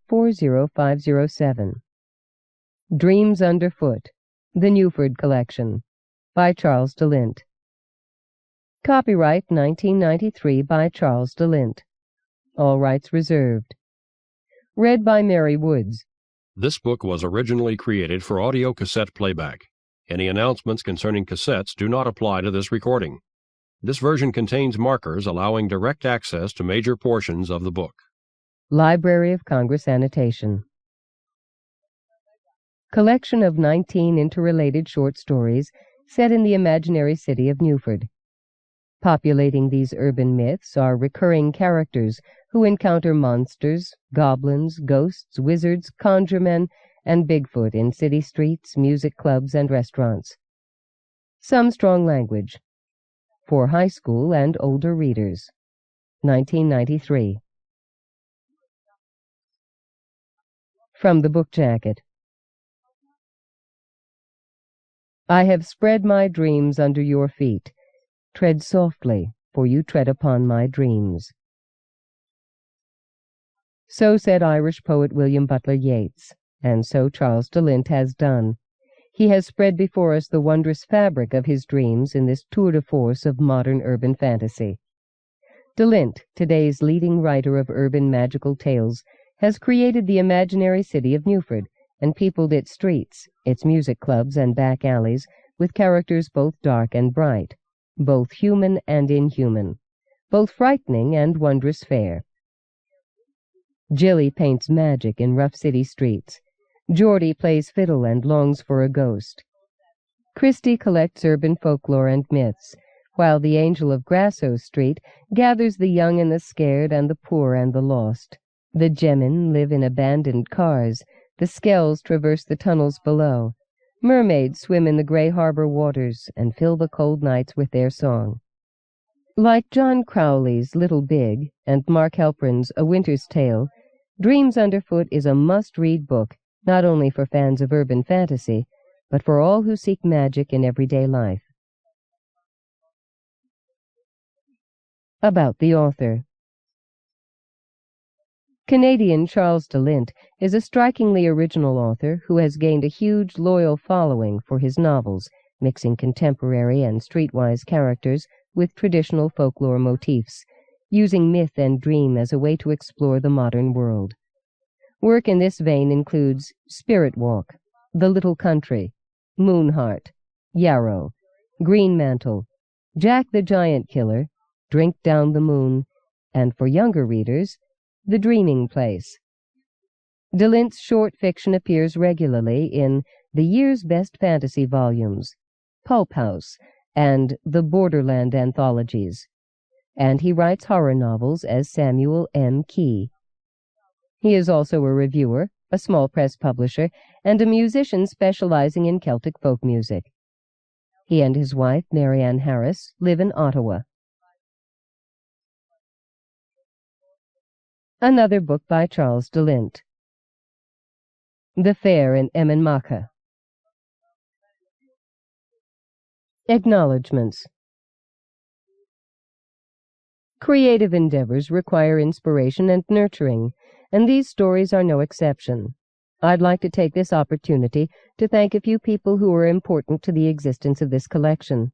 40507. Dreams Underfoot, The Newford Collection, by Charles de Lint. Copyright 1993 by Charles de Lint. All rights reserved. Read by Mary Woods. This book was originally created for audio cassette playback. Any announcements concerning cassettes do not apply to this recording. This version contains markers allowing direct access to major portions of the book. Library of Congress annotation. Collection of 19 interrelated short stories set in the imaginary city of Newford. Populating these urban myths are recurring characters who encounter monsters, goblins, ghosts, wizards, conjuremen, and Bigfoot in city streets, music clubs, and restaurants. Some strong language. For high school and older readers. 1993. From the book jacket. I have spread my dreams under your feet. Tread softly, for you tread upon my dreams. So said Irish poet William Butler Yeats, and so Charles de Lint has done. He has spread before us the wondrous fabric of his dreams in this tour de force of modern urban fantasy. De Lint, today's leading writer of urban magical tales, has created the imaginary city of Newford and peopled its streets, its music clubs and back alleys with characters both dark and bright, both human and inhuman, both frightening and wondrous fair. Jilly paints magic in rough city streets. Geordie plays fiddle and longs for a ghost. Christie collects urban folklore and myths, while the angel of Grasso Street gathers the young and the scared and the poor and the lost. The gemmen live in abandoned cars. The skells traverse the tunnels below. Mermaids swim in the grey harbor waters and fill the cold nights with their song. Like John Crowley's Little Big and Mark Helprin's A Winter's Tale, Dreams Underfoot is a must-read book, not only for fans of urban fantasy, but for all who seek magic in everyday life. About the author. Canadian Charles de Lint is a strikingly original author who has gained a huge, loyal following for his novels, mixing contemporary and streetwise characters with traditional folklore motifs, using myth and dream as a way to explore the modern world. Work in this vein includes Spirit Walk, The Little Country, Moonheart, Yarrow, Green Mantle, Jack the Giant Killer, Drink Down the Moon, and for younger readers, The Dreaming Place. De Lint's short fiction appears regularly in the year's best fantasy volumes, Pulp House, and the Borderland anthologies, and he writes horror novels as Samuel M. Key. He is also a reviewer, a small press publisher, and a musician specializing in Celtic folk music. He and his wife, Mary Ann Harris, live in Ottawa. Another book by Charles de Lint. The Fair in Emenmacha. Acknowledgements. Creative endeavors require inspiration and nurturing, and these stories are no exception. I'd like to take this opportunity to thank a few people who are important to the existence of this collection.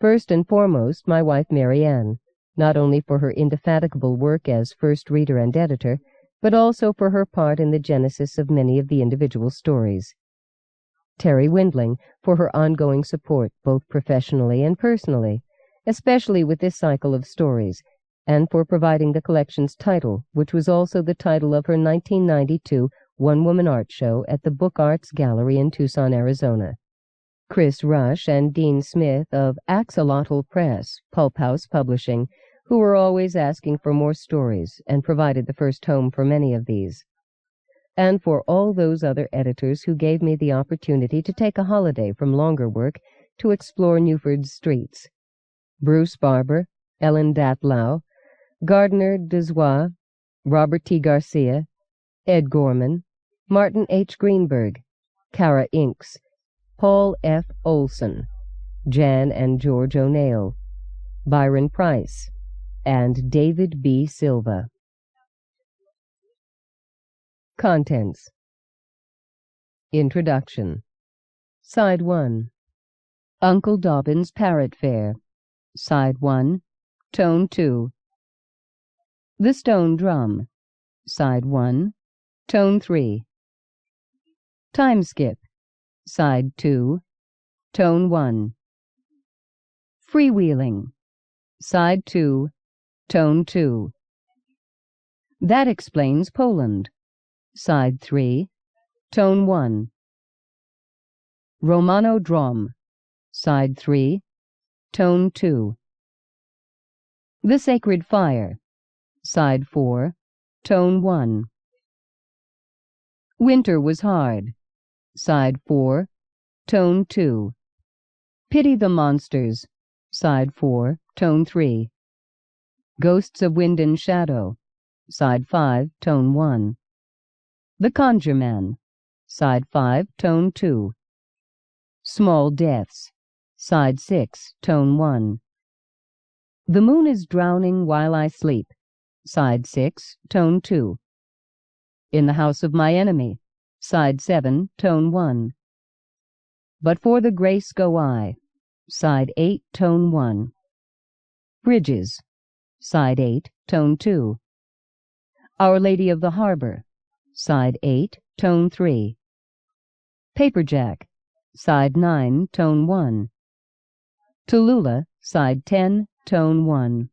First and foremost, my wife Mary Ann, not only for her indefatigable work as first reader and editor, but also for her part in the genesis of many of the individual stories. Terri Windling, for her ongoing support both professionally and personally, especially with this cycle of stories, and for providing the collection's title, which was also the title of her 1992 one-woman art show at the Book Arts Gallery in Tucson, Arizona. Chris Rush and Dean Smith of Axolotl Press, Pulp House Publishing, who were always asking for more stories and provided the first home for many of these. And for all those other editors who gave me the opportunity to take a holiday from longer work to explore Newford's streets. Bruce Barber, Ellen Datlow, Gardner Dezois, Robert T. Garcia, Ed Gorman, Martin H. Greenberg, Kara Inks, Paul F. Olson, Jan and George O'Neill, Byron Price, and David B. Silva. Contents. Introduction. Side 1. Uncle Dobbin's Parrot Fair. Side 1. Tone 2. The Stone Drum. Side 1. Tone 3. Timeskip. Side 2. Tone 1. Freewheeling. Side 2. Tone 2. That Explains Poland. Side 3. Tone 1. Romano Drom. Side 3. Tone 2. The Sacred Fire. Side 4. Tone 1. Winter Was Hard. Side 4. Tone 2. Pity the Monsters. Side 4. Tone 3. Ghosts of Wind and Shadow. Side 5. Tone 1. The Conjure Man. Side 5. Tone 2. Small Deaths. Side 6. Tone 1. The Moon Is Drowning While I Sleep. Side 6. Tone 2. In the House of My Enemy. Side 7. Tone 1. But For the Grace Go I. Side 8. Tone 1. Bridges. Side 8. Tone 2. Our Lady of the Harbor. Side 8. Tone 3. Paperjack. Side 9. Tone 1. Tallulah. Side 10. Tone 1.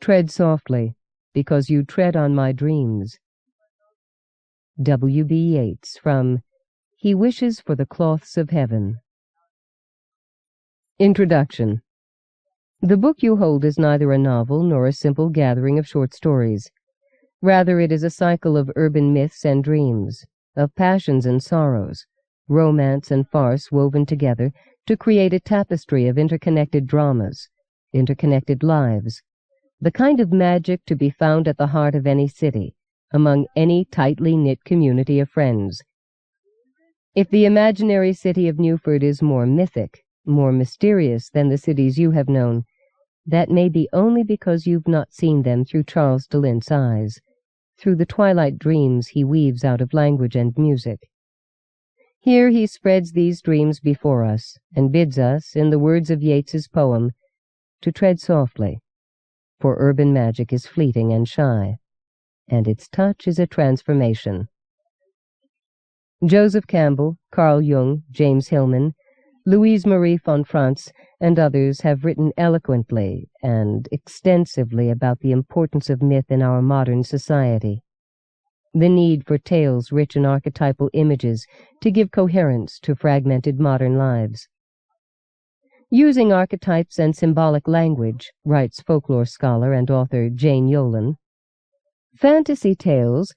Tread softly, because you tread on my dreams. W. B. Yeats, from He Wishes for the Cloths of Heaven. Introduction. The book you hold is neither a novel nor a simple gathering of short stories. Rather, it is a cycle of urban myths and dreams, of passions and sorrows, romance and farce woven together to create a tapestry of interconnected dramas, interconnected lives, the kind of magic to be found at the heart of any city, among any tightly knit community of friends. If the imaginary city of Newford is more mythic, more mysterious than the cities you have known, that may be only because you've not seen them through Charles de Lint's eyes, through the twilight dreams he weaves out of language and music. Here he spreads these dreams before us, and bids us, in the words of Yeats's poem, to tread softly, for urban magic is fleeting and shy, and its touch is a transformation. Joseph Campbell, Carl Jung, James Hillman, Louise Marie von Franz, and others have written eloquently and extensively about the importance of myth in our modern society, the need for tales rich in archetypal images to give coherence to fragmented modern lives. Using archetypes and symbolic language, writes folklore scholar and author Jane Yolen, fantasy tales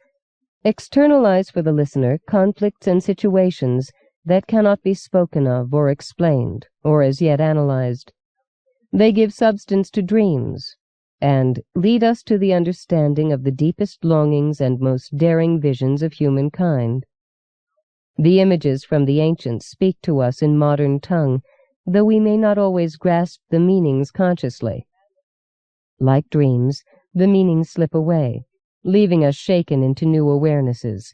externalize for the listener conflicts and situations that cannot be spoken of or explained or as yet analyzed. They give substance to dreams and lead us to the understanding of the deepest longings and most daring visions of humankind. The images from the ancients speak to us in modern tongue, though we may not always grasp the meanings consciously. Like dreams, the meanings slip away, leaving us shaken into new awarenesses.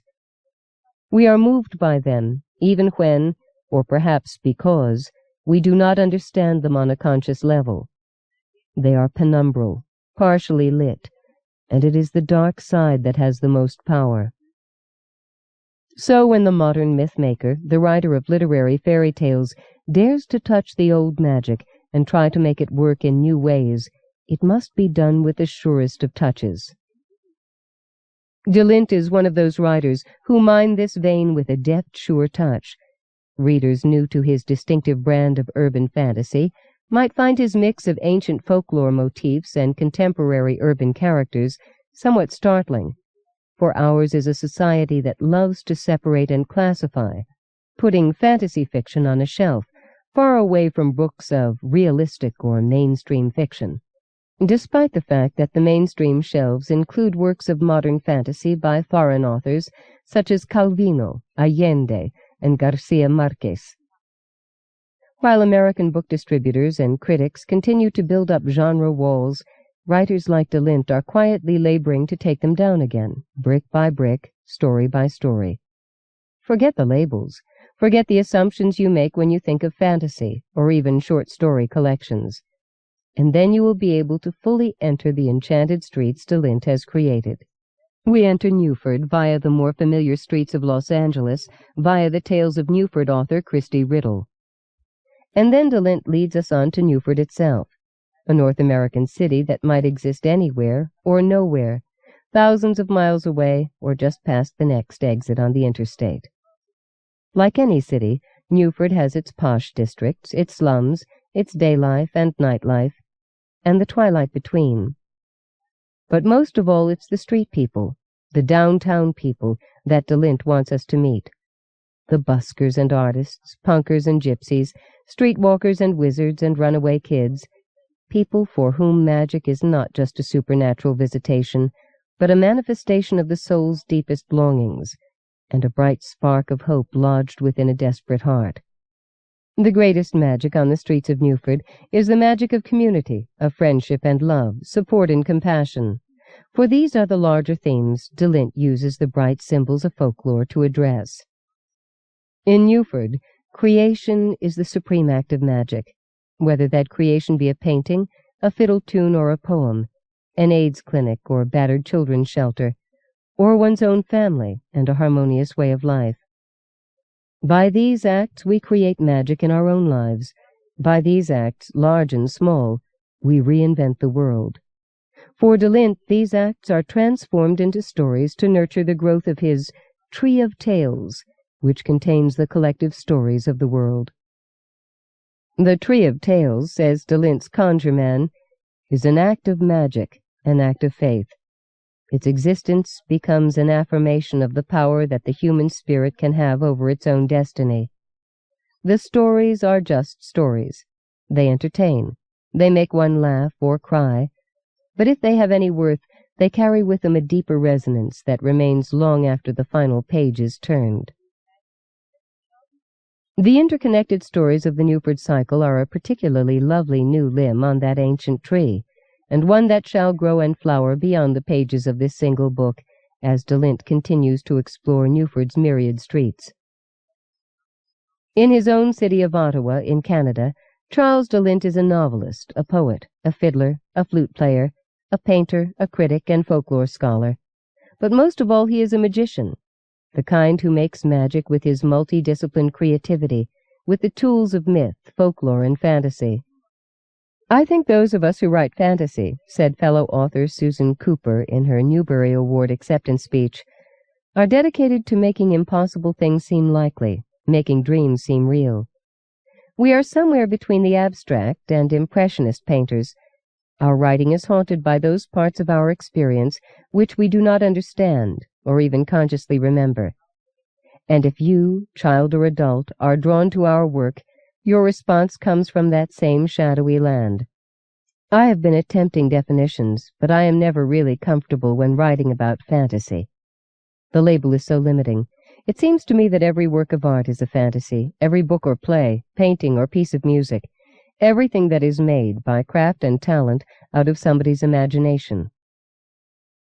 We are moved by them, even when, or perhaps because, we do not understand them on a conscious level. They are penumbral, partially lit, and it is the dark side that has the most power. So when the modern myth-maker, the writer of literary fairy tales, dares to touch the old magic and try to make it work in new ways, it must be done with the surest of touches. De Lint is one of those writers who mine this vein with a deft, sure touch. Readers new to his distinctive brand of urban fantasy might find his mix of ancient folklore motifs and contemporary urban characters somewhat startling, for ours is a society that loves to separate and classify, putting fantasy fiction on a shelf, far away from books of realistic or mainstream fiction, despite the fact that the mainstream shelves include works of modern fantasy by foreign authors such as Calvino, Allende, and Garcia Marquez. While American book distributors and critics continue to build up genre walls, writers like de Lint are quietly laboring to take them down again, brick by brick, story by story. Forget the labels. Forget the assumptions you make when you think of fantasy, or even short story collections. And then you will be able to fully enter the enchanted streets de Lint has created. We enter Newford via the more familiar streets of Los Angeles, via the Tales of Newford author Christy Riddle. And then de Lint leads us on to Newford itself, a North American city that might exist anywhere or nowhere, thousands of miles away or just past the next exit on the interstate. Like any city, Newford has its posh districts, its slums, its daylife and nightlife, and the twilight between. But most of all, it's the street people, the downtown people, that de Lint wants us to meet. The buskers and artists, punkers and gypsies, streetwalkers and wizards and runaway kids, people for whom magic is not just a supernatural visitation, but a manifestation of the soul's deepest longings, and a bright spark of hope lodged within a desperate heart. The greatest magic on the streets of Newford is the magic of community, of friendship and love, support and compassion. For these are the larger themes de Lint uses the bright symbols of folklore to address. In Newford, creation is the supreme act of magic, whether that creation be a painting, a fiddle tune or a poem, an AIDS clinic or battered children's shelter, or one's own family and a harmonious way of life. By these acts we create magic in our own lives. By these acts, large and small, we reinvent the world. For de Lint, these acts are transformed into stories to nurture the growth of his Tree of Tales, which contains the collective stories of the world. The Tree of Tales, says de Lint's conjure man, is an act of magic, an act of faith. Its existence becomes an affirmation of the power that the human spirit can have over its own destiny. The stories are just stories. They entertain. They make one laugh or cry. But if they have any worth, they carry with them a deeper resonance that remains long after the final page is turned. The interconnected stories of the Newford cycle are a particularly lovely new limb on that ancient tree, and one that shall grow and flower beyond the pages of this single book as de Lint continues to explore Newford's myriad streets. In his own city of Ottawa, in Canada, Charles de Lint is a novelist, a poet, a fiddler, a flute player, a painter, a critic, and folklore scholar. But most of all, he is a magician, the kind who makes magic with his multidisciplined creativity, with the tools of myth, folklore, and fantasy. I think those of us who write fantasy, said fellow author Susan Cooper in her Newbery Award acceptance speech, are dedicated to making impossible things seem likely, making dreams seem real. We are somewhere between the abstract and impressionist painters. Our writing is haunted by those parts of our experience which we do not understand or even consciously remember. And if you, child or adult, are drawn to our work, your response comes from that same shadowy land. I have been attempting definitions, but I am never really comfortable when writing about fantasy. The label is so limiting. It seems to me that every work of art is a fantasy, every book or play, painting or piece of music, everything that is made by craft and talent out of somebody's imagination.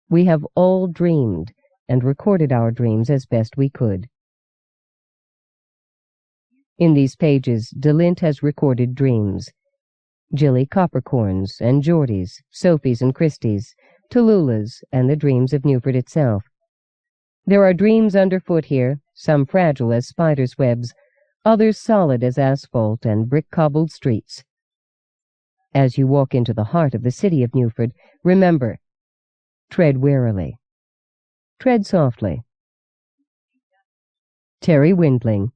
We have all dreamed and recorded our dreams as best we could. In these pages, de Lint has recorded dreams. Jilly Coppercorns and Geordies, Sophies and Christies, Tallulahs, and the dreams of Newford itself. There are dreams underfoot here, some fragile as spiders' webs, others solid as asphalt and brick-cobbled streets. As you walk into the heart of the city of Newford, remember, tread warily. Tread softly. Terri Windling,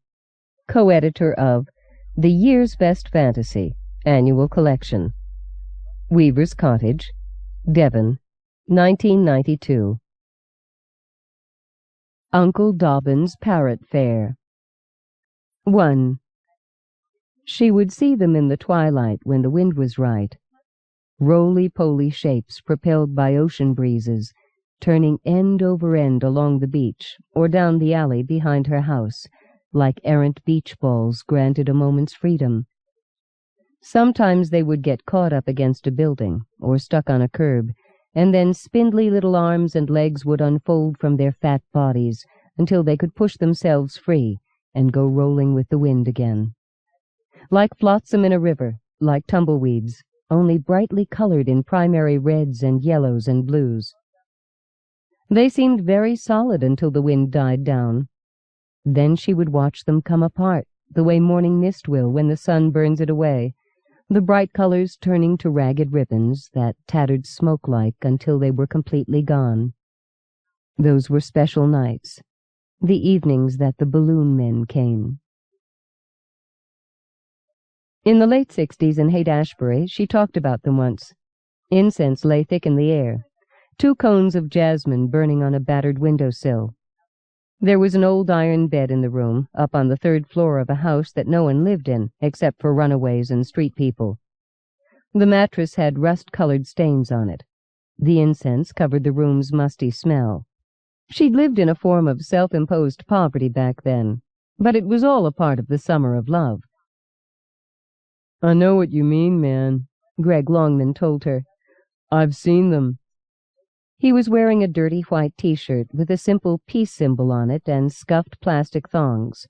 co-editor of The Year's Best Fantasy, Annual Collection. Weaver's Cottage, Devon, 1992. Uncle Dobbin's Parrot Fair. 1. She would see them in the twilight when the wind was right, roly-poly shapes propelled by ocean breezes, turning end over end along the beach or down the alley behind her house, like errant beach balls granted a moment's freedom. Sometimes they would get caught up against a building or stuck on a curb, and then spindly little arms and legs would unfold from their fat bodies until they could push themselves free and go rolling with the wind again. Like flotsam in a river, like tumbleweeds, only brightly colored in primary reds and yellows and blues. They seemed very solid until the wind died down. Then she would watch them come apart, the way morning mist will when the sun burns it away, the bright colors turning to ragged ribbons that tattered smoke-like until they were completely gone. Those were special nights, the evenings that the balloon men came. In the late 60s in Haight-Ashbury, she talked about them once. Incense lay thick in the air, 2 cones of jasmine burning on a battered windowsill. There was an old iron bed in the room, up on the 3rd floor of a house that no one lived in, except for runaways and street people. The mattress had rust-colored stains on it. The incense covered the room's musty smell. She'd lived in a form of self-imposed poverty back then, but it was all a part of the summer of love. "I know what you mean, man," Greg Longman told her. "I've seen them." He was wearing a dirty white T-shirt with a simple peace symbol on it and scuffed plastic thongs.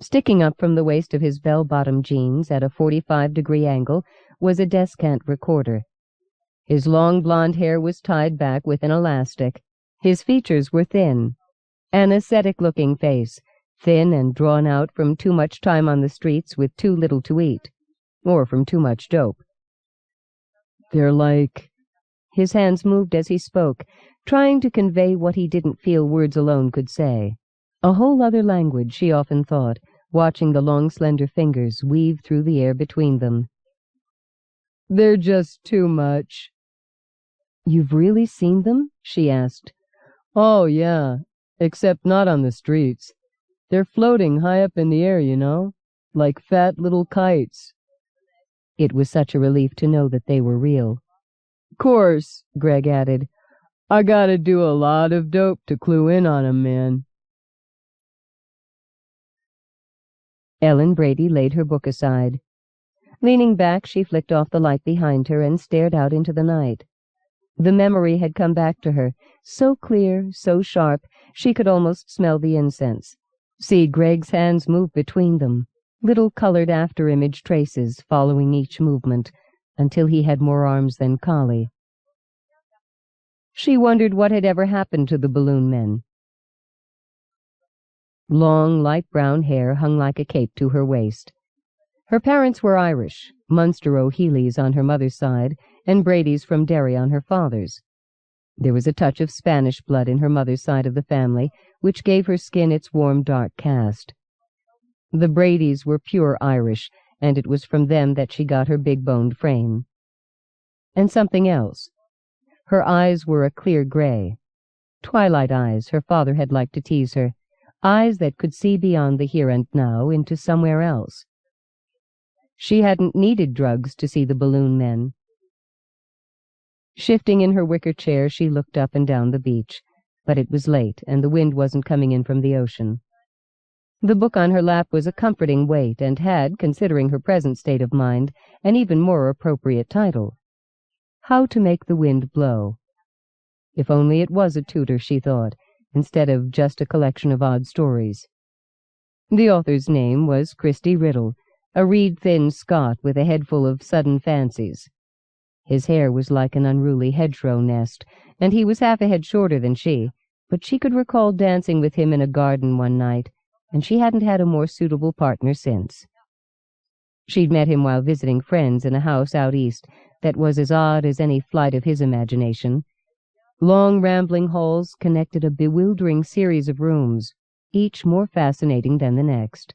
Sticking up from the waist of his bell-bottom jeans at a 45-degree angle was a descant recorder. His long blonde hair was tied back with an elastic. His features were thin, an ascetic-looking face, thin and drawn out from too much time on the streets with too little to eat, or from too much dope. "They're like—" His hands moved as he spoke, trying to convey what he didn't feel words alone could say. A whole other language, she often thought, watching the long, slender fingers weave through the air between them. "They're just too much." "You've really seen them?" she asked. "Oh, yeah, except not on the streets. They're floating high up in the air, you know, like fat little kites." It was such a relief to know that they were real. "Course," Greg added, "I gotta do a lot of dope to clue in on 'em, man." Ellen Brady laid her book aside. Leaning back, she flicked off the light behind her and stared out into the night. The memory had come back to her, so clear, so sharp, she could almost smell the incense, see Greg's hands move between them, little colored after-image traces following each movement, until he had more arms than Collie. She wondered what had ever happened to the balloon men. Long, light brown hair hung like a cape to her waist. Her parents were Irish, Munster O'Healys on her mother's side, and Brady's from Derry on her father's. There was a touch of Spanish blood in her mother's side of the family, which gave her skin its warm, dark cast. The Bradys were pure Irish, and it was from them that she got her big-boned frame. And something else. Her eyes were a clear gray. Twilight eyes, her father had liked to tease her. Eyes that could see beyond the here and now into somewhere else. She hadn't needed drugs to see the balloon men. Shifting in her wicker chair, she looked up and down the beach, but it was late, and the wind wasn't coming in from the ocean. The book on her lap was a comforting weight, and had, considering her present state of mind, an even more appropriate title. How to Make the Wind Blow. If only it was a tutor, she thought, instead of just a collection of odd stories. The author's name was Christy Riddle, a reed-thin Scot with a head full of sudden fancies. His hair was like an unruly hedgerow nest, and he was half a head shorter than she, but she could recall dancing with him in a garden one night, and she hadn't had a more suitable partner since. She'd met him while visiting friends in a house out east that was as odd as any flight of his imagination. Long rambling halls connected a bewildering series of rooms, each more fascinating than the next.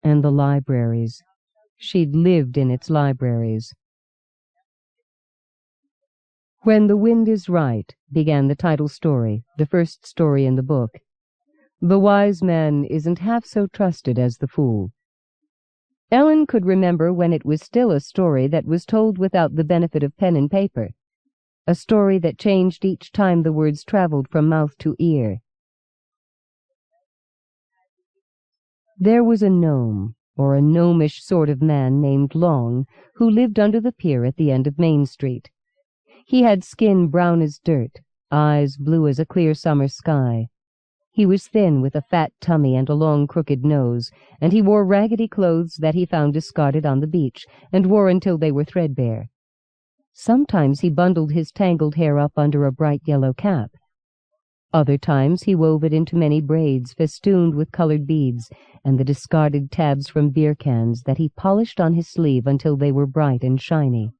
And the libraries. She'd lived in its libraries. When the Wind is Right began the title story, the first story in the book. The wise man isn't half so trusted as the fool. Ellen could remember when it was still a story that was told without the benefit of pen and paper, a story that changed each time the words traveled from mouth to ear. There was a gnome, or a gnomish sort of man named Long, who lived under the pier at the end of Main Street. He had skin brown as dirt, eyes blue as a clear summer sky. He was thin, with a fat tummy and a long crooked nose, and he wore raggedy clothes that he found discarded on the beach, and wore until they were threadbare. Sometimes he bundled his tangled hair up under a bright yellow cap. Other times he wove it into many braids festooned with colored beads, and the discarded tabs from beer cans that he polished on his sleeve until they were bright and shiny.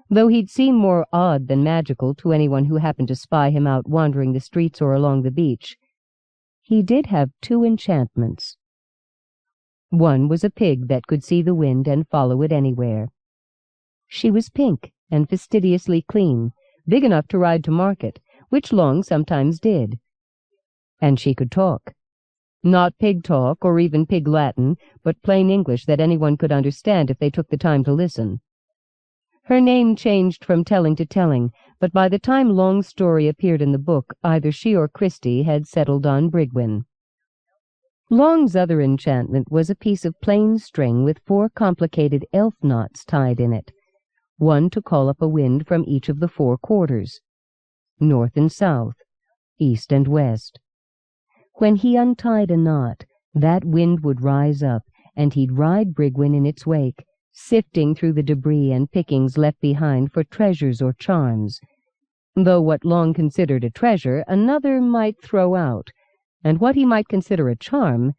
Though he'd seem more odd than magical to anyone who happened to spy him out wandering the streets or along the beach, he did have 2 enchantments. One was a pig that could see the wind and follow it anywhere. She was pink and fastidiously clean, big enough to ride to market, which Long sometimes did. And she could talk. Not pig talk or even pig Latin, but plain English that anyone could understand if they took the time to listen. Her name changed from telling to telling, but by the time Long's story appeared in the book, either she or Christie had settled on Brigwin. Long's other enchantment was a piece of plain string with 4 complicated elf knots tied in it, one to call up a wind from each of the 4 quarters, north and south, east and west. When he untied a knot, that wind would rise up, and he'd ride Brigwin in its wake, sifting through the debris and pickings left behind for treasures or charms, though what Long considered a treasure another might throw out, and what he might consider a charm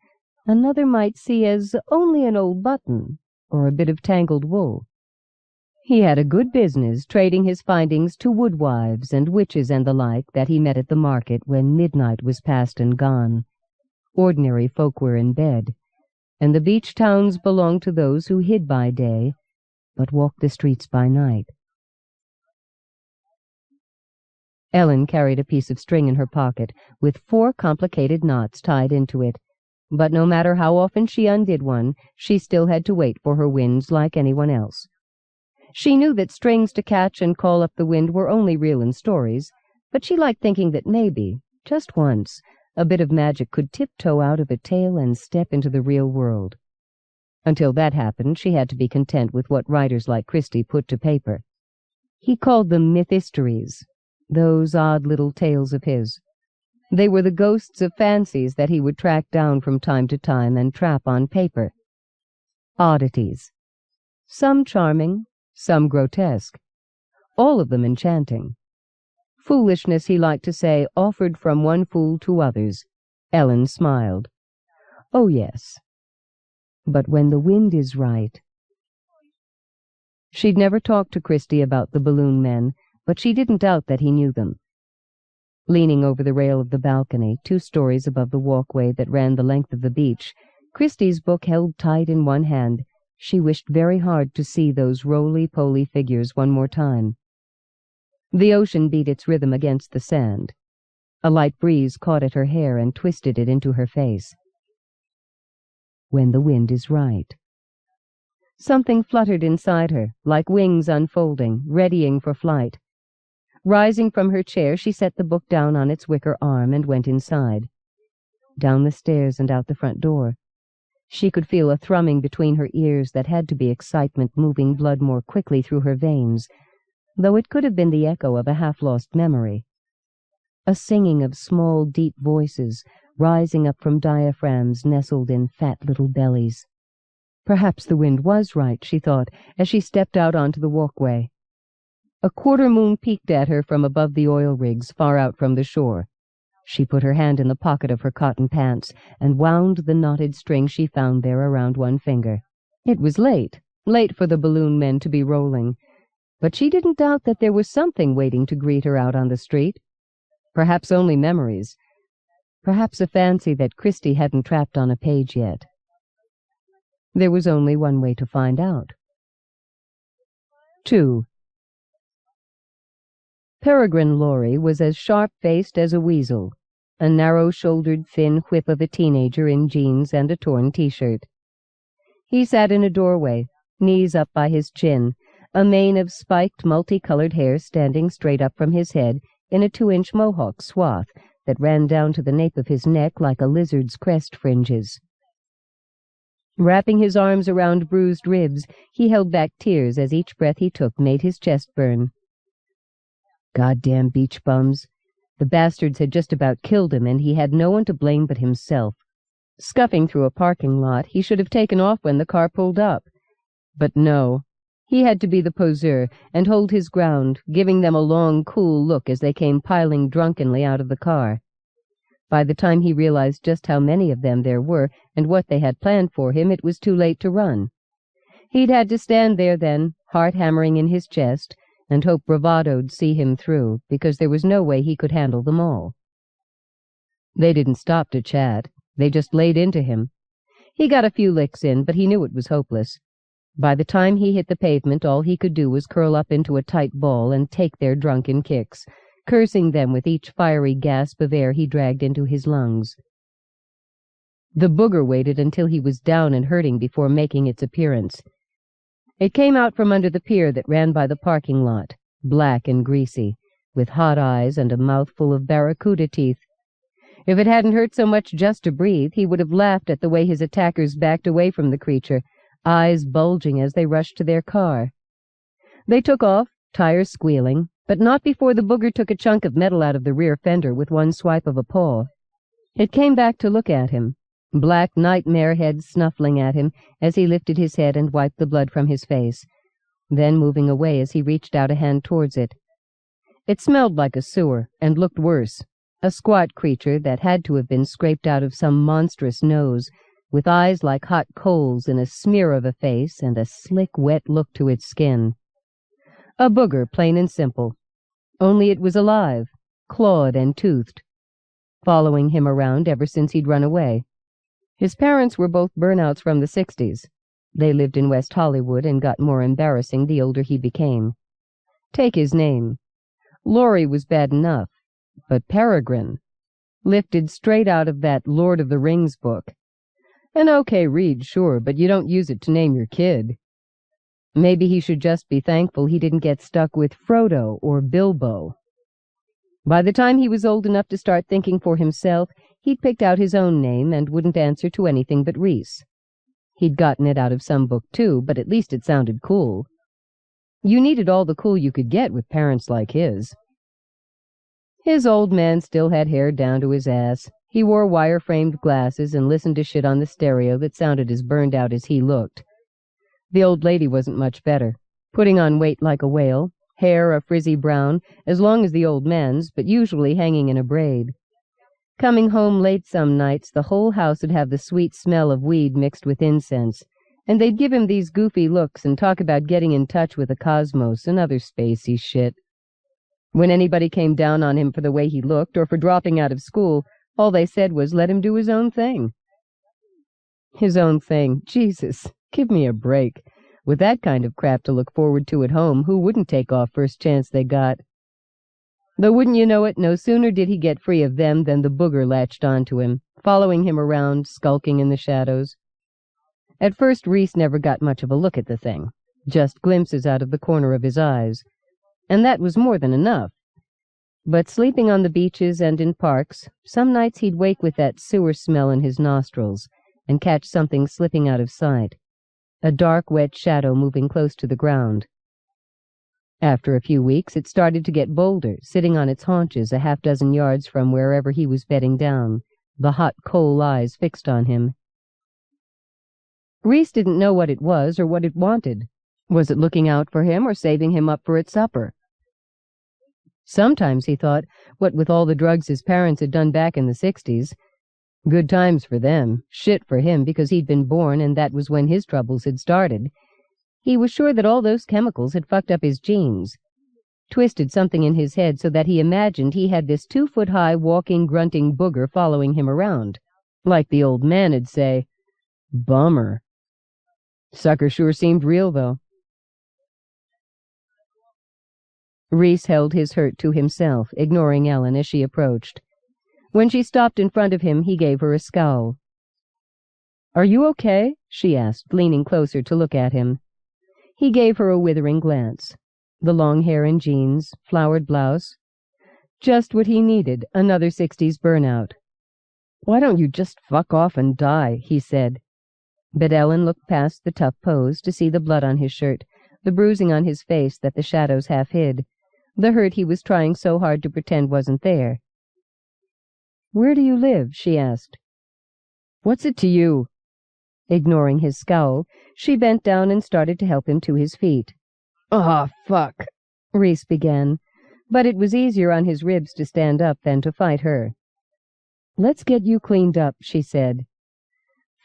another might see as only an old button or a bit of tangled wool. He had a good business trading his findings to woodwives and witches and the like that he met at the market when midnight was past and gone. Ordinary folk were in bed, and the beach towns belonged to those who hid by day, but walked the streets by night. Ellen carried a piece of string in her pocket, with 4 complicated knots tied into it, but no matter how often she undid one, she still had to wait for her winds like anyone else. She knew that strings to catch and call up the wind were only real in stories, but she liked thinking that maybe, just once, a bit of magic could tiptoe out of a tale and step into the real world. Until that happened, she had to be content with what writers like Christie put to paper. He called them mythisteries, those odd little tales of his. They were the ghosts of fancies that he would track down from time to time and trap on paper. Oddities. Some charming, some grotesque, all of them enchanting. Foolishness, he liked to say, offered from one fool to others. Ellen smiled. Oh, yes. But when the wind is right. She'd never talked to Christie about the balloon men, but she didn't doubt that he knew them. Leaning over the rail of the balcony, 2 stories above the walkway that ran the length of the beach, Christie's book held tight in one hand, she wished very hard to see those roly-poly figures one more time. The ocean beat its rhythm against the sand. A light breeze caught at her hair and twisted it into her face. When the wind is right. Something fluttered inside her, like wings unfolding, readying for flight. Rising from her chair, she set the book down on its wicker arm and went inside. Down the stairs and out the front door. She could feel a thrumming between her ears that had to be excitement moving blood more quickly through her veins, though it could have been the echo of a half-lost memory. A singing of small, deep voices, rising up from diaphragms nestled in fat little bellies. Perhaps the wind was right, she thought, as she stepped out onto the walkway. A quarter moon peeked at her from above the oil rigs far out from the shore. She put her hand in the pocket of her cotton pants and wound the knotted string she found there around one finger. It was late for the balloon men to be rolling, but she didn't doubt that there was something waiting to greet her out on the street. Perhaps only memories. Perhaps a fancy that Christie hadn't trapped on a page yet. There was only one way to find out. 2. Peregrine Laurie was as sharp-faced as a weasel, a narrow-shouldered thin whip of a teenager in jeans and a torn t-shirt. He sat in a doorway, knees up by his chin, a mane of spiked multicolored hair standing straight up from his head in a 2-inch mohawk swath that ran down to the nape of his neck like a lizard's crest fringes. Wrapping his arms around bruised ribs, he held back tears as each breath he took made his chest burn. Goddamn beach bums. The bastards had just about killed him, and he had no one to blame but himself. Scuffing through a parking lot, he should have taken off when the car pulled up. But no. He had to be the poseur and hold his ground, giving them a long, cool look as they came piling drunkenly out of the car. By the time he realized just how many of them there were and what they had planned for him, it was too late to run. He'd had to stand there then, heart hammering in his chest, and hope bravado'd see him through, because there was no way he could handle them all. They didn't stop to chat. They just laid into him. He got a few licks in, but he knew it was hopeless. By the time he hit the pavement, all he could do was curl up into a tight ball and take their drunken kicks, cursing them with each fiery gasp of air he dragged into his lungs. The booger waited until he was down and hurting before making its appearance. It came out from under the pier that ran by the parking lot, black and greasy, with hot eyes and a mouthful of barracuda teeth. If it hadn't hurt so much just to breathe, he would have laughed at the way his attackers backed away from the creature, eyes bulging as they rushed to their car. They took off, tires squealing, but not before the booger took a chunk of metal out of the rear fender with one swipe of a paw. It came back to look at him, black nightmare head snuffling at him as he lifted his head and wiped the blood from his face, then moving away as he reached out a hand towards it. It smelled like a sewer, and looked worse, a squat creature that had to have been scraped out of some monstrous nose, with eyes like hot coals in a smear of a face and a slick, wet look to its skin. A booger, plain and simple. Only it was alive, clawed and toothed, following him around ever since he'd run away. His parents were both burnouts from the 60s. They lived in West Hollywood and got more embarrassing the older he became. Take his name. Laurie was bad enough, but Peregrine, lifted straight out of that Lord of the Rings book. An okay read, sure, but you don't use it to name your kid. Maybe he should just be thankful he didn't get stuck with Frodo or Bilbo. By the time he was old enough to start thinking for himself, he'd picked out his own name and wouldn't answer to anything but Reese. He'd gotten it out of some book, too, but at least it sounded cool. You needed all the cool you could get with parents like his. His old man still had hair down to his ass. He wore wire-framed glasses and listened to shit on the stereo that sounded as burned out as he looked. The old lady wasn't much better, putting on weight like a whale, hair a frizzy brown, as long as the old man's, but usually hanging in a braid. Coming home late some nights, the whole house would have the sweet smell of weed mixed with incense, and they'd give him these goofy looks and talk about getting in touch with the cosmos and other spacey shit. When anybody came down on him for the way he looked or for dropping out of school, all they said was let him do his own thing. His own thing. Jesus, give me a break. With that kind of crap to look forward to at home, who wouldn't take off first chance they got? Though wouldn't you know it, no sooner did he get free of them than the booger latched onto him, following him around, skulking in the shadows. At first Reese never got much of a look at the thing, just glimpses out of the corner of his eyes, and that was more than enough. But sleeping on the beaches and in parks, some nights he'd wake with that sewer smell in his nostrils and catch something slipping out of sight, a dark, wet shadow moving close to the ground. After a few weeks, it started to get bolder, sitting on its haunches a half-dozen yards from wherever he was bedding down, the hot coal eyes fixed on him. Reese didn't know what it was or what it wanted. Was it looking out for him or saving him up for its supper? Sometimes he thought, what with all the drugs his parents had done back in the 60s, good times for them, shit for him because he'd been born and that was when his troubles had started. He was sure that all those chemicals had fucked up his genes, twisted something in his head so that he imagined he had this 2-foot-high walking, grunting booger following him around. Like the old man'd say, bummer. Sucker sure seemed real, though. Reese held his hurt to himself, ignoring Ellen as she approached. When she stopped in front of him, he gave her a scowl. "Are you okay?" she asked, leaning closer to look at him. He gave her a withering glance. The long hair and jeans, flowered blouse. Just what he needed, another 60s burnout. "Why don't you just fuck off and die?" he said. But Ellen looked past the tough pose to see the blood on his shirt, the bruising on his face that the shadows half hid, the hurt he was trying so hard to pretend wasn't there. "Where do you live?" she asked. "What's it to you?" Ignoring his scowl, she bent down and started to help him to his feet. "Aw, fuck," Reese began, but it was easier on his ribs to stand up than to fight her. "Let's get you cleaned up," she said.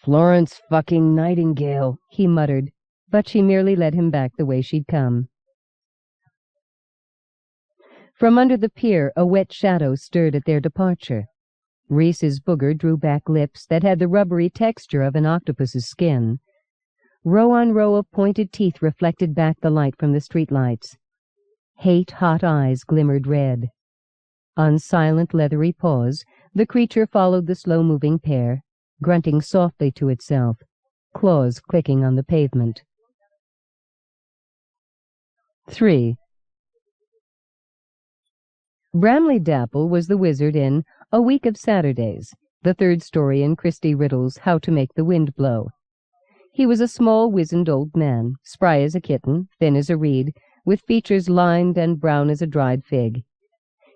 "Florence fucking Nightingale," he muttered, but she merely led him back the way she'd come. From under the pier, a wet shadow stirred at their departure. Reese's booger drew back lips that had the rubbery texture of an octopus's skin. Row on row of pointed teeth reflected back the light from the streetlights. Hate-hot eyes glimmered red. On silent, leathery paws, the creature followed the slow-moving pair, grunting softly to itself, claws clicking on the pavement. 3. Bramley Dapple was the wizard in A Week of Saturdays, the third story in Christie Riddle's How to Make the Wind Blow. He was a small, wizened old man, spry as a kitten, thin as a reed, with features lined and brown as a dried fig.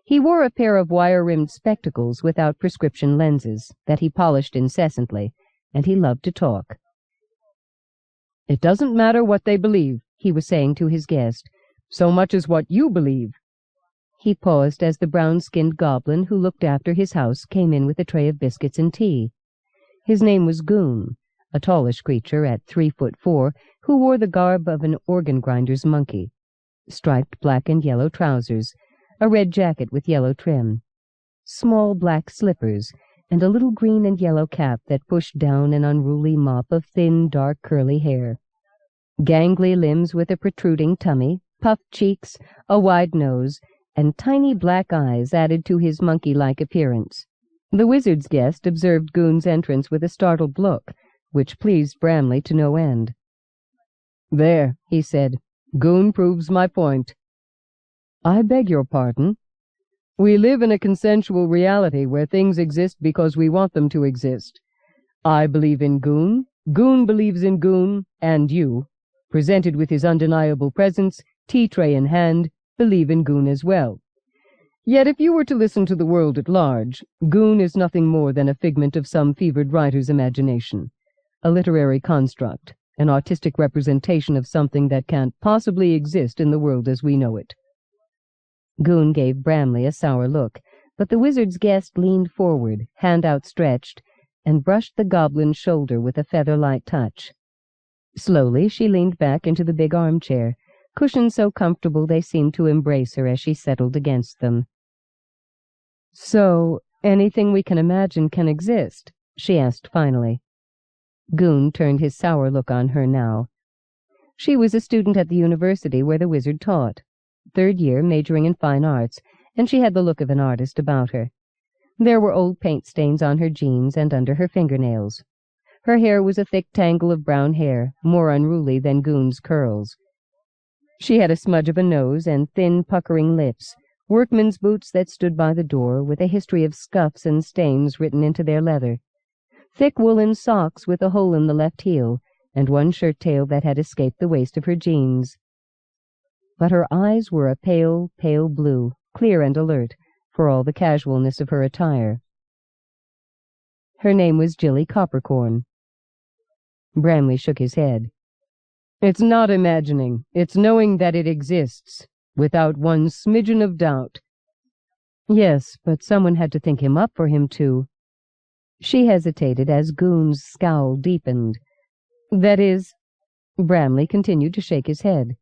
He wore a pair of wire-rimmed spectacles without prescription lenses that he polished incessantly, and he loved to talk. "It doesn't matter what they believe," he was saying to his guest, "so much as what you believe." He paused as the brown-skinned goblin who looked after his house came in with a tray of biscuits and tea. His name was Goon, a tallish creature at 3'4", who wore the garb of an organ-grinder's monkey, striped black and yellow trousers, a red jacket with yellow trim, small black slippers, and a little green and yellow cap that pushed down an unruly mop of thin, dark, curly hair. Gangly limbs with a protruding tummy, puffed cheeks, a wide nose, and tiny black eyes added to his monkey-like appearance. The wizard's guest observed Goon's entrance with a startled look, which pleased Bramley to no end. "There," he said, "Goon proves my point." "I beg your pardon?" "We live in a consensual reality where things exist because we want them to exist. I believe in Goon, Goon believes in Goon, and you, presented with his undeniable presence, tea-tray in hand, believe in Goon as well. Yet if you were to listen to the world at large, Goon is nothing more than a figment of some fevered writer's imagination, a literary construct, an artistic representation of something that can't possibly exist in the world as we know it." Goon gave Bramley a sour look, but the wizard's guest leaned forward, hand outstretched, and brushed the goblin's shoulder with a feather-light touch. Slowly she leaned back into the big armchair, cushions so comfortable they seemed to embrace her as she settled against them. "So, anything we can imagine can exist?" she asked finally. Goon turned his sour look on her now. She was a student at the university where the wizard taught, 3rd year, majoring in fine arts, and she had the look of an artist about her. There were old paint stains on her jeans and under her fingernails. Her hair was a thick tangle of brown hair, more unruly than Goon's curls. She had a smudge of a nose and thin, puckering lips, workman's boots that stood by the door with a history of scuffs and stains written into their leather, thick woolen socks with a hole in the left heel, and one shirt-tail that had escaped the waist of her jeans. But her eyes were a pale, pale blue, clear and alert, for all the casualness of her attire. Her name was Jilly Coppercorn. Bramley shook his head. "It's not imagining, it's knowing that it exists, without one smidgen of doubt." "Yes, but someone had to think him up for him to—" She hesitated as Goon's scowl deepened. "That is—" Bramley continued to shake his head.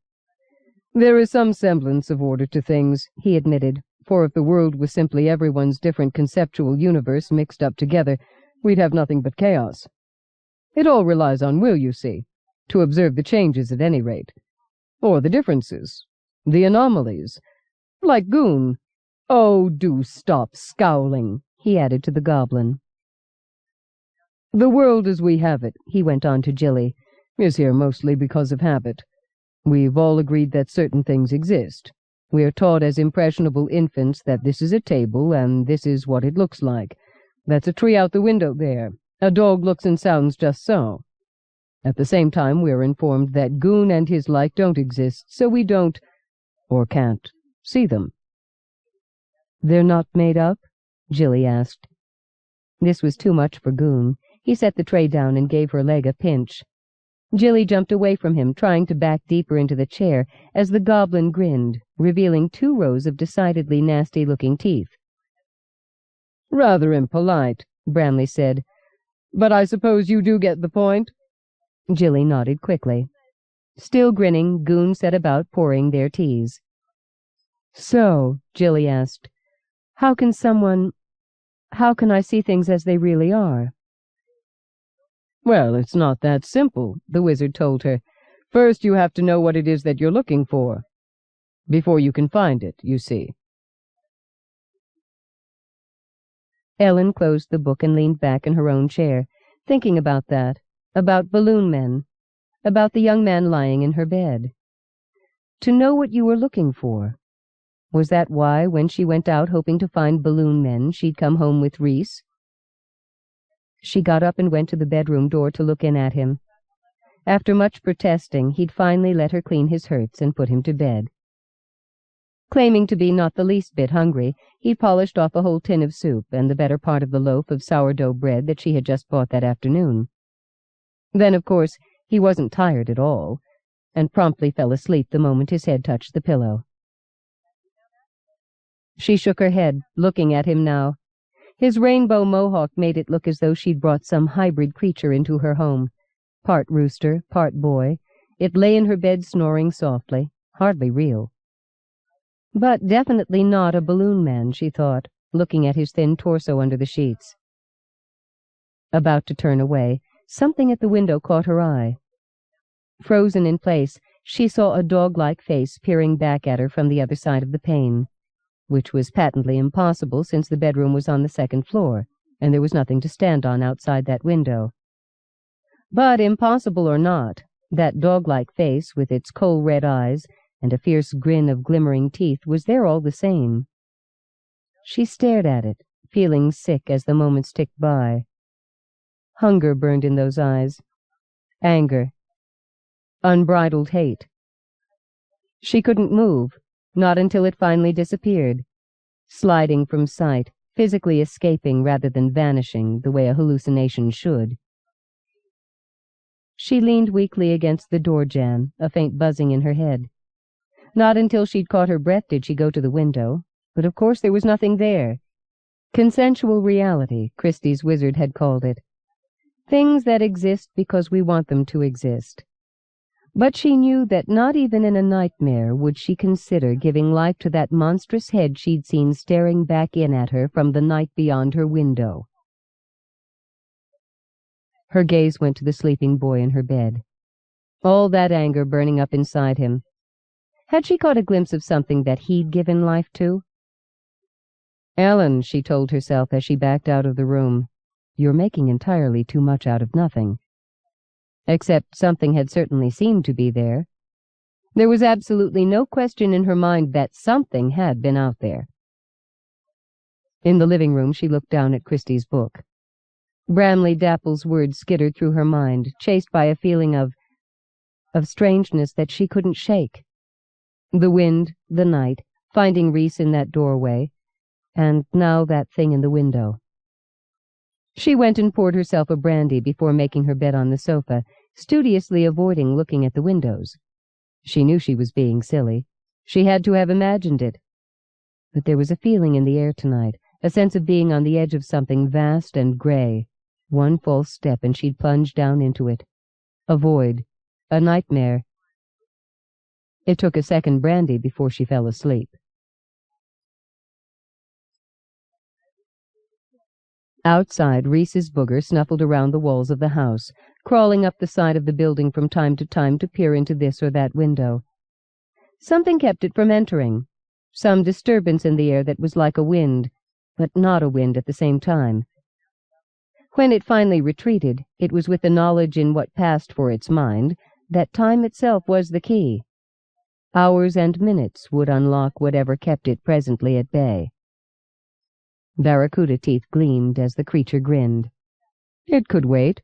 "There is some semblance of order to things," he admitted, "for if the world was simply everyone's different conceptual universe mixed up together, we'd have nothing but chaos. It all relies on will, you see, to observe the changes at any rate, or the differences, the anomalies, like Goon. Oh, do stop scowling," he added to the goblin. "The world as we have it," he went on to Jilly, "is here mostly because of habit. We've all agreed that certain things exist. We are taught as impressionable infants that this is a table and this is what it looks like. That's a tree out the window there. A dog looks and sounds just so. At the same time, we are informed that Goon and his like don't exist, so we don't, or can't, see them." "They're not made up?" Jilly asked. This was too much for Goon. He set the tray down and gave her leg a pinch. Jilly jumped away from him, trying to back deeper into the chair, as the goblin grinned, revealing 2 rows of decidedly nasty-looking teeth. "Rather impolite," Bramley said. "But I suppose you do get the point?" Jilly nodded quickly. Still grinning, Goon set about pouring their teas. "So," Jilly asked, how can I see things as they really are?" "Well, it's not that simple," the wizard told her. "First you have to know what it is that you're looking for, before you can find it, you see." Ellen closed the book and leaned back in her own chair, thinking about that, about balloon men, about the young man lying in her bed. To know what you were looking for. Was that why, when she went out hoping to find balloon men, she'd come home with Reese? She got up and went to the bedroom door to look in at him. After much protesting, he'd finally let her clean his hurts and put him to bed. Claiming to be not the least bit hungry, he polished off a whole tin of soup and the better part of the loaf of sourdough bread that she had just bought that afternoon. Then, of course, he wasn't tired at all, and promptly fell asleep the moment his head touched the pillow. She shook her head, looking at him now. His rainbow mohawk made it look as though she'd brought some hybrid creature into her home. Part rooster, part boy, it lay in her bed snoring softly, hardly real. But definitely not a balloon man, she thought, looking at his thin torso under the sheets. About to turn away, something at the window caught her eye. Frozen in place, she saw a dog-like face peering back at her from the other side of the pane, which was patently impossible since the bedroom was on the 2nd floor, and there was nothing to stand on outside that window. But impossible or not, that dog-like face, with its coal-red eyes and a fierce grin of glimmering teeth, was there all the same. She stared at it, feeling sick as the moments ticked by. Hunger burned in those eyes. Anger. Unbridled hate. She couldn't move, not until it finally disappeared, sliding from sight, physically escaping rather than vanishing the way a hallucination should. She leaned weakly against the door jamb, a faint buzzing in her head. Not until she'd caught her breath did she go to the window, but of course there was nothing there. Consensual reality, Christie's wizard had called it. Things that exist because we want them to exist. But she knew that not even in a nightmare would she consider giving life to that monstrous head she'd seen staring back in at her from the night beyond her window. Her gaze went to the sleeping boy in her bed. All that anger burning up inside him. Had she caught a glimpse of something that he'd given life to? "Ellen," she told herself as she backed out of the room, "you're making entirely too much out of nothing." Except something had certainly seemed to be there. There was absolutely no question in her mind that something had been out there. In the living room, she looked down at Christie's book. Bramley Dapple's words skittered through her mind, chased by a feeling of strangeness that she couldn't shake. The wind, the night, finding Reese in that doorway, and now that thing in the window. She went and poured herself a brandy before making her bed on the sofa, studiously avoiding looking at the windows. She knew she was being silly. She had to have imagined it. But there was a feeling in the air tonight, a sense of being on the edge of something vast and gray. One false step and she'd plunge down into it. A void. A nightmare. It took a second brandy before she fell asleep. Outside, Reese's booger snuffled around the walls of the house, crawling up the side of the building from time to peer into this or that window. Something kept it from entering, some disturbance in the air that was like a wind, but not a wind at the same time. When it finally retreated, it was with the knowledge in what passed for its mind that time itself was the key. Hours and minutes would unlock whatever kept it presently at bay. Barracuda teeth gleamed as the creature grinned. It could wait.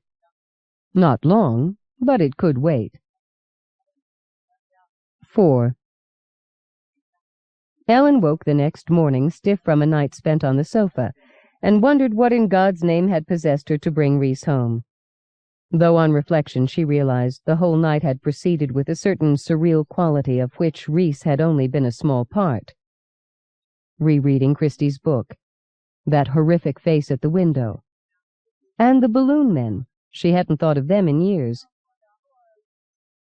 Not long, but it could wait. 4. Ellen woke the next morning stiff from a night spent on the sofa, and wondered what in God's name had possessed her to bring Rhys home. Though on reflection she realized the whole night had proceeded with a certain surreal quality of which Rhys had only been a small part. Rereading Christie's book, that horrific face at the window, and the balloon men. She hadn't thought of them in years.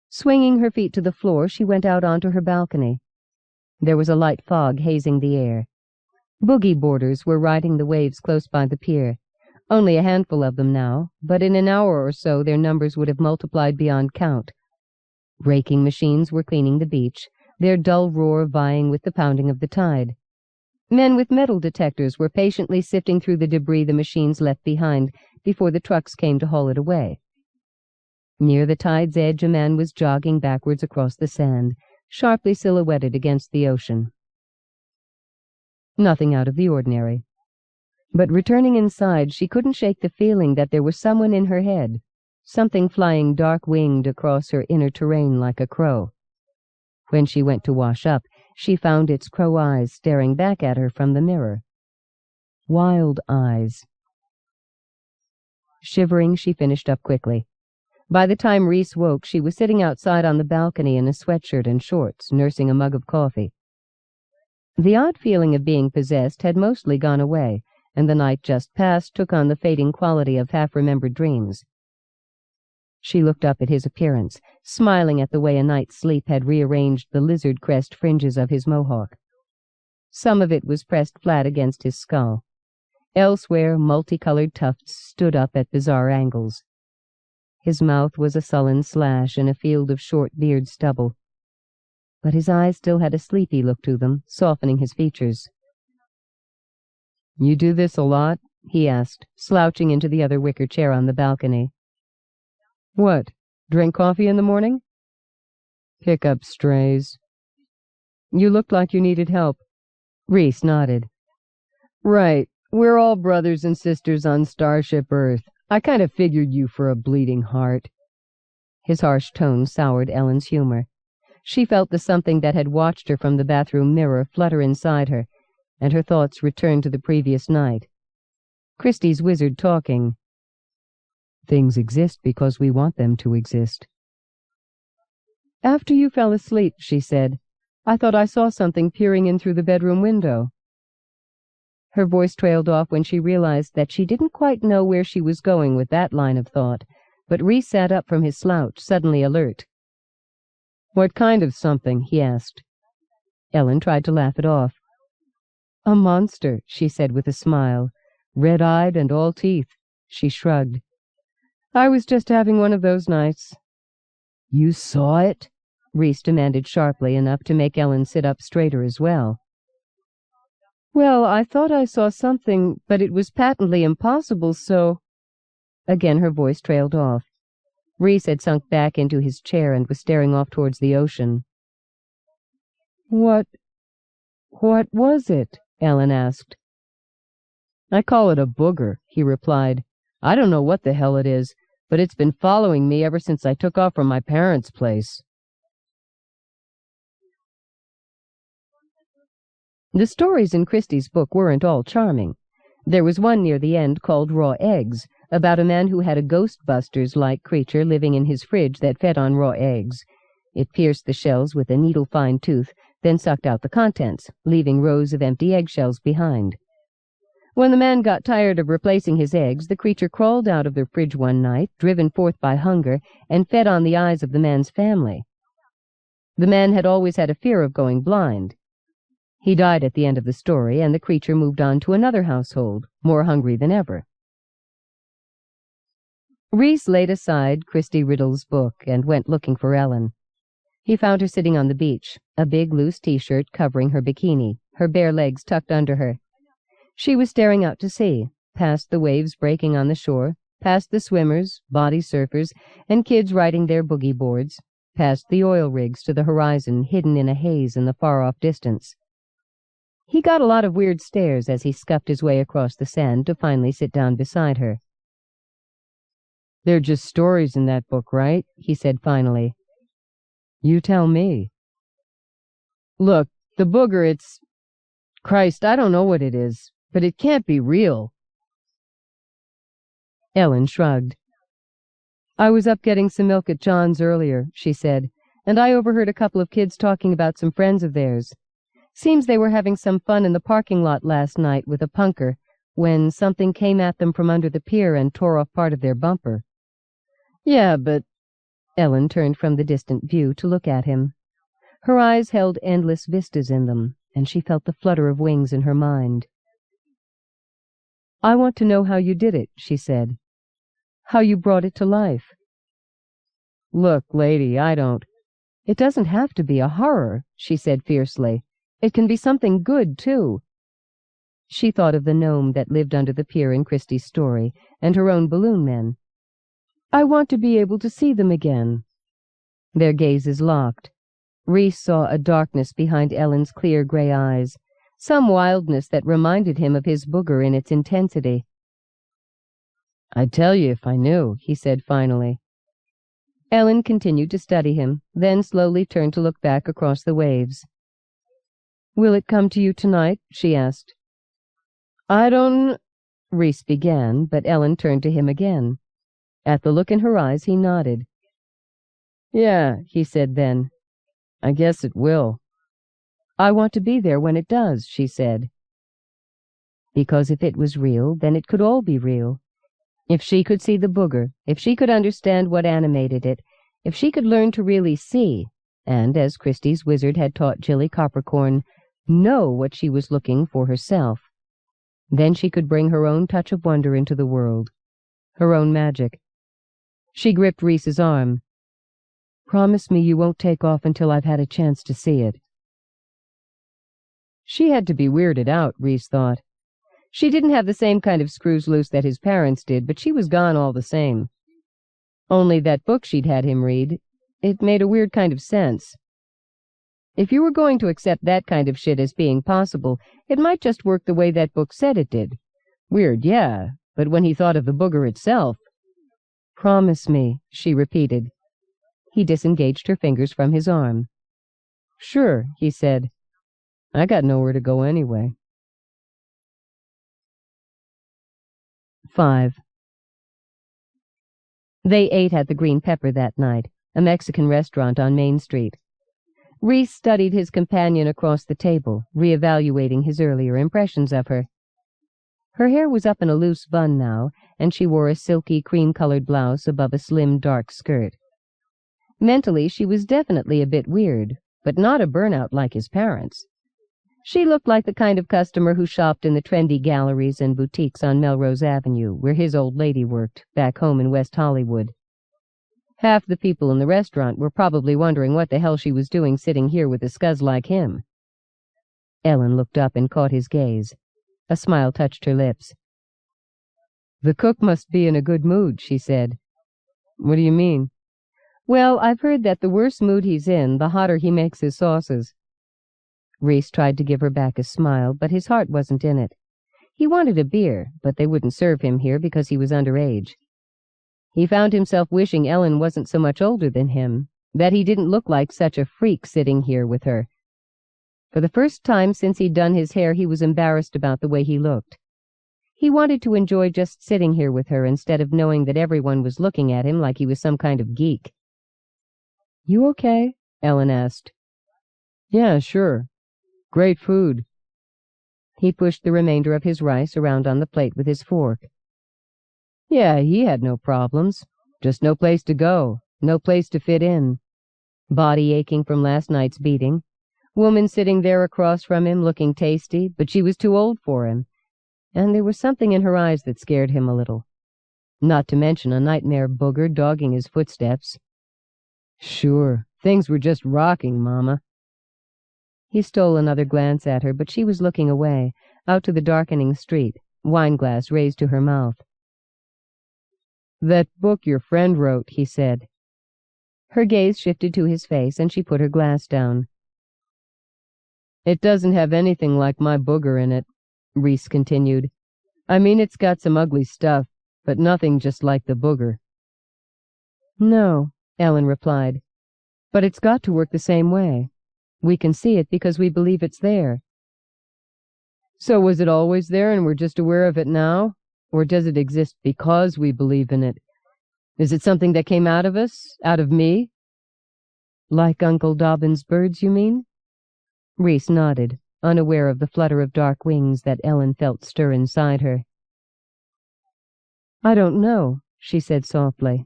Swinging her feet to the floor, she went out onto her balcony. There was a light fog hazing the air. Boogie boarders were riding the waves close by the pier. Only a handful of them now, but in an hour or so their numbers would have multiplied beyond count. Raking machines were cleaning the beach, their dull roar vying with the pounding of the tide. Men with metal detectors were patiently sifting through the debris the machines left behind before the trucks came to haul it away. Near the tide's edge a man was jogging backwards across the sand, sharply silhouetted against the ocean. Nothing out of the ordinary. But returning inside, she couldn't shake the feeling that there was someone in her head, something flying dark-winged across her inner terrain like a crow. When she went to wash up, she found its crow eyes staring back at her from the mirror. Wild eyes. Shivering, she finished up quickly. By the time Rhys woke, she was sitting outside on the balcony in a sweatshirt and shorts, nursing a mug of coffee. The odd feeling of being possessed had mostly gone away, and the night just past took on the fading quality of half-remembered dreams. She looked up at his appearance, smiling at the way a night's sleep had rearranged the lizard crest fringes of his mohawk. Some of it was pressed flat against his skull. Elsewhere, multicolored tufts stood up at bizarre angles. His mouth was a sullen slash in a field of short beard stubble. But his eyes still had a sleepy look to them, softening his features. "You do this a lot?" he asked, slouching into the other wicker chair on the balcony. "What, drink coffee in the morning?" "Pick up strays." "You looked like you needed help." Rhys nodded. "Right, we're all brothers and sisters on Starship Earth. I kind of figured you for a bleeding heart." His harsh tone soured Ellen's humor. She felt the something that had watched her from the bathroom mirror flutter inside her, and her thoughts returned to the previous night. Christie's wizard talking. "Things exist because we want them to exist." "After you fell asleep," she said, "I thought I saw something peering in through the bedroom window." Her voice trailed off when she realized that she didn't quite know where she was going with that line of thought, but Rhys sat up from his slouch, suddenly alert. "What kind of something?" he asked. Ellen tried to laugh it off. "A monster," she said with a smile, "red-eyed and all teeth." She shrugged. "I was just having one of those nights." "You saw it?" Rhys demanded sharply, enough to make Ellen sit up straighter as well. "Well, I thought I saw something, but it was patently impossible, so—" Again her voice trailed off. Rhys had sunk back into his chair and was staring off towards the ocean. What was it?" Ellen asked. "I call it a booger," he replied. "I don't know what the hell it is, but it's been following me ever since I took off from my parents' place." The stories in Christie's book weren't all charming. There was one near the end called Raw Eggs, about a man who had a Ghostbusters-like creature living in his fridge that fed on raw eggs. It pierced the shells with a needle-fine tooth, then sucked out the contents, leaving rows of empty eggshells behind. When the man got tired of replacing his eggs, the creature crawled out of the fridge one night, driven forth by hunger, and fed on the eyes of the man's family. The man had always had a fear of going blind. He died at the end of the story, and the creature moved on to another household, more hungry than ever. Rhys laid aside Christie Riddle's book and went looking for Ellen. He found her sitting on the beach, a big loose t-shirt covering her bikini, her bare legs tucked under her. She was staring out to sea, past the waves breaking on the shore, past the swimmers, body surfers, and kids riding their boogie boards, past the oil rigs to the horizon hidden in a haze in the far-off distance. He got a lot of weird stares as he scuffed his way across the sand to finally sit down beside her. They're just stories in that book, right? He said finally. You tell me. Look, the booger, it's... Christ, I don't know what it is, but it can't be real. Ellen shrugged. I was up getting some milk at John's earlier, she said, and I overheard a couple of kids talking about some friends of theirs. Seems they were having some fun in the parking lot last night with a punker when something came at them from under the pier and tore off part of their bumper. Yeah, but... Ellen turned from the distant view to look at him. Her eyes held endless vistas in them, and she felt the flutter of wings in her mind. I want to know how you did it, she said. How you brought it to life. Look, lady, I don't... It doesn't have to be a horror, she said fiercely. It can be something good, too. She thought of the gnome that lived under the pier in Christie's story, and her own balloon men. I want to be able to see them again. Their gazes locked. Reese saw a darkness behind Ellen's clear gray eyes, some wildness that reminded him of his booger in its intensity. I'd tell you if I knew, he said finally. Ellen continued to study him, then slowly turned to look back across the waves. Will it come to you tonight? She asked. I don't... Reese began, but Ellen turned to him again. At the look in her eyes, he nodded. Yeah, he said then. I guess it will. I want to be there when it does, she said. Because if it was real, then it could all be real. If she could see the booger, if she could understand what animated it, if she could learn to really see, and, as Christie's wizard had taught Jilly Coppercorn, know what she was looking for herself, then she could bring her own touch of wonder into the world, her own magic. She gripped Reese's arm. Promise me you won't take off until I've had a chance to see it. She had to be weirded out, Reese thought. She didn't have the same kind of screws loose that his parents did, but she was gone all the same. Only that book she'd had him read, it made a weird kind of sense. If you were going to accept that kind of shit as being possible, it might just work the way that book said it did. Weird, yeah, but when he thought of the booger itself... Promise me, she repeated. He disengaged her fingers from his arm. Sure, he said. I got nowhere to go anyway. 5. They ate at the Green Pepper that night, a Mexican restaurant on Main Street. Reese studied his companion across the table, reevaluating his earlier impressions of her. Her hair was up in a loose bun now, and she wore a silky cream-colored blouse above a slim, dark skirt. Mentally, she was definitely a bit weird, but not a burnout like his parents. She looked like the kind of customer who shopped in the trendy galleries and boutiques on Melrose Avenue, where his old lady worked, back home in West Hollywood. Half the people in the restaurant were probably wondering what the hell she was doing sitting here with a scuzz like him. Ellen looked up and caught his gaze. A smile touched her lips. The cook must be in a good mood, she said. What do you mean? Well, I've heard that the worse mood he's in, the hotter he makes his sauces. Reese tried to give her back a smile, but his heart wasn't in it. He wanted a beer, but they wouldn't serve him here because he was underage. He found himself wishing Ellen wasn't so much older than him, that he didn't look like such a freak sitting here with her. For the first time since he'd done his hair, he was embarrassed about the way he looked. He wanted to enjoy just sitting here with her instead of knowing that everyone was looking at him like he was some kind of geek. You okay? Ellen asked. Yeah, sure. Great food. He pushed the remainder of his rice around on the plate with his fork. Yeah, he had no problems. Just no place to go, no place to fit in. Body aching from last night's beating. Woman sitting there across from him looking tasty, but she was too old for him. And there was something in her eyes that scared him a little. Not to mention a nightmare booger dogging his footsteps. Sure, things were just rocking, Mama. He stole another glance at her, but she was looking away, out to the darkening street, wineglass raised to her mouth. That book your friend wrote, he said. Her gaze shifted to his face, and she put her glass down. It doesn't have anything like my booger in it, Reese continued. I mean, it's got some ugly stuff, but nothing just like the booger. No, Ellen replied. But it's got to work the same way. We can see it because we believe it's there. So was it always there and we're just aware of it now? Or does it exist because we believe in it? Is it something that came out of us? Out of me? Like Uncle Dobbin's birds, you mean? Reese nodded, unaware of the flutter of dark wings that Ellen felt stir inside her. I don't know, she said softly.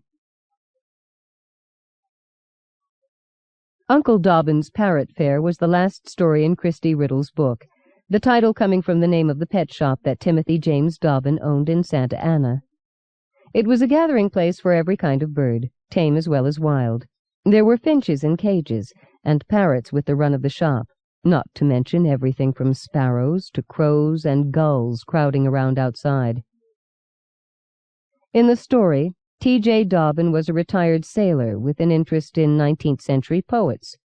Uncle Dobbin's Parrot Fair was the last story in Christy Riddle's book, the title coming from the name of the pet shop that Timothy James Dobbin owned in Santa Ana. It was a gathering place for every kind of bird, tame as well as wild. There were finches in cages, and parrots with the run of the shop, not to mention everything from sparrows to crows and gulls crowding around outside. In the story, T.J. Dobbin was a retired sailor with an interest in 19th-century poets.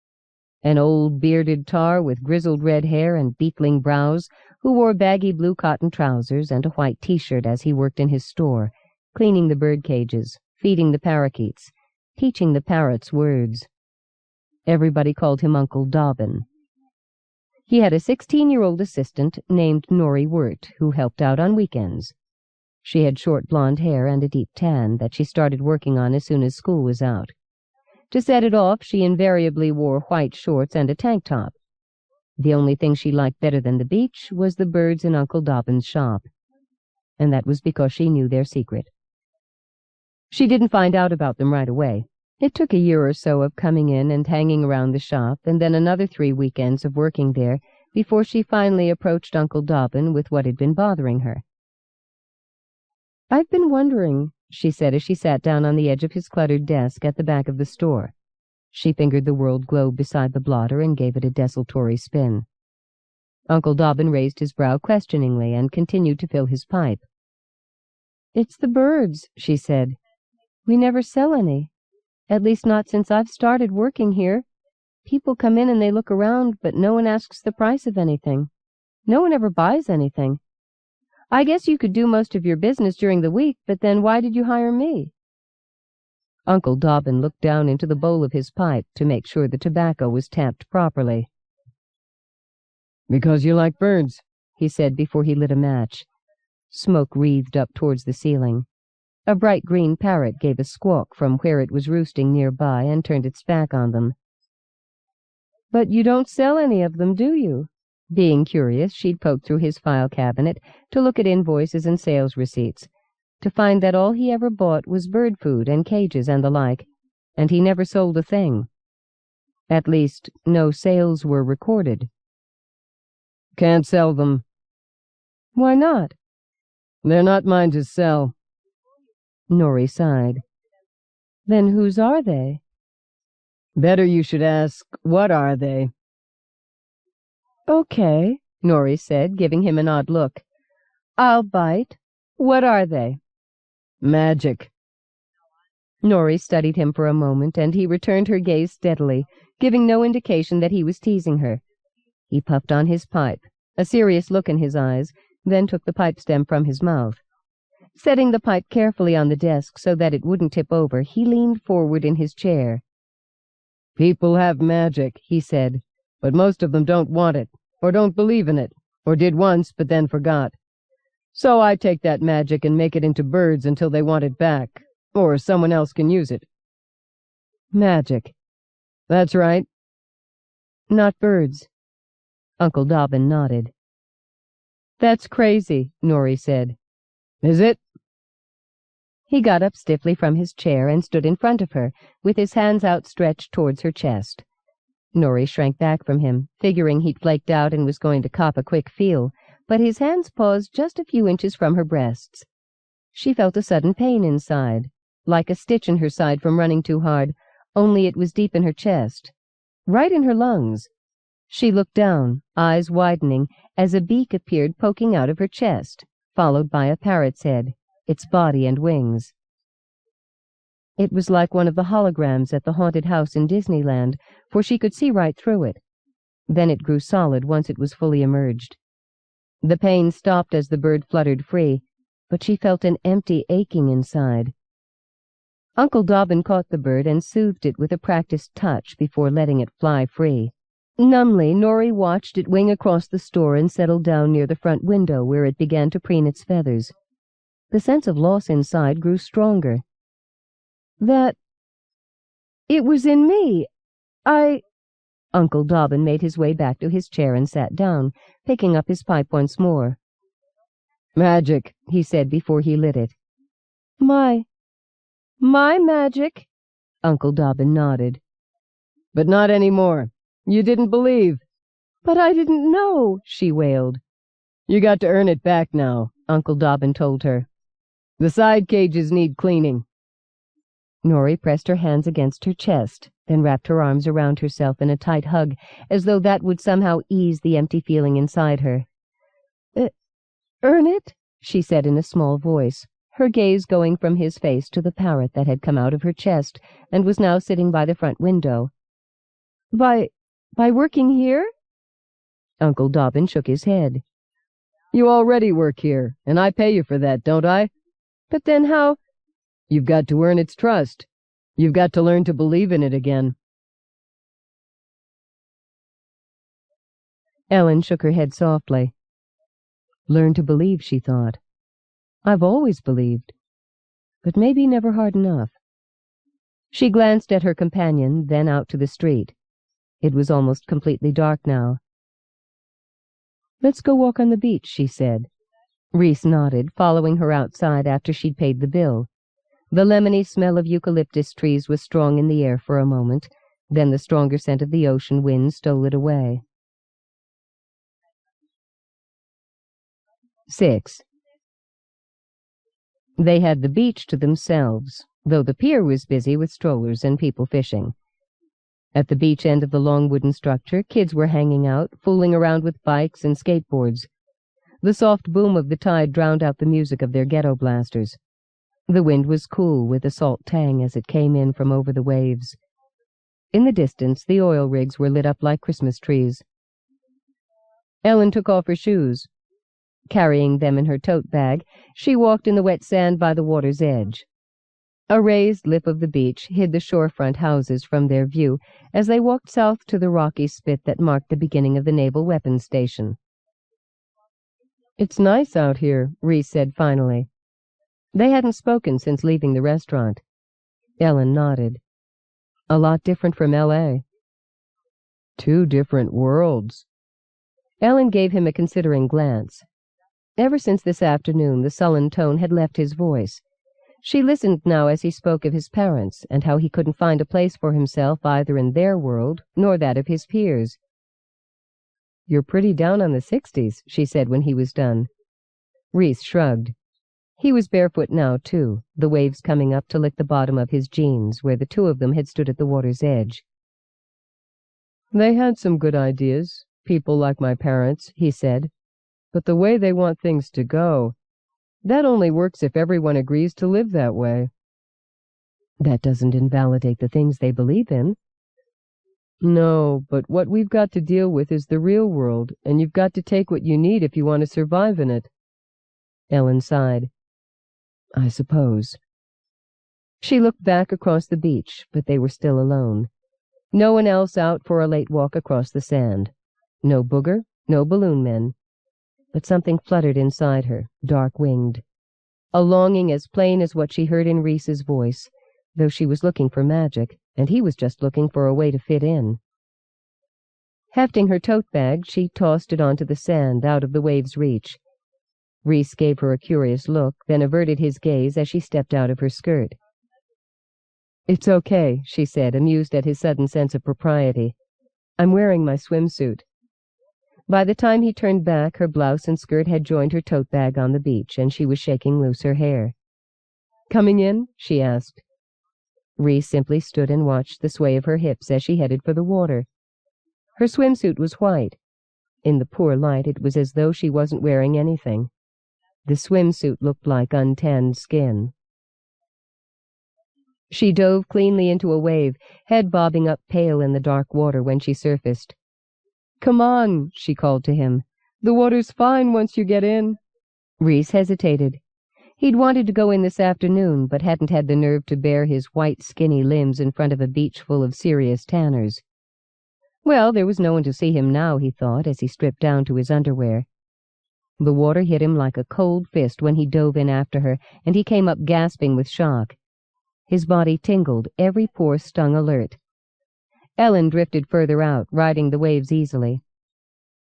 An old bearded tar with grizzled red hair and beetling brows who wore baggy blue cotton trousers and a white T-shirt as he worked in his store, cleaning the bird cages, feeding the parakeets, teaching the parrots words. Everybody called him Uncle Dobbin. He had a 16-year-old assistant named Norrie Wirt who helped out on weekends. She had short blonde hair and a deep tan that she started working on as soon as school was out. To set it off, she invariably wore white shorts and a tank top. The only thing she liked better than the beach was the birds in Uncle Dobbin's shop, and that was because she knew their secret. She didn't find out about them right away. It took a year or so of coming in and hanging around the shop, and then another 3 weekends of working there before she finally approached Uncle Dobbin with what had been bothering her. I've been wondering, she said as she sat down on the edge of his cluttered desk at the back of the store. She fingered the world globe beside the blotter and gave it a desultory spin. Uncle Dobbin raised his brow questioningly and continued to fill his pipe. It's the birds, she said. We never sell any. At least not since I've started working here. People come in and they look around, but no one asks the price of anything. No one ever buys anything. I guess you could do most of your business during the week, but then why did you hire me? Uncle Dobbin looked down into the bowl of his pipe to make sure the tobacco was tapped properly. Because you like birds, he said before he lit a match. Smoke wreathed up towards the ceiling. A bright green parrot gave a squawk from where it was roosting nearby and turned its back on them. But you don't sell any of them, do you? Being curious, she'd poked through his file cabinet to look at invoices and sales receipts, to find that all he ever bought was bird food and cages and the like, and he never sold a thing. At least, no sales were recorded. Can't sell them. Why not? They're not mine to sell. Norrie sighed. Then whose are they? Better you should ask, what are they? Okay, Norrie said, giving him an odd look. I'll bite. What are they? Magic. Norrie studied him for a moment, and he returned her gaze steadily, giving no indication that he was teasing her. He puffed on his pipe, a serious look in his eyes, then took the pipe stem from his mouth. Setting the pipe carefully on the desk so that it wouldn't tip over, he leaned forward in his chair. People have magic, he said, but most of them don't want it, or don't believe in it, or did once but then forgot. So I take that magic and make it into birds until they want it back, or someone else can use it. Magic. That's right. Not birds. Uncle Dobbin nodded. That's crazy, Norrie said. Is it? He got up stiffly from his chair and stood in front of her, with his hands outstretched towards her chest. Norrie shrank back from him, figuring he'd flaked out and was going to cop a quick feel, but his hands paused just a few inches from her breasts. She felt a sudden pain inside, like a stitch in her side from running too hard, only it was deep in her chest, right in her lungs. She looked down, eyes widening, as a beak appeared poking out of her chest, followed by a parrot's head, its body and wings. It was like one of the holograms at the haunted house in Disneyland, for she could see right through it. Then it grew solid once it was fully emerged. The pain stopped as the bird fluttered free, but she felt an empty aching inside. Uncle Dobbin caught the bird and soothed it with a practiced touch before letting it fly free. Numbly, Norrie watched it wing across the store and settle down near the front window where it began to preen its feathers. The sense of loss inside grew stronger. It was in me. Uncle Dobbin made his way back to his chair and sat down, picking up his pipe once more. "Magic," he said before he lit it. My magic?" Uncle Dobbin nodded. "But not any more. You didn't believe." "But I didn't know," she wailed. "You got to earn it back now," Uncle Dobbin told her. "The side cages need cleaning." Norrie pressed her hands against her chest, then wrapped her arms around herself in a tight hug, as though that would somehow ease the empty feeling inside her. Earn it?" she said in a small voice, her gaze going from his face to the parrot that had come out of her chest and was now sitting by the front window. By working here?" Uncle Dobbin shook his head. "You already work here, and I pay you for that, don't I?" "But then how—" "You've got to earn its trust. You've got to learn to believe in it again." Ellen shook her head softly. Learn to believe, she thought. I've always believed, but maybe never hard enough. She glanced at her companion, then out to the street. It was almost completely dark now. "Let's go walk on the beach," she said. Reese nodded, following her outside after she'd paid the bill. The lemony smell of eucalyptus trees was strong in the air for a moment, then the stronger scent of the ocean wind stole it away. 6. They had the beach to themselves, though the pier was busy with strollers and people fishing. At the beach end of the long wooden structure, kids were hanging out, fooling around with bikes and skateboards. The soft boom of the tide drowned out the music of their ghetto blasters. The wind was cool, with a salt tang as it came in from over the waves. In the distance, the oil rigs were lit up like Christmas trees. Ellen took off her shoes. Carrying them in her tote bag, she walked in the wet sand by the water's edge. A raised lip of the beach hid the shorefront houses from their view as they walked south to the rocky spit that marked the beginning of the naval weapons station. "It's nice out here," Reese said finally. They hadn't spoken since leaving the restaurant. Ellen nodded. "A lot different from L.A." "Two different worlds." Ellen gave him a considering glance. Ever since this afternoon, the sullen tone had left his voice. She listened now as he spoke of his parents and how he couldn't find a place for himself either in their world nor that of his peers. "You're pretty down on the 60s, she said when he was done. Reese shrugged. He was barefoot now, too, the waves coming up to lick the bottom of his jeans, where the two of them had stood at the water's edge. "They had some good ideas, people like my parents," he said. "But the way they want things to go, that only works if everyone agrees to live that way." "That doesn't invalidate the things they believe in." "No, but what we've got to deal with is the real world, and you've got to take what you need if you want to survive in it." Ellen sighed. "I suppose." She looked back across the beach, but they were still alone. No one else out for a late walk across the sand. No booger, no balloon men. But something fluttered inside her, dark-winged. A longing as plain as what she heard in Reese's voice, though she was looking for magic, and he was just looking for a way to fit in. Hefting her tote bag, she tossed it onto the sand, out of the wave's reach. Reese gave her a curious look, then averted his gaze as she stepped out of her skirt. "It's okay," she said, amused at his sudden sense of propriety. "I'm wearing my swimsuit." By the time he turned back, her blouse and skirt had joined her tote bag on the beach, and she was shaking loose her hair. "Coming in?" she asked. Reese simply stood and watched the sway of her hips as she headed for the water. Her swimsuit was white. In the poor light, it was as though she wasn't wearing anything. The swimsuit looked like untanned skin. She dove cleanly into a wave, head bobbing up pale in the dark water when she surfaced. "Come on," she called to him. "The water's fine once you get in." Reese hesitated. He'd wanted to go in this afternoon, but hadn't had the nerve to bare his white, skinny limbs in front of a beach full of serious tanners. Well, there was no one to see him now, he thought, as he stripped down to his underwear. The water hit him like a cold fist when he dove in after her, and he came up gasping with shock. His body tingled, every pore stung alert. Ellen drifted further out, riding the waves easily.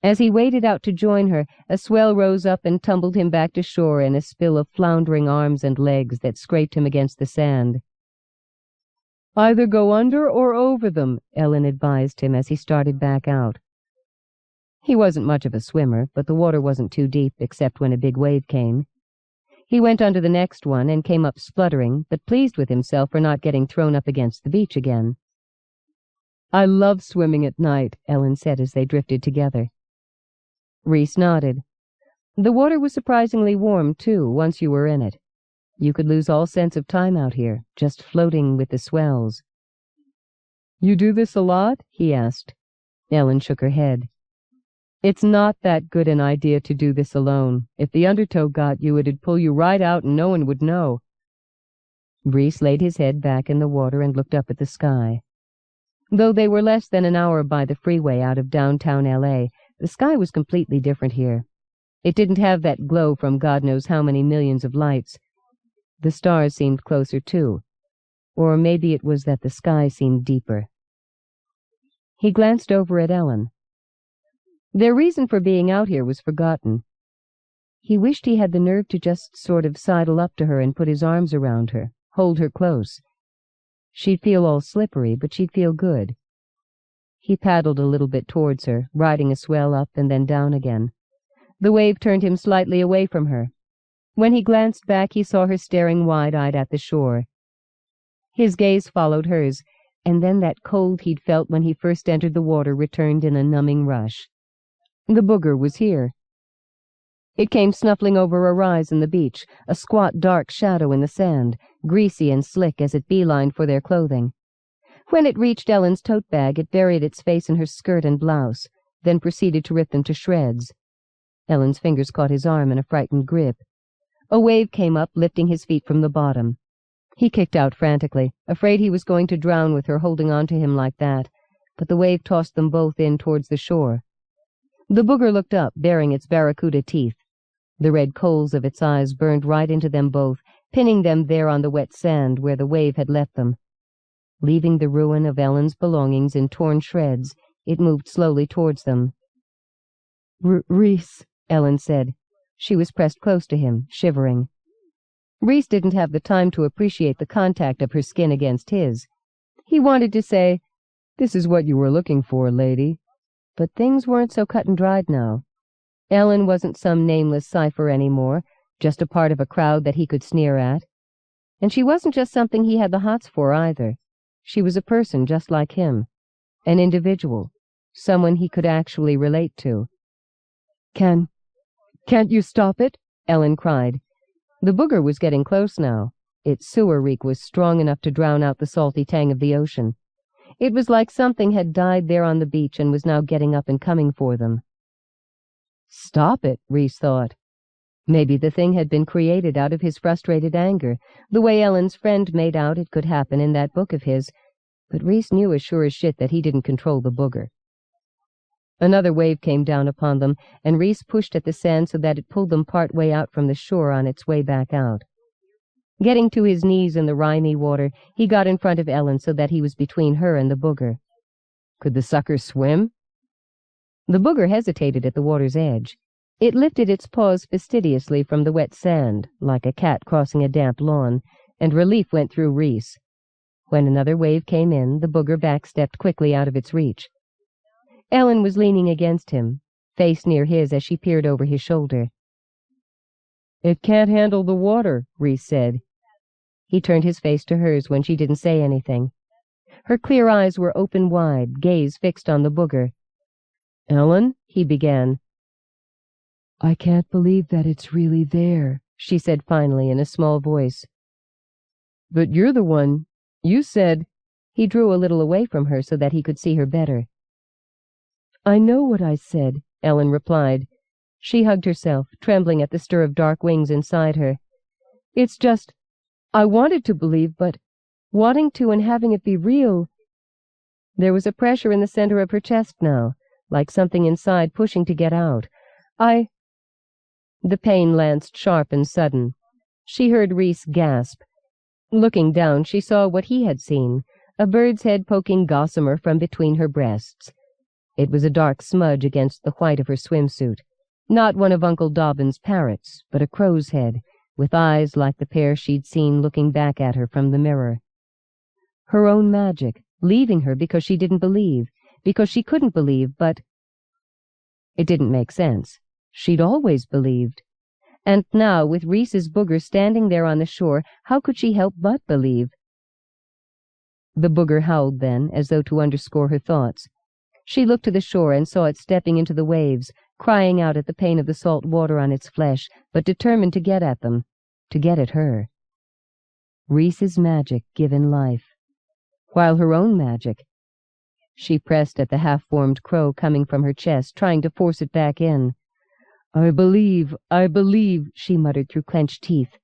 As he waded out to join her, a swell rose up and tumbled him back to shore in a spill of floundering arms and legs that scraped him against the sand. "Either go under or over them," Ellen advised him as he started back out. He wasn't much of a swimmer, but the water wasn't too deep except when a big wave came. He went under the next one and came up spluttering, but pleased with himself for not getting thrown up against the beach again. "I love swimming at night," Ellen said as they drifted together. Reese nodded. The water was surprisingly warm, too, once you were in it. You could lose all sense of time out here, just floating with the swells. "You do this a lot?" he asked. Ellen shook her head. "It's not that good an idea to do this alone. If the undertow got you, it'd pull you right out and no one would know." Reese laid his head back in the water and looked up at the sky. Though they were less than an hour by the freeway out of downtown L.A., the sky was completely different here. It didn't have that glow from God knows how many millions of lights. The stars seemed closer, too. Or maybe it was that the sky seemed deeper. He glanced over at Ellen. Their reason for being out here was forgotten. He wished he had the nerve to just sort of sidle up to her and put his arms around her, hold her close. She'd feel all slippery, but she'd feel good. He paddled a little bit towards her, riding a swell up and then down again. The wave turned him slightly away from her. When he glanced back, he saw her staring wide-eyed at the shore. His gaze followed hers, and then that cold he'd felt when he first entered the water returned in a numbing rush. The booger was here. It came snuffling over a rise in the beach, a squat dark shadow in the sand, greasy and slick as it beelined for their clothing. When it reached Ellen's tote bag, it buried its face in her skirt and blouse, then proceeded to rip them to shreds. Ellen's fingers caught his arm in a frightened grip. A wave came up, lifting his feet from the bottom. He kicked out frantically, afraid he was going to drown with her holding on to him like that, but the wave tossed them both in towards the shore. The booger looked up, baring its barracuda teeth. The red coals of its eyes burned right into them both, pinning them there on the wet sand where the wave had left them. Leaving the ruin of Ellen's belongings in torn shreds, it moved slowly towards them. "Reese," Ellen said. She was pressed close to him, shivering. Reese didn't have the time to appreciate the contact of her skin against his. He wanted to say, "This is what you were looking for, lady." But things weren't so cut and dried now. Ellen wasn't some nameless cipher anymore, just a part of a crowd that he could sneer at. And she wasn't just something he had the hots for either. She was a person just like him, an individual, someone he could actually relate to. Can't you stop it?" Ellen cried. The booger was getting close now. Its sewer reek was strong enough to drown out the salty tang of the ocean. It was like something had died there on the beach and was now getting up and coming for them. Stop it, Reese thought. Maybe the thing had been created out of his frustrated anger, the way Ellen's friend made out it could happen in that book of his, but Reese knew as sure as shit that he didn't control the booger. Another wave came down upon them, and Reese pushed at the sand so that it pulled them part way out from the shore on its way back out. Getting to his knees in the rimy water, he got in front of Ellen so that he was between her and the booger. Could the sucker swim? The booger hesitated at the water's edge. It lifted its paws fastidiously from the wet sand, like a cat crossing a damp lawn, and relief went through Reese. When another wave came in, the booger backstepped quickly out of its reach. Ellen was leaning against him, face near his as she peered over his shoulder. It can't handle the water, Reese said. He turned his face to hers when she didn't say anything. Her clear eyes were open wide, gaze fixed on the booger. Ellen, he began. I can't believe that it's really there, she said finally in a small voice. But you're the one. You said... He drew a little away from her so that he could see her better. I know what I said, Ellen replied. She hugged herself, trembling at the stir of dark wings inside her. It's just, I wanted to believe, but wanting to and having it be real. There was a pressure in the center of her chest now, like something inside pushing to get out. The pain lanced sharp and sudden. She heard Rhys gasp. Looking down, she saw what he had seen, a bird's head poking gossamer from between her breasts. It was a dark smudge against the white of her swimsuit. Not one of Uncle Dobbin's parrots, but a crow's head, with eyes like the pair she'd seen looking back at her from the mirror. Her own magic, leaving her because she didn't believe, because she couldn't believe, but... It didn't make sense. She'd always believed. And now, with Rhys's booger standing there on the shore, how could she help but believe? The booger howled then, as though to underscore her thoughts. She looked to the shore and saw it stepping into the waves, crying out at the pain of the salt water on its flesh, but determined to get at them, to get at her. Rhys's magic given life, while her own magic... She pressed at the half-formed crow coming from her chest, trying to force it back in. I believe, she muttered through clenched teeth.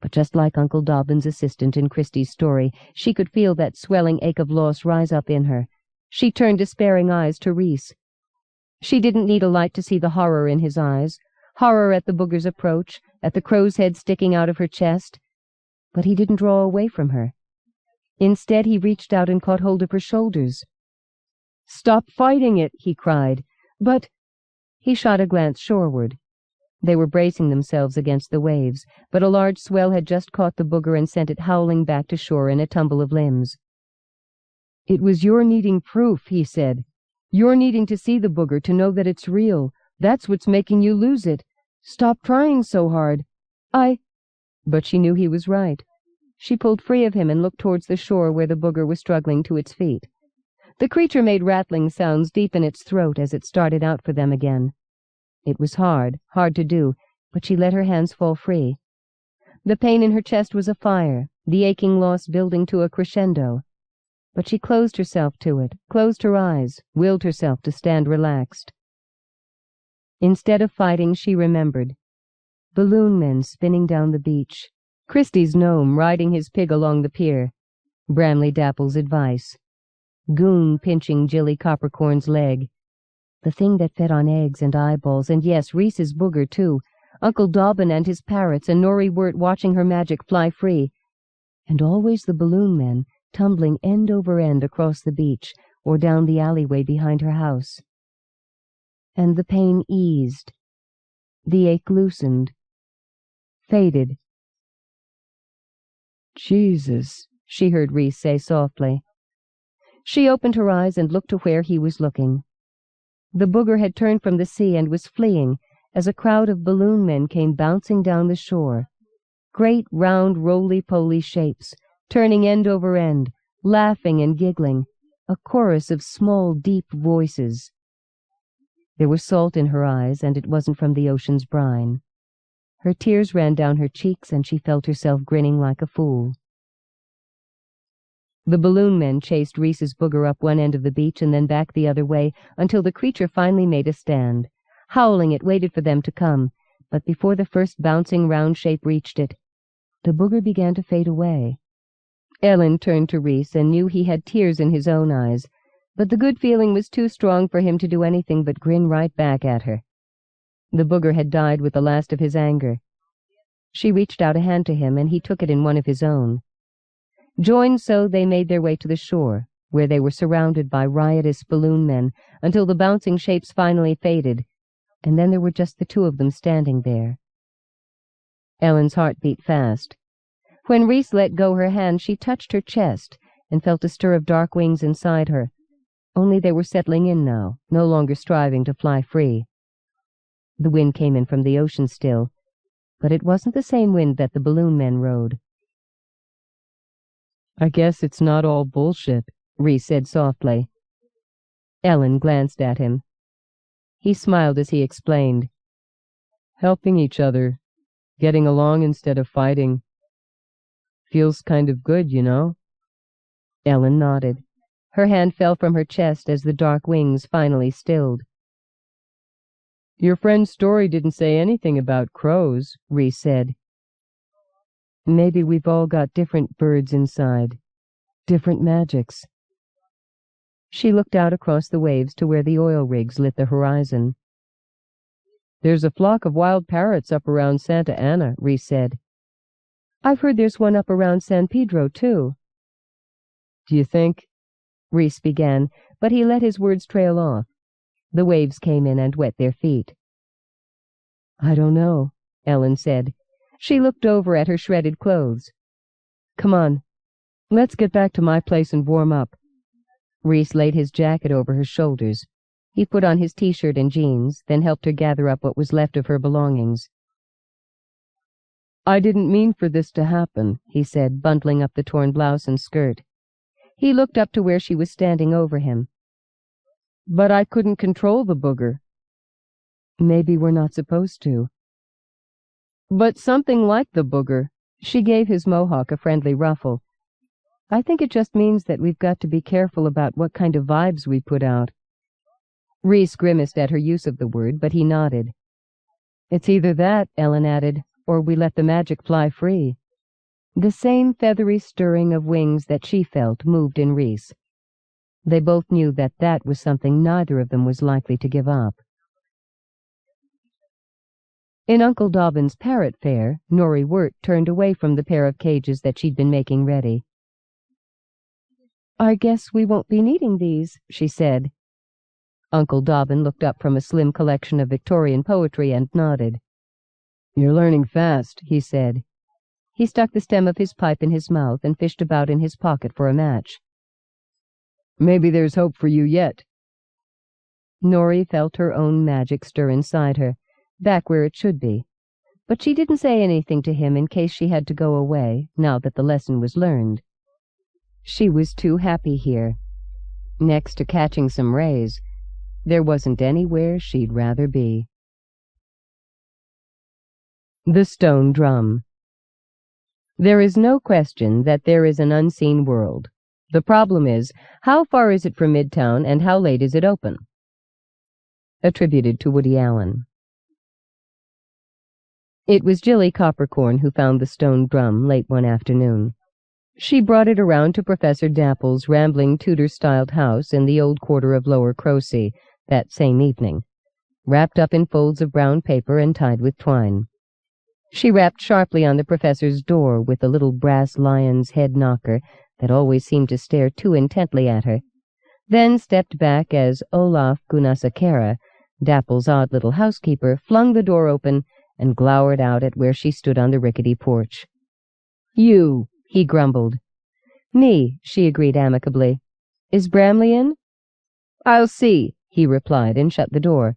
But just like Uncle Dobbin's assistant in Christie's story, she could feel that swelling ache of loss rise up in her. She turned despairing eyes to Rhys. She didn't need a light to see the horror in his eyes, horror at the booger's approach, at the crow's head sticking out of her chest. But he didn't draw away from her. Instead, he reached out and caught hold of her shoulders. "Stop fighting it!" he cried. "But—" He shot a glance shoreward. They were bracing themselves against the waves, but a large swell had just caught the booger and sent it howling back to shore in a tumble of limbs. "It was your needing proof," he said. "You're needing to see the booger, to know that it's real. That's what's making you lose it. Stop trying so hard. But she knew he was right. She pulled free of him and looked towards the shore where the booger was struggling to its feet. The creature made rattling sounds deep in its throat as it started out for them again. It was hard to do, but she let her hands fall free. The pain in her chest was afire, the aching loss building to a crescendo. But she closed herself to it, closed her eyes, willed herself to stand relaxed. Instead of fighting, she remembered. Balloon men spinning down the beach. Christie's gnome riding his pig along the pier. Bramley Dapple's advice. Goon pinching Jilly Coppercorn's leg. The thing that fed on eggs and eyeballs, and yes, Rhys's booger too. Uncle Dobbin and his parrots, and Norrie Wirt watching her magic fly free. And always the balloon men, tumbling end over end across the beach or down the alleyway behind her house. And the pain eased. The ache loosened. Faded. "Jesus," she heard Rhys say softly. She opened her eyes and looked to where he was looking. The booger had turned from the sea and was fleeing as a crowd of balloon men came bouncing down the shore. Great, round, roly-poly shapes, turning end over end, laughing and giggling, a chorus of small, deep voices. There was salt in her eyes, and it wasn't from the ocean's brine. Her tears ran down her cheeks, and she felt herself grinning like a fool. The balloon men chased Rhys's booger up one end of the beach and then back the other way until the creature finally made a stand. Howling, it waited for them to come, but before the first bouncing round shape reached it, the booger began to fade away. Ellen turned to Rhys and knew he had tears in his own eyes, but the good feeling was too strong for him to do anything but grin right back at her. The booger had died with the last of his anger. She reached out a hand to him, and he took it in one of his own. Joined so, they made their way to the shore, where they were surrounded by riotous balloon men until the bouncing shapes finally faded, and then there were just the two of them standing there. Ellen's heart beat fast. When Rhys let go her hand, she touched her chest and felt a stir of dark wings inside her, only they were settling in now, no longer striving to fly free. The wind came in from the ocean still, but it wasn't the same wind that the balloon men rode. "I guess it's not all bullshit," Rhys said softly. Ellen glanced at him. He smiled as he explained. "Helping each other, getting along instead of fighting. Feels kind of good, you know." Ellen nodded. Her hand fell from her chest as the dark wings finally stilled. "Your friend's story didn't say anything about crows," Rhys said. Maybe we've all got different birds inside, different magics. She looked out across the waves to where the oil rigs lit the horizon. There's a flock of wild parrots up around Santa Ana, Reese said. I've heard there's one up around San Pedro, too. Do you think? Reese began, but he let his words trail off. The waves came in and wet their feet. I don't know, Ellen said. She looked over at her shredded clothes. Come on, let's get back to my place and warm up. Reese laid his jacket over her shoulders. He put on his t-shirt and jeans, then helped her gather up what was left of her belongings. I didn't mean for this to happen, he said, bundling up the torn blouse and skirt. He looked up to where she was standing over him. But I couldn't control the booger. Maybe we're not supposed to. But something like the booger. She gave his mohawk a friendly ruffle. I think it just means that we've got to be careful about what kind of vibes we put out. Reese grimaced at her use of the word, but he nodded. It's either that, Ellen added, or we let the magic fly free. The same feathery stirring of wings that she felt moved in Reese. They both knew that that was something neither of them was likely to give up. In Uncle Dobbin's parrot fair, Norrie Wirt turned away from the pair of cages that she'd been making ready. I guess we won't be needing these, she said. Uncle Dobbin looked up from a slim collection of Victorian poetry and nodded. You're learning fast, he said. He stuck the stem of his pipe in his mouth and fished about in his pocket for a match. Maybe there's hope for you yet. Norrie felt her own magic stir inside her, back where it should be, but she didn't say anything to him in case she had to go away, now that the lesson was learned. She was too happy here. Next to catching some rays, there wasn't anywhere she'd rather be. The Stone Drum. There is no question that there is an unseen world. The problem is, how far is it from Midtown and how late is it open? Attributed to Woody Allen. It was Jilly Coppercorn who found the stone drum late one afternoon. She brought it around to Professor Dapple's rambling Tudor-styled house in the old quarter of Lower Crosey that same evening, wrapped up in folds of brown paper and tied with twine. She rapped sharply on the professor's door with the little brass lion's head knocker that always seemed to stare too intently at her, then stepped back as Olaf Gunasakera, Dapple's odd little housekeeper, flung the door open and glowered out at where she stood on the rickety porch. You, he grumbled. Me, she agreed amicably. Is Bramley in? I'll see, he replied and shut the door.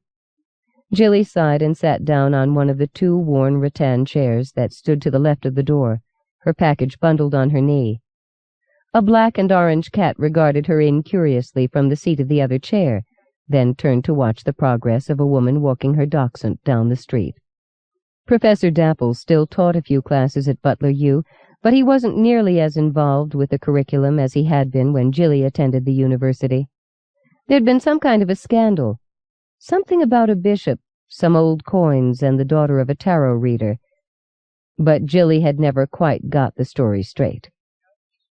Jilly sighed and sat down on one of the two worn rattan chairs that stood to the left of the door, her package bundled on her knee. A black and orange cat regarded her incuriously from the seat of the other chair, then turned to watch the progress of a woman walking her dachshund down the street. Professor Dapple still taught a few classes at Butler U, but he wasn't nearly as involved with the curriculum as he had been when Jilly attended the university. There'd been some kind of a scandal. Something about a bishop, some old coins, and the daughter of a tarot reader. But Jilly had never quite got the story straight.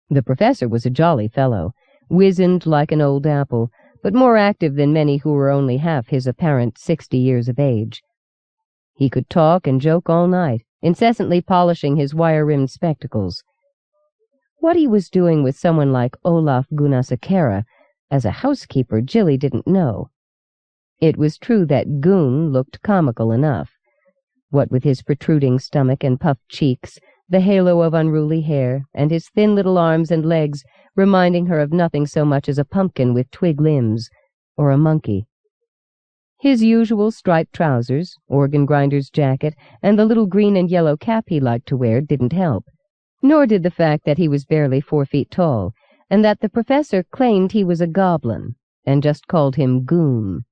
The professor was a jolly fellow, wizened like an old apple, but more active than many who were only half his apparent 60 years of age. He could talk and joke all night, incessantly polishing his wire-rimmed spectacles. What he was doing with someone like Olaf Gunasakera as a housekeeper, Jilly didn't know. It was true that Goon looked comical enough, what with his protruding stomach and puffed cheeks, the halo of unruly hair, and his thin little arms and legs reminding her of nothing so much as a pumpkin with twig limbs, or a monkey. His usual striped trousers, organ-grinder's jacket, and the little green and yellow cap he liked to wear didn't help, nor did the fact that he was barely 4 feet tall, and that the professor claimed he was a goblin, and just called him Goon.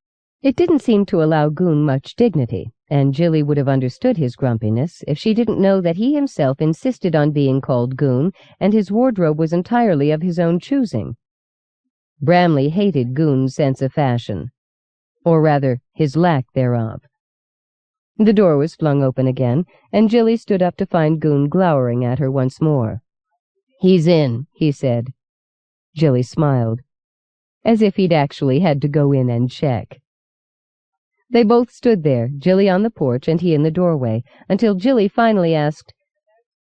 It didn't seem to allow Goon much dignity, and Jilly would have understood his grumpiness if she didn't know that he himself insisted on being called Goon, and his wardrobe was entirely of his own choosing. Bramley hated Goon's sense of fashion, or rather, his lack thereof. The door was flung open again, and Jilly stood up to find Goon glowering at her once more. "He's in," he said. Jilly smiled, as if he'd actually had to go in and check. They both stood there, Jilly on the porch and he in the doorway, until Jilly finally asked,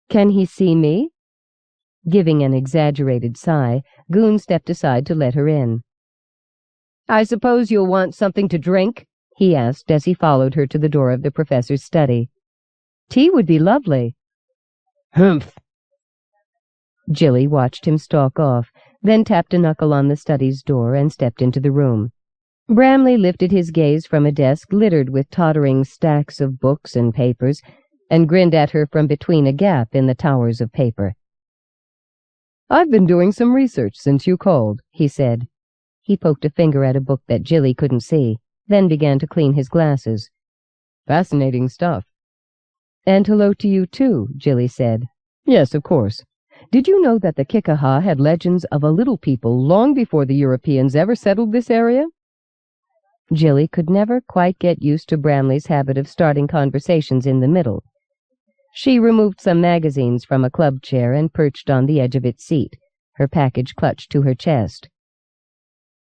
"Can he see me?" Giving an exaggerated sigh, Goon stepped aside to let her in. "I suppose you'll want something to drink?" he asked as he followed her to the door of the professor's study. "Tea would be lovely." "Humph!" Jilly watched him stalk off, then tapped a knuckle on the study's door and stepped into the room. Bramley lifted his gaze from a desk littered with tottering stacks of books and papers, and grinned at her from between a gap in the towers of paper. "I've been doing some research since you called," he said. He poked a finger at a book that Jilly couldn't see, then began to clean his glasses. "Fascinating stuff." "And hello to you too," Jilly said. "Yes, of course. Did you know that the Kikaha had legends of a little people long before the Europeans ever settled this area?" Jilly could never quite get used to Bramley's habit of starting conversations in the middle. She removed some magazines from a club chair and perched on the edge of its seat, her package clutched to her chest.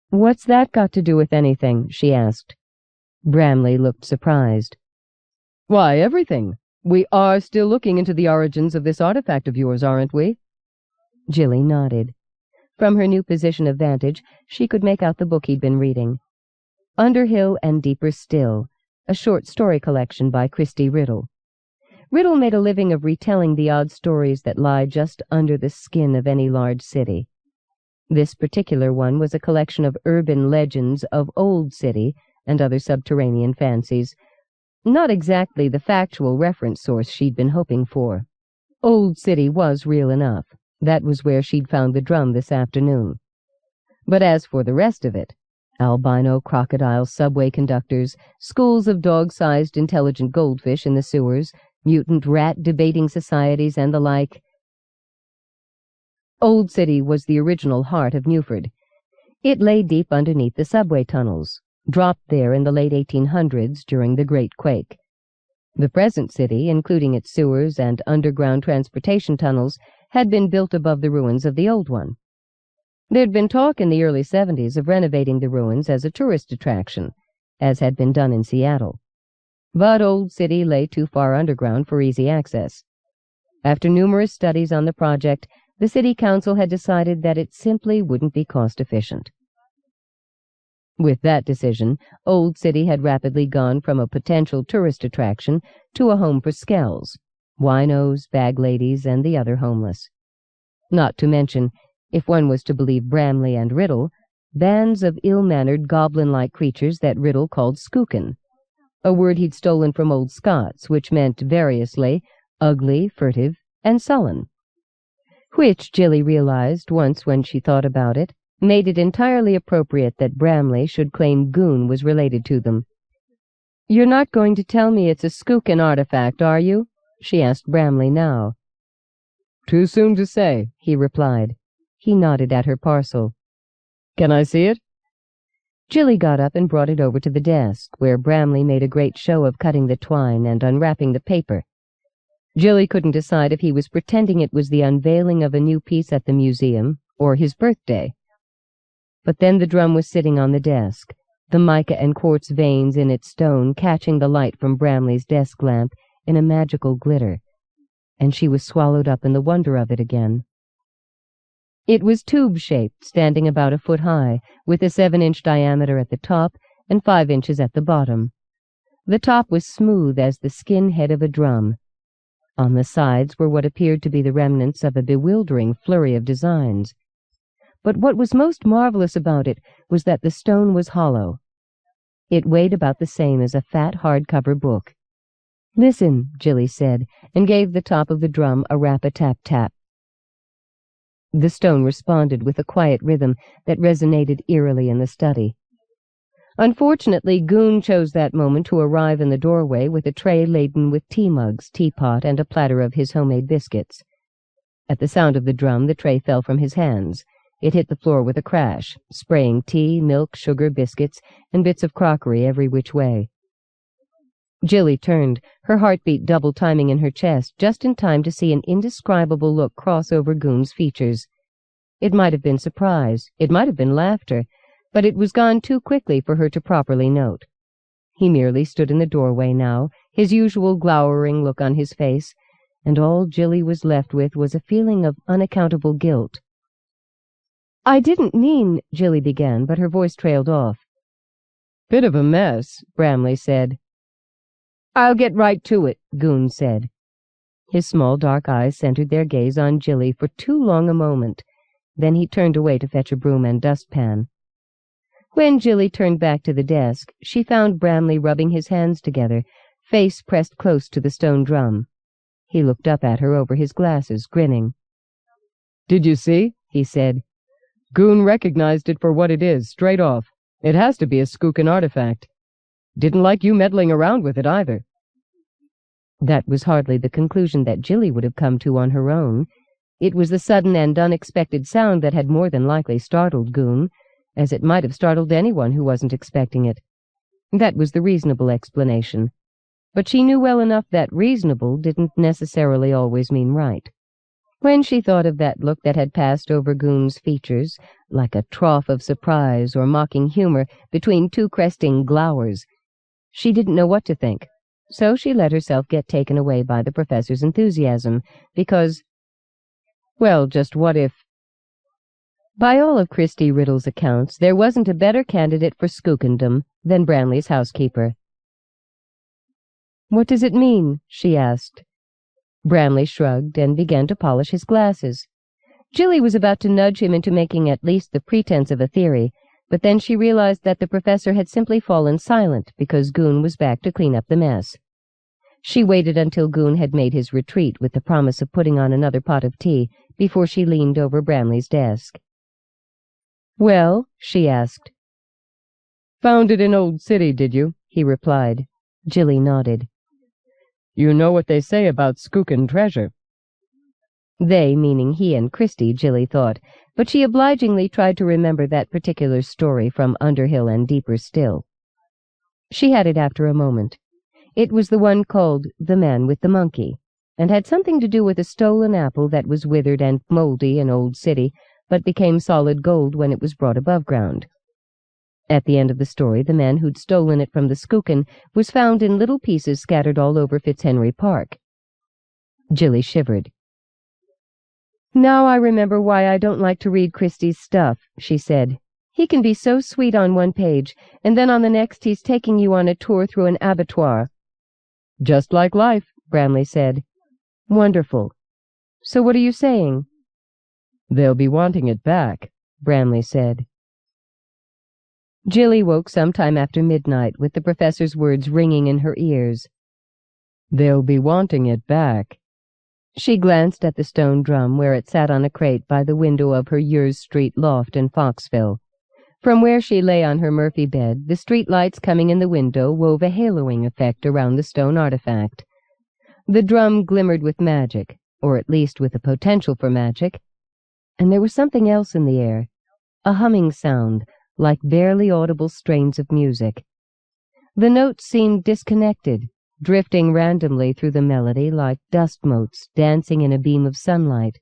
"What's that got to do with anything?" she asked. Bramley looked surprised. "Why, everything. We are still looking into the origins of this artifact of yours, aren't we?" Jilly nodded. From her new position of vantage, she could make out the book he'd been reading. Underhill and Deeper Still, a short story collection by Christy Riddle. Riddle made a living of retelling the odd stories that lie just under the skin of any large city. This particular one was a collection of urban legends of Old City and other subterranean fancies. Not exactly the factual reference source she'd been hoping for. Old City was real enough. That was where she'd found the drum this afternoon. But as for the rest of it, albino crocodile subway conductors, schools of dog-sized intelligent goldfish in the sewers, mutant rat debating societies, and the like. Old City was the original heart of Newford. It lay deep underneath the subway tunnels, dropped there in the late 1800s during the Great Quake. The present city, including its sewers and underground transportation tunnels, had been built above the ruins of the old one. There'd been talk in the early 70s of renovating the ruins as a tourist attraction, as had been done in Seattle. But Old City lay too far underground for easy access. After numerous studies on the project, the city council had decided that it simply wouldn't be cost-efficient. With that decision, Old City had rapidly gone from a potential tourist attraction to a home for skells, winos, bag ladies, and the other homeless. Not to mention, if one was to believe Bramley and Riddle, bands of ill-mannered goblin-like creatures that Riddle called skookin, a word he'd stolen from Old Scots, which meant variously ugly, furtive, and sullen. Which, Jilly realized once when she thought about it, made it entirely appropriate that Bramley should claim Goon was related to them. "You're not going to tell me it's a skookin artifact, are you?" she asked Bramley now. "Too soon to say," he replied. He nodded at her parcel. "Can I see it?" Jilly got up and brought it over to the desk, where Bramley made a great show of cutting the twine and unwrapping the paper. Jilly couldn't decide if he was pretending it was the unveiling of a new piece at the museum or his birthday. But then the drum was sitting on the desk, the mica and quartz veins in its stone catching the light from Bramley's desk lamp in a magical glitter, and she was swallowed up in the wonder of it again. It was tube-shaped, standing about a foot high, with a 7-inch diameter at the top and 5 inches at the bottom. The top was smooth as the skin head of a drum. On the sides were what appeared to be the remnants of a bewildering flurry of designs. But what was most marvelous about it was that the stone was hollow. It weighed about the same as a fat hardcover book. "Listen," Jilly said, and gave the top of the drum a rap-a-tap-tap. The stone responded with a quiet rhythm that resonated eerily in the study. Unfortunately, Goon chose that moment to arrive in the doorway with a tray laden with tea mugs, teapot, and a platter of his homemade biscuits. At the sound of the drum, the tray fell from his hands. It hit the floor with a crash, spraying tea, milk, sugar, biscuits, and bits of crockery every which way. Jilly turned, her heartbeat double-timing in her chest, just in time to see an indescribable look cross over Goon's features. It might have been surprise, it might have been laughter, but it was gone too quickly for her to properly note. He merely stood in the doorway now, his usual glowering look on his face, and all Jilly was left with was a feeling of unaccountable guilt. "I didn't mean," Jilly began, but her voice trailed off. "Bit of a mess," Bramley said. "I'll get right to it," Goon said. His small dark eyes centered their gaze on Jilly for too long a moment. Then he turned away to fetch a broom and dustpan. When Jilly turned back to the desk, she found Bramley rubbing his hands together, face pressed close to the stone drum. He looked up at her over his glasses, grinning. "Did you see?" he said. "Goon recognized it for what it is, straight off. It has to be a Skookum artifact. Didn't like you meddling around with it, either." That was hardly the conclusion that Jilly would have come to on her own. It was the sudden and unexpected sound that had more than likely startled Goon, as it might have startled anyone who wasn't expecting it. That was the reasonable explanation. But she knew well enough that reasonable didn't necessarily always mean right. When she thought of that look that had passed over Goon's features, like a trough of surprise or mocking humor between two cresting glowers, she didn't know what to think, so she let herself get taken away by the professor's enthusiasm, because, well, just what if? By all of Christy Riddle's accounts, there wasn't a better candidate for Skookumdom than Bramley's housekeeper. "What does it mean?" she asked. Bramley shrugged and began to polish his glasses. Jilly was about to nudge him into making at least the pretense of a theory, but then she realized that the professor had simply fallen silent because Goon was back to clean up the mess. She waited until Goon had made his retreat with the promise of putting on another pot of tea before she leaned over Bramley's desk. "Well?" she asked. "Found it in Old City, did you?" he replied. Jilly nodded. "You know what they say about Skookum treasure." They, meaning he and Christy, Jilly thought, but she obligingly tried to remember that particular story from Underhill and deeper still. She had it after a moment. It was the one called The Man with the Monkey, and had something to do with a stolen apple that was withered and moldy in Old City, but became solid gold when it was brought above ground. At the end of the story, the man who'd stolen it from the Skookum was found in little pieces scattered all over Fitzhenry Park. Jilly shivered. "Now I remember why I don't like to read Christy's stuff," she said. "He can be so sweet on one page, and then on the next he's taking you on a tour through an abattoir." "Just like life," Bramley said. "Wonderful. So what are you saying?" "They'll be wanting it back," Bramley said. Jilly woke sometime after midnight with the professor's words ringing in her ears. "They'll be wanting it back." She glanced at the stone drum where it sat on a crate by the window of her Yers Street loft in Foxville. From where she lay on her Murphy bed, the street lights coming in the window wove a haloing effect around the stone artifact. The drum glimmered with magic, or at least with the potential for magic, and there was something else in the air, a humming sound, like barely audible strains of music. The notes seemed disconnected, drifting randomly through the melody like dust motes dancing in a beam of sunlight.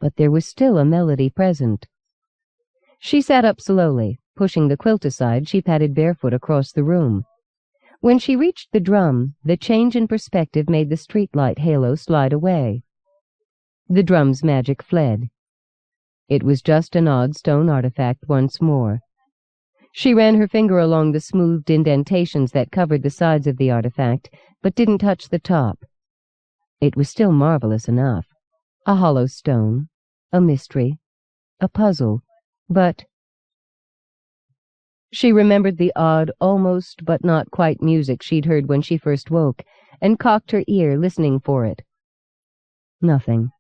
But there was still a melody present. She sat up slowly. Pushing the quilt aside, she padded barefoot across the room. When she reached the drum, the change in perspective made the streetlight halo slide away. The drum's magic fled. It was just an odd stone artifact once more. She ran her finger along the smoothed indentations that covered the sides of the artifact, but didn't touch the top. It was still marvelous enough. A hollow stone, a mystery, a puzzle, but... She remembered the odd, almost but not quite music she'd heard when she first woke, and cocked her ear, listening for it. Nothing.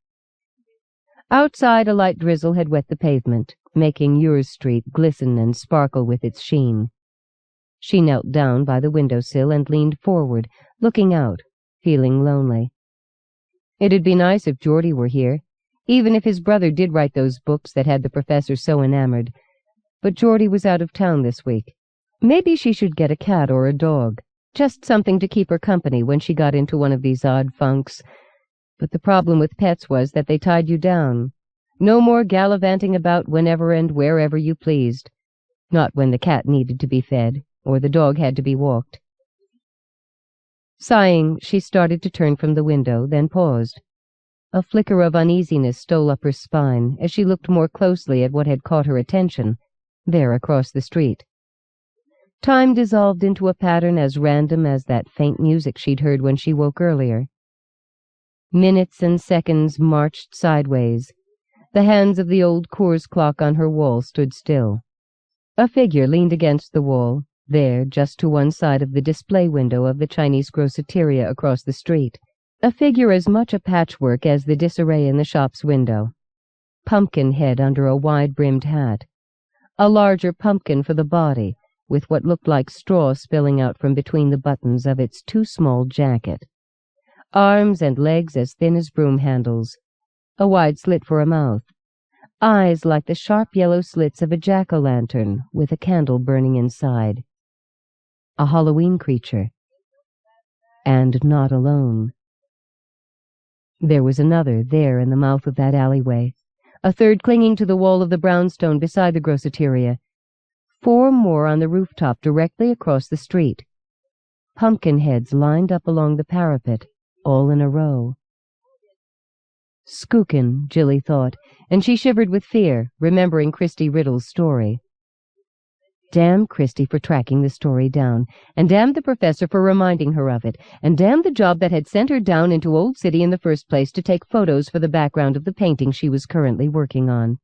Outside, a light drizzle had wet the pavement, making Yers Street glisten and sparkle with its sheen. She knelt down by the windowsill and leaned forward, looking out, feeling lonely. It'd be nice if Geordie were here, even if his brother did write those books that had the professor so enamored. But Geordie was out of town this week. Maybe she should get a cat or a dog, Just something to keep her company when she got into one of these odd funks. But the problem with pets was that they tied you down. No more gallivanting about whenever and wherever you pleased. Not when the cat needed to be fed, or the dog had to be walked. Sighing, she started to turn from the window, then paused. A flicker of uneasiness stole up her spine as she looked more closely at what had caught her attention, there across the street. Time dissolved into a pattern as random as that faint music she'd heard when she woke earlier. Minutes and seconds marched sideways. The hands of the old Coors clock on her wall stood still. A figure leaned against the wall, there, just to one side of the display window of the Chinese groceteria across the street. A figure as much a patchwork as the disarray in the shop's window. Pumpkin head under a wide-brimmed hat. A larger pumpkin for the body, with what looked like straw spilling out from between the buttons of its too small jacket. Arms and legs as thin as broom handles. A wide slit for a mouth. Eyes like the sharp yellow slits of a jack-o'-lantern with a candle burning inside. A Halloween creature. And not alone. There was another there in the mouth of that alleyway, a third clinging to the wall of the brownstone beside the groceteria, 4 more on the rooftop directly across the street. Pumpkin heads lined up along the parapet, all in a row. Skookin', Jilly thought, and she shivered with fear, remembering Christy Riddle's story. Damn Christy for tracking the story down, and damn the professor for reminding her of it, and damn the job that had sent her down into Old City in the first place to take photos for the background of the painting she was currently working on.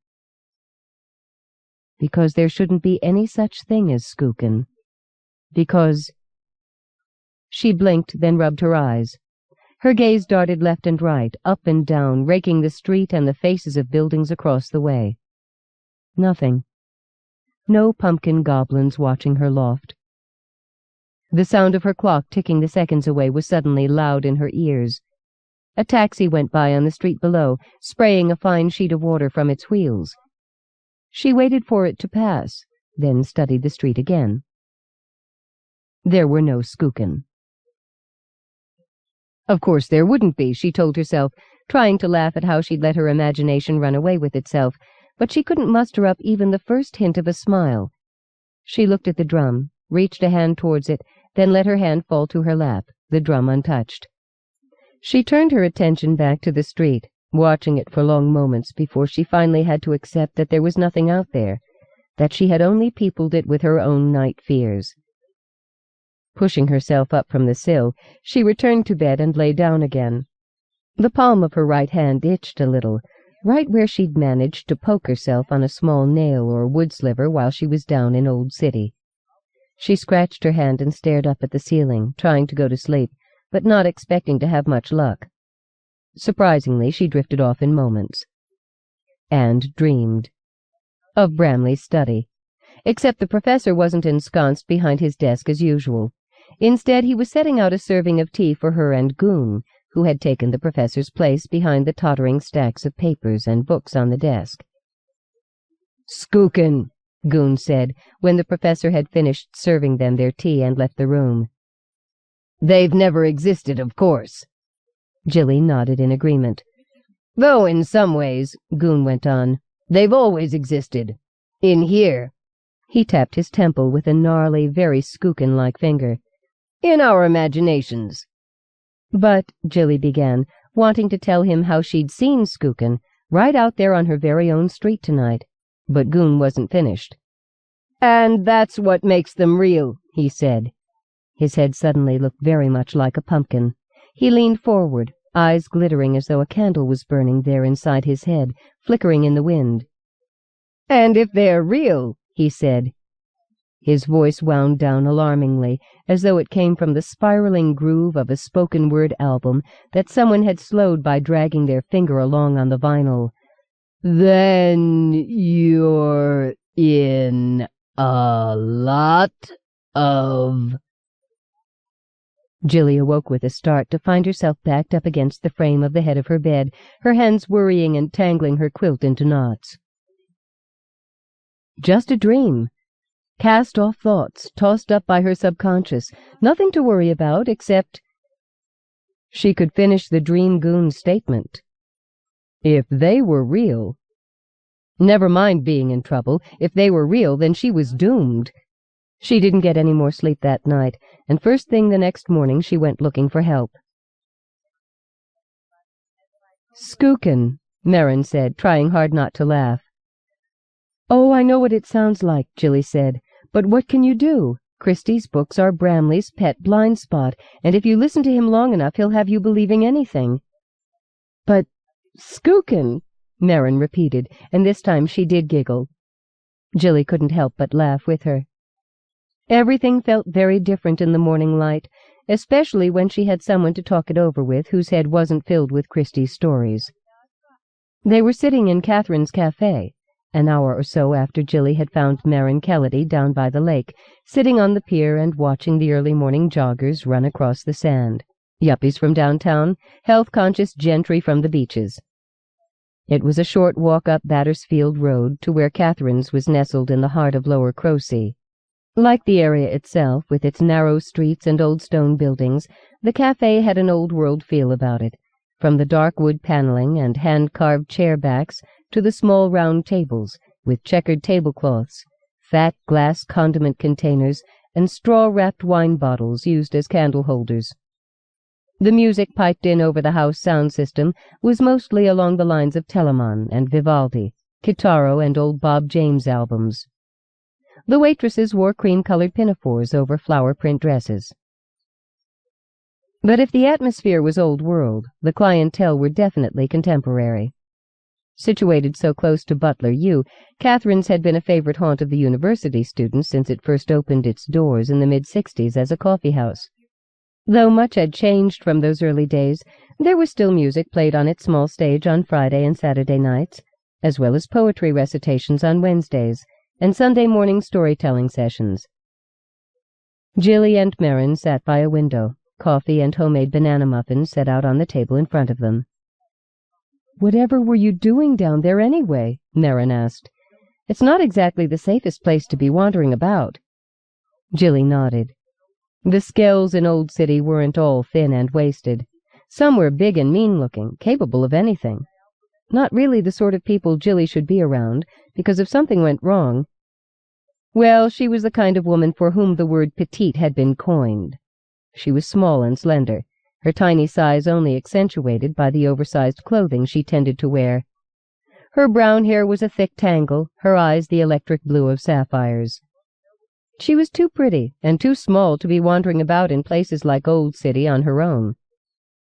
Because there shouldn't be any such thing as skookin'. Because... She blinked, then rubbed her eyes. Her gaze darted left and right, up and down, raking the street and the faces of buildings across the way. Nothing. No pumpkin goblins watching her loft. The sound of her clock ticking the seconds away was suddenly loud in her ears. A taxi went by on the street below, spraying a fine sheet of water from its wheels. She waited for it to pass, then studied the street again. There were no skookin'. Of course there wouldn't be, she told herself, trying to laugh at how she'd let her imagination run away with itself, but she couldn't muster up even the first hint of a smile. She looked at the drum, reached a hand towards it, then let her hand fall to her lap, the drum untouched. She turned her attention back to the street, watching it for long moments before she finally had to accept that there was nothing out there, that she had only peopled it with her own night fears. Pushing herself up from the sill, she returned to bed and lay down again. The palm of her right hand itched a little, right where she'd managed to poke herself on a small nail or wood sliver while she was down in Old City. She scratched her hand and stared up at the ceiling, trying to go to sleep, but not expecting to have much luck. Surprisingly, she drifted off in moments. And dreamed. Of Bramley's study. Except the professor wasn't ensconced behind his desk as usual. Instead, he was setting out a serving of tea for her and Goon, who had taken the professor's place behind the tottering stacks of papers and books on the desk. "Skookin'," Goon said, when the professor had finished serving them their tea and left the room. "They've never existed, of course." Jilly nodded in agreement. "Though in some ways," Goon went on, "they've always existed. In here." He tapped his temple with a gnarly, very skookin'-like finger. "In our imaginations." "But," Jilly began, wanting to tell him how she'd seen skookin' right out there on her very own street tonight. But Goon wasn't finished. "And that's what makes them real," he said. His head suddenly looked very much like a pumpkin. He leaned forward, eyes glittering as though a candle was burning there inside his head, flickering in the wind. "And if they're real," he said. His voice wound down alarmingly, as though it came from the spiraling groove of a spoken-word album that someone had slowed by dragging their finger along on the vinyl. "Then you're in a lot of..." Jilly awoke with a start to find herself backed up against the frame of the head of her bed, her hands worrying and tangling her quilt into knots. "Just a dream," Cast-off thoughts, tossed up by her subconscious. Nothing to worry about except... She could finish the Dream Goon's statement. If they were real... Never mind being in trouble. If they were real, then she was doomed. She didn't get any more sleep that night, and first thing the next morning she went looking for help. "Skookin'," Merrin said, trying hard not to laugh. "Oh, I know what it sounds like," Jilly said. "But what can you do? Christie's books are Bramley's pet blind spot, and if you listen to him long enough he'll have you believing anything." "But skookin'," Merrin repeated, and this time she did giggle. Jilly couldn't help but laugh with her. Everything felt very different in the morning light, especially when she had someone to talk it over with whose head wasn't filled with Christie's stories. They were sitting in Catherine's cafe, an hour or so after Jilly had found Merrin Kelledy down by the lake, sitting on the pier and watching the early morning joggers run across the sand. Yuppies from downtown, health-conscious gentry from the beaches. It was a short walk up Battersfield Road to where Catherine's was nestled in the heart of Lower Crowsea. Like the area itself, with its narrow streets and old stone buildings, the cafe had an old-world feel about it, from the dark wood paneling and hand-carved chair backs to the small round tables, with checkered tablecloths, fat glass condiment containers, and straw-wrapped wine bottles used as candle holders. The music piped in over the house sound system was mostly along the lines of Telemann and Vivaldi, Kitaro and old Bob James albums. The waitresses wore cream-colored pinafores over flower-print dresses. But if the atmosphere was old world, the clientele were definitely contemporary. Situated so close to Butler U, Catherine's had been a favorite haunt of the university students since it first opened its doors in the mid-60s as a coffee-house. Though much had changed from those early days, there was still music played on its small stage on Friday and Saturday nights, as well as poetry recitations on Wednesdays, and Sunday morning storytelling sessions. Jilly and Merrin sat by a window, coffee and homemade banana muffins set out on the table in front of them. "Whatever were you doing down there anyway?" Merrin asked. "It's not exactly the safest place to be wandering about." Jilly nodded. The skells in Old City weren't all thin and wasted. Some were big and mean-looking, capable of anything. Not really the sort of people Jilly should be around, because if something went wrong... Well, she was the kind of woman for whom the word petite had been coined. She was small and slender, her tiny size only accentuated by the oversized clothing she tended to wear. Her brown hair was a thick tangle, her eyes the electric blue of sapphires. She was too pretty and too small to be wandering about in places like Old City on her own.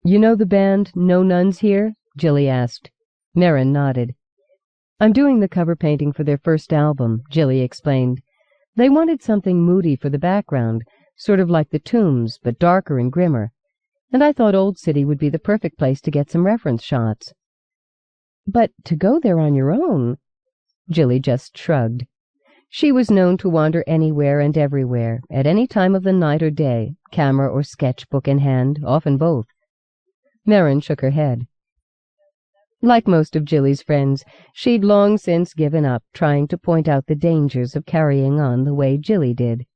"You know the band No Nuns Here?" Jilly asked. Merrin nodded. "I'm doing the cover painting for their first album," Jilly explained. "They wanted something moody for the background, sort of like the Tombs, but darker and grimmer. And I thought Old City would be the perfect place to get some reference shots." "But to go there on your own—" Jilly just shrugged. She was known to wander anywhere and everywhere, at any time of the night or day, camera or sketchbook in hand, often both. Merrin shook her head. Like most of Jilly's friends, she'd long since given up trying to point out the dangers of carrying on the way Jilly did.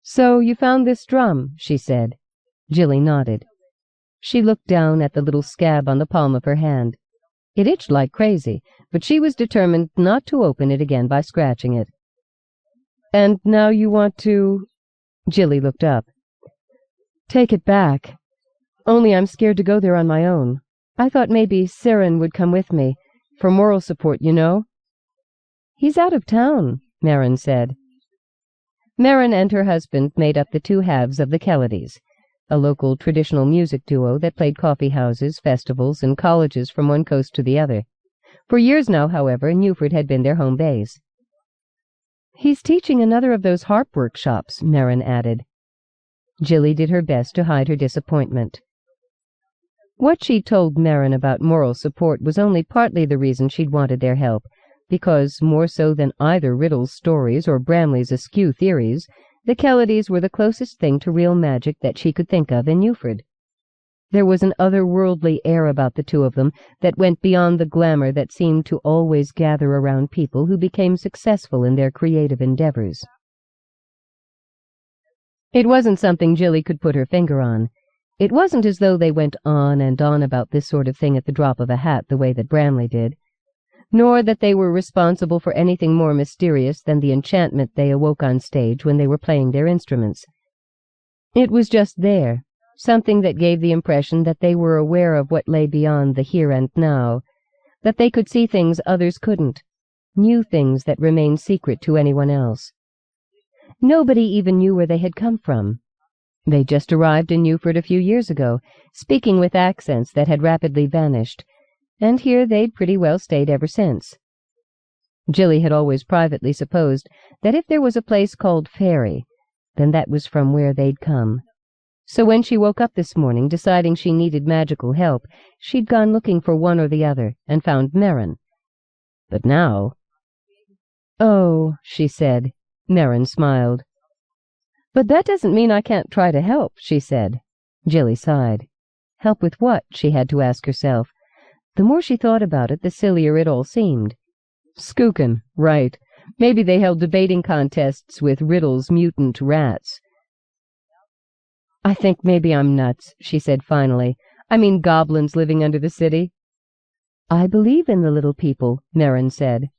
"So you found this drum," she said. Jilly nodded. She looked down at the little scab on the palm of her hand. It itched like crazy, but she was determined not to open it again by scratching it. "And now you want to—" Jilly looked up. "Take it back. Only I'm scared to go there on my own. I thought maybe Siren would come with me, for moral support, you know." "He's out of town," Merrin said. Merrin and her husband made up the two halves of the Kelledys, a local traditional music duo that played coffee-houses, festivals, and colleges from one coast to the other. For years now, however, Newford had been their home base. "He's teaching another of those harp workshops," Merrin added. Jilly did her best to hide her disappointment. What she'd told Merrin about moral support was only partly the reason she'd wanted their help, because, more so than either Riddle's stories or Bramley's askew theories, the Kelledys were the closest thing to real magic that she could think of in Newford. There was an otherworldly air about the two of them that went beyond the glamour that seemed to always gather around people who became successful in their creative endeavors. It wasn't something Jilly could put her finger on. It wasn't as though they went on and on about this sort of thing at the drop of a hat the way that Bramley did, nor that they were responsible for anything more mysterious than the enchantment they awoke on stage when they were playing their instruments. It was just there, something that gave the impression that they were aware of what lay beyond the here and now, that they could see things others couldn't, new things that remained secret to anyone else. Nobody even knew where they had come from. They just arrived in Newford a few years ago, speaking with accents that had rapidly vanished, and here they'd pretty well stayed ever since. Jilly had always privately supposed that if there was a place called Fairy, then that was from where they'd come. So when she woke up this morning, deciding she needed magical help, she'd gone looking for one or the other, and found Merrin. But now— "Oh," she said. Merrin smiled. "But that doesn't mean I can't try to help," she said. Jilly sighed. Help with what, she had to ask herself. The more she thought about it, the sillier it all seemed. Skookin', right. Maybe they held debating contests with Riddle's mutant rats. "I think maybe I'm nuts," she said finally. "I mean goblins living under the city." "I believe in the little people," Merrin said.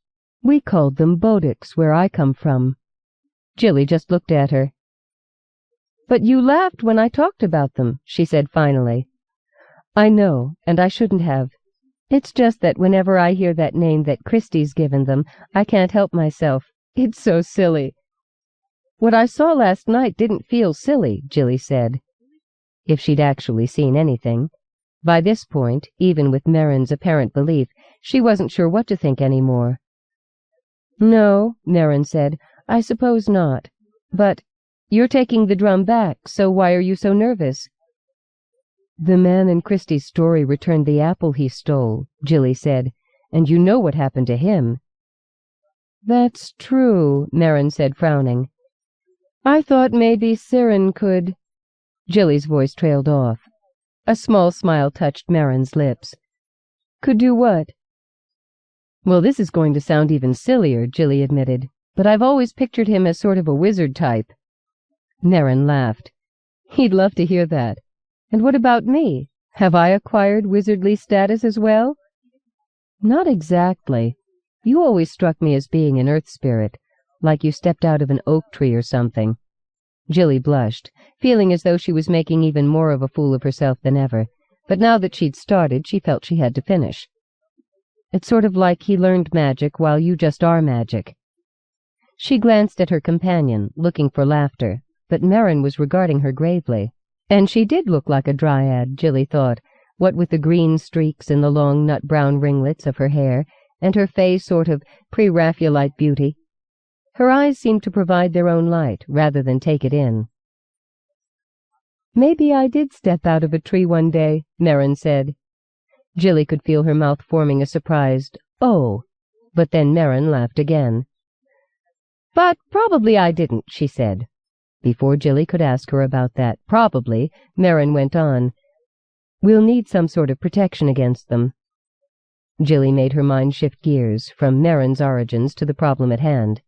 "We called them Bodics where I come from." Jilly just looked at her. "But you laughed when I talked about them," she said finally. "I know, and I shouldn't have. It's just that whenever I hear that name that Christie's given them, I can't help myself. It's so silly." "What I saw last night didn't feel silly," Jilly said. If she'd actually seen anything. By this point, even with Merrin's apparent belief, she wasn't sure what to think any more. "No," Merrin said, "I suppose not. But you're taking the drum back, so why are you so nervous?" "The man in Christie's story returned the apple he stole," Jilly said, "and you know what happened to him." "That's true," Merrin said, frowning. "I thought maybe Siren could—" Jilly's voice trailed off. A small smile touched Merrin's lips. "Could do what?" "Well, this is going to sound even sillier," Jilly admitted, "but I've always pictured him as sort of a wizard type." Merrin laughed. "He'd love to hear that. And what about me? Have I acquired wizardly status as well?" "Not exactly. You always struck me as being an earth spirit, like you stepped out of an oak tree or something." Jilly blushed, feeling as though she was making even more of a fool of herself than ever, but now that she'd started, she felt she had to finish. "It's sort of like he learned magic while you just are magic." She glanced at her companion, looking for laughter, but Merrin was regarding her gravely. And she did look like a dryad, Jilly thought, what with the green streaks in the long nut-brown ringlets of her hair, and her face sort of pre-Raphaelite beauty. Her eyes seemed to provide their own light, rather than take it in. "Maybe I did step out of a tree one day," Merrin said. Jilly could feel her mouth forming a surprised "oh," but then Merrin laughed again. "But probably I didn't," she said. Before Jilly could ask her about that "probably," Merrin went on, "We'll need some sort of protection against them." Jilly made her mind shift gears, from Merrin's origins to the problem at hand.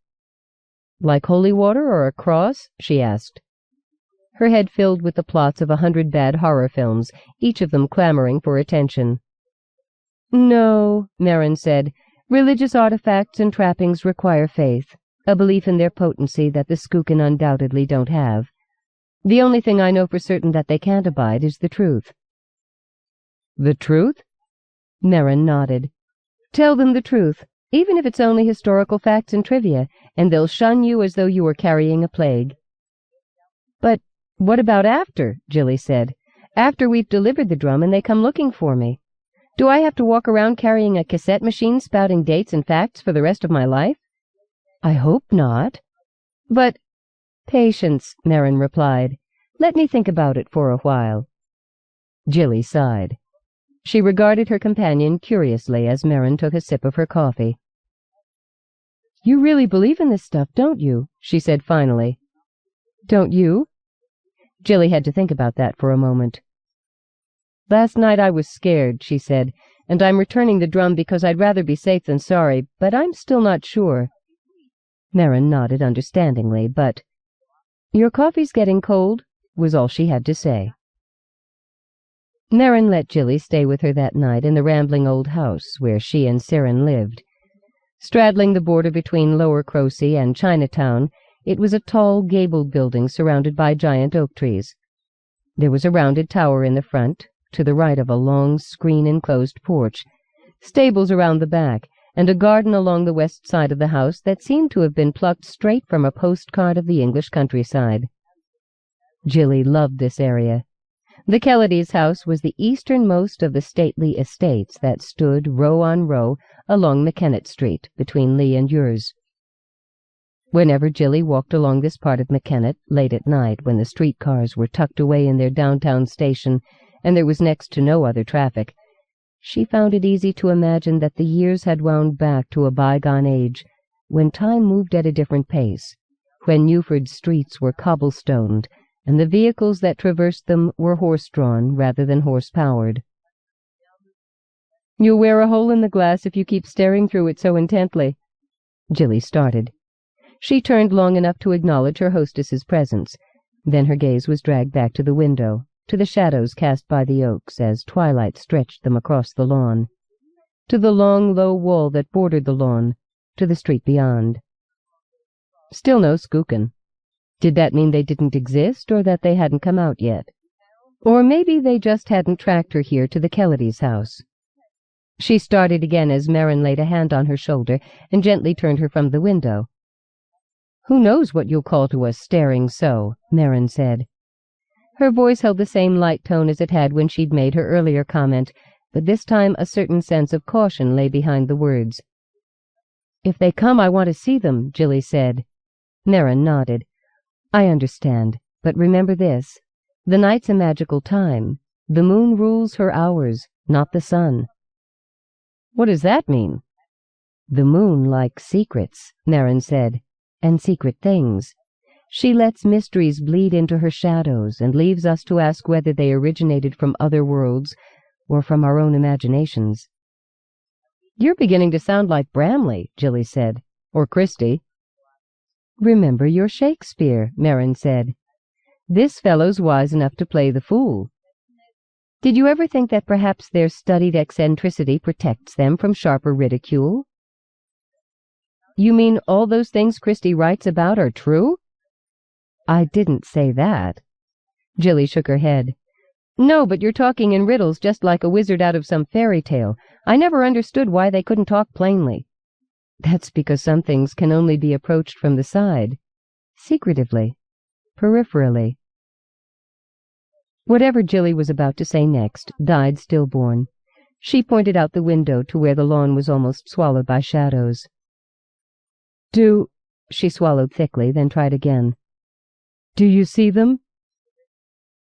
"Like holy water or a cross?" she asked. Her head filled with the plots of 100 bad horror films, each of them clamoring for attention. "No," Merrin said. "Religious artifacts and trappings require faith, a belief in their potency that the Skookin undoubtedly don't have. The only thing I know for certain that they can't abide is the truth." "The truth?" Merrin nodded. "Tell them the truth, even if it's only historical facts and trivia, and they'll shun you as though you were carrying a plague." "But what about after?" Jilly said. "After we've delivered the drum and they come looking for me? Do I have to walk around carrying a cassette machine spouting dates and facts for the rest of my life?" "I hope not." "But—" "Patience," Merrin replied. "Let me think about it for a while." Jilly sighed. She regarded her companion curiously as Merrin took a sip of her coffee. "You really believe in this stuff, don't you?" she said finally. "Don't you?" Jilly had to think about that for a moment. "Last night I was scared," she said, "and I'm returning the drum because I'd rather be safe than sorry, but I'm still not sure." Merrin nodded understandingly, but "Your coffee's getting cold," was all she had to say. Merrin let Jilly stay with her that night in the rambling old house where she and Sirin lived. Straddling the border between Lower Crosey and Chinatown, it was a tall, gabled building surrounded by giant oak trees. There was a rounded tower in the front, to the right of a long, screen-enclosed porch, stables around the back, and a garden along the west side of the house that seemed to have been plucked straight from a postcard of the English countryside. Jilly loved this area. The Kelledy's house was the easternmost of the stately estates that stood row on row along McKennet Street between Lee and Ures. Whenever Jilly walked along this part of McKennet late at night when the streetcars were tucked away in their downtown station and there was next to no other traffic, she found it easy to imagine that the years had wound back to a bygone age when time moved at a different pace, when Newford's streets were cobblestoned and the vehicles that traversed them were horse-drawn rather than horse-powered. "You'll wear a hole in the glass if you keep staring through it so intently." Jilly started. She turned long enough to acknowledge her hostess's presence. Then her gaze was dragged back to the window, to the shadows cast by the oaks as twilight stretched them across the lawn, to the long, low wall that bordered the lawn, to the street beyond. Still no skookin'. Did that mean they didn't exist, or that they hadn't come out yet? Or maybe they just hadn't tracked her here to the Kelledy's house. She started again as Merrin laid a hand on her shoulder and gently turned her from the window. "Who knows what you'll call to us staring so?" Merrin said. Her voice held the same light tone as it had when she'd made her earlier comment, but this time a certain sense of caution lay behind the words. "If they come, I want to see them," Jilly said. Merrin nodded. "I understand, but remember this. The night's a magical time. The moon rules her hours, not the sun." "What does that mean?" "The moon likes secrets," Merrin said, "and secret things. She lets mysteries bleed into her shadows and leaves us to ask whether they originated from other worlds or from our own imaginations." "You're beginning to sound like Bramley," Jilly said, "or Christie." "Remember your Shakespeare," Merrin said. "This fellow's wise enough to play the fool. Did you ever think that perhaps their studied eccentricity protects them from sharper ridicule?" "You mean all those things Christie writes about are true?" "I didn't say that." Jilly shook her head. "No, but you're talking in riddles just like a wizard out of some fairy tale. I never understood why they couldn't talk plainly." "That's because some things can only be approached from the side, secretively, peripherally." Whatever Jilly was about to say next died stillborn. She pointed out the window to where the lawn was almost swallowed by shadows. She swallowed thickly, then tried again. "Do you see them?"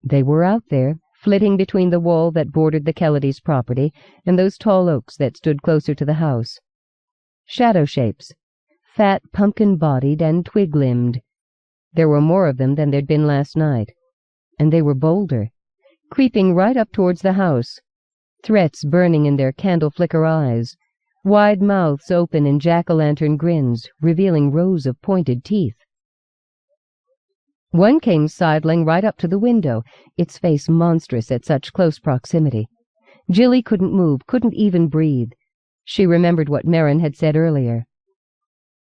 They were out there, flitting between the wall that bordered the Kelledy's property and those tall oaks that stood closer to the house. Shadow shapes, fat, pumpkin-bodied and twig-limbed. There were more of them than there'd been last night, and they were bolder, creeping right up towards the house, threats burning in their candle-flicker eyes, wide mouths open in jack-o'-lantern grins, revealing rows of pointed teeth. One came sidling right up to the window, its face monstrous at such close proximity. Jilly couldn't move, couldn't even breathe. She remembered what Merrin had said earlier.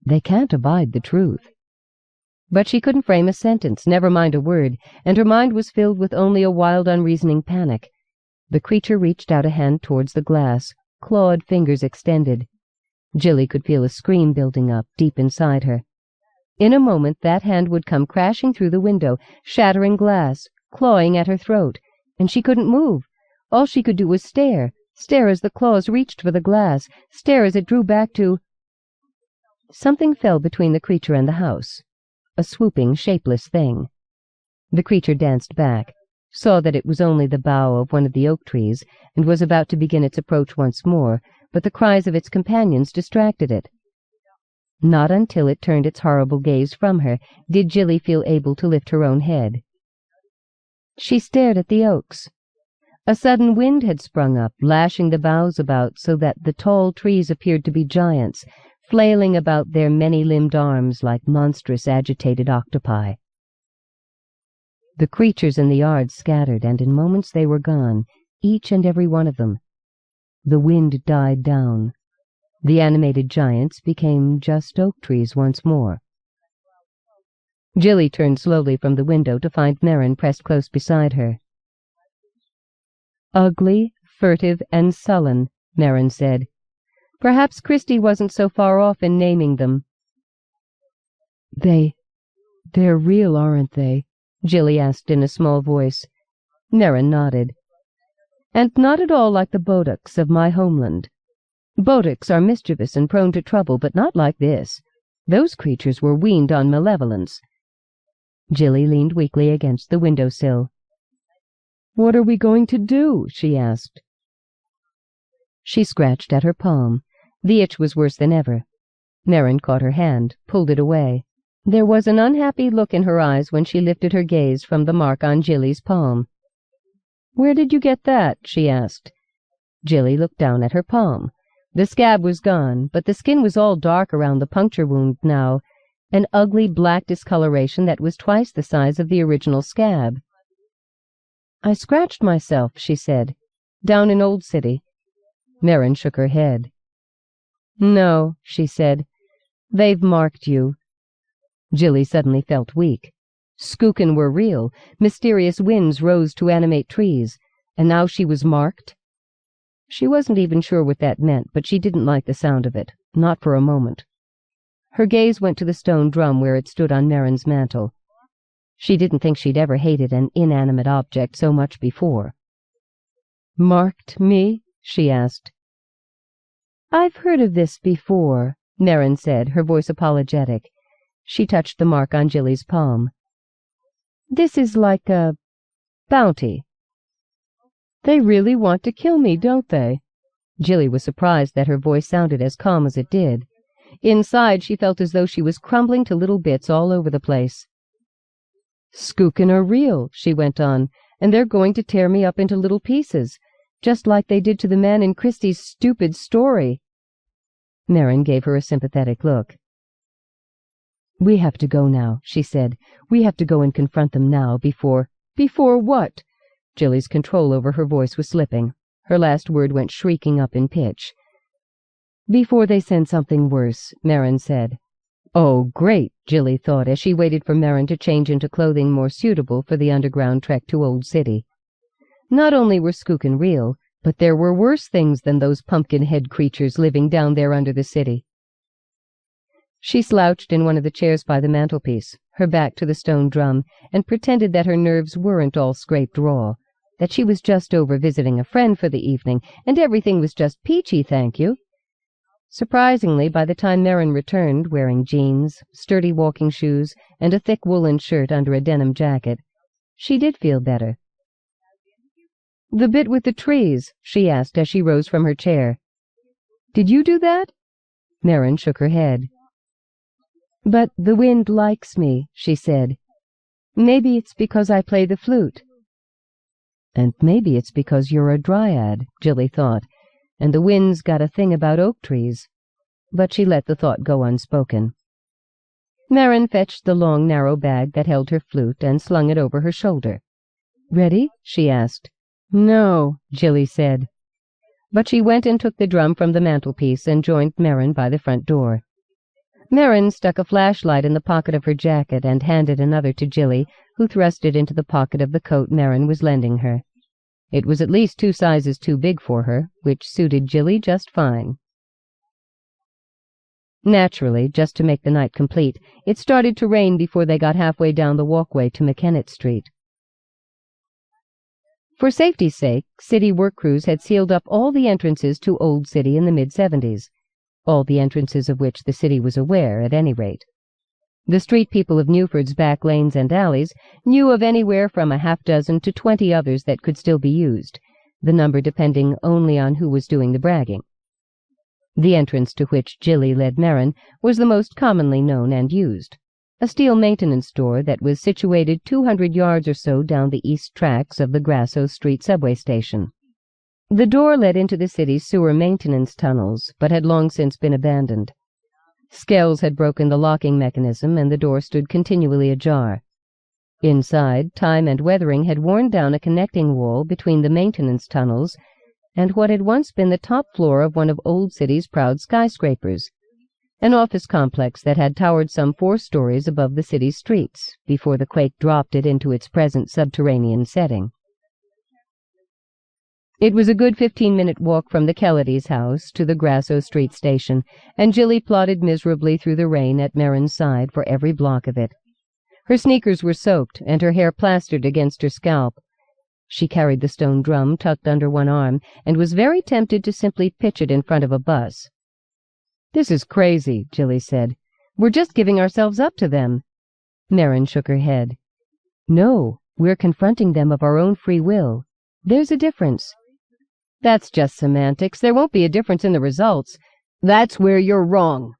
They can't abide the truth. But she couldn't frame a sentence, never mind a word, and her mind was filled with only a wild, unreasoning panic. The creature reached out a hand towards the glass, clawed fingers extended. Jilly could feel a scream building up deep inside her. In a moment that hand would come crashing through the window, shattering glass, clawing at her throat, and she couldn't move. All she could do was stare as the claws reached for the glass, stare as it drew back to... Something fell between the creature and the house, a swooping, shapeless thing. The creature danced back, saw that it was only the bough of one of the oak trees, and was about to begin its approach once more, but the cries of its companions distracted it. Not until it turned its horrible gaze from her did Jilly feel able to lift her own head. She stared at the oaks. A sudden wind had sprung up, lashing the boughs about so that the tall trees appeared to be giants, flailing about their many-limbed arms like monstrous agitated octopi. The creatures in the yard scattered, and in moments they were gone, each and every one of them. The wind died down. The animated giants became just oak trees once more. Jilly turned slowly from the window to find Merrin pressed close beside her. "Ugly, furtive, and sullen," Merrin said. "Perhaps Christy wasn't so far off in naming them." They're real, aren't they?" Jilly asked in a small voice. Merrin nodded. "And not at all like the bodaks of my homeland. Bodaks are mischievous and prone to trouble, but not like this. Those creatures were weaned on malevolence." Jilly leaned weakly against the window-sill. "What are we going to do?" she asked. She scratched at her palm. The itch was worse than ever. Merrin caught her hand, pulled it away. There was an unhappy look in her eyes when she lifted her gaze from the mark on Jilly's palm. "Where did you get that?" she asked. Jilly looked down at her palm. The scab was gone, but the skin was all dark around the puncture wound now, an ugly black discoloration that was twice the size of the original scab. "I scratched myself," she said, "down in Old City." Merrin shook her head. "No," she said, "they've marked you." Jilly suddenly felt weak. Skookum were real. Mysterious winds rose to animate trees, and now she was marked. She wasn't even sure what that meant, but she didn't like the sound of it, not for a moment. Her gaze went to the stone drum where it stood on Merrin's mantel. She didn't think she'd ever hated an inanimate object so much before. "Marked me?" she asked. "I've heard of this before," Merrin said, her voice apologetic. She touched the mark on Jilly's palm. "This is like a bounty." "They really want to kill me, don't they?" Jilly was surprised that her voice sounded as calm as it did. Inside, she felt as though she was crumbling to little bits all over the place. "Skookum are real," she went on, "and they're going to tear me up into little pieces, just like they did to the man in Christie's stupid story." Merrin gave her a sympathetic look. "We have to go now," she said. "We have to go and confront them now before—" "Before what?" Jilly's control over her voice was slipping. Her last word went shrieking up in pitch. "Before they send something worse," Merrin said. Oh, great, Jilly thought as she waited for Merrin to change into clothing more suitable for the underground trek to Old City. Not only were Skookum real, but there were worse things than those pumpkin-head creatures living down there under the city. She slouched in one of the chairs by the mantelpiece, her back to the stone drum, and pretended that her nerves weren't all scraped raw, that she was just over visiting a friend for the evening, and everything was just peachy, thank you. Surprisingly, by the time Merrin returned, wearing jeans, sturdy walking shoes, and a thick woolen shirt under a denim jacket, she did feel better. "The bit with the trees?" she asked as she rose from her chair. "Did you do that?" Merrin shook her head. "But the wind likes me," she said. "Maybe it's because I play the flute." "And maybe it's because you're a dryad," Jilly thought, "and the wind's got a thing about oak trees." But she let the thought go unspoken. Merrin fetched the long, narrow bag that held her flute and slung it over her shoulder. "Ready?" she asked. "No," Jilly said. But she went and took the drum from the mantelpiece and joined Merrin by the front door. Merrin stuck a flashlight in the pocket of her jacket and handed another to Jilly, who thrust it into the pocket of the coat Merrin was lending her. It was at least 2 sizes too big for her, which suited Jilly just fine. Naturally, just to make the night complete, it started to rain before they got halfway down the walkway to McKennet Street. For safety's sake, city work crews had sealed up all the entrances to Old City in the mid-70s, all the entrances of which the city was aware, at any rate. The street people of Newford's back lanes and alleys knew of anywhere from a half-dozen to 20 others that could still be used, the number depending only on who was doing the bragging. The entrance to which Jilly led Merrin was the most commonly known and used. a steel maintenance store that was situated 200 yards or so down the east tracks of the Grasso Street subway station. The door led into the city's sewer maintenance tunnels, but had long since been abandoned. Scales had broken the locking mechanism, and the door stood continually ajar. Inside, time and weathering had worn down a connecting wall between the maintenance tunnels and what had once been the top floor of one of Old City's proud skyscrapers, an office complex that had towered some 4 stories above the city's streets before the quake dropped it into its present subterranean setting. It was a good 15-minute walk from the Kelledy's house to the Grasso Street station, and Jilly plodded miserably through the rain at Marin's side for every block of it. Her sneakers were soaked and her hair plastered against her scalp. She carried the stone drum tucked under one arm and was very tempted to simply pitch it in front of a bus. "This is crazy," Jilly said. "We're just giving ourselves up to them." Marin shook her head. "No, we're confronting them of our own free will. There's a difference." "That's just semantics. There won't be a difference in the results." "That's where you're wrong."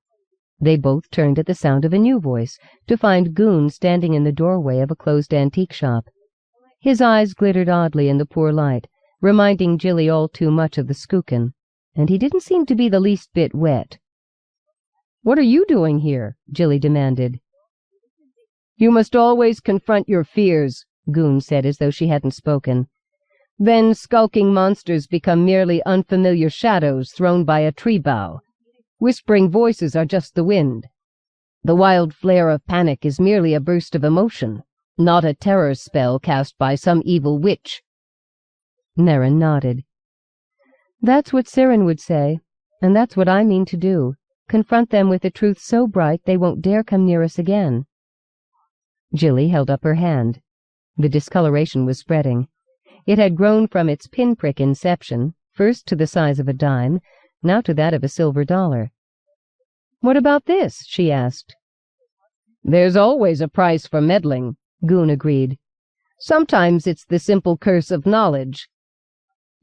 They both turned at the sound of a new voice, to find Goon standing in the doorway of a closed antique shop. His eyes glittered oddly in the poor light, reminding Jilly all too much of the Skookum, and he didn't seem to be the least bit wet. "What are you doing here?" Jilly demanded. "You must always confront your fears," Goon said as though she hadn't spoken. "Then skulking monsters become merely unfamiliar shadows thrown by a tree bough. Whispering voices are just the wind. The wild flare of panic is merely a burst of emotion, not a terror spell cast by some evil witch." Marin nodded. "That's what Siren would say, and that's what I mean to do. Confront them with a truth so bright they won't dare come near us again." Jilly held up her hand. The discoloration was spreading. It had grown from its pinprick inception, first to the size of a dime, now to that of a silver dollar. "What about this?" she asked. "There's always a price for meddling," Goon agreed. "Sometimes it's the simple curse of knowledge."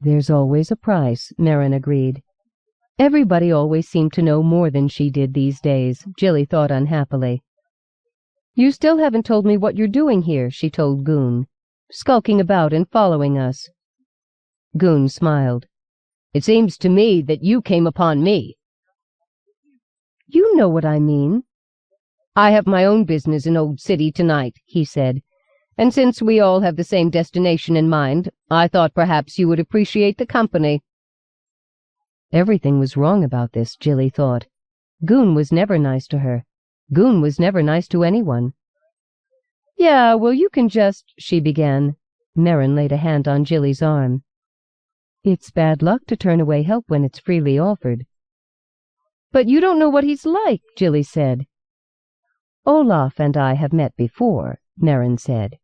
"There's always a price," Marin agreed. Everybody always seemed to know more than she did these days, Jilly thought unhappily. "You still haven't told me what you're doing here," she told Goon. "Skulking about and following us." Goon smiled. "It seems to me that you came upon me." "You know what I mean." "I have my own business in Old City tonight," he said, "and since we all have the same destination in mind, I thought perhaps you would appreciate the company." Everything was wrong about this, Jilly thought. Goon was never nice to her. Goon was never nice to anyone. "Yeah, well, you can just—" she began. Marin laid a hand on Jilly's arm. "It's bad luck to turn away help when it's freely offered." "But you don't know what he's like," Jilly said. "Olaf and I have met before," Marin said.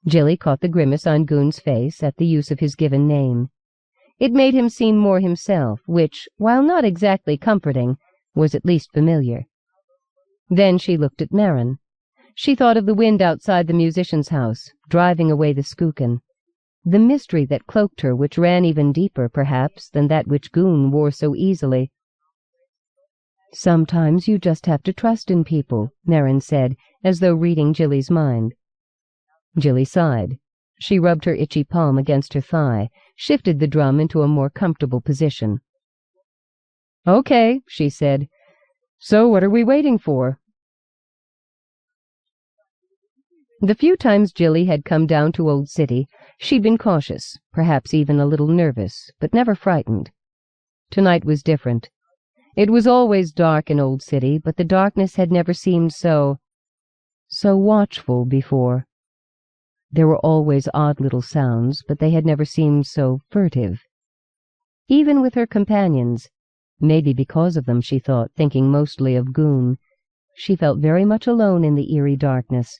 Jilly caught the grimace on Goon's face at the use of his given name. It made him seem more himself, which, while not exactly comforting, was at least familiar. Then she looked at Marin. She thought of the wind outside the musician's house, driving away the Skookum. The mystery that cloaked her, which ran even deeper, perhaps, than that which Goon wore so easily. "Sometimes you just have to trust in people," Marin said, as though reading Jilly's mind. Jilly sighed. She rubbed her itchy palm against her thigh, shifted the drum into a more comfortable position. "Okay," she said. "So what are we waiting for?" The few times Jilly had come down to Old City, she'd been cautious, perhaps even a little nervous, but never frightened. Tonight was different. It was always dark in Old City, but the darkness had never seemed so watchful before. There were always odd little sounds, but they had never seemed so furtive. Even with her companions, maybe because of them, she thought, thinking mostly of Goon, she felt very much alone in the eerie darkness.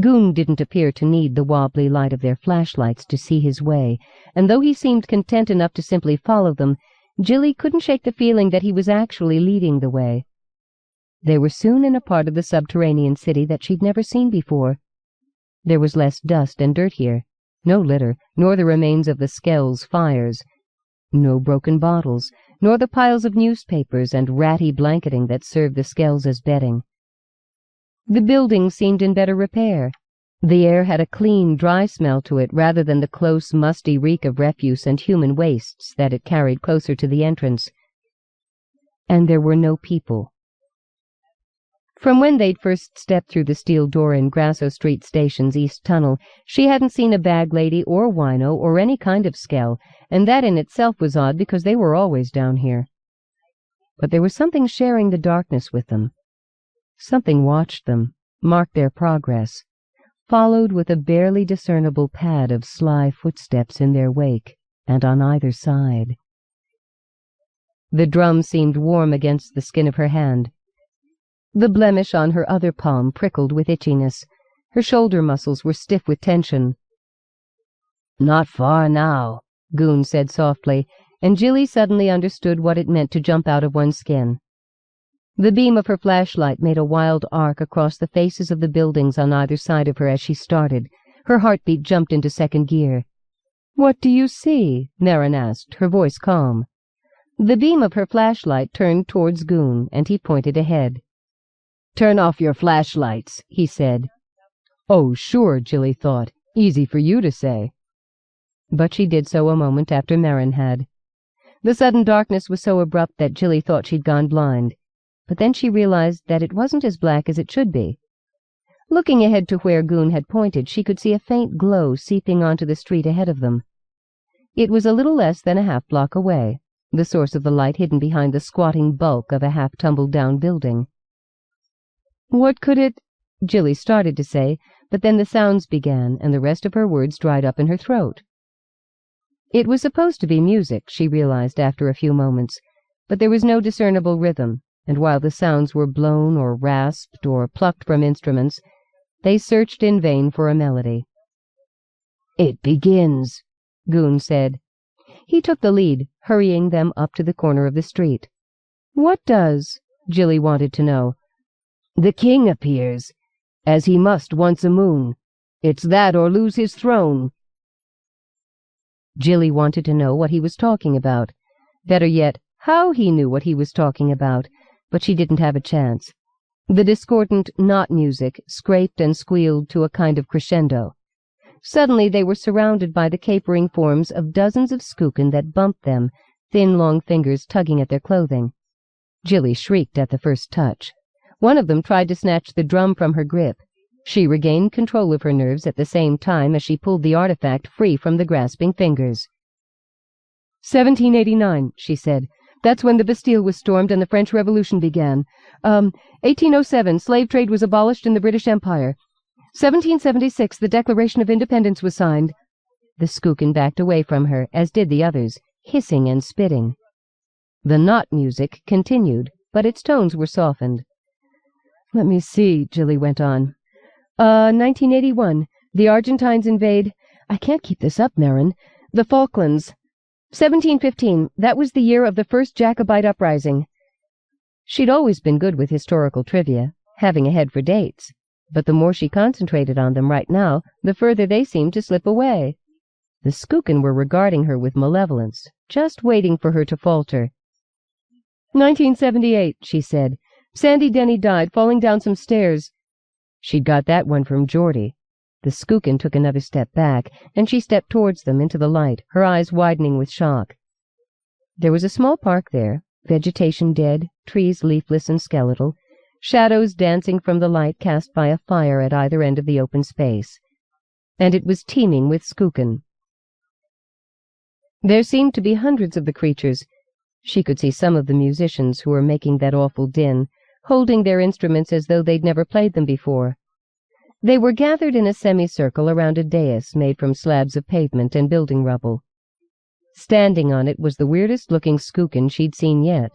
Goon didn't appear to need the wobbly light of their flashlights to see his way, and though he seemed content enough to simply follow them, Jilly couldn't shake the feeling that he was actually leading the way. They were soon in a part of the subterranean city that she'd never seen before. There was less dust and dirt here, no litter, nor the remains of the Skells fires, no broken bottles, nor the piles of newspapers and ratty blanketing that served the Skells as bedding. The building seemed in better repair. The air had a clean, dry smell to it rather than the close, musty reek of refuse and human wastes that it carried closer to the entrance. And there were no people. From when they'd first stepped through the steel door in Grasso Street Station's East Tunnel, she hadn't seen a bag lady or wino or any kind of skell, and that in itself was odd because they were always down here. But there was something sharing the darkness with them. Something watched them, marked their progress, followed with a barely discernible pad of sly footsteps in their wake, and on either side. The drum seemed warm against the skin of her hand. The blemish on her other palm prickled with itchiness. Her shoulder muscles were stiff with tension. "Not far now," Goon said softly, and Jilly suddenly understood what it meant to jump out of one's skin. The beam of her flashlight made a wild arc across the faces of the buildings on either side of her as she started. Her heartbeat jumped into second gear. "What do you see?" Marin asked, her voice calm. The beam of her flashlight turned towards Goon, and he pointed ahead. "Turn off your flashlights," he said. "Oh, sure," Jilly thought. "Easy for you to say." But she did so a moment after Marin had. The sudden darkness was so abrupt that Jilly thought she'd gone blind. But then she realized that it wasn't as black as it should be. Looking ahead to where Goon had pointed, she could see a faint glow seeping onto the street ahead of them. It was a little less than a half-block away, the source of the light hidden behind the squatting bulk of a half-tumbled-down building. "What could it—" Jilly started to say, but then the sounds began, and the rest of her words dried up in her throat. It was supposed to be music, she realized after a few moments, but there was no discernible rhythm, and while the sounds were blown or rasped or plucked from instruments, they searched in vain for a melody. "It begins," Goon said. He took the lead, hurrying them up to the corner of the street. "What does?" Jilly wanted to know. "The king appears, as he must once a moon. It's that or lose his throne." Jilly wanted to know what he was talking about. Better yet, how he knew what he was talking about, but she didn't have a chance. The discordant knot music scraped and squealed to a kind of crescendo. Suddenly they were surrounded by the capering forms of dozens of skookin that bumped them, thin long fingers tugging at their clothing. Jilly shrieked at the first touch. One of them tried to snatch the drum from her grip. She regained control of her nerves at the same time as she pulled the artifact free from the grasping fingers. 1789, she said. That's when the Bastille was stormed and the French Revolution began. 1807, slave trade was abolished in the British Empire. 1776, the Declaration of Independence was signed. The skookin backed away from her, as did the others, hissing and spitting. The knot music continued, but its tones were softened. "Let me see," Jilly went on. 1981, the Argentines invade— I can't keep this up, Marin. The Falklands. 1715, that was the year of the first Jacobite uprising. She'd always been good with historical trivia, having a head for dates, but the more she concentrated on them right now, the further they seemed to slip away. The skookin were regarding her with malevolence, just waiting for her to falter. 1978, she said. Sandy Denny died falling down some stairs. She'd got that one from Geordie. The skookin took another step back, and she stepped towards them into the light, her eyes widening with shock. There was a small park there, vegetation dead, trees leafless and skeletal, shadows dancing from the light cast by a fire at either end of the open space. And it was teeming with skookin. There seemed to be hundreds of the creatures. She could see some of the musicians who were making that awful din, holding their instruments as though they'd never played them before. They were gathered in a semicircle around a dais made from slabs of pavement and building rubble. Standing on it was the weirdest-looking skookin she'd seen yet.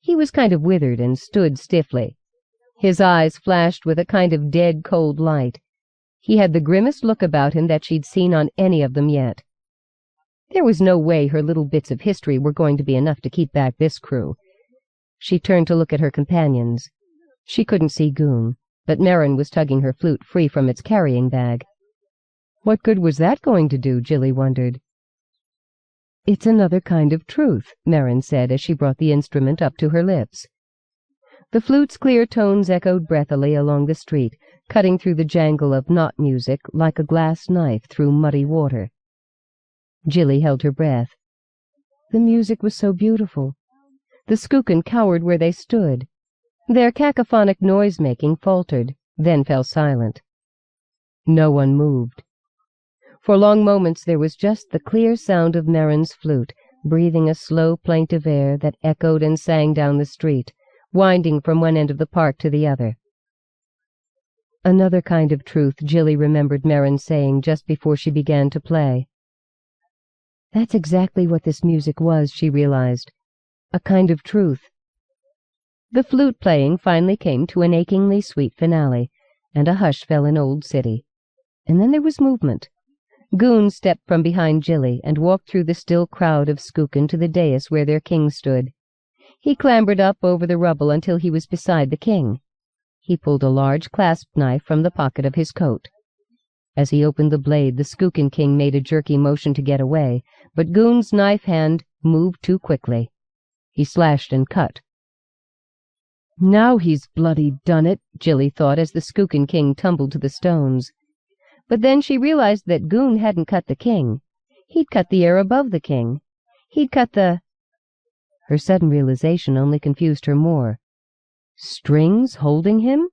He was kind of withered and stood stiffly. His eyes flashed with a kind of dead, cold light. He had the grimmest look about him that she'd seen on any of them yet. There was no way her little bits of history were going to be enough to keep back this crew. She turned to look at her companions. She couldn't see Goon, but Marin was tugging her flute free from its carrying bag. What good was that going to do, Jilly wondered. It's another kind of truth, Marin said as she brought the instrument up to her lips. The flute's clear tones echoed breathily along the street, cutting through the jangle of knot music like a glass knife through muddy water. Jilly held her breath. The music was so beautiful. The skookum cowered where they stood. Their cacophonic noise-making faltered, then fell silent. No one moved. For long moments there was just the clear sound of Merrin's flute, breathing a slow, plaintive air that echoed and sang down the street, winding from one end of the park to the other. Another kind of truth Jilly remembered Merrin saying just before she began to play. That's exactly what this music was, she realized. A kind of truth. The flute playing finally came to an achingly sweet finale, and a hush fell in Old City. And then there was movement. Goon stepped from behind Jilly and walked through the still crowd of skookum to the dais where their king stood. He clambered up over the rubble until he was beside the king. He pulled a large clasp knife from the pocket of his coat. As he opened the blade, the skookum king made a jerky motion to get away, but Goon's knife hand moved too quickly. He slashed and cut. Now he's bloody done it, Jilly thought as the skookum king tumbled to the stones. But then she realized that Goon hadn't cut the king. He'd cut the air above the king. He'd cut the... Her sudden realization only confused her more. Strings holding him?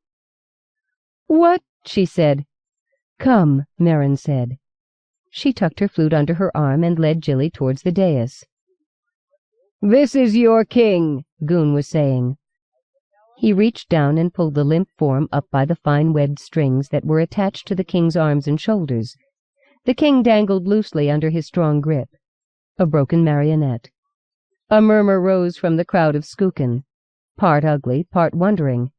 What? She said. Come, Merrin said. She tucked her flute under her arm and led Jilly towards the dais. This is your king, Goon was saying. He reached down and pulled the limp form up by the fine webbed strings that were attached to the king's arms and shoulders. The king dangled loosely under his strong grip. A broken marionette. A murmur rose from the crowd of skookum, part ugly, part wondering.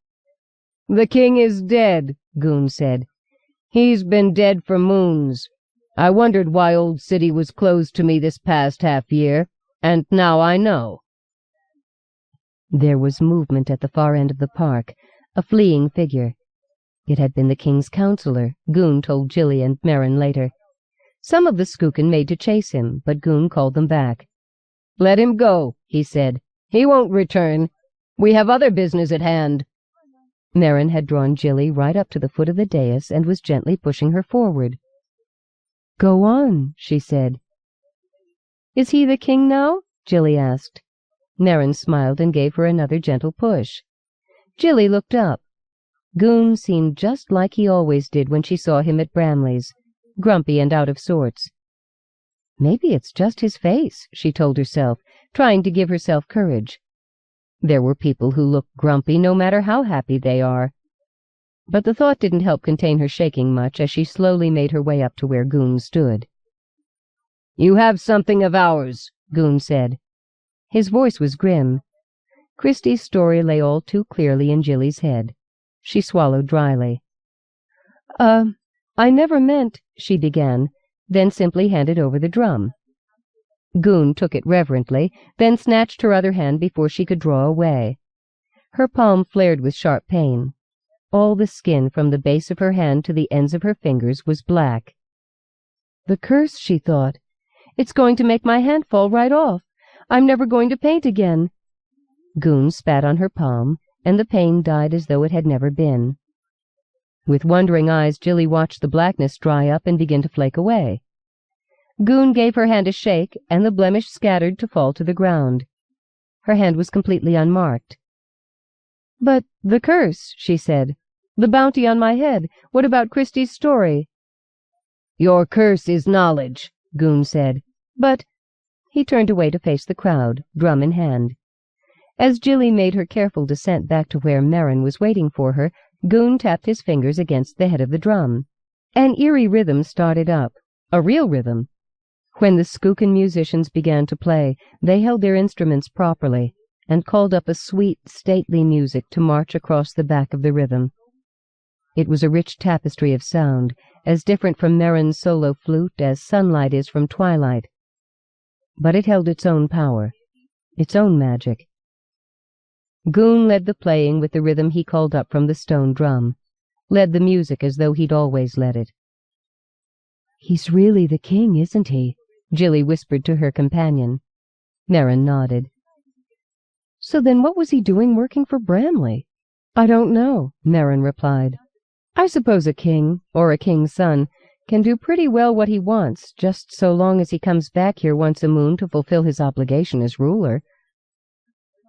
The king is dead, Goon said. He's been dead for moons. I wondered why Old City was closed to me this past half-year, and now I know. There was movement at the far end of the park, a fleeing figure. It had been the king's counselor, Goon told Jilly and Merrin later. Some of the skookum made to chase him, but Goon called them back. Let him go, he said. He won't return. We have other business at hand. Merrin had drawn Jilly right up to the foot of the dais and was gently pushing her forward. Go on, she said. Is he the king now? Jilly asked. Merrin smiled and gave her another gentle push. Jilly looked up. Goon seemed just like he always did when she saw him at Bramley's, grumpy and out of sorts. Maybe it's just his face, she told herself, trying to give herself courage. There were people who look grumpy no matter how happy they are. But the thought didn't help contain her shaking much as she slowly made her way up to where Goon stood. You have something of ours, Goon said. His voice was grim. Christie's story lay all too clearly in Jilly's head. She swallowed dryly. I never meant, she began, then simply handed over the drum. Goon took it reverently, then snatched her other hand before she could draw away. Her palm flared with sharp pain. All the skin from the base of her hand to the ends of her fingers was black. The curse, she thought. It's going to make my hand fall right off. I'm never going to paint again. Goon spat on her palm, and the pain died as though it had never been. With wondering eyes, Jilly watched the blackness dry up and begin to flake away. Goon gave her hand a shake, and the blemish scattered to fall to the ground. Her hand was completely unmarked. But the curse, she said. The bounty on my head. What about Christie's story? Your curse is knowledge, Goon said. But... He turned away to face the crowd, drum in hand. As Jilly made her careful descent back to where Merrin was waiting for her, Goon tapped his fingers against the head of the drum. An eerie rhythm started up, a real rhythm. When the skookum musicians began to play, they held their instruments properly and called up a sweet, stately music to march across the back of the rhythm. It was a rich tapestry of sound, as different from Merrin's solo flute as sunlight is from twilight. But it held its own power, its own magic. Goon led the playing with the rhythm he called up from the stone drum, led the music as though he'd always led it. He's really the king, isn't he? Jilly whispered to her companion. Merrin nodded. So then what was he doing working for Bramley? I don't know, Merrin replied. I suppose a king, or a king's son, can do pretty well what he wants, just so long as he comes back here once a moon to fulfill his obligation as ruler.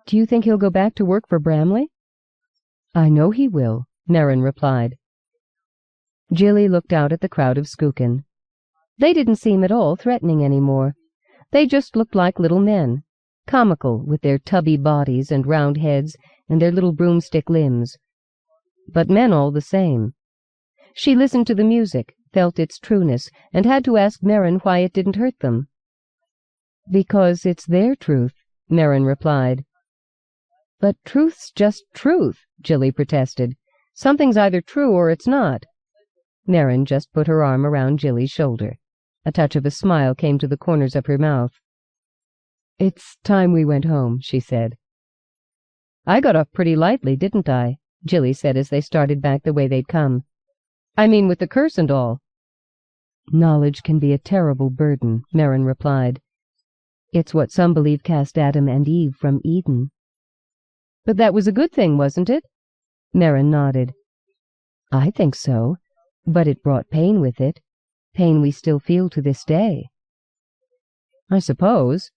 Do you think he'll go back to work for Bramley? I know he will, Merrin replied. Jilly looked out at the crowd of Skookin. They didn't seem at all threatening any more. They just looked like little men, comical with their tubby bodies and round heads and their little broomstick limbs. But men all the same. She listened to the music, felt its trueness, and had to ask Merrin why it didn't hurt them. Because it's their truth, Merrin replied. But truth's just truth, Jilly protested. Something's either true or it's not. Merrin just put her arm around Jilly's shoulder. A touch of a smile came to the corners of her mouth. It's time we went home, she said. I got off pretty lightly, didn't I? Jilly said as they started back the way they'd come. I mean with the curse and all. Knowledge can be a terrible burden, Merrin replied. It's what some believe cast Adam and Eve from Eden. But that was a good thing, wasn't it? Merrin nodded. I think so, but it brought pain with it. Pain we still feel to this day. I suppose.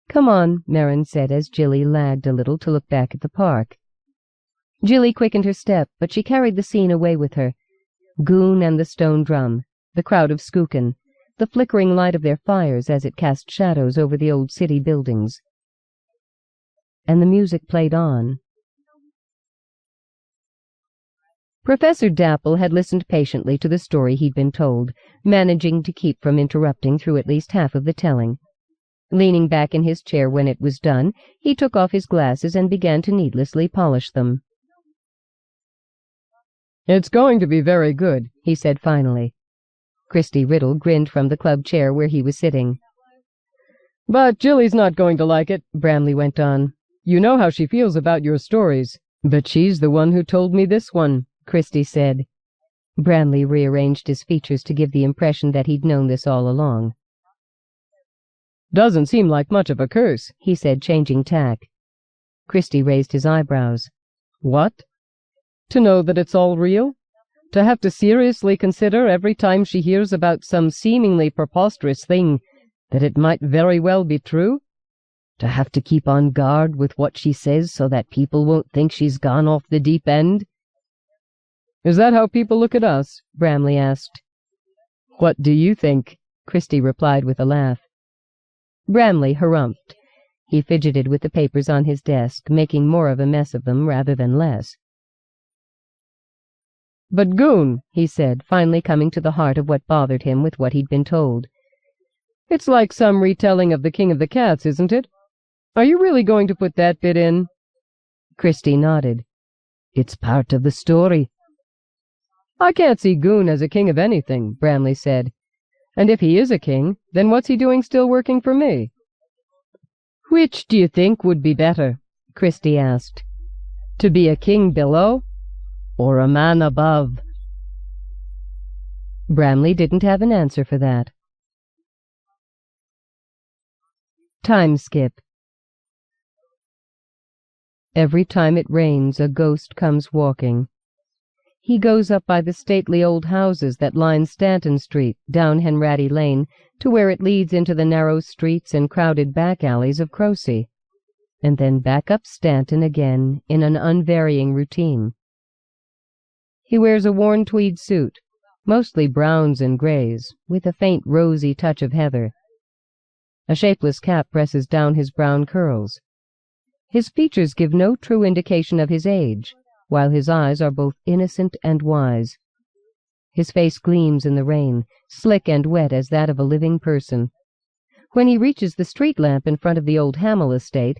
Come on, Merrin said as Jilly lagged a little to look back at the park. Jilly quickened her step, but she carried the scene away with her. Goon and the stone drum, the crowd of Skookin, the flickering light of their fires as it cast shadows over the old city buildings. And the music played on. Professor Dapple had listened patiently to the story he'd been told, managing to keep from interrupting through at least half of the telling. Leaning back in his chair when it was done, he took off his glasses and began to needlessly polish them. It's going to be very good, he said finally. Christy Riddle grinned from the club chair where he was sitting. But Jilly's not going to like it, Bramley went on. You know how she feels about your stories. But she's the one who told me this one, Christy said. Bramley rearranged his features to give the impression that he'd known this all along. Doesn't seem like much of a curse, he said, changing tack. Christy raised his eyebrows. What? To know that it's all real? To have to seriously consider every time she hears about some seemingly preposterous thing that it might very well be true? To have to keep on guard with what she says so that people won't think she's gone off the deep end? Is that how people look at us? Bramley asked. What do you think? Christy replied with a laugh. Bramley harumphed. He fidgeted with the papers on his desk, making more of a mess of them rather than less. But Goon, he said, finally coming to the heart of what bothered him with what he'd been told. It's like some retelling of the King of the Cats, isn't it? Are you really going to put that bit in? Christy nodded. It's part of the story. I can't see Goon as a king of anything, Bramley said. And if he is a king, then what's he doing still working for me? Which do you think would be better? Christy asked. To be a king below? Or a man above? Bramley didn't have an answer for that. Timeskip. Every time it rains, a ghost comes walking. He goes up by the stately old houses that line Stanton Street, down Henratty Lane, to where it leads into the narrow streets and crowded back alleys of Crosey, and then back up Stanton again in an unvarying routine. He wears a worn tweed suit, mostly browns and grays, with a faint rosy touch of heather. A shapeless cap presses down his brown curls. His features give no true indication of his age, while his eyes are both innocent and wise. His face gleams in the rain, slick and wet as that of a living person. When he reaches the street lamp in front of the old Hamill estate,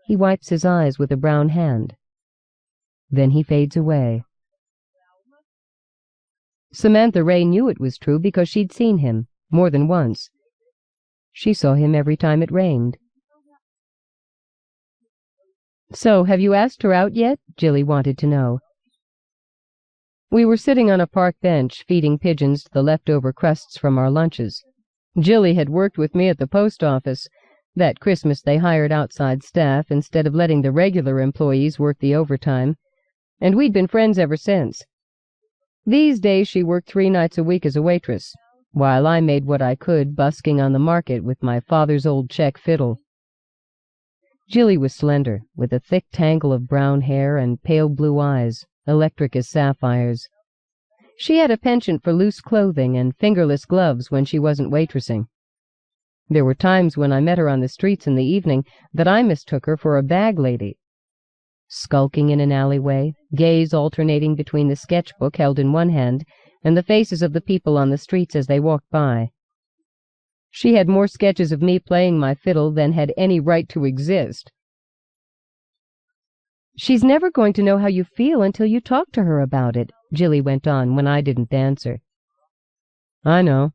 he wipes his eyes with a brown hand. Then he fades away. Samantha Ray knew it was true because she'd seen him, more than once. She saw him every time it rained. So, have you asked her out yet? Jilly wanted to know. We were sitting on a park bench, feeding pigeons to the leftover crusts from our lunches. Jilly had worked with me at the post office. That Christmas they hired outside staff instead of letting the regular employees work the overtime. and we'd been friends ever since. These days she worked 3 nights a week as a waitress, while I made what I could busking on the market with my father's old Czech fiddle. Jilly was slender, with a thick tangle of brown hair and pale blue eyes, electric as sapphires. She had a penchant for loose clothing and fingerless gloves when she wasn't waitressing. There were times when I met her on the streets in the evening that I mistook her for a bag lady. Skulking in an alleyway, gaze alternating between the sketchbook held in one hand and the faces of the people on the streets as they walked by. She had more sketches of me playing my fiddle than had any right to exist. "She's never going to know how you feel until you talk to her about it," Jilly went on when I didn't answer. "I know.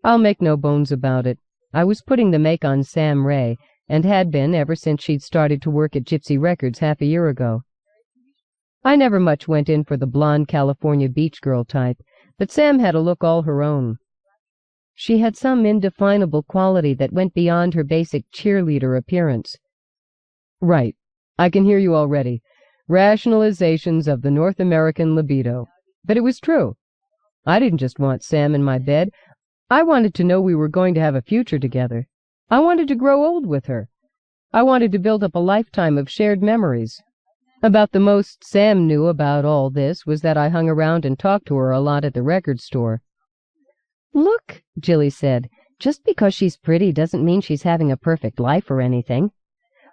I'll make no bones about it. I was putting the make on Sam Ray, and had been ever since she'd started to work at Gypsy Records half a year ago. I never much went in for the blonde California beach girl type, but Sam had a look all her own. She had some indefinable quality that went beyond her basic cheerleader appearance. Right, I can hear you already. Rationalizations of the North American libido. But it was true. I didn't just want Sam in my bed. I wanted to know we were going to have a future together. I wanted to grow old with her. I wanted to build up a lifetime of shared memories. About the most Sam knew about all this was that I hung around and talked to her a lot at the record store. "Look," Jilly said, "just because she's pretty doesn't mean she's having a perfect life or anything.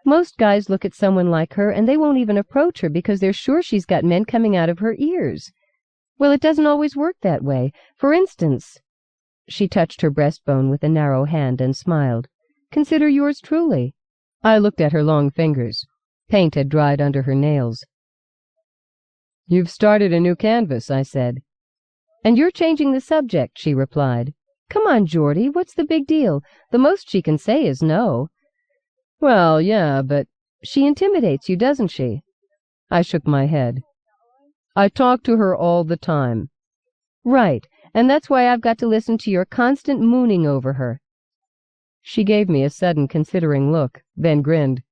Most guys look at someone like her and they won't even approach her because they're sure she's got men coming out of her ears. Well, it doesn't always work that way. For instance," she touched her breastbone with a narrow hand and smiled, "consider yours truly." I looked at her long fingers. Paint had dried under her nails. "You've started a new canvas," I said. "And you're changing the subject," she replied. "Come on, Geordie, what's the big deal? The most she can say is no." "Well, yeah, but she intimidates you, doesn't she?" I shook my head. "I talk to her all the time." "Right, and that's why I've got to listen to your constant mooning over her." She gave me a sudden considering look, then grinned.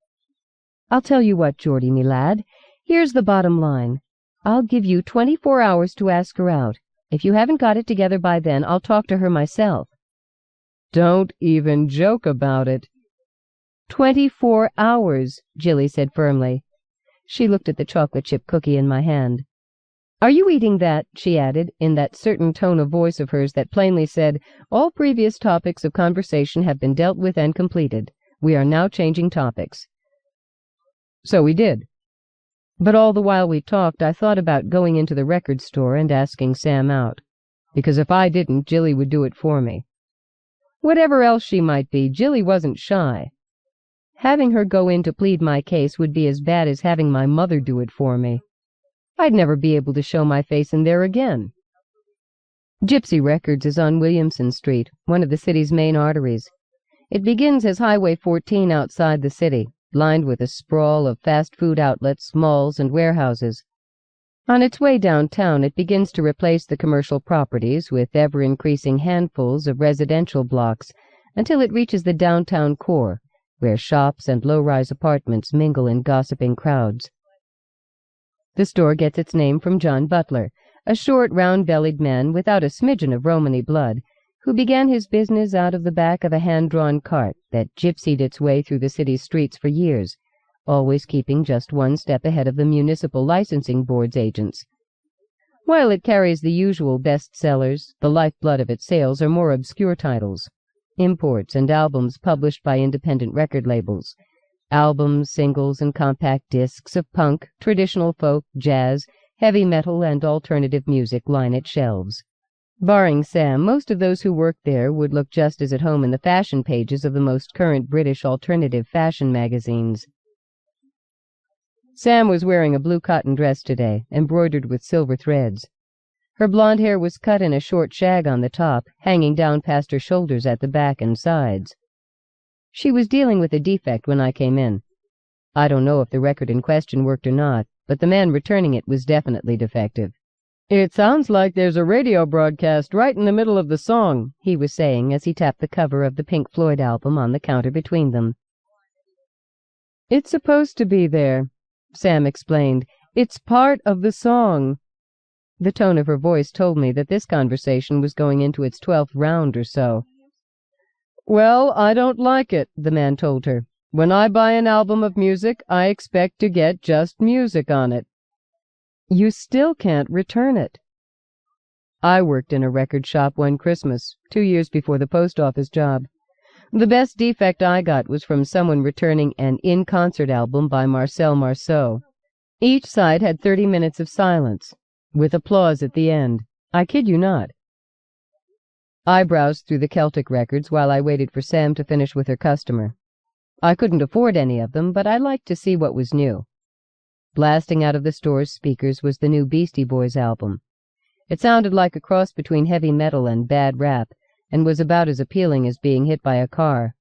"I'll tell you what, Geordie, me lad. Here's the bottom line. I'll give you 24 hours to ask her out. If you haven't got it together by then, I'll talk to her myself." "Don't even joke about it." 24 hours, Jilly said firmly. She looked at the chocolate chip cookie in my hand. "Are you eating that?" she added, in that certain tone of voice of hers that plainly said, "All previous topics of conversation have been dealt with and completed. We are now changing topics." So we did. But all the while we talked, I thought about going into the record store and asking Sam out, because if I didn't, Jilly would do it for me. Whatever else she might be, Jilly wasn't shy. Having her go in to plead my case would be as bad as having my mother do it for me. I'd never be able to show my face in there again. Gypsy Records is on Williamson Street, one of the city's main arteries. It begins as Highway 14 outside the city, lined with a sprawl of fast food outlets, malls, and warehouses. On its way downtown, it begins to replace the commercial properties with ever-increasing handfuls of residential blocks until it reaches the downtown core, where shops and low-rise apartments mingle in gossiping crowds. The store gets its name from John Butler, a short, round-bellied man without a smidgen of Romany blood, who began his business out of the back of a hand-drawn cart that gypsied its way through the city's streets for years, always keeping just one step ahead of the municipal licensing board's agents. While it carries the usual bestsellers, the lifeblood of its sales are more obscure titles, imports and albums published by independent record labels. Albums, singles, and compact discs of punk, traditional folk, jazz, heavy metal, and alternative music line its shelves. Barring Sam, most of those who work there would look just as at home in the fashion pages of the most current British alternative fashion magazines. Sam was wearing a blue cotton dress today, embroidered with silver threads. Her blonde hair was cut in a short shag on the top, hanging down past her shoulders at the back and sides. She was dealing with a defect when I came in. I don't know if the record in question worked or not, but the man returning it was definitely defective. "It sounds like there's a radio broadcast right in the middle of the song," he was saying as he tapped the cover of the Pink Floyd album on the counter between them. "It's supposed to be there," Sam explained. It's part of the song." The tone of her voice told me that this conversation was going into its 12th round or so. "Well, I don't like it," the man told her. "When I buy an album of music, I expect to get just music on it." "You still can't return it." I worked in a record shop one Christmas, 2 years before the post office job. The best defect I got was from someone returning an in-concert album by Marcel Marceau. Each side had 30 minutes of silence, with applause at the end. I kid you not. I browsed through the Celtic records while I waited for Sam to finish with her customer. I couldn't afford any of them, but I liked to see what was new. Blasting out of the store's speakers was the new Beastie Boys album. It sounded like a cross between heavy metal and bad rap, and was about as appealing as being hit by a car.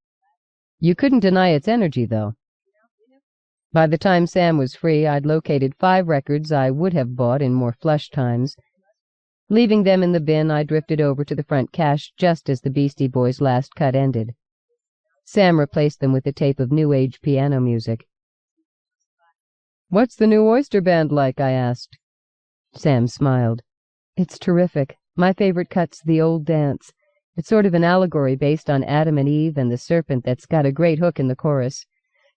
You couldn't deny its energy, though. By the time Sam was free, I'd located 5 records I would have bought in more flush times. Leaving them in the bin, I drifted over to the front cache just as the Beastie Boys' last cut ended. Sam replaced them with a tape of New Age piano music. "What's the new Oyster Band like?" I asked. Sam smiled. "It's terrific. My favorite cut's The Old Dance. It's sort of an allegory based on Adam and Eve and the serpent that's got a great hook in the chorus.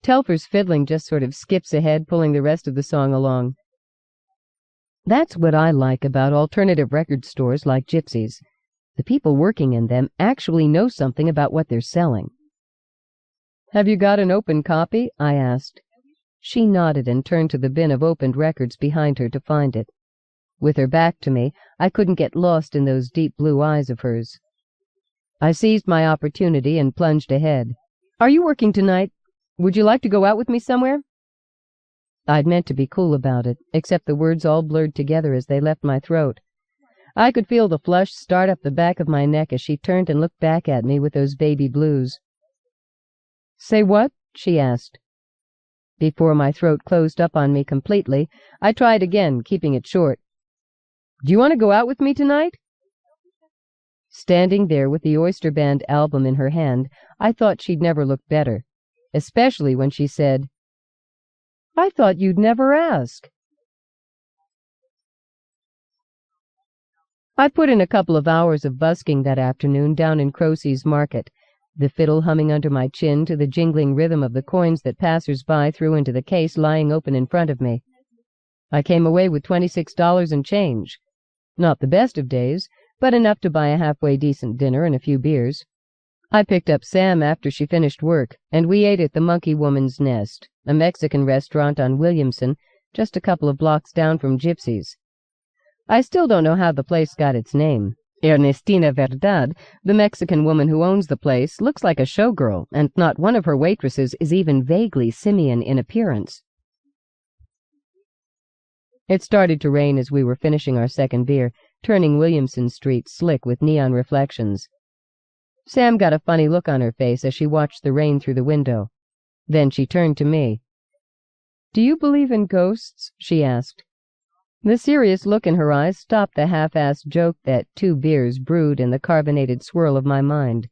Telfer's fiddling just sort of skips ahead, pulling the rest of the song along." That's what I like about alternative record stores like Gypsy's. The people working in them actually know something about what they're selling. "Have you got an open copy?" I asked. She nodded and turned to the bin of opened records behind her to find it. With her back to me, I couldn't get lost in those deep blue eyes of hers. I seized my opportunity and plunged ahead. "Are you working tonight? Would you like to go out with me somewhere?" I'd meant to be cool about it, except the words all blurred together as they left my throat. I could feel the flush start up the back of my neck as she turned and looked back at me with those baby blues. "Say what?" she asked. Before my throat closed up on me completely, I tried again, keeping it short. "Do you want to go out with me tonight?" Standing there with the Oyster Band album in her hand, I thought she'd never looked better, especially when she said, "I thought you'd never ask." I put in a couple of hours of busking that afternoon down in Crosey's Market, the fiddle humming under my chin to the jingling rhythm of the coins that passers-by threw into the case lying open in front of me. I came away with $26 and change. Not the best of days, but enough to buy a halfway decent dinner and a few beers. I picked up Sam after she finished work, and we ate at the Monkey Woman's Nest, a Mexican restaurant on Williamson, just a couple of blocks down from Gypsy's. I still don't know how the place got its name. Ernestina Verdad, the Mexican woman who owns the place, looks like a showgirl, and not one of her waitresses is even vaguely simian in appearance. It started to rain as we were finishing our second beer, turning Williamson Street slick with neon reflections. Sam got a funny look on her face as she watched the rain through the window. Then she turned to me. "Do you believe in ghosts?" she asked. The serious look in her eyes stopped the half-assed joke that 2 beers brewed in the carbonated swirl of my mind.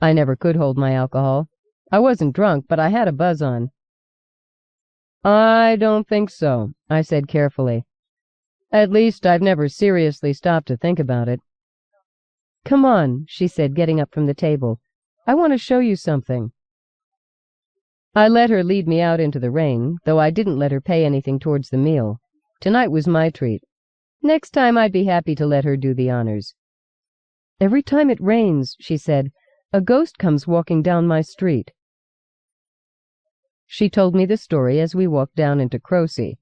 I never could hold my alcohol. I wasn't drunk, but I had a buzz on. "I don't think so," I said carefully. "At least I've never seriously stopped to think about it." "Come on," she said, getting up from the table. "I want to show you something." I let her lead me out into the rain, though I didn't let her pay anything towards the meal. Tonight was my treat. Next time I'd be happy to let her do the honors. "Every time it rains," she said, "a ghost comes walking down my street." She told me the story as we walked down into Crosey.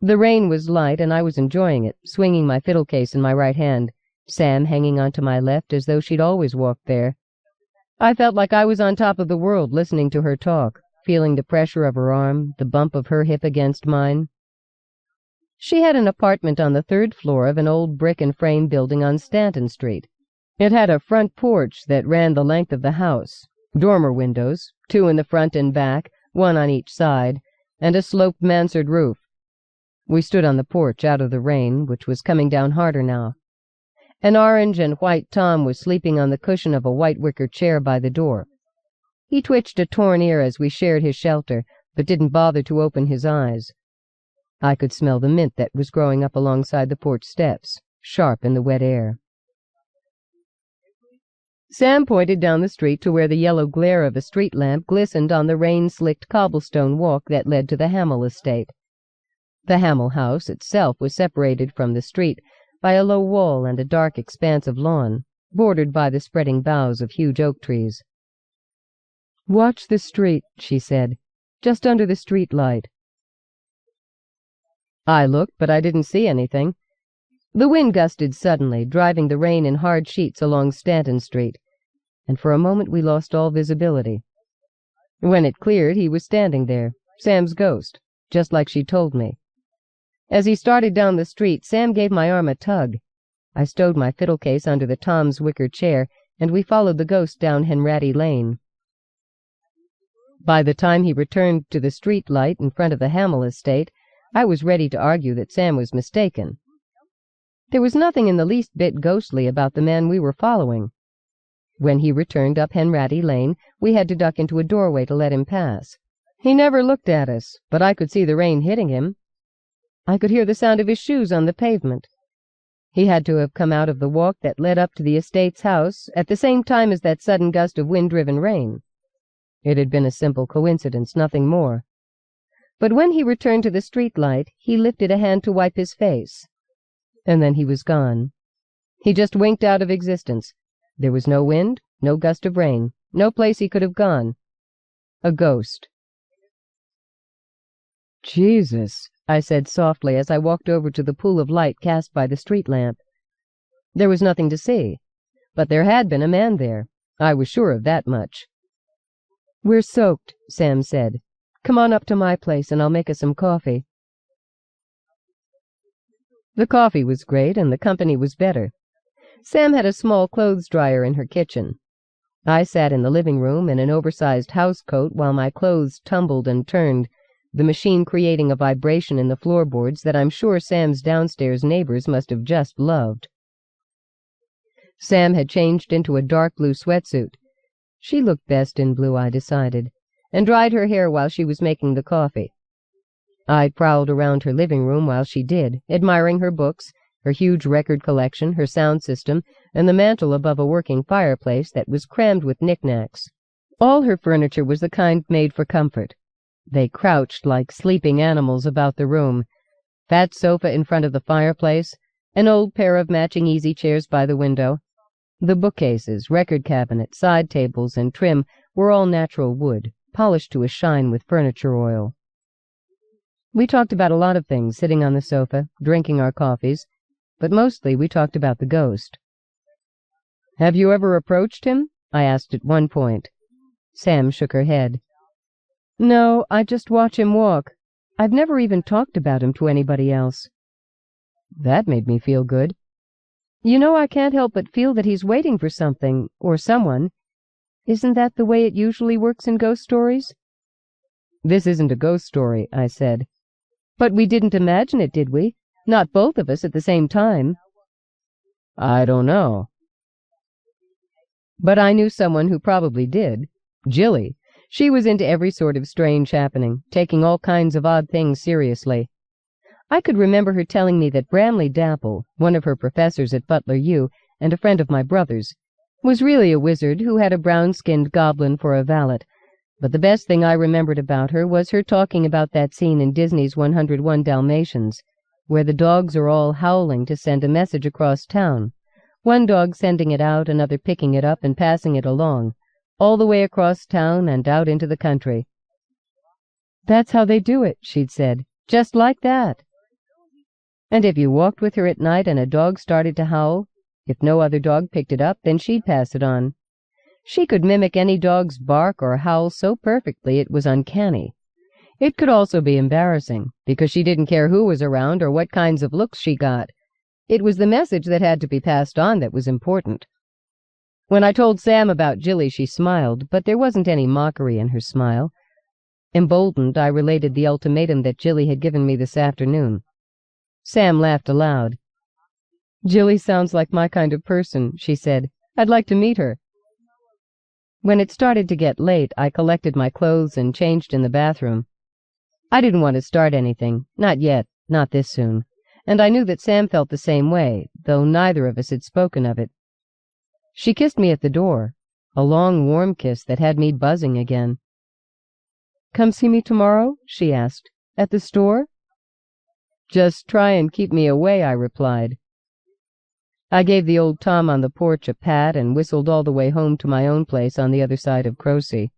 The rain was light, and I was enjoying it, swinging my fiddle case in my right hand, Sam hanging onto my left as though she'd always walked there. I felt like I was on top of the world listening to her talk, feeling the pressure of her arm, the bump of her hip against mine. She had an apartment on the 3rd floor of an old brick-and-frame building on Stanton Street. It had a front porch that ran the length of the house, dormer windows, 2 in the front and back, 1 on each side, and a sloped mansard roof. We stood on the porch out of the rain, which was coming down harder now. An orange and white Tom was sleeping on the cushion of a white wicker chair by the door. He twitched a torn ear as we shared his shelter, but didn't bother to open his eyes. I could smell the mint that was growing up alongside the porch steps, sharp in the wet air. Sam pointed down the street to where the yellow glare of a street lamp glistened on the rain-slicked cobblestone walk that led to the Hamill estate. The Hamill house itself was separated from the street by a low wall and a dark expanse of lawn, bordered by the spreading boughs of huge oak trees. "Watch the street," she said, "just under the street light." I looked, but I didn't see anything. The wind gusted suddenly, driving the rain in hard sheets along Stanton Street, and for a moment we lost all visibility. When it cleared, he was standing there, Sam's ghost, just like she told me. As he started down the street, Sam gave my arm a tug. I stowed my fiddle case under the Tom's wicker chair, and we followed the ghost down Henratty Lane. By the time he returned to the street light in front of the Hamill estate, I was ready to argue that Sam was mistaken. There was nothing in the least bit ghostly about the man we were following. When he returned up Henratty Lane, we had to duck into a doorway to let him pass. He never looked at us, but I could see the rain hitting him. I could hear the sound of his shoes on the pavement. He had to have come out of the walk that led up to the estate's house at the same time as that sudden gust of wind-driven rain. It had been a simple coincidence, nothing more. But when he returned to the street light, he lifted a hand to wipe his face. And then he was gone. He just winked out of existence. There was no wind, no gust of rain, no place he could have gone. A ghost. "Jesus," I said softly as I walked over to the pool of light cast by the street lamp. There was nothing to see, but there had been a man there. I was sure of that much. "We're soaked," Sam said. "Come on up to my place and I'll make us some coffee." The coffee was great and the company was better. Sam had a small clothes dryer in her kitchen. I sat in the living room in an oversized housecoat while my clothes tumbled and turned, the machine creating a vibration in the floorboards that I'm sure Sam's downstairs neighbors must have just loved. Sam had changed into a dark blue sweatsuit. She looked best in blue, I decided, and dried her hair while she was making the coffee. I prowled around her living room while she did, admiring her books, her huge record collection, her sound system, and the mantel above a working fireplace that was crammed with knickknacks. All her furniture was the kind made for comfort. They crouched like sleeping animals about the room. Fat sofa in front of the fireplace, an old pair of matching easy chairs by the window. The bookcases, record cabinet, side tables, and trim were all natural wood, polished to a shine with furniture oil. We talked about a lot of things sitting on the sofa, drinking our coffees, but mostly we talked about the ghost. "Have you ever approached him?" I asked at one point. Sam shook her head. "No, I just watch him walk. I've never even talked about him to anybody else." That made me feel good. "You know, I can't help but feel that he's waiting for something, or someone. Isn't that the way it usually works in ghost stories?" "This isn't a ghost story," I said. "But we didn't imagine it, did we? Not both of us at the same time." "I don't know." But I knew someone who probably did. Jilly. She was into every sort of strange happening, taking all kinds of odd things seriously. I could remember her telling me that Bramley Dapple, one of her professors at Butler U, and a friend of my brother's, was really a wizard who had a brown-skinned goblin for a valet. But the best thing I remembered about her was her talking about that scene in Disney's 101 Dalmatians, where the dogs are all howling to send a message across town, one dog sending it out, another picking it up and passing it along, all the way across town and out into the country. "That's how they do it," she'd said, "just like that." And if you walked with her at night and a dog started to howl, if no other dog picked it up, then she'd pass it on. She could mimic any dog's bark or howl so perfectly it was uncanny. It could also be embarrassing, because she didn't care who was around or what kinds of looks she got. It was the message that had to be passed on that was important. When I told Sam about Jilly, she smiled, but there wasn't any mockery in her smile. Emboldened, I related the ultimatum that Jilly had given me this afternoon. Sam laughed aloud. "Jilly sounds like my kind of person," she said. "I'd like to meet her." When it started to get late, I collected my clothes and changed in the bathroom. I didn't want to start anything, not yet, not this soon, and I knew that Sam felt the same way, though neither of us had spoken of it. She kissed me at the door, a long, warm kiss that had me buzzing again. "Come see me tomorrow?" she asked. "At the store?" "Just try and keep me away," I replied. I gave the old Tom on the porch a pat and whistled all the way home to my own place on the other side of Crosey.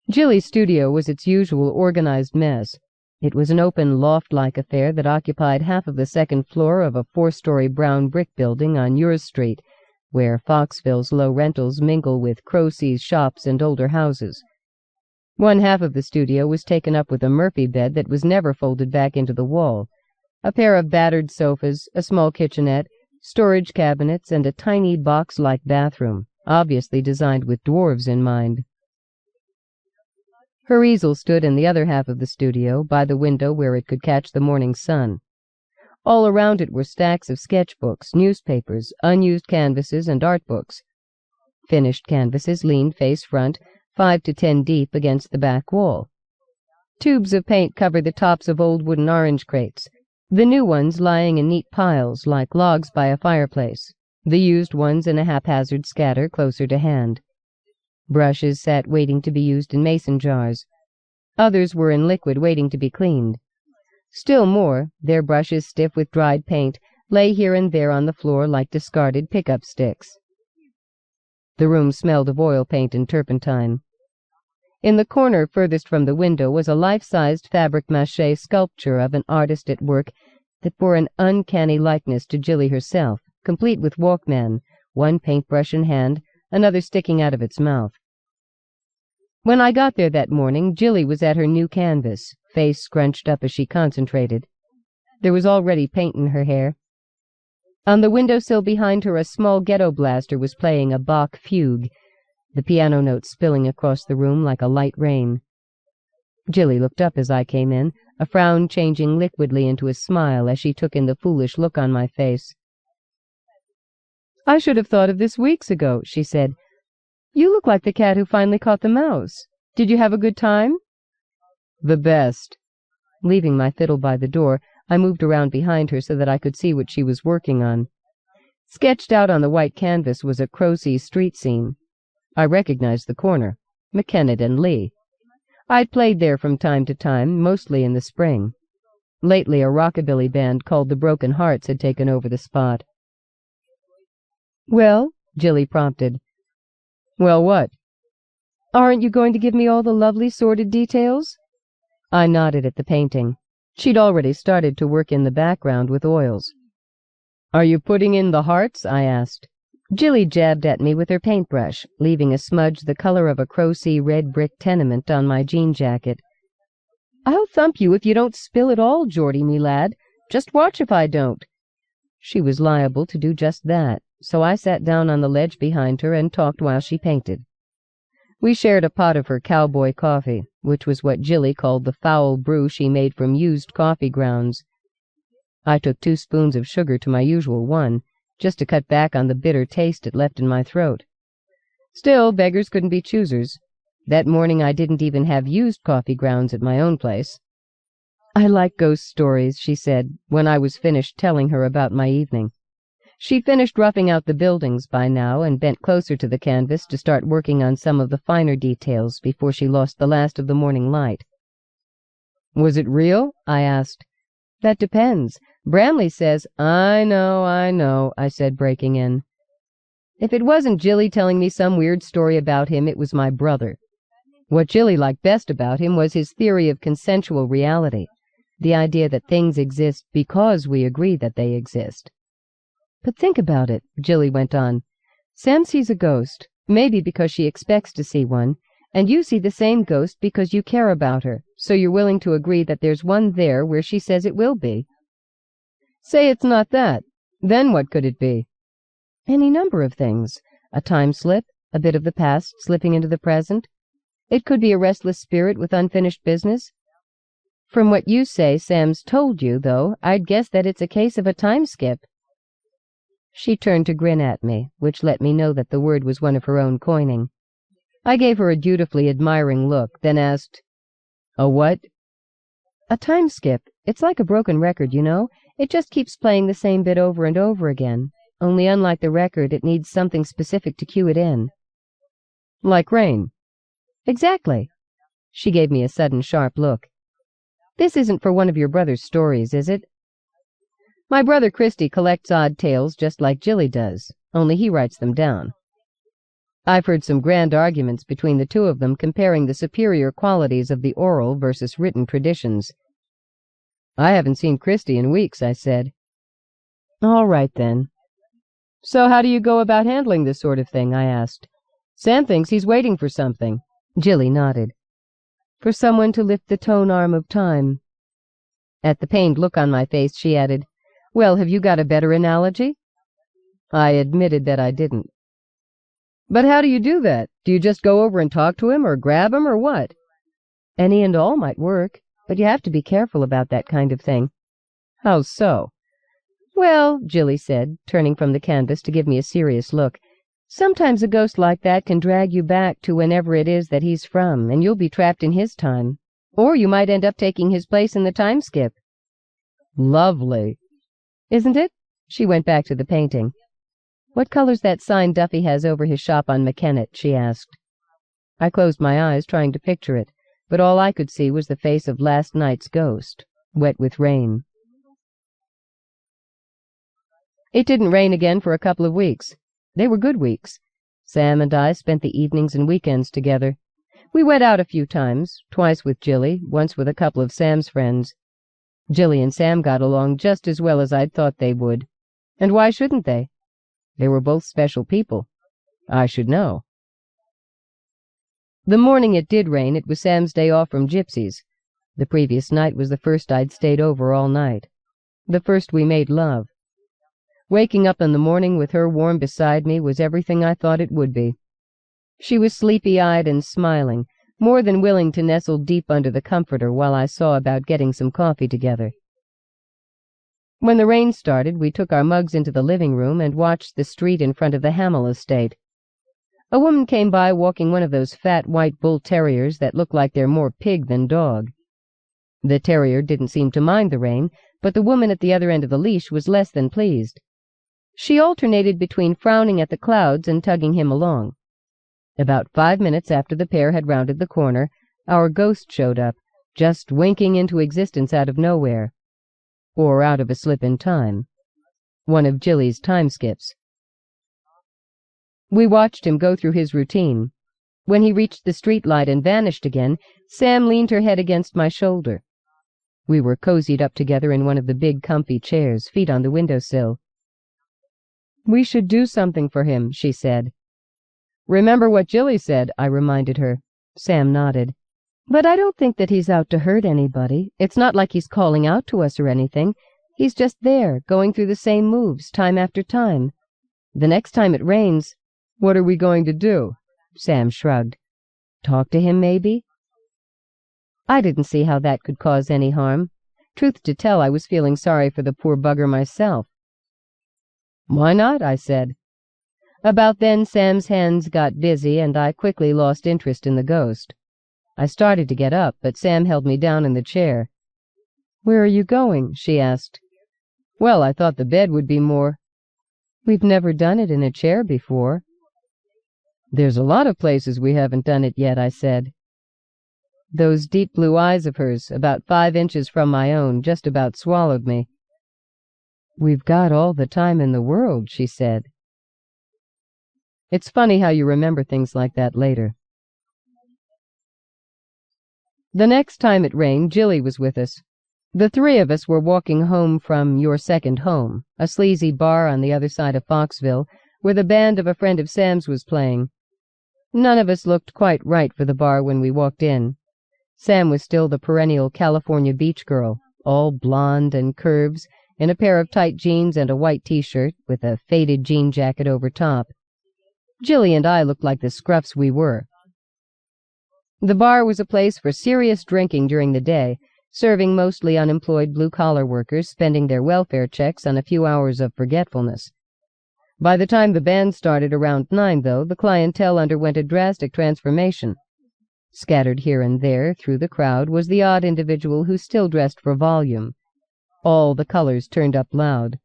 Jilly's studio was its usual organized mess. It was an open loft-like affair that occupied half of the second floor of a 4-story brown brick building on Ures Street, where Foxville's low rentals mingle with Crosey's shops and older houses. One half of the studio was taken up with a Murphy bed that was never folded back into the wall, a pair of battered sofas, a small kitchenette, storage cabinets, and a tiny box-like bathroom, obviously designed with dwarves in mind. Her easel stood in the other half of the studio, by the window where it could catch the morning sun. All around it were stacks of sketchbooks, newspapers, unused canvases, and art books. Finished canvases leaned face front, 5 to 10 deep against the back wall. Tubes of paint covered the tops of old wooden orange crates, the new ones lying in neat piles like logs by a fireplace, the used ones in a haphazard scatter closer to hand. Brushes sat waiting to be used in mason jars. Others were in liquid waiting to be cleaned. Still more, their brushes stiff with dried paint, lay here and there on the floor like discarded pickup sticks. The room smelled of oil paint and turpentine. In the corner furthest from the window was a life-sized fabric-mache sculpture of an artist at work that bore an uncanny likeness to Jilly herself, complete with Walkman, one paintbrush in hand, another sticking out of its mouth. When I got there that morning, Jilly was at her new canvas, face scrunched up as she concentrated. There was already paint in her hair. On the windowsill behind her a small ghetto blaster was playing a Bach fugue, the piano notes spilling across the room like a light rain. Jilly looked up as I came in, a frown changing liquidly into a smile as she took in the foolish look on my face. "I should have thought of this weeks ago," she said. "You look like the cat who finally caught the mouse. Did you have a good time?" "The best." Leaving my fiddle by the door, I moved around behind her so that I could see what she was working on. Sketched out on the white canvas was a Crosey street scene. I recognized the corner, McKennet and Lee. I'd played there from time to time, mostly in the spring. Lately a rockabilly band called the Broken Hearts had taken over the spot. "Well?" Jilly prompted. "Well, what?" "Aren't you going to give me all the lovely sordid details?" I nodded at the painting. She'd already started to work in the background with oils. "Are you putting in the hearts?" I asked. Jilly jabbed at me with her paintbrush, leaving a smudge the color of a Crosey red brick tenement on my jean jacket. "I'll thump you if you don't spill it all, Geordie, me lad. Just watch if I don't." She was liable to do just that, so I sat down on the ledge behind her and talked while she painted. We shared a pot of her cowboy coffee, which was what Jilly called the foul brew she made from used coffee grounds. I took 2 spoons of sugar to my usual 1, just to cut back on the bitter taste it left in my throat. Still, beggars couldn't be choosers. That morning I didn't even have used coffee grounds at my own place. "I like ghost stories," she said, when I was finished telling her about my evening. She'd finished roughing out the buildings by now and bent closer to the canvas to start working on some of the finer details before she lost the last of the morning light. "Was it real?" I asked. "That depends. Bramley says—" I know, I said, breaking in. If it wasn't Jilly telling me some weird story about him, it was my brother. What Jilly liked best about him was his theory of consensual reality, the idea that things exist because we agree that they exist. "But think about it," Jilly went on. "Sam sees a ghost, maybe because she expects to see one, and you see the same ghost because you care about her, so you're willing to agree that there's one there where she says it will be. Say it's not that. Then what could it be?" "Any number of things. A time slip, a bit of the past slipping into the present. It could be a restless spirit with unfinished business. From what you say Sam's told you, though, I'd guess that it's a case of a time skip." She turned to grin at me, which let me know that the word was one of her own coining. I gave her a dutifully admiring look, then asked, "A what?" A time skip. It's like a broken record, you know. It just keeps playing the same bit over and over again. Only unlike the record, it needs something specific to cue it in. Like rain. Exactly. She gave me a sudden sharp look. This isn't for one of your brother's stories, is it? My brother Christy collects odd tales just like Jilly does, only he writes them down. I've heard some grand arguments between the two of them comparing the superior qualities of the oral versus written traditions. I haven't seen Christy in weeks, I said. All right, then. So how do you go about handling this sort of thing, I asked. Sam thinks he's waiting for something. Jilly nodded. For someone to lift the tone arm of time. At the pained look on my face, she added, Well, have you got a better analogy? I admitted that I didn't. But how do you do that? Do you just go over and talk to him, or grab him, or what? Any and all might work, but you have to be careful about that kind of thing. How so? Well, Jilly said, turning from the canvas to give me a serious look, sometimes a ghost like that can drag you back to whenever it is that he's from, and you'll be trapped in his time. Or you might end up taking his place in the time skip. Lovely. Isn't it? She went back to the painting. What color's that sign Duffy has over his shop on McKennet? She asked. I closed my eyes, trying to picture it, but all I could see was the face of last night's ghost, wet with rain. It didn't rain again for a couple of weeks. They were good weeks. Sam and I spent the evenings and weekends together. We went out a few times, twice with Jilly, once with a couple of Sam's friends. Jilly and Sam got along just as well as I'd thought they would. And why shouldn't they? They were both special people. I should know. The morning it did rain, it was Sam's day off from Gypsy's. The previous night was the first I'd stayed over all night. The first we made love. Waking up in the morning with her warm beside me was everything I thought it would be. She was sleepy-eyed and smiling, more than willing to nestle deep under the comforter while I saw about getting some coffee together. When the rain started, we took our mugs into the living room and watched the street in front of the Hamill estate. A woman came by walking one of those fat white bull terriers that look like they're more pig than dog. The terrier didn't seem to mind the rain, but the woman at the other end of the leash was less than pleased. She alternated between frowning at the clouds and tugging him along. About 5 minutes after the pair had rounded the corner, our ghost showed up, just winking into existence out of nowhere. Or out of a slip in time. One of Jilly's time skips. We watched him go through his routine. When he reached the streetlight and vanished again, Sam leaned her head against my shoulder. We were cozied up together in one of the big comfy chairs, feet on the windowsill. We should do something for him, she said. Remember what Jilly said, I reminded her. Sam nodded. But I don't think that he's out to hurt anybody. It's not like he's calling out to us or anything. He's just there, going through the same moves, time after time. The next time it rains... What are we going to do? Sam shrugged. Talk to him, maybe? I didn't see how that could cause any harm. Truth to tell, I was feeling sorry for the poor bugger myself. Why not? I said. About then, Sam's hands got busy, and I quickly lost interest in the ghost. I started to get up, but Sam held me down in the chair. Where are you going? She asked. Well, I thought the bed would be more... We've never done it in a chair before. There's a lot of places we haven't done it yet, I said. Those deep blue eyes of hers, about 5 inches from my own, just about swallowed me. We've got all the time in the world, she said. It's funny how you remember things like that later. The next time it rained, Jilly was with us. The 3 of us were walking home from Your Second Home, a sleazy bar on the other side of Foxville, where the band of a friend of Sam's was playing. None of us looked quite right for the bar when we walked in. Sam was still the perennial California beach girl, all blonde and curves, in a pair of tight jeans and a white t-shirt, with a faded jean jacket over top. Jilly and I looked like the scruffs we were. The bar was a place for serious drinking during the day, serving mostly unemployed blue-collar workers spending their welfare checks on a few hours of forgetfulness. By the time the band started around 9, though, the clientele underwent a drastic transformation. Scattered here and there through the crowd was the odd individual who still dressed for volume. All the colors turned up loud.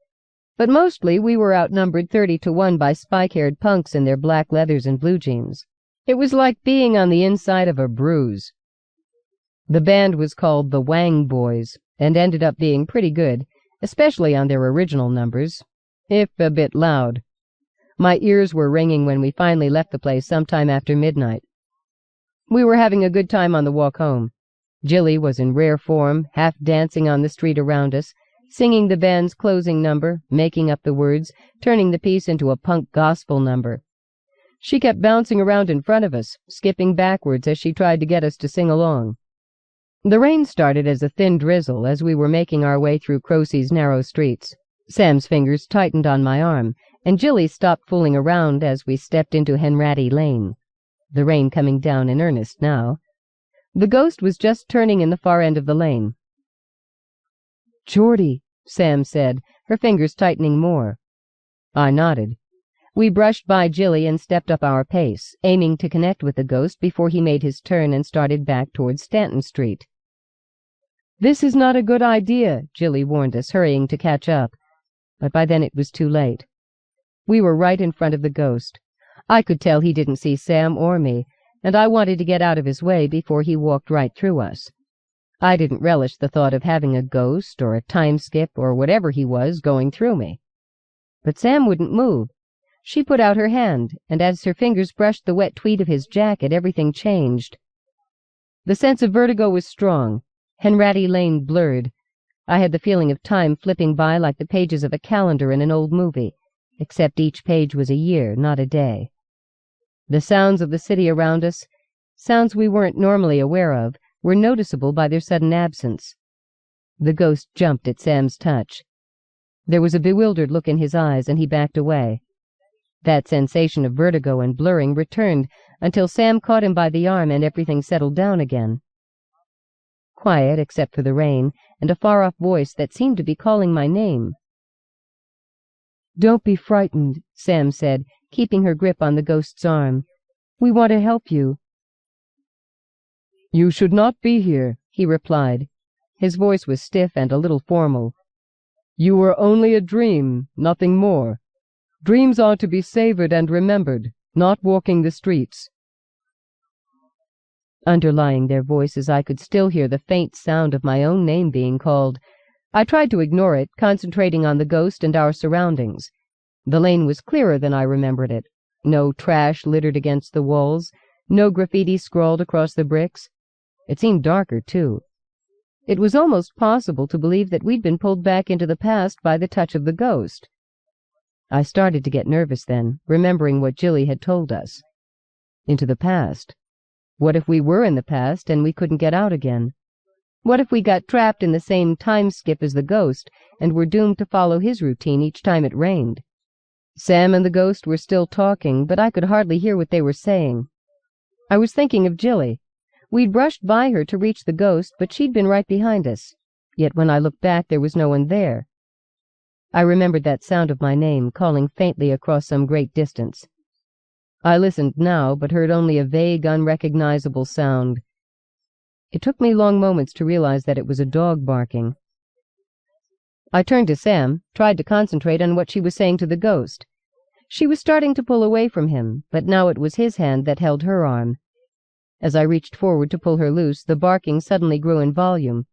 But mostly we were outnumbered 30-1 by spike-haired punks in their black leathers and blue jeans. It was like being on the inside of a bruise. The band was called the Wang Boys, and ended up being pretty good, especially on their original numbers, if a bit loud. My ears were ringing when we finally left the place sometime after midnight. We were having a good time on the walk home. Jilly was in rare form, half dancing on the street around us, singing the band's closing number, making up the words, turning the piece into a punk gospel number. She kept bouncing around in front of us, skipping backwards as she tried to get us to sing along. The rain started as a thin drizzle as we were making our way through Crosey's narrow streets. Sam's fingers tightened on my arm, and Jilly stopped fooling around as we stepped into Henratty Lane. The rain coming down in earnest now. The ghost was just turning in the far end of the lane. "Geordie," Sam said, her fingers tightening more. I nodded. We brushed by Jilly and stepped up our pace, aiming to connect with the ghost before he made his turn and started back towards Stanton Street. "This is not a good idea," Jilly warned us, hurrying to catch up. But by then it was too late. We were right in front of the ghost. I could tell he didn't see Sam or me, and I wanted to get out of his way before he walked right through us. I didn't relish the thought of having a ghost or a Timeskip or whatever he was going through me. But Sam wouldn't move. She put out her hand, and as her fingers brushed the wet tweed of his jacket, everything changed. The sense of vertigo was strong. Henratty Lane blurred. I had the feeling of time flipping by like the pages of a calendar in an old movie, except each page was a year, not a day. The sounds of the city around us, sounds we weren't normally aware of, were noticeable by their sudden absence. The ghost jumped at Sam's touch. There was a bewildered look in his eyes, and he backed away. That sensation of vertigo and blurring returned until Sam caught him by the arm and everything settled down again. Quiet except for the rain, and a far-off voice that seemed to be calling my name. "Don't be frightened," Sam said, keeping her grip on the ghost's arm. "We want to help you." "You should not be here," he replied. His voice was stiff and a little formal. "You were only a dream, nothing more. Dreams are to be savored and remembered, not walking the streets." Underlying their voices, I could still hear the faint sound of my own name being called. I tried to ignore it, concentrating on the ghost and our surroundings. The lane was clearer than I remembered it. No trash littered against the walls, no graffiti scrawled across the bricks. It seemed darker, too. It was almost possible to believe that we'd been pulled back into the past by the touch of the ghost. I started to get nervous then, remembering what Jilly had told us. Into the past. What if we were in the past and we couldn't get out again? What if we got trapped in the same time skip as the ghost and were doomed to follow his routine each time it rained? Sam and the ghost were still talking, but I could hardly hear what they were saying. I was thinking of Jilly. We'd brushed by her to reach the ghost, but she'd been right behind us. Yet when I looked back, there was no one there. I remembered that sound of my name, calling faintly across some great distance. I listened now, but heard only a vague, unrecognizable sound. It took me long moments to realize that it was a dog barking. I turned to Sam, tried to concentrate on what she was saying to the ghost. She was starting to pull away from him, but now it was his hand that held her arm. As I reached forward to pull her loose, the barking suddenly grew in volume.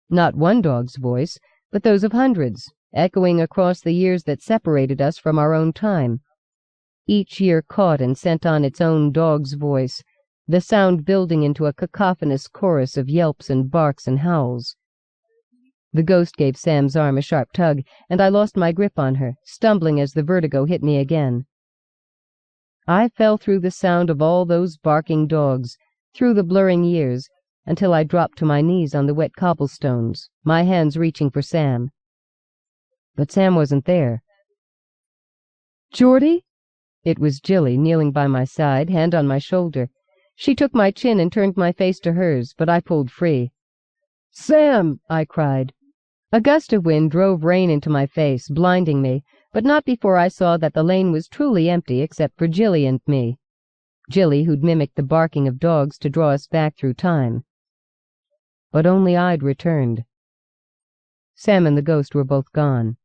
Not one dog's voice, but those of hundreds, echoing across the years that separated us from our own time. Each year caught and sent on its own dog's voice, the sound building into a cacophonous chorus of yelps and barks and howls. The ghost gave Sam's arm a sharp tug, and I lost my grip on her, stumbling as the vertigo hit me again. I fell through the sound of all those barking dogs, through the blurring years, until I dropped to my knees on the wet cobblestones, my hands reaching for Sam. But Sam wasn't there. "Geordie?" It was Jilly, kneeling by my side, hand on my shoulder. She took my chin and turned my face to hers, but I pulled free. "Sam!" I cried. A gust of wind drove rain into my face, blinding me, but not before I saw that the lane was truly empty except for Jilly and me. Jilly, who'd mimicked the barking of dogs to draw us back through time. But only I'd returned. Sam and the ghost were both gone.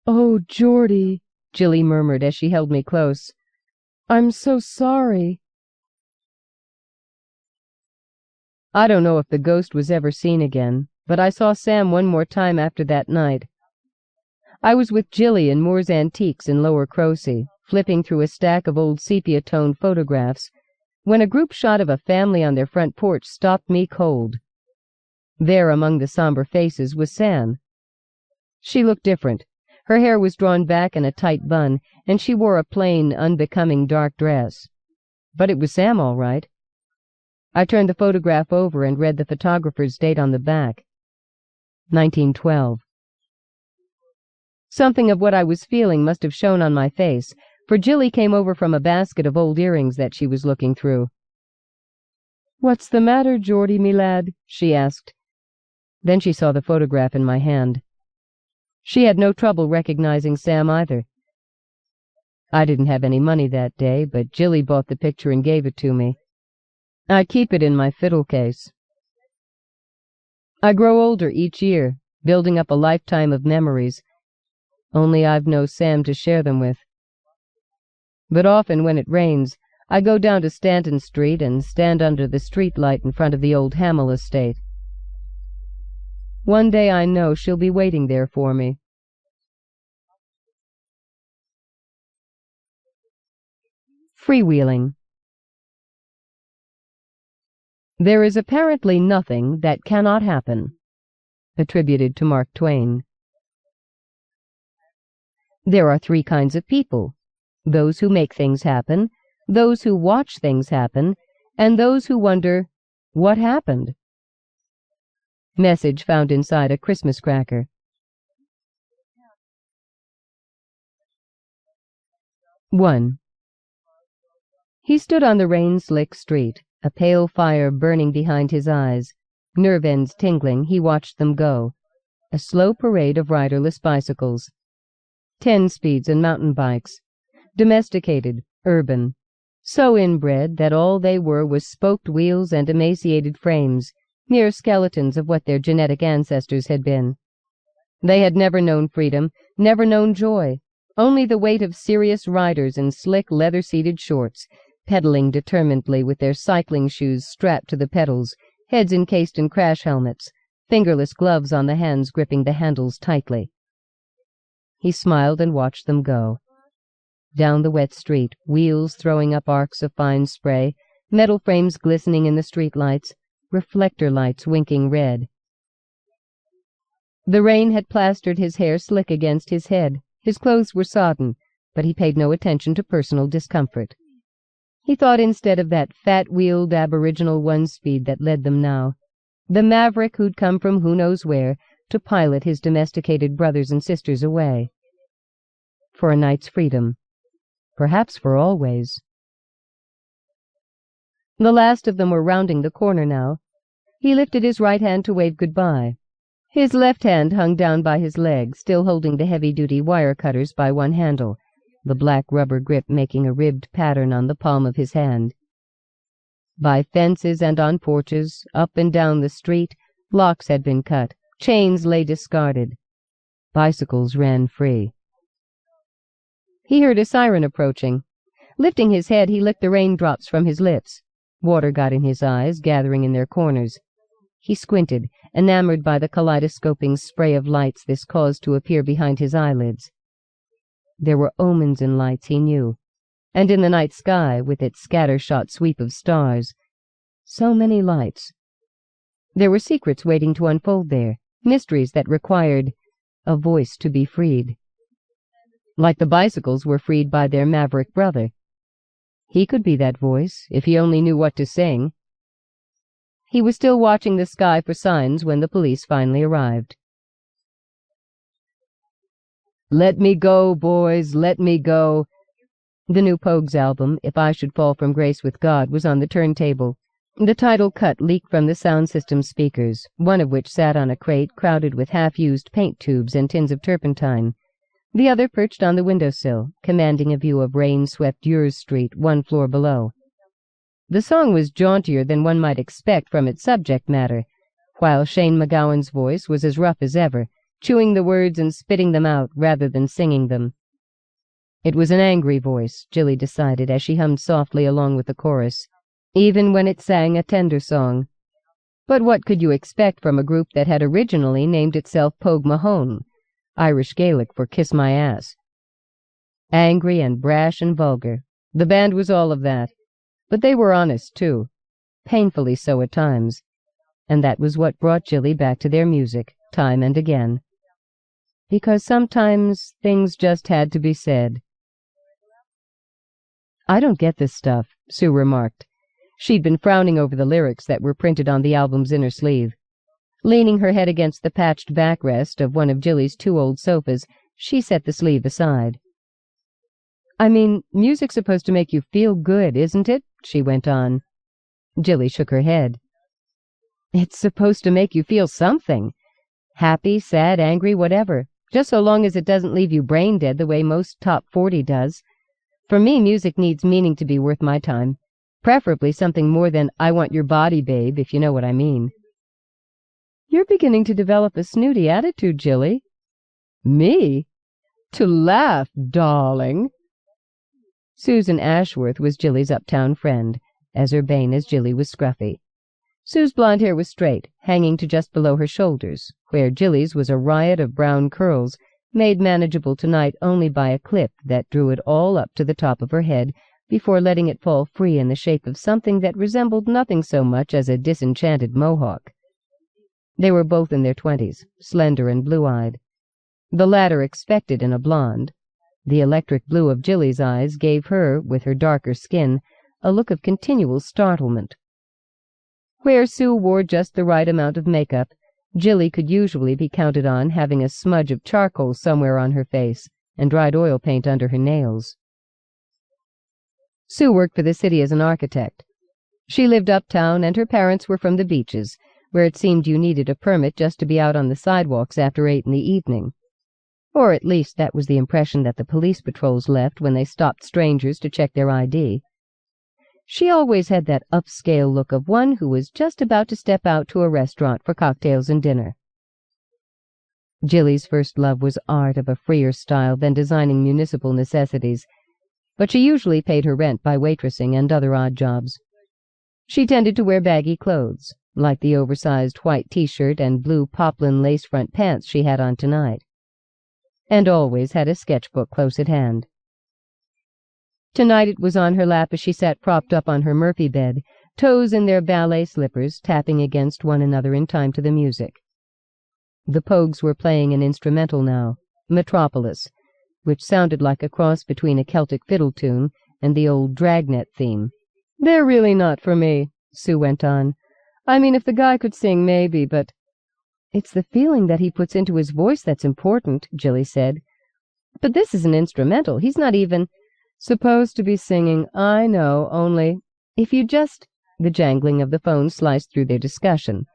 "Oh, Geordie," Jilly murmured as she held me close. "I'm so sorry." I don't know if the ghost was ever seen again, but I saw Sam one more time after that night. I was with Jilly in Moore's Antiques in Lower Crosey, flipping through a stack of old sepia-toned photographs, when a group shot of a family on their front porch stopped me cold. There among the somber faces was Sam. She looked different. Her hair was drawn back in a tight bun, and she wore a plain, unbecoming dark dress. But it was Sam all right. I turned the photograph over and read the photographer's date on the back. 1912. Something of what I was feeling must have shown on my face, for Jilly came over from a basket of old earrings that she was looking through. "What's the matter, Geordie, me lad?" she asked. Then she saw the photograph in my hand. She had no trouble recognizing Sam either. I didn't have any money that day, but Jilly bought the picture and gave it to me. I keep it in my fiddle case. I grow older each year, building up a lifetime of memories, only I've no Sam to share them with. But often when it rains, I go down to Stanton Street and stand under the street light in front of the old Hamill estate. One day I know she'll be waiting there for me. Freewheeling. There is apparently nothing that cannot happen. Attributed to Mark Twain. There are three kinds of people: those who make things happen, those who watch things happen, and those who wonder, what happened? Message found inside a Christmas cracker. One. He stood on the rain-slick street, a pale fire burning behind his eyes. Nerve ends tingling, he watched them go. A slow parade of riderless bicycles. 10-speeds and mountain bikes. Domesticated, urban. So inbred that all they were was spoked wheels and emaciated frames, mere skeletons of what their genetic ancestors had been. They had never known freedom, never known joy, only the weight of serious riders in slick leather-seated shorts, pedaling determinedly with their cycling shoes strapped to the pedals, heads encased in crash helmets, fingerless gloves on the hands gripping the handles tightly. He smiled and watched them go. Down the wet street, wheels throwing up arcs of fine spray, metal frames glistening in the street lights, reflector lights winking red. The rain had plastered his hair slick against his head. His clothes were sodden, but he paid no attention to personal discomfort. He thought instead of that fat-wheeled aboriginal one-speed that led them now, the maverick who'd come from who knows where to pilot his domesticated brothers and sisters away. For a night's freedom. Perhaps for always. The last of them were rounding the corner now. He lifted his right hand to wave goodbye. His left hand hung down by his leg, still holding the heavy-duty wire cutters by one handle, the black rubber grip making a ribbed pattern on the palm of his hand. By fences and on porches, up and down the street, locks had been cut, chains lay discarded. Bicycles ran free. He heard a siren approaching. Lifting his head, he licked the raindrops from his lips. Water got in his eyes, gathering in their corners. He squinted, enamored by the kaleidoscoping spray of lights this caused to appear behind his eyelids. There were omens in lights, he knew, and in the night sky, with its scatter-shot sweep of stars. So many lights. There were secrets waiting to unfold there, mysteries that required a voice to be freed. Like the bicycles were freed by their maverick brother. He could be that voice, if he only knew what to sing. He was still watching the sky for signs when the police finally arrived. "Let me go, boys, let me go." The new Pogues album, If I Should Fall from Grace with God, was on the turntable. The title cut leaked from the sound system speakers, one of which sat on a crate crowded with half-used paint tubes and tins of turpentine. The other perched on the windowsill, commanding a view of rain-swept Ures Street 1 floor below. The song was jauntier than one might expect from its subject matter, while Shane McGowan's voice was as rough as ever, chewing the words and spitting them out rather than singing them. It was an angry voice, Jilly decided as she hummed softly along with the chorus, even when it sang a tender song. But what could you expect from a group that had originally named itself Pogue Mahone, Irish Gaelic for Kiss My Ass? Angry and brash and vulgar. The band was all of that. But they were honest, too, painfully so at times, and that was what brought Jilly back to their music, time and again. Because sometimes things just had to be said. "I don't get this stuff," Sue remarked. She'd been frowning over the lyrics that were printed on the album's inner sleeve. Leaning her head against the patched backrest of one of Jilly's 2 old sofas, she set the sleeve aside. "I mean, music's supposed to make you feel good, isn't it?" she went on. Jilly shook her head. "It's supposed to make you feel something. Happy, sad, angry, whatever. Just so long as it doesn't leave you brain dead the way most top 40 does. For me, music needs meaning to be worth my time. Preferably something more than 'I want your body, babe,' if you know what I mean." "You're beginning to develop a snooty attitude, Jilly." "Me? To laugh, darling." Susan Ashworth was Jilly's uptown friend, as urbane as Jilly was scruffy. Sue's blonde hair was straight, hanging to just below her shoulders, where Jilly's was a riot of brown curls, made manageable tonight only by a clip that drew it all up to the top of her head before letting it fall free in the shape of something that resembled nothing so much as a disenchanted mohawk. They were both in their 20s, slender and blue-eyed. The latter expected in a blonde. The electric blue of Jilly's eyes gave her, with her darker skin, a look of continual startlement. Where Sue wore just the right amount of makeup, Jilly could usually be counted on having a smudge of charcoal somewhere on her face and dried oil paint under her nails. Sue worked for the city as an architect. She lived uptown, and her parents were from the beaches, where it seemed you needed a permit just to be out on the sidewalks after 8 in the evening. Or at least that was the impression that the police patrols left when they stopped strangers to check their ID. She always had that upscale look of one who was just about to step out to a restaurant for cocktails and dinner. Jilly's first love was art of a freer style than designing municipal necessities, but she usually paid her rent by waitressing and other odd jobs. She tended to wear baggy clothes, like the oversized white t-shirt and blue poplin lace-front pants she had on tonight, and always had a sketchbook close at hand. Tonight it was on her lap as she sat propped up on her Murphy bed, toes in their ballet slippers, tapping against one another in time to the music. The Pogues were playing an instrumental now, Metropolis, which sounded like a cross between a Celtic fiddle tune and the old Dragnet theme. "They're really not for me," Sue went on. "I mean, if the guy could sing, maybe, but—" "It's the feeling that he puts into his voice that's important," Jilly said. "But this is an instrumental. He's not even—" "Supposed to be singing, I know, only if you just—" The jangling of the phone sliced through their discussion.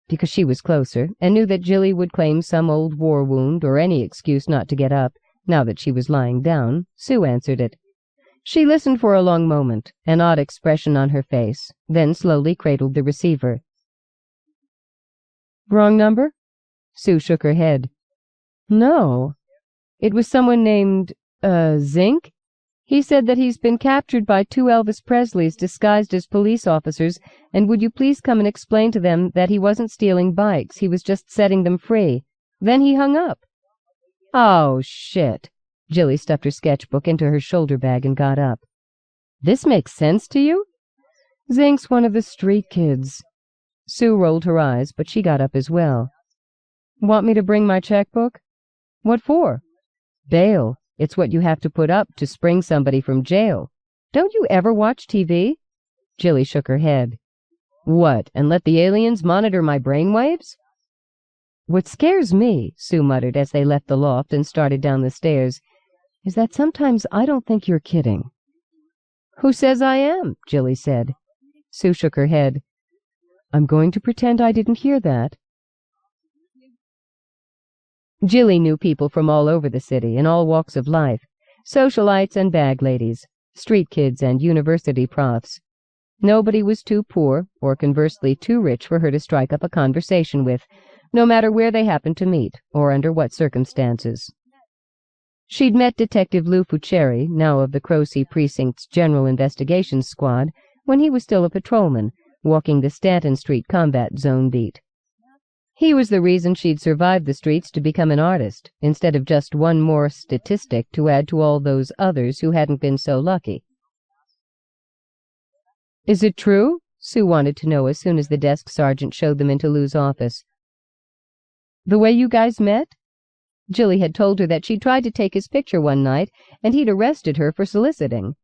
Because she was closer, and knew that Jilly would claim some old war wound or any excuse not to get up, now that she was lying down, Sue answered it. She listened for a long moment, an odd expression on her face, then slowly cradled the receiver. "Wrong number?" Sue shook her head. "No. It was someone named, Zink? He said that he's been captured by 2 Elvis Presleys disguised as police officers, and would you please come and explain to them that he wasn't stealing bikes, he was just setting them free. Then he hung up." "Oh, shit." Jilly stuffed her sketchbook into her shoulder bag and got up. "This makes sense to you?" "Zink's one of the street kids." Sue rolled her eyes, but she got up as well. "Want me to bring my checkbook?" "What for?" "Bail. It's what you have to put up to spring somebody from jail. Don't you ever watch TV?" Jilly shook her head. "What, and let the aliens monitor my brainwaves?" "What scares me," Sue muttered as they left the loft and started down the stairs, "is that sometimes I don't think you're kidding." "Who says I am?" Jilly said. Sue shook her head. "I'm going to pretend I didn't hear that." Jilly knew people from all over the city, in all walks of life, socialites and bag ladies, street kids and university profs. Nobody was too poor, or conversely too rich for her to strike up a conversation with, no matter where they happened to meet, or under what circumstances. She'd met Detective Lou Fuceri, now of the Croce Precinct's General Investigations Squad, when he was still a patrolman, walking the Stanton Street Combat Zone beat. He was the reason she'd survived the streets to become an artist, instead of just one more statistic to add to all those others who hadn't been so lucky. "Is it true?" Sue wanted to know as soon as the desk sergeant showed them into Lou's office. "The way you guys met?" Jilly had told her that she'd tried to take his picture one night, and he'd arrested her for soliciting.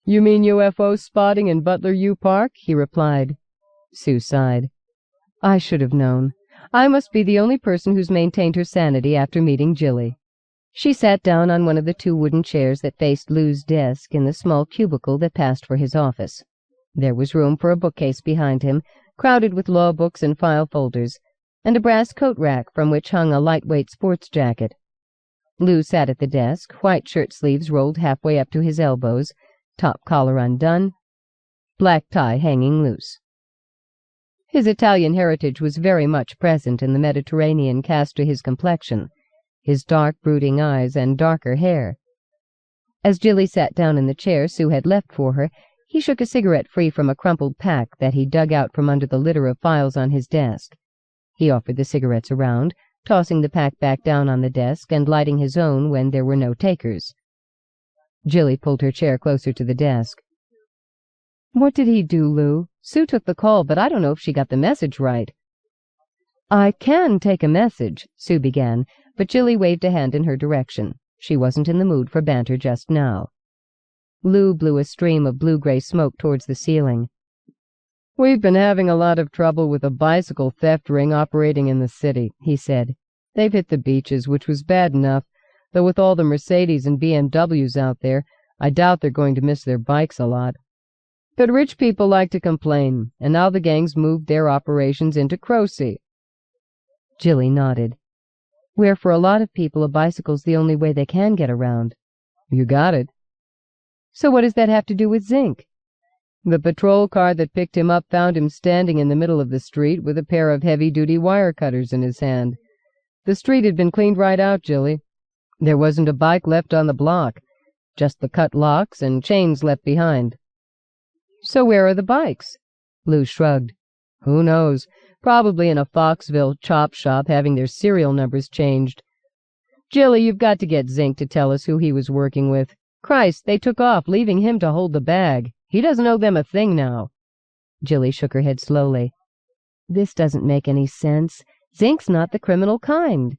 "You mean UFO spotting in Butler U Park?" he replied. Sue sighed. "I should have known. I must be the only person who's maintained her sanity after meeting Jilly." She sat down on one of the 2 wooden chairs that faced Lou's desk in the small cubicle that passed for his office. There was room for a bookcase behind him, crowded with law books and file folders, and a brass coat rack from which hung a lightweight sports jacket. Lou sat at the desk, white shirt sleeves rolled halfway up to his elbows, top collar undone, black tie hanging loose. His Italian heritage was very much present in the Mediterranean cast to his complexion, his dark, brooding eyes and darker hair. As Jilly sat down in the chair Sue had left for her, he shook a cigarette free from a crumpled pack that he dug out from under the litter of files on his desk. He offered the cigarettes around, tossing the pack back down on the desk and lighting his own when there were no takers. Jilly pulled her chair closer to the desk. "What did he do, Lou? Sue took the call, but I don't know if she got the message right." "I can take a message," Sue began, but Jilly waved a hand in her direction. She wasn't in the mood for banter just now. Lou blew a stream of blue-gray smoke towards the ceiling. "We've been having a lot of trouble with a bicycle theft ring operating in the city," he said. "They've hit the beaches, which was bad enough, though with all the Mercedes and BMWs out there, I doubt they're going to miss their bikes a lot. But rich people like to complain, and now the gang's moved their operations into Croce." Jilly nodded. "Where for a lot of people a bicycle's the only way they can get around." "You got it." "So what does that have to do with zinc?" "The patrol car that picked him up found him standing in the middle of the street with a pair of heavy-duty wire cutters in his hand. The street had been cleaned right out, Jilly. There wasn't a bike left on the block, just the cut locks and chains left behind." "So where are the bikes?" Lou shrugged. "Who knows? Probably in a Foxville chop shop having their serial numbers changed. Jilly, you've got to get Zink to tell us who he was working with. Christ, they took off, leaving him to hold the bag. He doesn't owe them a thing now." Jilly shook her head slowly. "This doesn't make any sense. Zink's not the criminal kind."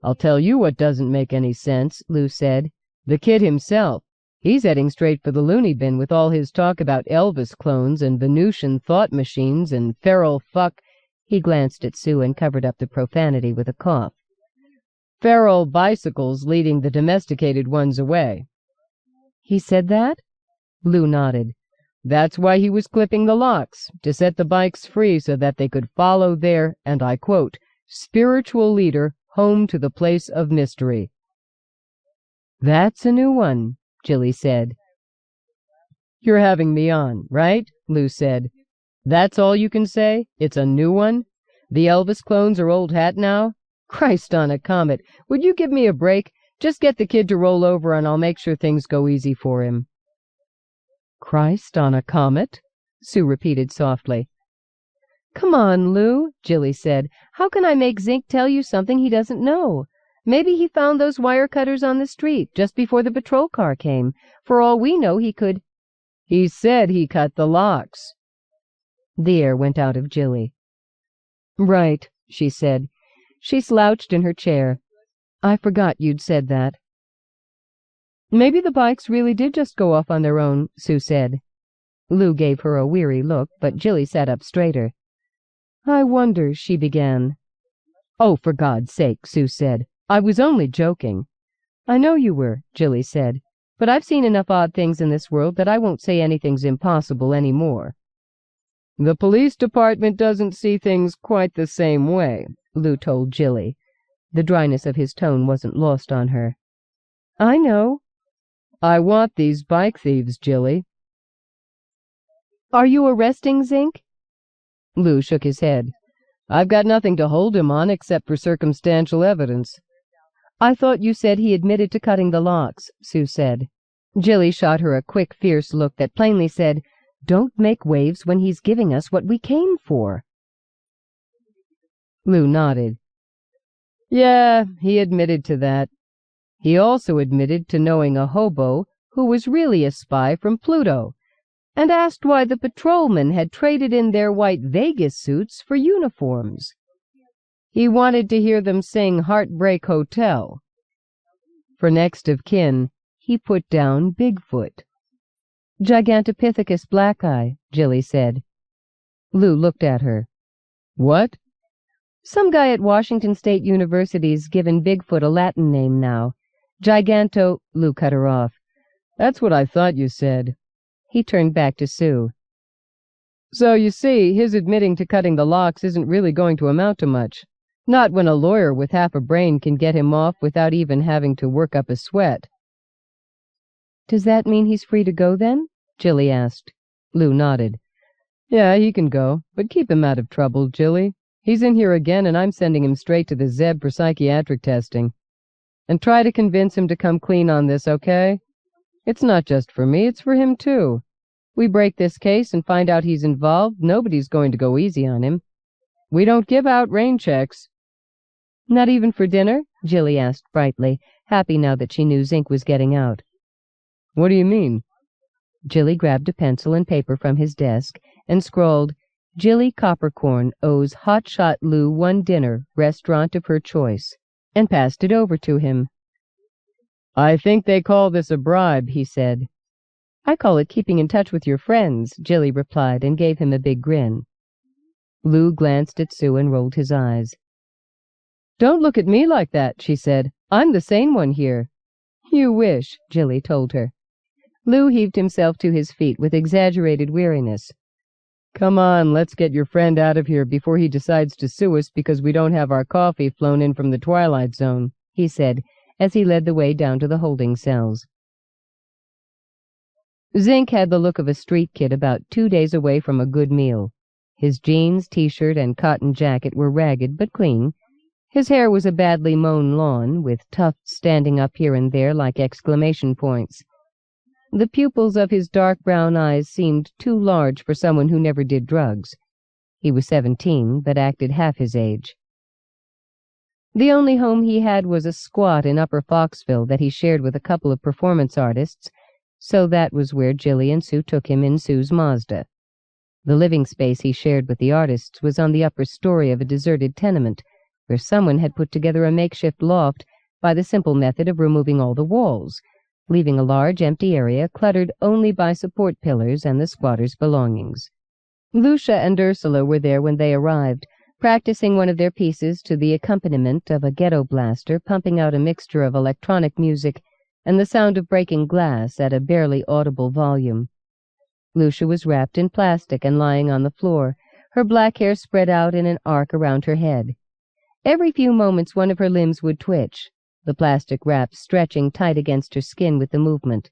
"I'll tell you what doesn't make any sense," Lou said. "The kid himself. He's heading straight for the loony bin with all his talk about Elvis clones and Venusian thought machines and feral fuck—" He glanced at Sue and covered up the profanity with a cough. "Feral bicycles leading the domesticated ones away." "He said that?" Lou nodded. "That's why he was clipping the locks, to set the bikes free so that they could follow their, and I quote, spiritual leader home to the place of mystery." "That's a new one," Jilly said. "You're having me on, right?" Lou said. "That's all you can say? It's a new one? The Elvis clones are old hat now? Christ on a comet, would you give me a break? Just get the kid to roll over and I'll make sure things go easy for him." "Christ on a comet?" Sue repeated softly. "Come on, Lou," Jilly said. "How can I make Zink tell you something he doesn't know? Maybe he found those wire cutters on the street just before the patrol car came. For all we know, he could—" "He said he cut the locks." The air went out of Jilly. "Right," she said. She slouched in her chair. "I forgot you'd said that." "Maybe the bikes really did just go off on their own," Sue said. Lou gave her a weary look, but Jilly sat up straighter. "I wonder," she began. "Oh, for God's sake," Sue said. "I was only joking." "I know you were," Jilly said, "but I've seen enough odd things in this world that I won't say anything's impossible any more." "The police department doesn't see things quite the same way," Lou told Jilly. The dryness of his tone wasn't lost on her. "I know." "I want these bike thieves, Jilly." "Are you arresting Zink?" Lou shook his head. "I've got nothing to hold him on except for circumstantial evidence." "I thought you said he admitted to cutting the locks," Sue said. Jilly shot her a quick, fierce look that plainly said, "Don't make waves when he's giving us what we came for." Lou nodded. "Yeah, he admitted to that. He also admitted to knowing a hobo who was really a spy from Pluto, and asked why the patrolmen had traded in their white Vegas suits for uniforms. He wanted to hear them sing Heartbreak Hotel. For next of kin, he put down Bigfoot." "Gigantopithecus blackeye," Jilly said. Lou looked at her. "What?" "Some guy at Washington State University's given Bigfoot a Latin name now. Giganto—" Lou cut her off. "That's what I thought you said." He turned back to Sue. "So you see, his admitting to cutting the locks isn't really going to amount to much. Not when a lawyer with half a brain can get him off without even having to work up a sweat." "Does that mean he's free to go, then?" Jilly asked. Lou nodded. "Yeah, he can go, but keep him out of trouble, Jilly. He's in here again, and I'm sending him straight to the Zeb for psychiatric testing. And try to convince him to come clean on this, okay? It's not just for me, it's for him too. We break this case and find out he's involved, nobody's going to go easy on him. We don't give out rain checks." "Not even for dinner?" Jilly asked brightly, happy now that she knew Zink was getting out. "What do you mean?" Jilly grabbed a pencil and paper from his desk and scrawled, "Jilly Coppercorn owes Hotshot Lou one dinner, restaurant of her choice," and passed it over to him. "I think they call this a bribe," he said. "I call it keeping in touch with your friends," Jilly replied and gave him a big grin. Lou glanced at Sue and rolled his eyes. "Don't look at me like that," she said. "I'm the sane one here." "You wish," Jilly told her. Lou heaved himself to his feet with exaggerated weariness. "Come on, let's get your friend out of here before he decides to sue us because we don't have our coffee flown in from the Twilight Zone," he said, as he led the way down to the holding cells. Zink had the look of a street kid about 2 days away from a good meal. His jeans, t-shirt, and cotton jacket were ragged but clean. His hair was a badly mown lawn, with tufts standing up here and there like exclamation points. The pupils of his dark brown eyes seemed too large for someone who never did drugs. He was 17, but acted half his age. The only home he had was a squat in Upper Foxville that he shared with a couple of performance artists, so that was where Jilly and Sue took him in Sue's Mazda. The living space he shared with the artists was on the upper story of a deserted tenement, where someone had put together a makeshift loft by the simple method of removing all the walls, leaving a large empty area cluttered only by support pillars and the squatters' belongings. Lucia and Ursula were there when they arrived, practicing one of their pieces to the accompaniment of a ghetto blaster pumping out a mixture of electronic music and the sound of breaking glass at a barely audible volume. Lucia was wrapped in plastic and lying on the floor, her black hair spread out in an arc around her head. Every few moments one of her limbs would twitch, the plastic wrap stretching tight against her skin with the movement.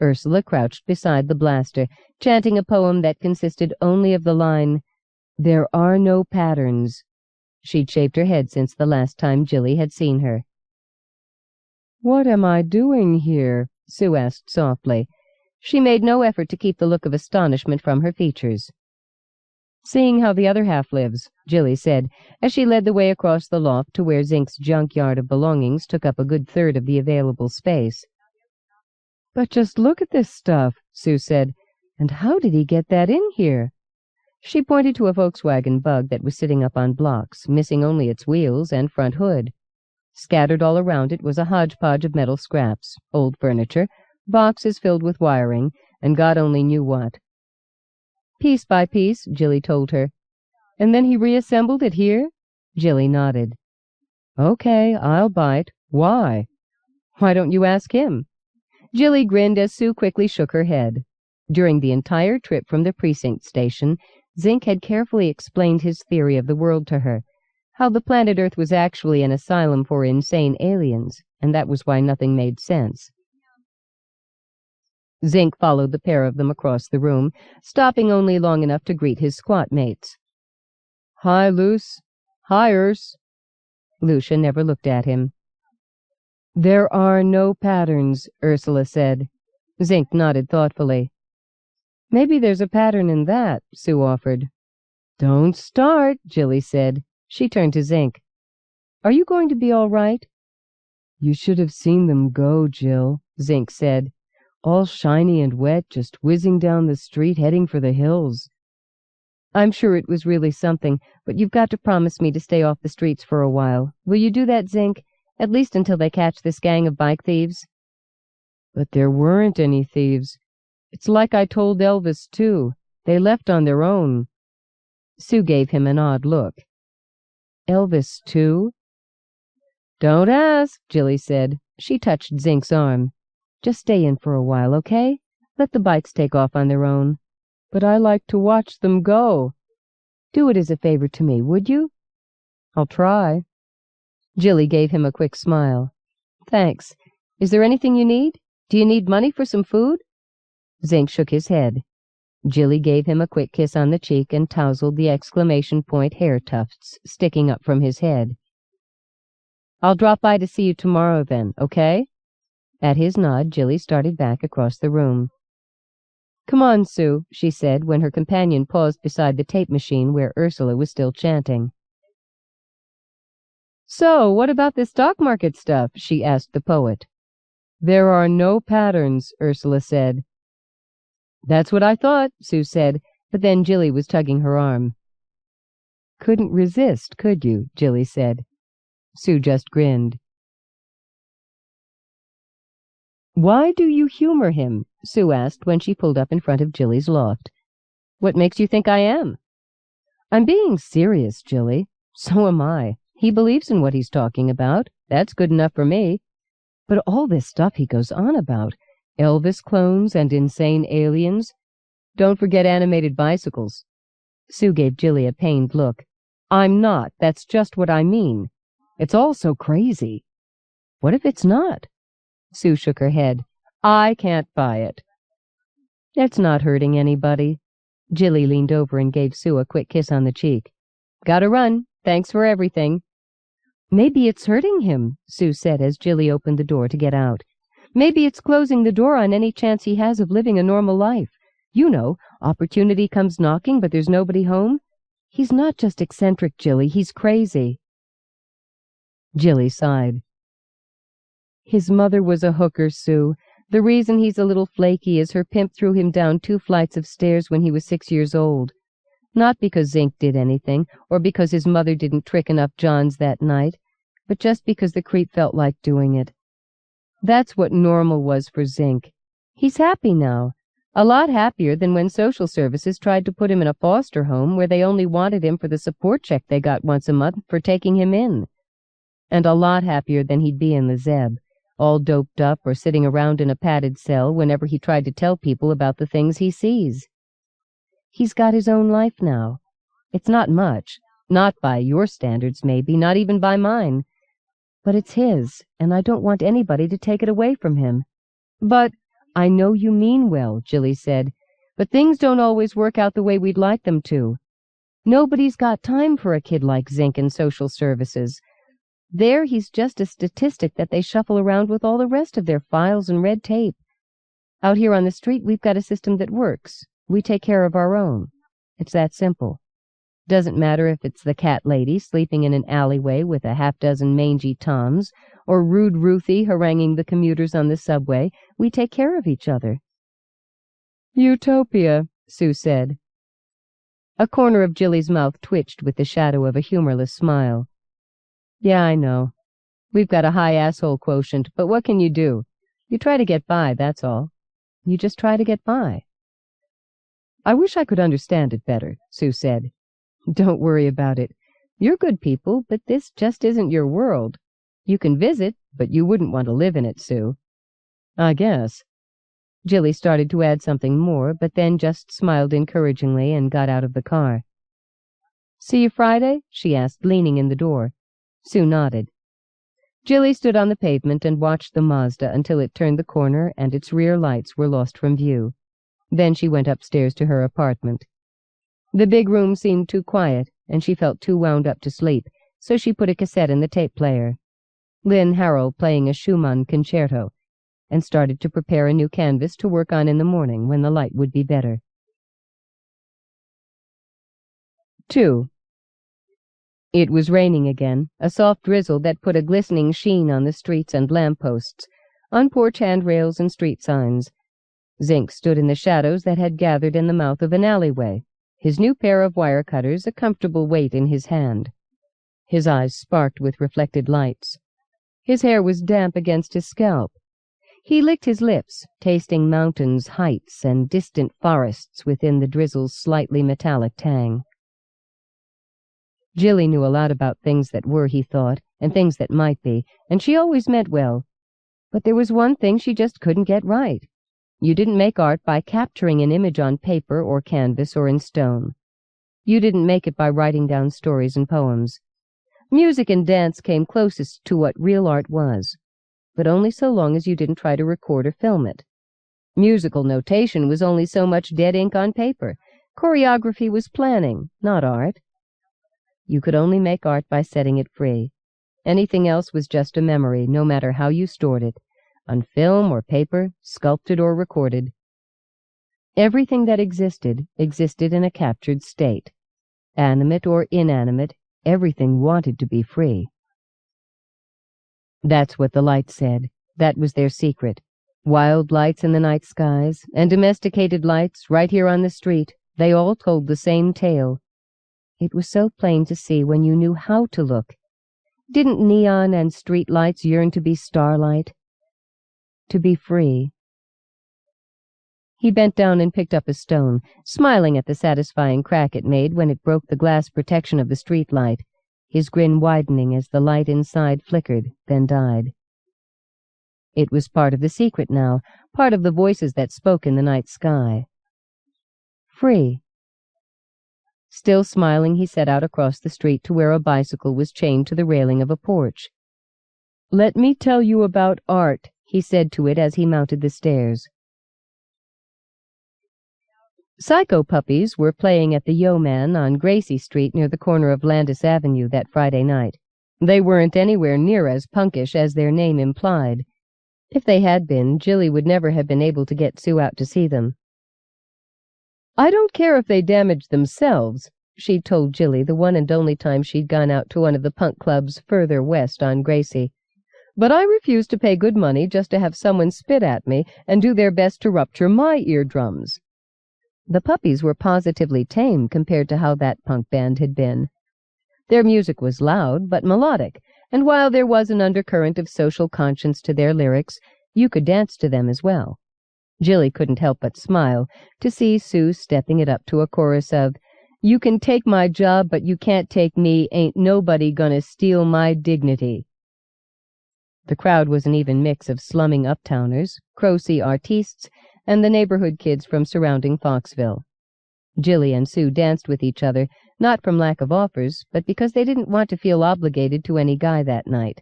Ursula crouched beside the blaster, chanting a poem that consisted only of the line, "There are no patterns." She'd shaved her head since the last time Jilly had seen her. "What am I doing here?" Sue asked softly. She made no effort to keep the look of astonishment from her features. "Seeing how the other half lives," Jilly said, as she led the way across the loft to where Zink's junkyard of belongings took up a good third of the available space. "But just look at this stuff," Sue said. "And how did he get that in here?" She pointed to a Volkswagen Bug that was sitting up on blocks, missing only its wheels and front hood. Scattered all around it was a hodgepodge of metal scraps, old furniture, boxes filled with wiring, and God only knew what. "Piece by piece," Jilly told her. "And then he reassembled it here?" Jilly nodded. "Okay, I'll bite. Why?" "Why don't you ask him?" Jilly grinned as Sue quickly shook her head. During the entire trip from the precinct station, Zink had carefully explained his theory of the world to her, how the planet Earth was actually an asylum for insane aliens, and that was why nothing made sense. Zink followed the pair of them across the room, stopping only long enough to greet his squat mates. "Hi, Luce. Hi, Urs." Lucia never looked at him. "There are no patterns," Ursula said. Zink nodded thoughtfully. "Maybe there's a pattern in that," Sue offered. "Don't start," Jilly said. She turned to Zink. "Are you going to be all right?" "You should have seen them go, Jill," Zink said. "All shiny and wet, just whizzing down the street heading for the hills." "I'm sure it was really something, but you've got to promise me to stay off the streets for a while. Will you do that, Zink? At least until they catch this gang of bike thieves?" "But there weren't any thieves. It's like I told Elvis, too. They left on their own." Sue gave him an odd look. "Elvis, too?" "Don't ask," Jilly said. She touched Zink's arm. "Just stay in for a while, okay? Let the bikes take off on their own." "But I like to watch them go." "Do it as a favor to me, would you?" "I'll try." Jilly gave him a quick smile. "Thanks. Is there anything you need? Do you need money for some food?" Zink shook his head. Jilly gave him a quick kiss on the cheek and tousled the exclamation point hair tufts sticking up from his head. "I'll drop by to see you tomorrow then, okay?" At his nod, Jilly started back across the room. "Come on, Sue," she said when her companion paused beside the tape machine where Ursula was still chanting. "So, what about this stock market stuff?" she asked the poet. "There are no patterns," Ursula said. "That's what I thought," Sue said, but then Jilly was tugging her arm. "Couldn't resist, could you?" Jilly said. Sue just grinned. "Why do you humor him?" Sue asked when she pulled up in front of Jilly's loft. "What makes you think I am?" "I'm being serious, Jilly. So am I. He believes in what he's talking about. That's good enough for me. But all this stuff he goes on about, Elvis clones and insane aliens. Don't forget animated bicycles." Sue gave Jilly a pained look. "I'm not. That's just what I mean. It's all so crazy." "What if it's not?" Sue shook her head. "I can't buy it." "It's not hurting anybody." Jilly leaned over and gave Sue a quick kiss on the cheek. "Gotta run. Thanks for everything." "Maybe it's hurting him," Sue said as Jilly opened the door to get out. "Maybe it's closing the door on any chance he has of living a normal life. You know, opportunity comes knocking, but there's nobody home. He's not just eccentric, Jilly. He's crazy." Jilly sighed. "His mother was a hooker, Sue. The reason he's a little flaky is her pimp threw him down 2 flights of stairs when he was 6 years old. Not because Zink did anything, or because his mother didn't trick enough Johns that night, but just because the creep felt like doing it. That's what normal was for Zink. He's happy now. A lot happier than when social services tried to put him in a foster home where they only wanted him for the support check they got once a month for taking him in. And a lot happier than he'd be in the Zeb, all doped up or sitting around in a padded cell whenever he tried to tell people about the things he sees. He's got his own life now. It's not much, not by your standards maybe, not even by mine. But it's his, and I don't want anybody to take it away from him." "But—" "I know you mean well," Jilly said, "but things don't always work out the way we'd like them to. Nobody's got time for a kid like Zink in social services. There he's just a statistic that they shuffle around with all the rest of their files and red tape. Out here on the street, we've got a system that works. We take care of our own. It's that simple. Doesn't matter if it's the cat lady sleeping in an alleyway with a half-dozen mangy toms, or rude Ruthie haranguing the commuters on the subway. We take care of each other." "Utopia," Sue said. A corner of Jilly's mouth twitched with the shadow of a humorless smile. "Yeah, I know. We've got a high asshole quotient, but what can you do? You try to get by, that's all. You just try to get by." "I wish I could understand it better," Sue said. "Don't worry about it. You're good people, but this just isn't your world. You can visit, but you wouldn't want to live in it, Sue." "I guess." Jilly started to add something more, but then just smiled encouragingly and got out of the car. "See you Friday?" she asked, leaning in the door. Sue nodded. Jilly stood on the pavement and watched the Mazda until it turned the corner and its rear lights were lost from view. Then she went upstairs to her apartment. The big room seemed too quiet, and she felt too wound up to sleep, so she put a cassette in the tape player, Lynn Harrell playing a Schumann concerto, and started to prepare a new canvas to work on in the morning when the light would be better. 2. It was raining again, a soft drizzle that put a glistening sheen on the streets and lampposts, on porch handrails and street signs. Zink stood in the shadows that had gathered in the mouth of an alleyway, his new pair of wire cutters a comfortable weight in his hand. His eyes sparked with reflected lights. His hair was damp against his scalp. He licked his lips, tasting mountains, heights, and distant forests within the drizzle's slightly metallic tang. Jilly knew a lot about things that were, he thought, and things that might be, and she always meant well. But there was one thing she just couldn't get right. You didn't make art by capturing an image on paper or canvas or in stone. You didn't make it by writing down stories and poems. Music and dance came closest to what real art was, but only so long as you didn't try to record or film it. Musical notation was only so much dead ink on paper. Choreography was planning, not art. You could only make art by setting it free. Anything else was just a memory, no matter how you stored it, on film or paper, sculpted or recorded. Everything that existed in a captured state. Animate or inanimate, everything wanted to be free. That's what the lights said. That was their secret. Wild lights in the night skies, and domesticated lights right here on the street, they all told the same tale. It was so plain to see when you knew how to look. Didn't neon and street lights yearn to be starlight? To be free? He bent down and picked up a stone, smiling at the satisfying crack it made when it broke the glass protection of the street light, his grin widening as the light inside flickered, then died. It was part of the secret now, part of the voices that spoke in the night sky. Free. Still smiling, he set out across the street to where a bicycle was chained to the railing of a porch. "Let me tell you about art," he said to it as he mounted the stairs. Psycho puppies were playing at the Yeoman on Gracie Street near the corner of Landis Avenue that Friday night. They weren't anywhere near as punkish as their name implied. If they had been, Jilly would never have been able to get Sue out to see them. "I don't care if they damage themselves," she'd told Jilly the one and only time she'd gone out to one of the punk clubs further west on Gracie. "But I refuse to pay good money just to have someone spit at me and do their best to rupture my eardrums." The puppies were positively tame compared to how that punk band had been. Their music was loud but melodic, and while there was an undercurrent of social conscience to their lyrics, you could dance to them as well. Jilly couldn't help but smile to see Sue stepping it up to a chorus of, "You can take my job, but you can't take me, ain't nobody gonna steal my dignity." The crowd was an even mix of slumming uptowners, Croce artistes, and the neighborhood kids from surrounding Foxville. Jilly and Sue danced with each other, not from lack of offers, but because they didn't want to feel obligated to any guy that night.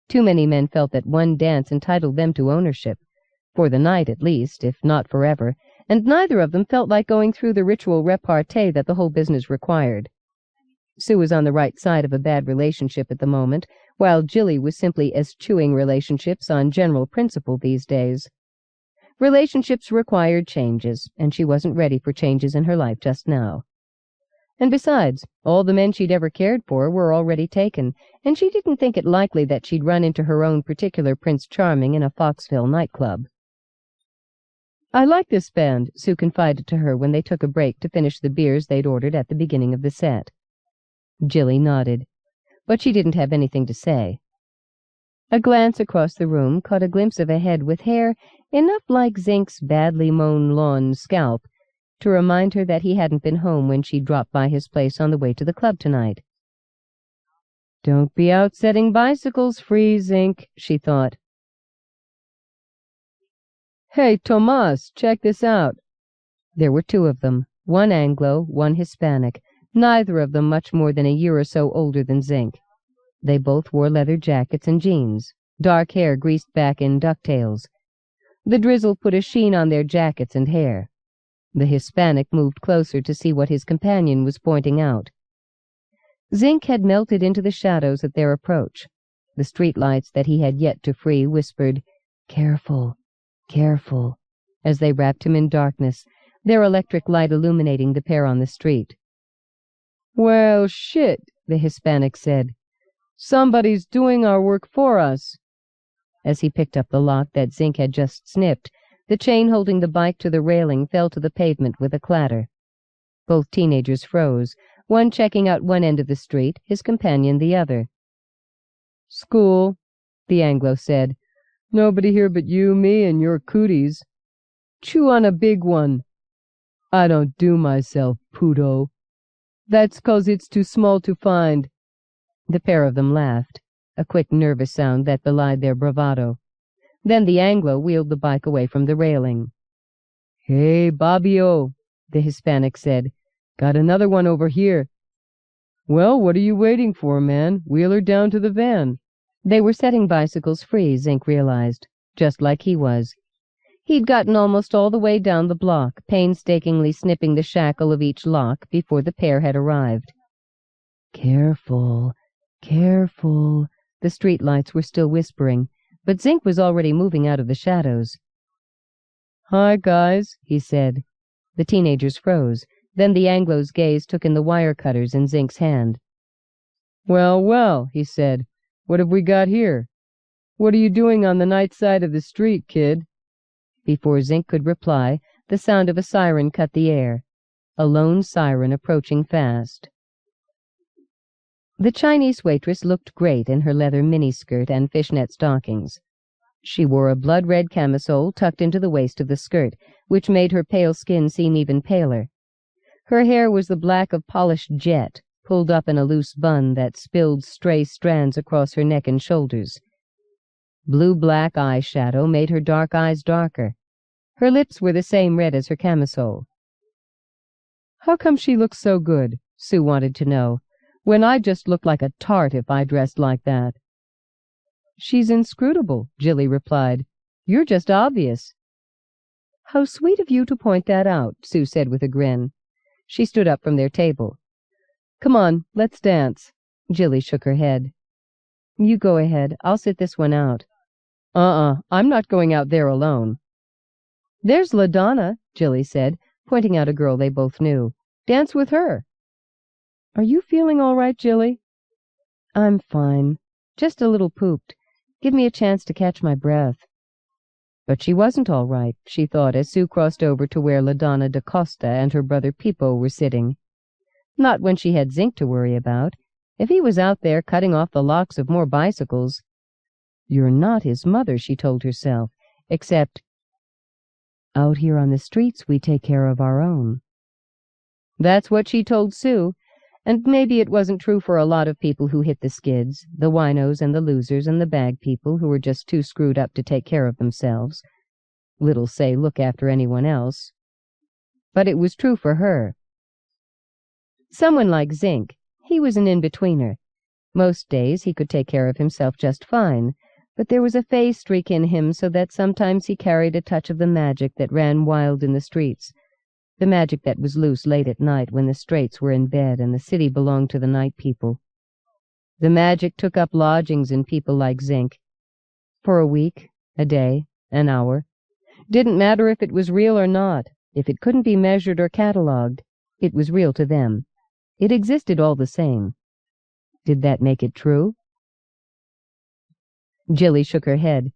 Too many men felt that one dance entitled them to ownership, for the night at least, if not forever, and neither of them felt like going through the ritual repartee that the whole business required. Sue was on the right side of a bad relationship at the moment, while Jilly was simply eschewing relationships on general principle these days. Relationships required changes, and she wasn't ready for changes in her life just now. And besides, all the men she'd ever cared for were already taken, and she didn't think it likely that she'd run into her own particular Prince Charming in a Foxville nightclub. "I like this band," Sue confided to her when they took a break to finish the beers they'd ordered at the beginning of the set. Jilly nodded, but she didn't have anything to say. A glance across the room caught a glimpse of a head with hair enough like Zink's badly mown lawn scalp to remind her that he hadn't been home when she dropped by his place on the way to the club tonight. "Don't be out setting bicycles free, Zink," she thought. "Hey, Tomas, check this out." There were two of them, one Anglo, one Hispanic, neither of them much more than a year or so older than Zink. They both wore leather jackets and jeans, dark hair greased back in ducktails. The drizzle put a sheen on their jackets and hair. The Hispanic moved closer to see what his companion was pointing out. Zink had melted into the shadows at their approach. The streetlights that he had yet to free whispered, "Careful, careful," as they wrapped him in darkness, their electric light illuminating the pair on the street. "Well, shit," the Hispanic said. "Somebody's doing our work for us." As he picked up the lock that Zink had just snipped, the chain holding the bike to the railing fell to the pavement with a clatter. Both teenagers froze, one checking out one end of the street, his companion the other. "School," the Anglo said. "Nobody here but you, me, and your cooties. Chew on a big one." "I don't do myself, Puto." "That's 'cause it's too small to find." The pair of them laughed, a quick, nervous sound that belied their bravado. Then the Anglo wheeled the bike away from the railing. "Hey, Bobbio," the Hispanic said. "Got another one over here." "Well, what are you waiting for, man? Wheel her down to the van." They were setting bicycles free, Zink realized, just like he was. He'd gotten almost all the way down the block, painstakingly snipping the shackle of each lock before the pair had arrived. "Careful, careful," the streetlights were still whispering, but Zink was already moving out of the shadows. "Hi, guys," he said. The teenagers froze. Then the Anglo's gaze took in the wire cutters in Zink's hand. "Well, well," he said. "What have we got here? What are you doing on the night side of the street, kid?" Before Zink could reply, the sound of a siren cut the air. A lone siren approaching fast. The Chinese waitress looked great in her leather miniskirt and fishnet stockings. She wore a blood-red camisole tucked into the waist of the skirt, which made her pale skin seem even paler. Her hair was the black of polished jet, pulled up in a loose bun that spilled stray strands across her neck and shoulders. Blue-black eyeshadow made her dark eyes darker. Her lips were the same red as her camisole. "How come she looks so good?" Sue wanted to know, "when I just look like a tart if I dressed like that." "She's inscrutable," Jilly replied. "You're just obvious." "How sweet of you to point that out," Sue said with a grin. She stood up from their table. "Come on, let's dance." Jilly shook her head. "You go ahead. I'll sit this one out." I'm not going out there alone." "There's LaDonna," Jilly said, pointing out a girl they both knew. "Dance with her." "Are you feeling all right, Jilly?" "I'm fine. Just a little pooped. Give me a chance to catch my breath." But she wasn't all right, she thought, as Sue crossed over to where LaDonna da Costa and her brother Pipo were sitting. Not when she had Zink to worry about. If he was out there cutting off the locks of more bicycles. You're not his mother, she told herself, except, out here on the streets we take care of our own. That's what she told Sue, and maybe it wasn't true for a lot of people who hit the skids, the winos and the losers and the bag people who were just too screwed up to take care of themselves. Little say look after anyone else. But it was true for her. Someone like Zink, he was an in-betweener. Most days he could take care of himself just fine, but there was a fey streak in him so that sometimes he carried a touch of the magic that ran wild in the streets, the magic that was loose late at night when the straights were in bed and the city belonged to the night people. The magic took up lodgings in people like Zink. For a week, a day, an hour. Didn't matter if it was real or not. If it couldn't be measured or catalogued, it was real to them. It existed all the same. Did that make it true? Jilly shook her head.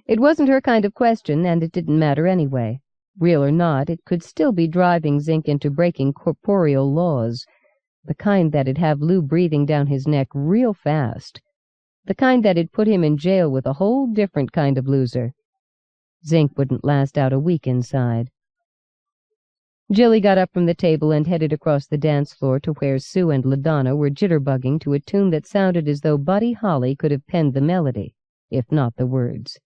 It wasn't her kind of question, and it didn't matter anyway. Real or not, it could still be driving Zink into breaking corporeal laws, the kind that'd have Lou breathing down his neck real fast, the kind that'd put him in jail with a whole different kind of loser. Zink wouldn't last out a week inside. Jilly got up from the table and headed across the dance floor to where Sue and LaDonna were jitterbugging to a tune that sounded as though Buddy Holly could have penned the melody, if not the words.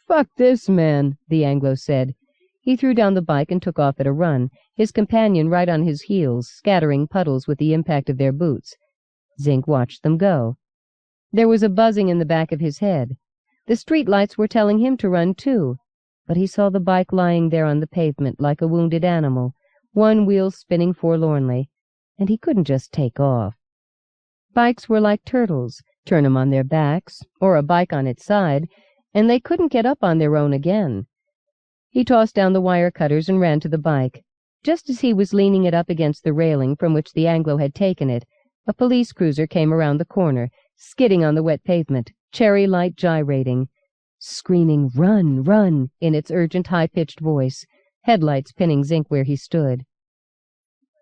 "Fuck this man," the Anglo said. He threw down the bike and took off at a run, his companion right on his heels, scattering puddles with the impact of their boots. Zink watched them go. There was a buzzing in the back of his head. The street lights were telling him to run too, but he saw the bike lying there on the pavement like a wounded animal, one wheel spinning forlornly, and he couldn't just take off. Bikes were like turtles, turn 'em on their backs, or a bike on its side, and they couldn't get up on their own again. He tossed down the wire cutters and ran to the bike. Just as he was leaning it up against the railing from which the Anglo had taken it, a police cruiser came around the corner, skidding on the wet pavement, cherry light gyrating, screaming, "Run, run," in its urgent, high-pitched voice, headlights pinning Zink where he stood.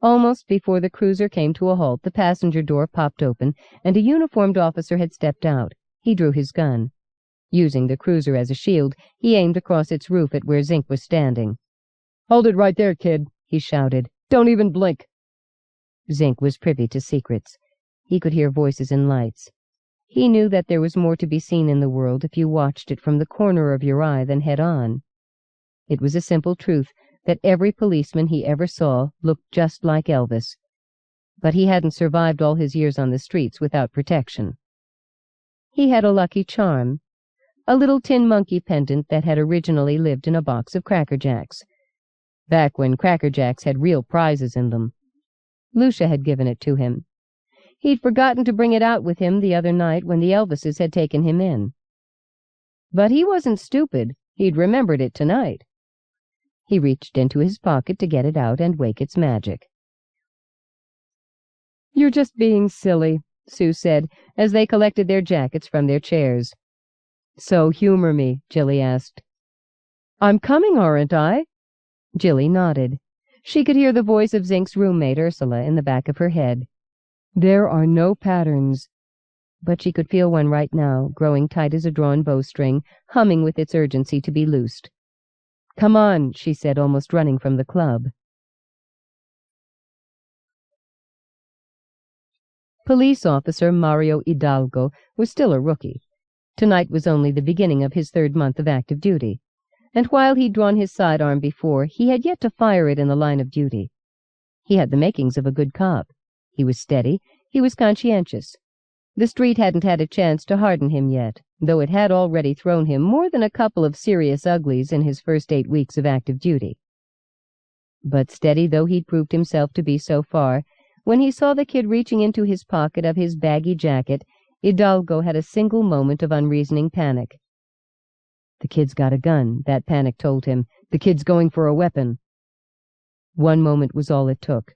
Almost before the cruiser came to a halt, the passenger door popped open, and a uniformed officer had stepped out. He drew his gun. Using the cruiser as a shield, he aimed across its roof at where Zink was standing. "Hold it right there, kid," he shouted. "Don't even blink." Zink was privy to secrets. He could hear voices and lights. He knew that there was more to be seen in the world if you watched it from the corner of your eye than head-on. It was a simple truth that every policeman he ever saw looked just like Elvis. But he hadn't survived all his years on the streets without protection. He had a lucky charm, a little tin monkey pendant that had originally lived in a box of Cracker Jacks, back when Cracker Jacks had real prizes in them. Lucia had given it to him. He'd forgotten to bring it out with him the other night when the Elvises had taken him in. But he wasn't stupid. He'd remembered it tonight. He reached into his pocket to get it out and wake its magic. "You're just being silly," Sue said, as they collected their jackets from their chairs. "So humor me," Jilly asked. "I'm coming, aren't I?" Jilly nodded. She could hear the voice of Zink's roommate, Ursula, in the back of her head. "There are no patterns." But she could feel one right now, growing tight as a drawn bowstring, humming with its urgency to be loosed. "Come on," she said, almost running from the club. Police officer Mario Hidalgo was still a rookie. Tonight was only the beginning of his 3rd month of active duty, and while he'd drawn his sidearm before, he had yet to fire it in the line of duty. He had the makings of a good cop. He was steady, he was conscientious. The street hadn't had a chance to harden him yet, though it had already thrown him more than a couple of serious uglies in his first 8 weeks of active duty. But steady though he'd proved himself to be so far, when he saw the kid reaching into his pocket of his baggy jacket, Hidalgo had a single moment of unreasoning panic. "The kid's got a gun," that panic told him. "The kid's going for a weapon." One moment was all it took.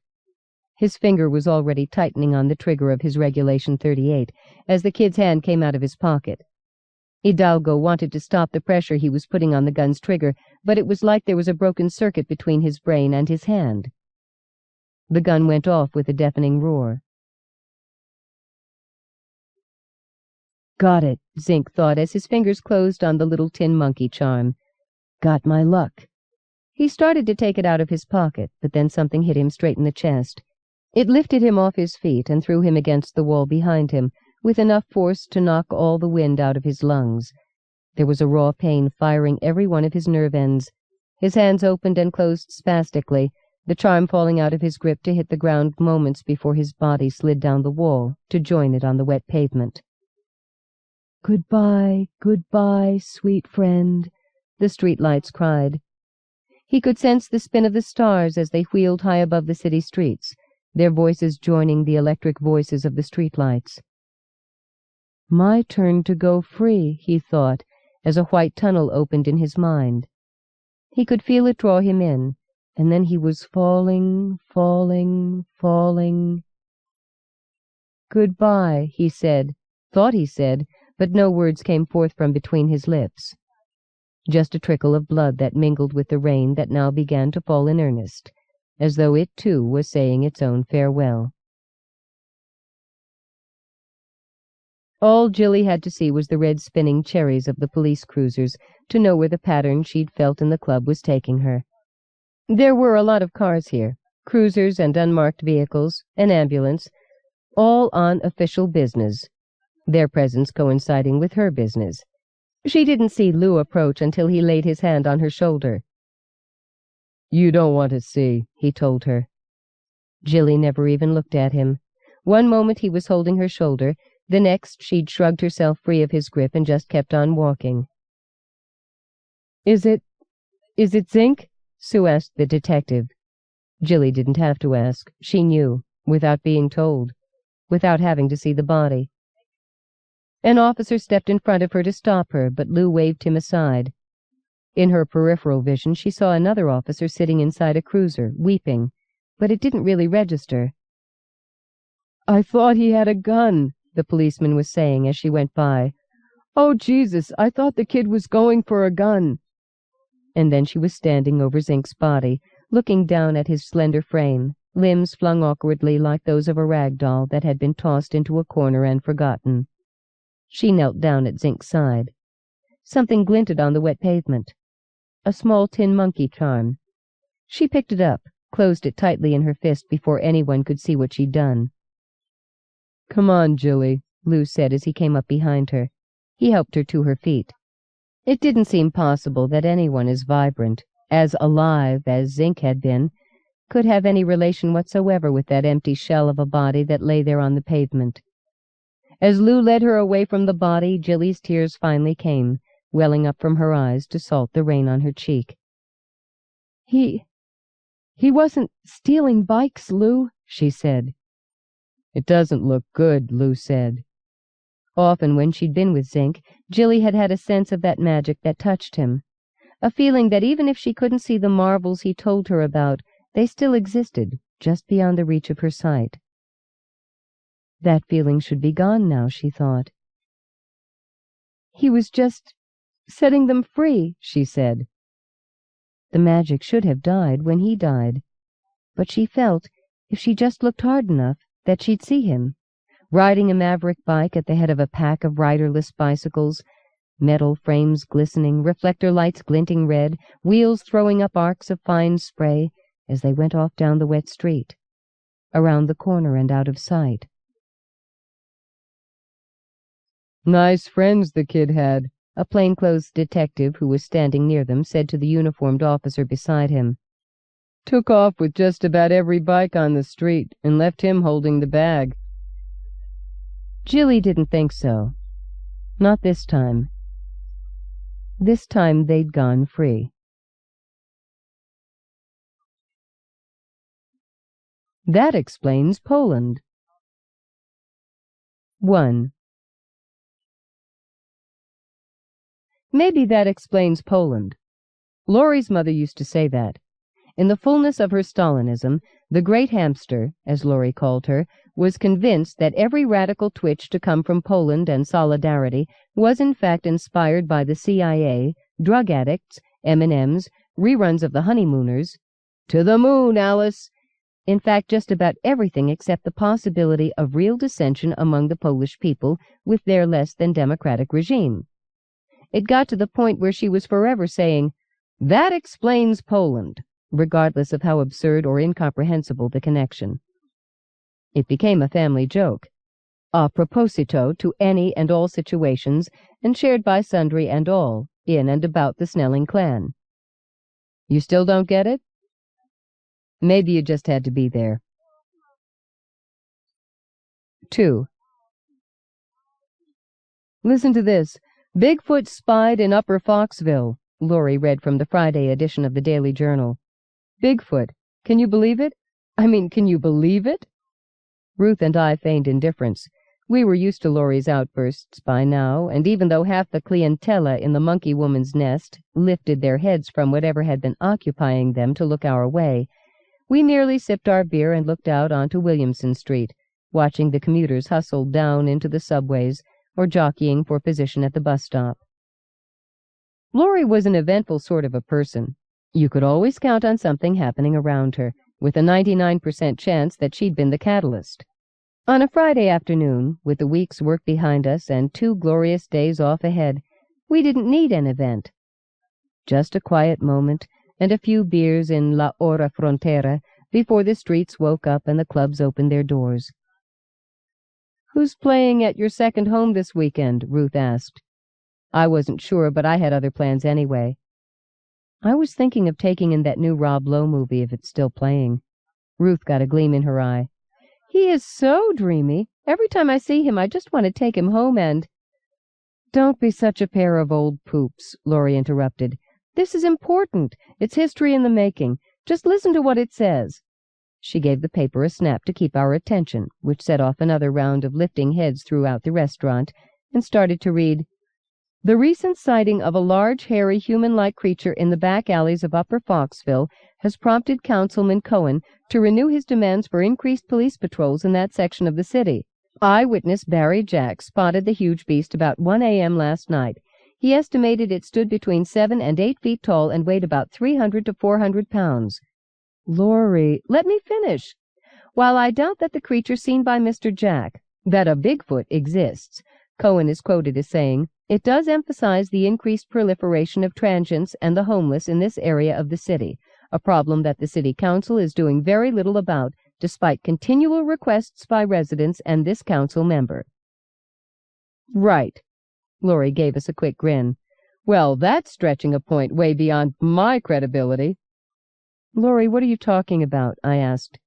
His finger was already tightening on the trigger of his regulation .38 as the kid's hand came out of his pocket. Hidalgo wanted to stop the pressure he was putting on the gun's trigger, but it was like there was a broken circuit between his brain and his hand. The gun went off with a deafening roar. "Got it," Zink thought as his fingers closed on the little tin monkey charm. "Got my luck." He started to take it out of his pocket, but then something hit him straight in the chest. It lifted him off his feet and threw him against the wall behind him, with enough force to knock all the wind out of his lungs. There was a raw pain firing every one of his nerve ends. His hands opened and closed spastically, the charm falling out of his grip to hit the ground moments before his body slid down the wall to join it on the wet pavement. "Goodbye, goodbye, sweet friend," the streetlights cried. He could sense the spin of the stars as they wheeled high above the city streets, their voices joining the electric voices of the streetlights. "My turn to go free," he thought, as a white tunnel opened in his mind. He could feel it draw him in, and then he was falling, falling, falling. "Goodbye," he said, thought he said, but no words came forth from between his lips. Just a trickle of blood that mingled with the rain that now began to fall in earnest, as though it too was saying its own farewell. All Jilly had to see was the red spinning cherries of the police cruisers to know where the pattern she'd felt in the club was taking her. There were a lot of cars here, cruisers and unmarked vehicles, an ambulance, all on official business, their presence coinciding with her business. She didn't see Lou approach until he laid his hand on her shoulder. You don't want to see, he told her. Jilly never even looked at him. One moment he was holding her shoulder, the next she'd shrugged herself free of his grip and just kept on walking. Is it zinc? Sue asked the detective. Jilly didn't have to ask. She knew, without being told, without having to see the body. An officer stepped in front of her to stop her, but Lou waved him aside. In her peripheral vision, she saw another officer sitting inside a cruiser, weeping, but it didn't really register. I thought he had a gun, the policeman was saying as she went by. Oh, Jesus, I thought the kid was going for a gun. And then she was standing over Zink's body, looking down at his slender frame, limbs flung awkwardly like those of a rag doll that had been tossed into a corner and forgotten. She knelt down at Zink's side. Something glinted on the wet pavement. A small tin monkey charm. She picked it up, closed it tightly in her fist before anyone could see what she'd done. Come on, Jilly, Lou said as he came up behind her. He helped her to her feet. It didn't seem possible that anyone as vibrant, as alive as Zink had been, could have any relation whatsoever with that empty shell of a body that lay there on the pavement. As Lou led her away from the body, Jilly's tears finally came, welling up from her eyes to salt the rain on her cheek. He wasn't stealing bikes, Lou, she said. It doesn't look good, Lou said. Often when she'd been with Zink, Jilly had had a sense of that magic that touched him, a feeling that even if she couldn't see the marvels he told her about, they still existed, just beyond the reach of her sight. That feeling should be gone now, she thought. He was just setting them free, she said. The magic should have died when he died, but she felt, if she just looked hard enough, that she'd see him, riding a maverick bike at the head of a pack of riderless bicycles, metal frames glistening, reflector lights glinting red, wheels throwing up arcs of fine spray as they went off down the wet street, around the corner and out of sight. Nice friends the kid had, a plainclothes detective who was standing near them said to the uniformed officer beside him. Took off with just about every bike on the street and left him holding the bag. Jilly didn't think so. Not this time. This time they'd gone free. That explains Poland. 1. Maybe that explains Poland. Laurie's mother used to say that. In the fullness of her Stalinism, the great hamster, as Laurie called her, was convinced that every radical twitch to come from Poland and solidarity was in fact inspired by the CIA, drug addicts, M&Ms, reruns of The Honeymooners. To the moon, Alice! In fact, just about everything except the possibility of real dissension among the Polish people with their less than democratic regime. It got to the point where she was forever saying, "That explains Poland," regardless of how absurd or incomprehensible the connection. It became a family joke, a proposito to any and all situations, and shared by sundry and all, in and about the Snelling clan. You still don't get it? Maybe you just had to be there. 2. Listen to this. Bigfoot spied in Upper Foxville, Laurie read from the Friday edition of the Daily Journal. Bigfoot. Can you believe it? Can you believe it? Ruth and I feigned indifference. We were used to Laurie's outbursts by now, and even though half the clientela in the monkey woman's nest lifted their heads from whatever had been occupying them to look our way, we merely sipped our beer and looked out onto Williamson Street, watching the commuters hustle down into the subways or jockeying for position at the bus stop. Laurie was an eventful sort of a person. You could always count on something happening around her, with a 99% chance that she'd been the catalyst. On a Friday afternoon, with the week's work behind us and 2 glorious days off ahead, we didn't need an event. Just a quiet moment and a few beers in La Hora Frontera before the streets woke up and the clubs opened their doors. "Who's playing at your second home this weekend?" Ruth asked. I wasn't sure, but I had other plans anyway. I was thinking of taking in that new Rob Lowe movie if it's still playing. Ruth got a gleam in her eye. He is so dreamy. Every time I see him, I just want to take him home and— Don't be such a pair of old poops, Laurie interrupted. This is important. It's history in the making. Just listen to what it says. She gave the paper a snap to keep our attention, which set off another round of lifting heads throughout the restaurant, and started to read, "The recent sighting of a large, hairy, human-like creature in the back alleys of Upper Foxville has prompted Councilman Cohen to renew his demands for increased police patrols in that section of the city. Eyewitness Barry Jack spotted the huge beast about 1 a.m. last night. He estimated it stood between 7 and 8 feet tall and weighed about 300 to 400 pounds. Laurie, let me finish. While I doubt that the creature seen by Mr. Jack, that a Bigfoot, exists, Cohen is quoted as saying, it does emphasize the increased proliferation of transients and the homeless in this area of the city, a problem that the city council is doing very little about, despite continual requests by residents and this council member." Right. Laurie gave us a quick grin. Well, that's stretching a point way beyond my credibility. Laurie, what are you talking about? I asked.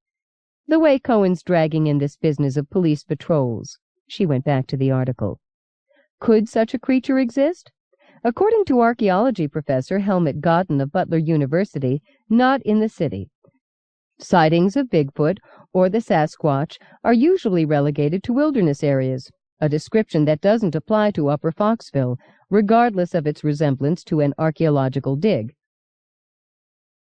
The way Cohen's dragging in this business of police patrols. She went back to the article. Could such a creature exist? According to archaeology professor Helmut Godden of Butler University, not in the city. Sightings of Bigfoot or the Sasquatch are usually relegated to wilderness areas, a description that doesn't apply to Upper Foxville, regardless of its resemblance to an archaeological dig.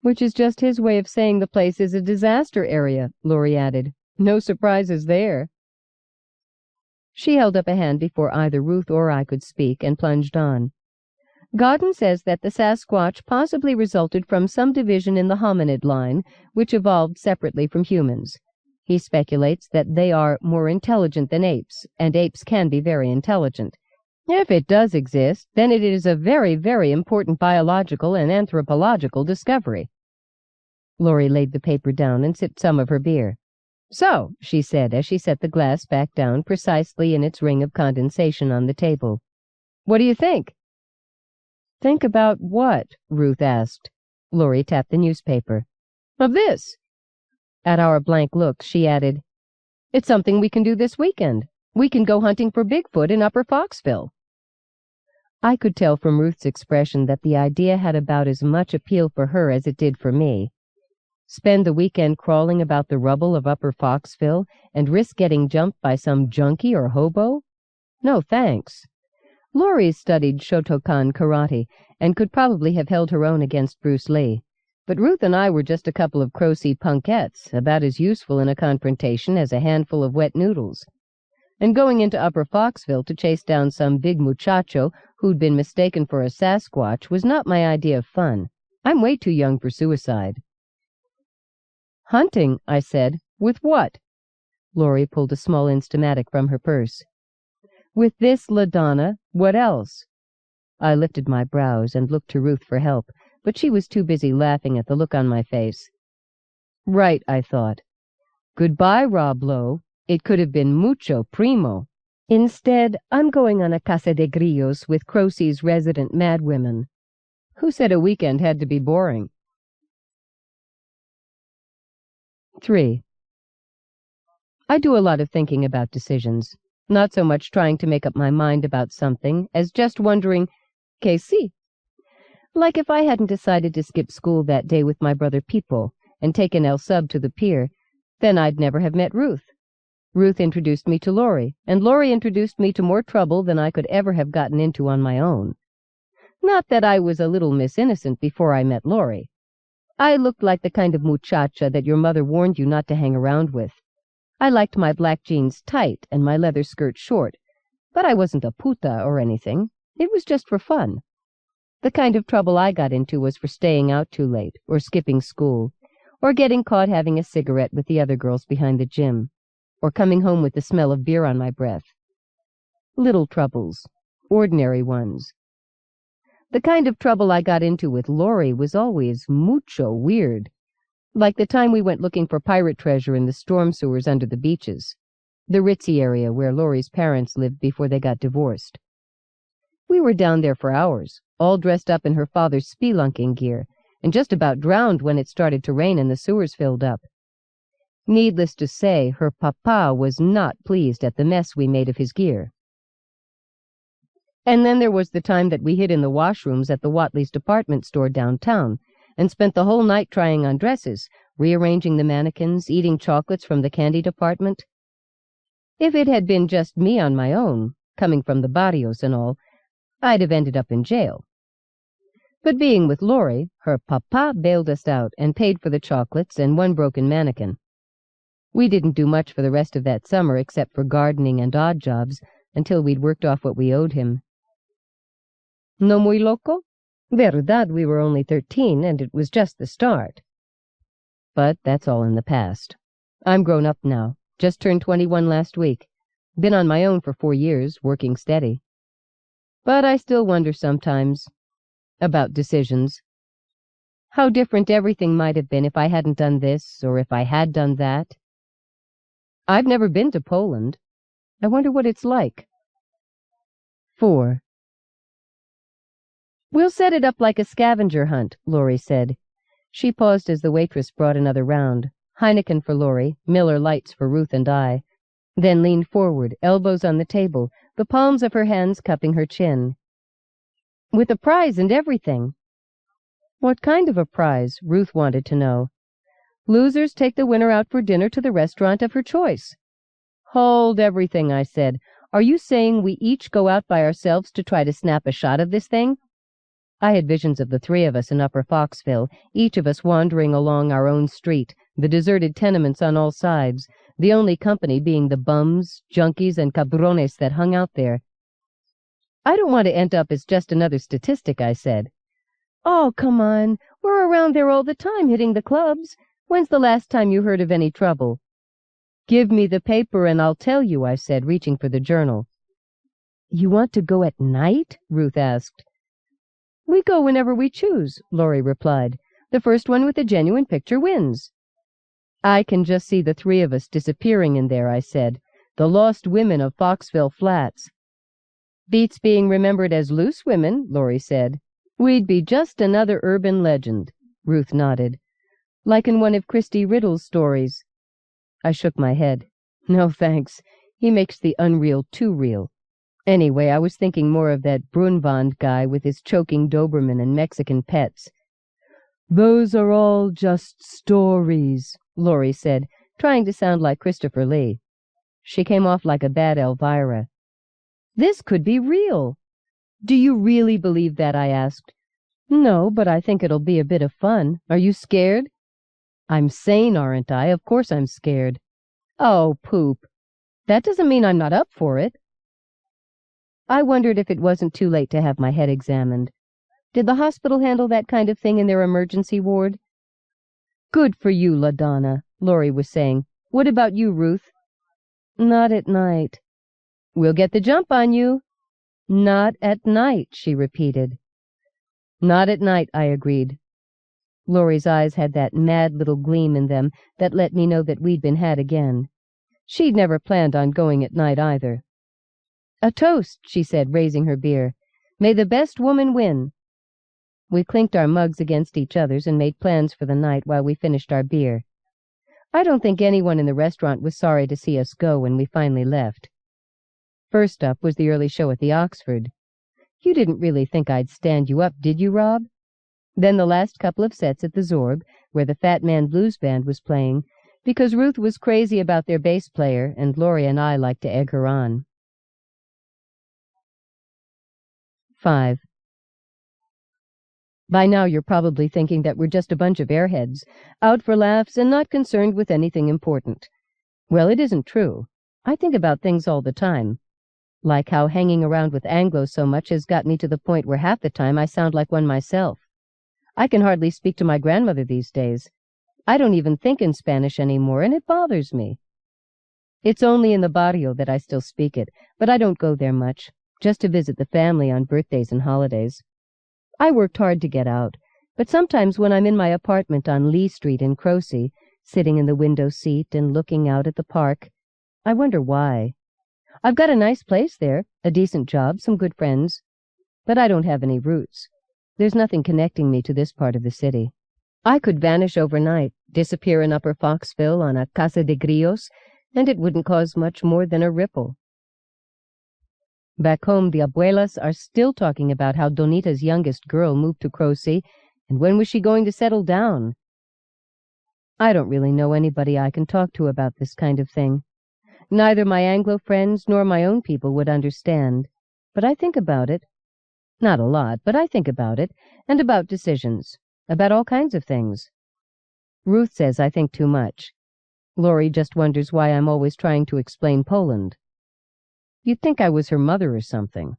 Which is just his way of saying the place is a disaster area, Laurie added. No surprises there. She held up a hand before either Ruth or I could speak and plunged on. Godden says that the Sasquatch possibly resulted from some division in the hominid line, which evolved separately from humans. He speculates that they are more intelligent than apes, and apes can be very intelligent. If it does exist, then it is a very, very important biological and anthropological discovery. Laurie laid the paper down and sipped some of her beer. So, she said as she set the glass back down precisely in its ring of condensation on the table. What do you think? Think about what? Ruth asked. Laurie tapped the newspaper. Of this. At our blank looks, she added, It's something we can do this weekend. We can go hunting for Bigfoot in Upper Foxville. I could tell from Ruth's expression that the idea had about as much appeal for her as it did for me. Spend the weekend crawling about the rubble of Upper Foxville and risk getting jumped by some junkie or hobo? No, thanks. Laurie studied Shotokan karate and could probably have held her own against Bruce Lee. But Ruth and I were just a couple of Crow-C punkettes, about as useful in a confrontation as a handful of wet noodles. And going into Upper Foxville to chase down some big muchacho who'd been mistaken for a Sasquatch was not my idea of fun. I'm way too young for suicide. Hunting, I said. With what? Laurie pulled a small Instamatic from her purse. With this LaDonna, what else? I lifted my brows and looked to Ruth for help, but she was too busy laughing at the look on my face. Right, I thought. Goodbye, Rob Lowe. It could have been mucho primo. Instead, I'm going on a casa de grillos with Crow-C's resident madwomen. Who said a weekend had to be boring? 3. I do a lot of thinking about decisions, not so much trying to make up my mind about something as just wondering, que si? Like if I hadn't decided to skip school that day with my brother Pipo and taken El Sub to the pier, then I'd never have met Ruth. Ruth introduced me to Laurie, and Laurie introduced me to more trouble than I could ever have gotten into on my own. Not that I was a little Miss Innocent before I met Laurie. I looked like the kind of muchacha that your mother warned you not to hang around with. I liked my black jeans tight and my leather skirt short, but I wasn't a puta or anything. It was just for fun. The kind of trouble I got into was for staying out too late, or skipping school, or getting caught having a cigarette with the other girls behind the gym, or coming home with the smell of beer on my breath. Little troubles, ordinary ones. The kind of trouble I got into with Laurie was always mucho weird, like the time we went looking for pirate treasure in the storm sewers under the beaches, the ritzy area where Laurie's parents lived before they got divorced. We were down there for hours, all dressed up in her father's spelunking gear, and just about drowned when it started to rain and the sewers filled up. Needless to say, her papa was not pleased at the mess we made of his gear. And then there was the time that we hid in the washrooms at the Watley's department store downtown and spent the whole night trying on dresses, rearranging the mannequins, eating chocolates from the candy department. If it had been just me on my own, coming from the barrios and all, I'd have ended up in jail. But being with Laurie, her papa bailed us out and paid for the chocolates and one broken mannequin. We didn't do much for the rest of that summer except for gardening and odd jobs until we'd worked off what we owed him. No muy loco? Verdad, we were only 13, and it was just the start. But that's all in the past. I'm grown up now, just turned 21 last week. Been on my own for 4 years, working steady. But I still wonder sometimes about decisions. How different everything might have been if I hadn't done this, or if I had done that. I've never been to Poland. I wonder what it's like. 4. We'll set it up like a scavenger hunt, Laurie said. She paused as the waitress brought another round. Heineken for Laurie, Miller Lights for Ruth and I. Then leaned forward, elbows on the table, the palms of her hands cupping her chin. With a prize and everything. What kind of a prize? Ruth wanted to know. Losers take the winner out for dinner to the restaurant of her choice. Hold everything, I said. Are you saying we each go out by ourselves to try to snap a shot of this thing? I had visions of the 3 of us in Upper Foxville, each of us wandering along our own street, the deserted tenements on all sides, the only company being the bums, junkies, and cabrones that hung out there. I don't want to end up as just another statistic, I said. Oh, come on. We're around there all the time hitting the clubs. When's the last time you heard of any trouble? Give me the paper and I'll tell you, I said, reaching for the journal. You want to go at night? Ruth asked. We go whenever we choose, Laurie replied. The first one with a genuine picture wins. I can just see the 3 of us disappearing in there, I said. The lost women of Foxville Flats. Beats being remembered as loose women, Laurie said. We'd be just another urban legend. Ruth nodded. Like in one of Christy Riddle's stories. I shook my head. No, thanks. He makes the unreal too real. Anyway, I was thinking more of that Brunvand guy with his choking Doberman and Mexican pets. Those are all just stories, Laurie said, trying to sound like Christopher Lee. She came off like a bad Elvira. This could be real. Do you really believe that? I asked. No, but I think it'll be a bit of fun. Are you scared? I'm sane, aren't I? Of course I'm scared. Oh, poop. That doesn't mean I'm not up for it. I wondered if it wasn't too late to have my head examined. Did the hospital handle that kind of thing in their emergency ward? Good for you, LaDonna, Laurie was saying. What about you, Ruth? Not at night. We'll get the jump on you. Not at night, she repeated. Not at night, I agreed. Laurie's eyes had that mad little gleam in them that let me know that we'd been had again. She'd never planned on going at night either. A toast, she said, raising her beer. May the best woman win. We clinked our mugs against each other's and made plans for the night while we finished our beer. I don't think anyone in the restaurant was sorry to see us go when we finally left. First up was the early show at the Oxford. You didn't really think I'd stand you up, did you, Rob? Then the last couple of sets at the Zorb, where the Fat Man Blues Band was playing, because Ruth was crazy about their bass player, and Laurie and I liked to egg her on. 5. By now you're probably thinking that we're just a bunch of airheads, out for laughs and not concerned with anything important. Well, it isn't true. I think about things all the time. Like how hanging around with Anglos so much has got me to the point where half the time I sound like one myself. I can hardly speak to my grandmother these days. I don't even think in Spanish anymore, and it bothers me. It's only in the barrio that I still speak it, but I don't go there much, just to visit the family on birthdays and holidays. I worked hard to get out, but sometimes when I'm in my apartment on Lee Street in Crosey, sitting in the window seat and looking out at the park, I wonder why. I've got a nice place there, a decent job, some good friends. but I don't have any roots. There's nothing connecting me to this part of the city. I could vanish overnight, disappear in Upper Foxville on a casa de grillos, and it wouldn't cause much more than a ripple. Back home, the abuelas are still talking about how Donita's youngest girl moved to Croce, and when was she going to settle down? I don't really know anybody I can talk to about this kind of thing. Neither my Anglo friends nor my own people would understand, but I think about it. Not a lot, but I think about it, and about decisions, about all kinds of things. Ruth says I think too much. Laurie just wonders why I'm always trying to explain Poland. You'd think I was her mother or something.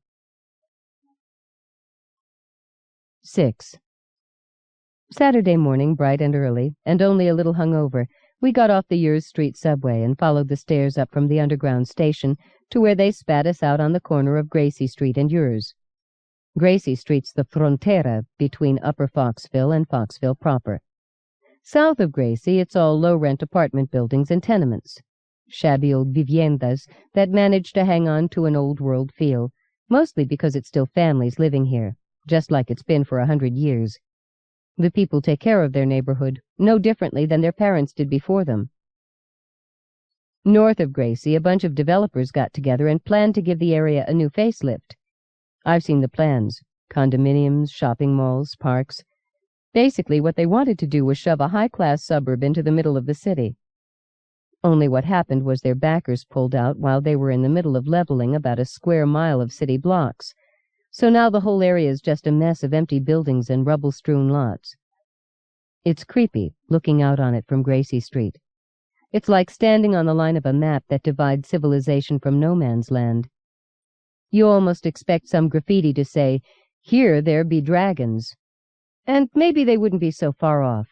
6. Saturday morning, bright and early, and only a little hungover, we got off the Ures Street subway and followed the stairs up from the underground station to where they spat us out on the corner of Gracie Street and Ures. Gracie Street's the frontera between Upper Foxville and Foxville proper. South of Gracie, it's all low-rent apartment buildings and tenements. Shabby old viviendas that manage to hang on to an old-world feel, mostly because it's still families living here, just like it's been for 100 years. The people take care of their neighborhood, no differently than their parents did before them. North of Gracie, a bunch of developers got together and planned to give the area a new facelift. I've seen the plans. Condominiums, shopping malls, parks. Basically, what they wanted to do was shove a high-class suburb into the middle of the city. Only what happened was their backers pulled out while they were in the middle of leveling about a square mile of city blocks. So now the whole area is just a mess of empty buildings and rubble-strewn lots. It's creepy, looking out on it from Gracie Street. It's like standing on the line of a map that divides civilization from no man's land. You almost expect some graffiti to say, "Here there be dragons." And maybe they wouldn't be so far off,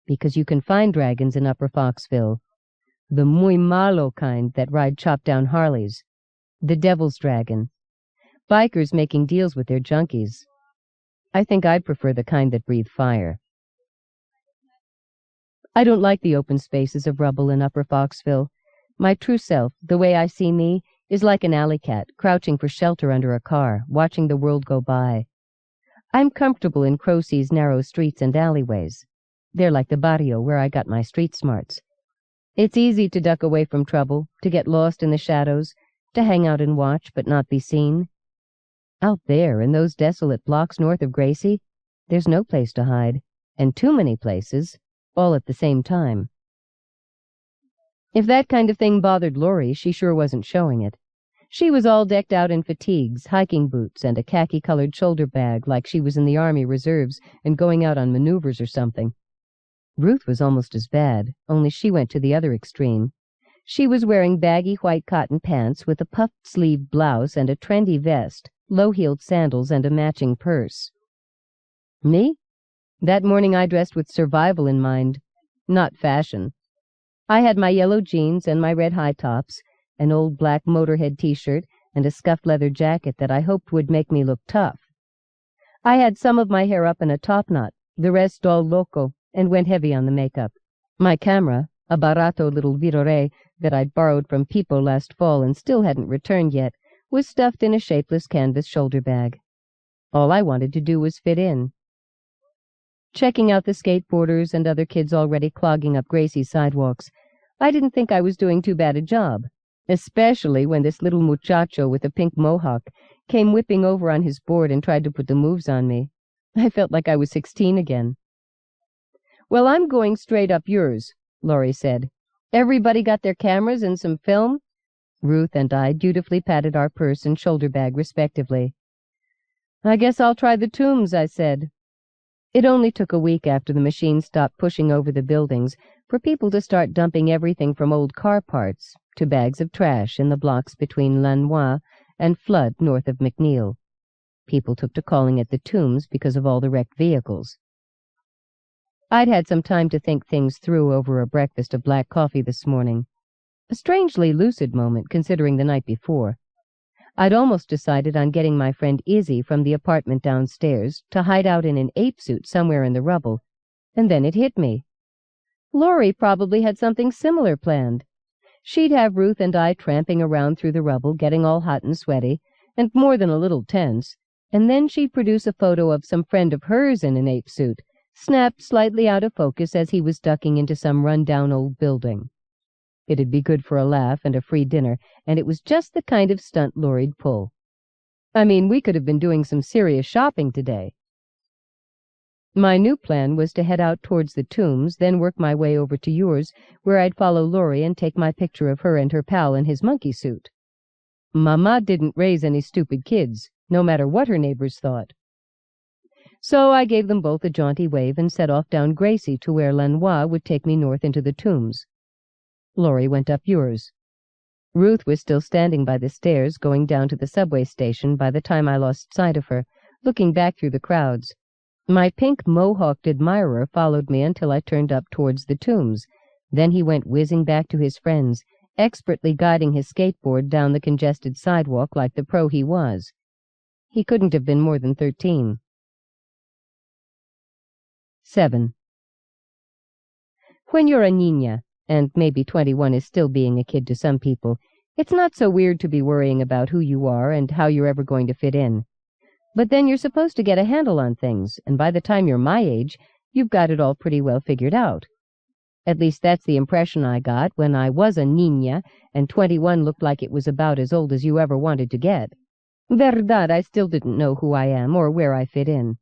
because you can find dragons in Upper Foxville. The muy malo kind that ride chop-down Harleys. The devil's dragon. Bikers making deals with their junkies. I think I'd prefer the kind that breathe fire. I don't like the open spaces of rubble in Upper Foxville. My true self, the way I see me, is like an alley cat, crouching for shelter under a car, watching the world go by. I'm comfortable in Croce's narrow streets and alleyways. They're like the barrio where I got my street smarts. It's easy to duck away from trouble, to get lost in the shadows, to hang out and watch but not be seen. Out there, in those desolate blocks north of Gracie, there's no place to hide, and too many places, all at the same time. If that kind of thing bothered Laurie, she sure wasn't showing it. She was all decked out in fatigues, hiking boots, and a khaki-colored shoulder bag like she was in the Army Reserves and going out on maneuvers or something. Ruth was almost as bad, only she went to the other extreme. She was wearing baggy white cotton pants with a puffed-sleeved blouse and a trendy vest, low-heeled sandals, and a matching purse. Me? That morning I dressed with survival in mind, not fashion. I had my yellow jeans and my red high tops, an old black Motorhead t-shirt, and a scuffed leather jacket that I hoped would make me look tough. I had some of my hair up in a topknot, the rest all loco, and went heavy on the makeup. My camera, a barato little Virore that I'd borrowed from Pipo last fall and still hadn't returned yet, was stuffed in a shapeless canvas shoulder bag. All I wanted to do was fit in. Checking out the skateboarders and other kids already clogging up Gracie's sidewalks, I didn't think I was doing too bad a job, especially when this little muchacho with a pink mohawk came whipping over on his board and tried to put the moves on me. I felt like I was 16 again. "Well, I'm going straight up yours," Laurie said. "Everybody got their cameras and some film?" Ruth and I dutifully patted our purse and shoulder bag respectively. "I guess I'll try the tombs," I said. It only took a week after the machine stopped pushing over the buildings for people to start dumping everything from old car parts to bags of trash in the blocks between Lanois and Flood north of McNeil. People took to calling it the tombs because of all the wrecked vehicles. I'd had some time to think things through over a breakfast of black coffee this morning. A strangely lucid moment, considering the night before. I'd almost decided on getting my friend Izzy from the apartment downstairs to hide out in an ape suit somewhere in the rubble, and then it hit me. Laurie probably had something similar planned. She'd have Ruth and I tramping around through the rubble, getting all hot and sweaty, and more than a little tense, and then she'd produce a photo of some friend of hers in an ape suit, snapped slightly out of focus as he was ducking into some run-down old building. It'd be good for a laugh and a free dinner, and it was just the kind of stunt Laurie'd pull. I mean, we could have been doing some serious shopping today. My new plan was to head out towards the tombs, then work my way over to yours, where I'd follow Laurie and take my picture of her and her pal in his monkey suit. Mama didn't raise any stupid kids, no matter what her neighbors thought. So I gave them both a jaunty wave and set off down Gracie to where Lenoir would take me north into the tombs. Laurie went up yours. Ruth was still standing by the stairs going down to the subway station by the time I lost sight of her, looking back through the crowds. My pink mohawked admirer followed me until I turned up towards the tombs. Then he went whizzing back to his friends, expertly guiding his skateboard down the congested sidewalk like the pro he was. He couldn't have been more than 13. 7. When you're a niña, and maybe 21 is still being a kid to some people, it's not so weird to be worrying about who you are and how you're ever going to fit in. But then you're supposed to get a handle on things, and by the time you're my age, you've got it all pretty well figured out. At least that's the impression I got when I was a niña, and 21 looked like it was about as old as you ever wanted to get. Verdad, I still didn't know who I am or where I fit in.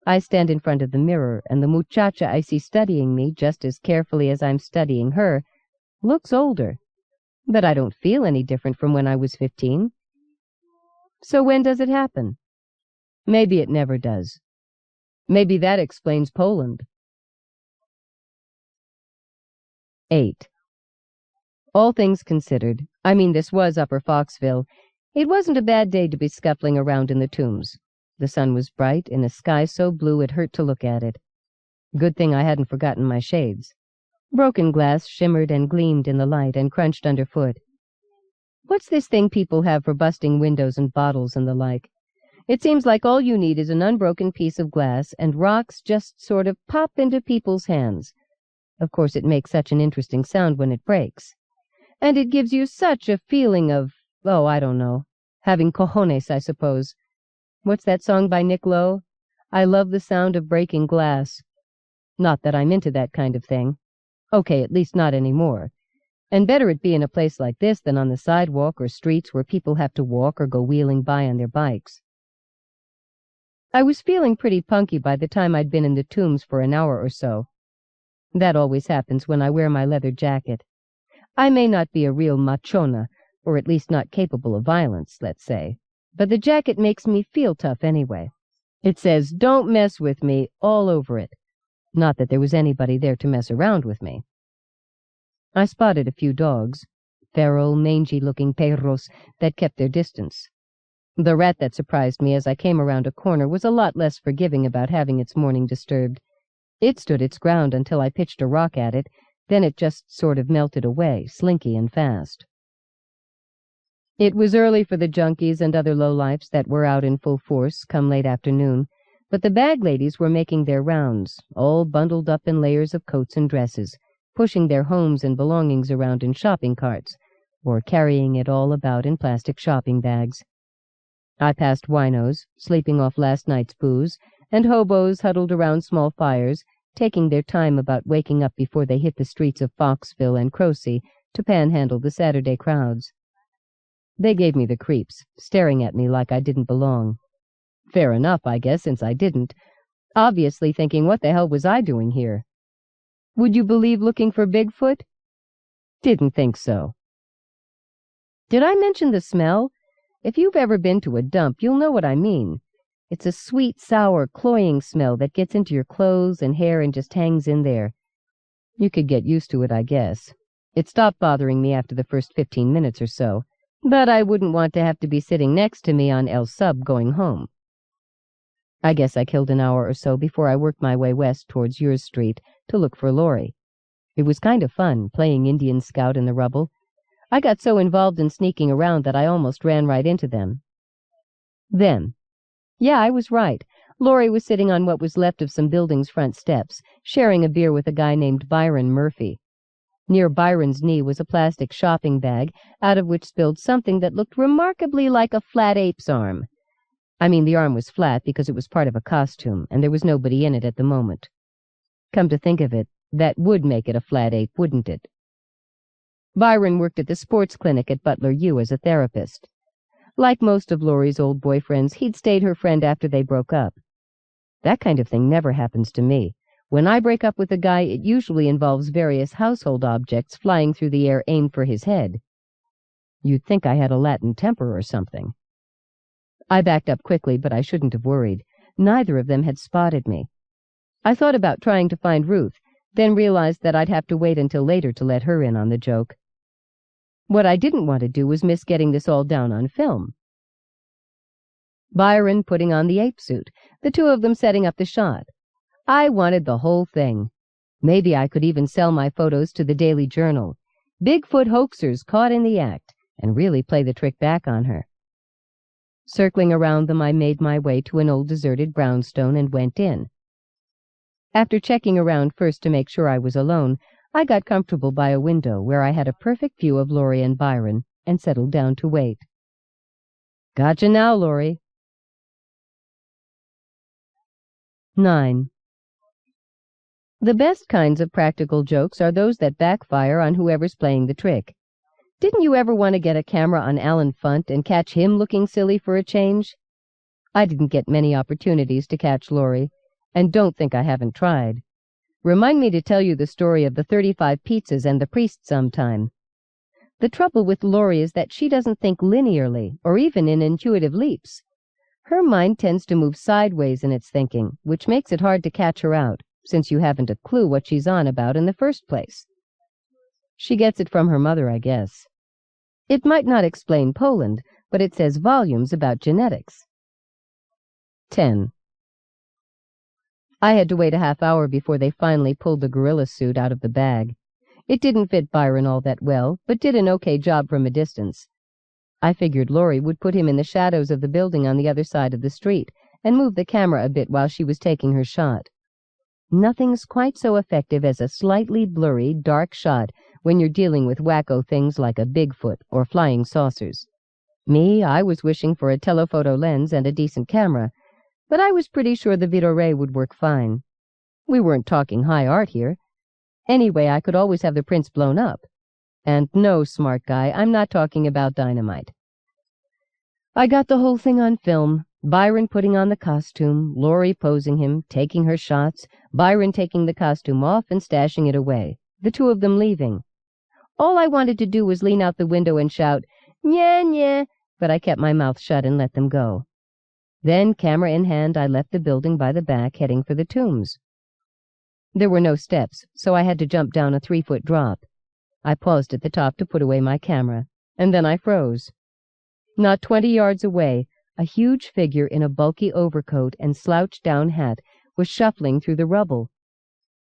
I stand in front of the mirror, and the muchacha I see studying me just as carefully as I'm studying her looks older. But I don't feel any different from when I was 15. So when does it happen? Maybe it never does. Maybe that explains Poland. 8. All things considered, I mean this was Upper Foxville, it wasn't a bad day to be scuffling around in the tombs. The sun was bright in a sky so blue it hurt to look at it. Good thing I hadn't forgotten my shades. Broken glass shimmered and gleamed in the light and crunched underfoot. What's this thing people have for busting windows and bottles and the like? It seems like all you need is an unbroken piece of glass, and rocks just sort of pop into people's hands. Of course, it makes such an interesting sound when it breaks. And it gives you such a feeling of, oh, I don't know, having cojones, I suppose. What's that song by Nick Lowe? I love the sound of breaking glass. Not that I'm into that kind of thing. Okay, at least not anymore. And better it be in a place like this than on the sidewalk or streets where people have to walk or go wheeling by on their bikes. I was feeling pretty punky by the time I'd been in the tombs for an hour or so. That always happens when I wear my leather jacket. I may not be a real machona, or at least not capable of violence, let's say, but the jacket makes me feel tough anyway. It says, "Don't mess with me," all over it. Not that there was anybody there to mess around with me. I spotted a few dogs, feral, mangy-looking perros that kept their distance. The rat that surprised me as I came around a corner was a lot less forgiving about having its morning disturbed. It stood its ground until I pitched a rock at it, then it just sort of melted away, slinky and fast. It was early for the junkies and other lowlifes that were out in full force come late afternoon, but the bag ladies were making their rounds, all bundled up in layers of coats and dresses, pushing their homes and belongings around in shopping carts, or carrying it all about in plastic shopping bags. I passed winos, sleeping off last night's booze, and hobos huddled around small fires, taking their time about waking up before they hit the streets of Foxville and Crosey to panhandle the Saturday crowds. They gave me the creeps, staring at me like I didn't belong. Fair enough, I guess, since I didn't, obviously thinking what the hell was I doing here? Would you believe looking for Bigfoot? Didn't think so. Did I mention the smell? If you've ever been to a dump, you'll know what I mean. It's a sweet, sour, cloying smell that gets into your clothes and hair and just hangs in there. You could get used to it, I guess. It stopped bothering me after the first 15 minutes or so, but I wouldn't want to have to be sitting next to me on El Sub going home. I guess I killed an hour or so before I worked my way west towards Yours Street to look for Laurie. It was kind of fun, playing Indian Scout in the rubble. I got so involved in sneaking around that I almost ran right into them. Them. Yeah, I was right. Laurie was sitting on what was left of some building's front steps, sharing a beer with a guy named Byron Murphy. Near Byron's knee was a plastic shopping bag, out of which spilled something that looked remarkably like a flat ape's arm. I mean, the arm was flat because it was part of a costume, and there was nobody in it at the moment. Come to think of it, that would make it a flat ape, wouldn't it? Byron worked at the sports clinic at Butler U as a therapist. Like most of Laurie's old boyfriends, he'd stayed her friend after they broke up. That kind of thing never happens to me. When I break up with a guy, it usually involves various household objects flying through the air aimed for his head. You'd think I had a Latin temper or something. I backed up quickly, but I shouldn't have worried. Neither of them had spotted me. I thought about trying to find Ruth, then realized that I'd have to wait until later to let her in on the joke. What I didn't want to do was miss getting this all down on film. Byron putting on the ape suit, the two of them setting up the shot. I wanted the whole thing. Maybe I could even sell my photos to the Daily Journal. Bigfoot hoaxers caught in the act, and really play the trick back on her. Circling around them, I made my way to an old deserted brownstone and went in. After checking around first to make sure I was alone, I got comfortable by a window where I had a perfect view of Laurie and Byron, and settled down to wait. Gotcha now, Laurie. 9. The best kinds of practical jokes are those that backfire on whoever's playing the trick. Didn't you ever want to get a camera on Alan Funt and catch him looking silly for a change? I didn't get many opportunities to catch Laurie, and don't think I haven't tried. Remind me to tell you the story of the 35 pizzas and the priest sometime. The trouble with Laurie is that she doesn't think linearly, or even in intuitive leaps. Her mind tends to move sideways in its thinking, which makes it hard to catch her out, since you haven't a clue what she's on about in the first place. She gets it from her mother, I guess. It might not explain Poland, but it says volumes about genetics. 10. I had to wait a half hour before they finally pulled the gorilla suit out of the bag. It didn't fit Byron all that well, but did an okay job from a distance. I figured Laurie would put him in the shadows of the building on the other side of the street and move the camera a bit while she was taking her shot. Nothing's quite so effective as a slightly blurry, dark shot when you're dealing with wacko things like a Bigfoot or flying saucers. Me, I was wishing for a telephoto lens and a decent camera, but I was pretty sure the Vidore would work fine. We weren't talking high art here. Anyway, I could always have the prints blown up. And no, smart guy, I'm not talking about dynamite. I got the whole thing on film. Byron putting on the costume, Laurie posing him, taking her shots, Byron taking the costume off and stashing it away, the two of them leaving. All I wanted to do was lean out the window and shout, "Nya, nya," but I kept my mouth shut and let them go. Then, camera in hand, I left the building by the back, heading for the tombs. There were no steps, so I had to jump down a 3-foot drop. I paused at the top to put away my camera, and then I froze. Not 20 yards away, a huge figure in a bulky overcoat and slouched-down hat was shuffling through the rubble.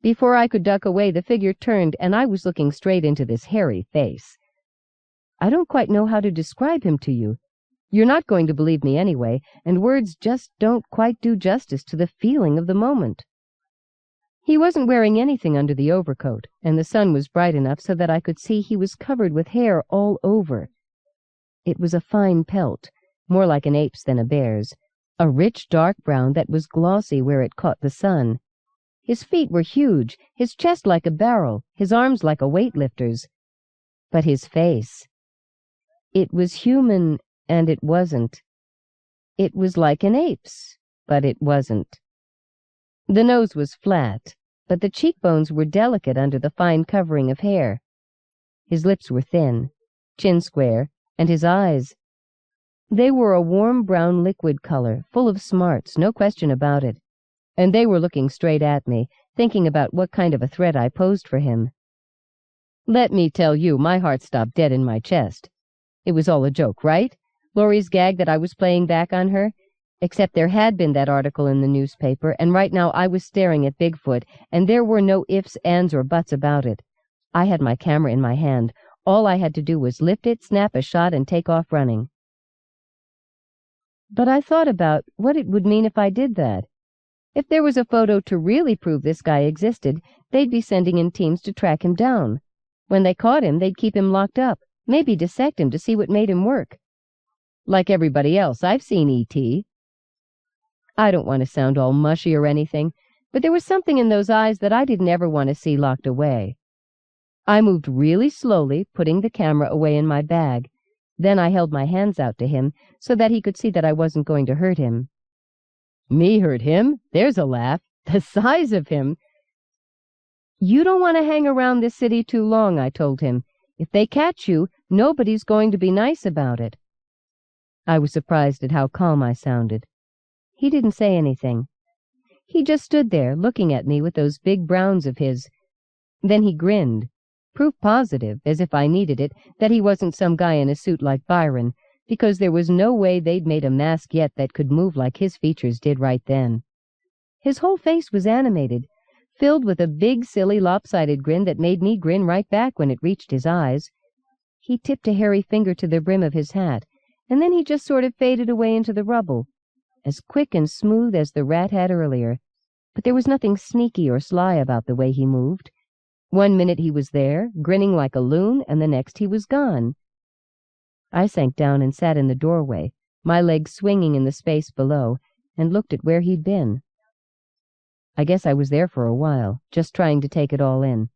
Before I could duck away, the figure turned, and I was looking straight into this hairy face. I don't quite know how to describe him to you. You're not going to believe me anyway, and words just don't quite do justice to the feeling of the moment. He wasn't wearing anything under the overcoat, and the sun was bright enough so that I could see he was covered with hair all over. It was a fine pelt, more like an ape's than a bear's, a rich dark brown that was glossy where it caught the sun. His feet were huge, his chest like a barrel, his arms like a weightlifter's. But his face, it was human, and it wasn't. It was like an ape's, but it wasn't. The nose was flat, but the cheekbones were delicate under the fine covering of hair. His lips were thin, chin square, and his eyes, they were a warm brown liquid color, full of smarts, no question about it. And they were looking straight at me, thinking about what kind of a threat I posed for him. Let me tell you, my heart stopped dead in my chest. It was all a joke, right? Laurie's gag that I was playing back on her? Except there had been that article in the newspaper, and right now I was staring at Bigfoot, and there were no ifs, ands, or buts about it. I had my camera in my hand. All I had to do was lift it, snap a shot, and take off running. But I thought about what it would mean if I did that. If there was a photo to really prove this guy existed, they'd be sending in teams to track him down. When they caught him, they'd keep him locked up, maybe dissect him to see what made him work. Like everybody else, I've seen E.T. I don't want to sound all mushy or anything, but there was something in those eyes that I didn't ever want to see locked away. I moved really slowly, putting the camera away in my bag. Then I held my hands out to him so that he could see that I wasn't going to hurt him. Me hurt him? There's a laugh. The size of him! You don't want to hang around this city too long, I told him. If they catch you, nobody's going to be nice about it. I was surprised at how calm I sounded. He didn't say anything. He just stood there, looking at me with those big browns of his. Then he grinned. Proof positive, as if I needed it, that he wasn't some guy in a suit like Byron, because there was no way they'd made a mask yet that could move like his features did right then. His whole face was animated, filled with a big, silly, lopsided grin that made me grin right back when it reached his eyes. He tipped a hairy finger to the brim of his hat, and then he just sort of faded away into the rubble, as quick and smooth as the rat had earlier. But there was nothing sneaky or sly about the way he moved. 1 minute he was there, grinning like a loon, and the next he was gone. I sank down and sat in the doorway, my legs swinging in the space below, and looked at where he'd been. I guess I was there for a while, just trying to take it all in.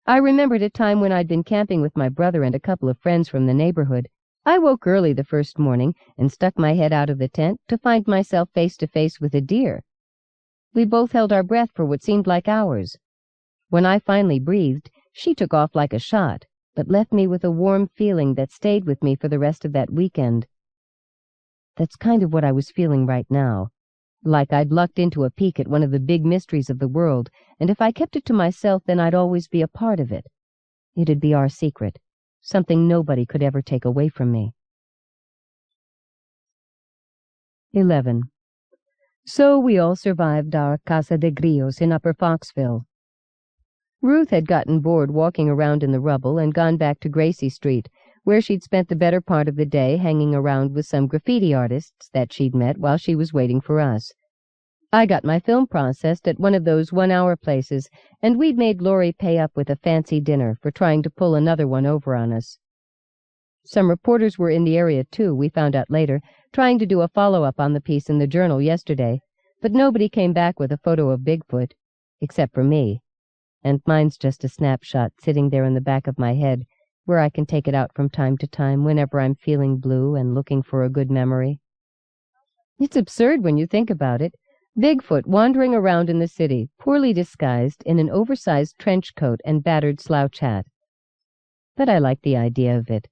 I remembered a time when I'd been camping with my brother and a couple of friends from the neighborhood. I woke early the first morning and stuck my head out of the tent to find myself face to face with a deer. We both held our breath for what seemed like hours. When I finally breathed, she took off like a shot, but left me with a warm feeling that stayed with me for the rest of that weekend. That's kind of what I was feeling right now. Like I'd lucked into a peek at one of the big mysteries of the world, and if I kept it to myself, then I'd always be a part of it. It'd be our secret, something nobody could ever take away from me. 11. So we all survived our Casa de Grios in Upper Foxville. Ruth had gotten bored walking around in the rubble and gone back to Gracie Street, where she'd spent the better part of the day hanging around with some graffiti artists that she'd met while she was waiting for us. I got my film processed at one of those 1-hour places, and we'd made Laurie pay up with a fancy dinner for trying to pull another one over on us. Some reporters were in the area, too, we found out later, trying to do a follow-up on the piece in the Journal yesterday, but nobody came back with a photo of Bigfoot, except for me, and mine's just a snapshot sitting there in the back of my head, where I can take it out from time to time whenever I'm feeling blue and looking for a good memory. It's absurd when you think about it. Bigfoot wandering around in the city, poorly disguised in an oversized trench coat and battered slouch hat. But I like the idea of it.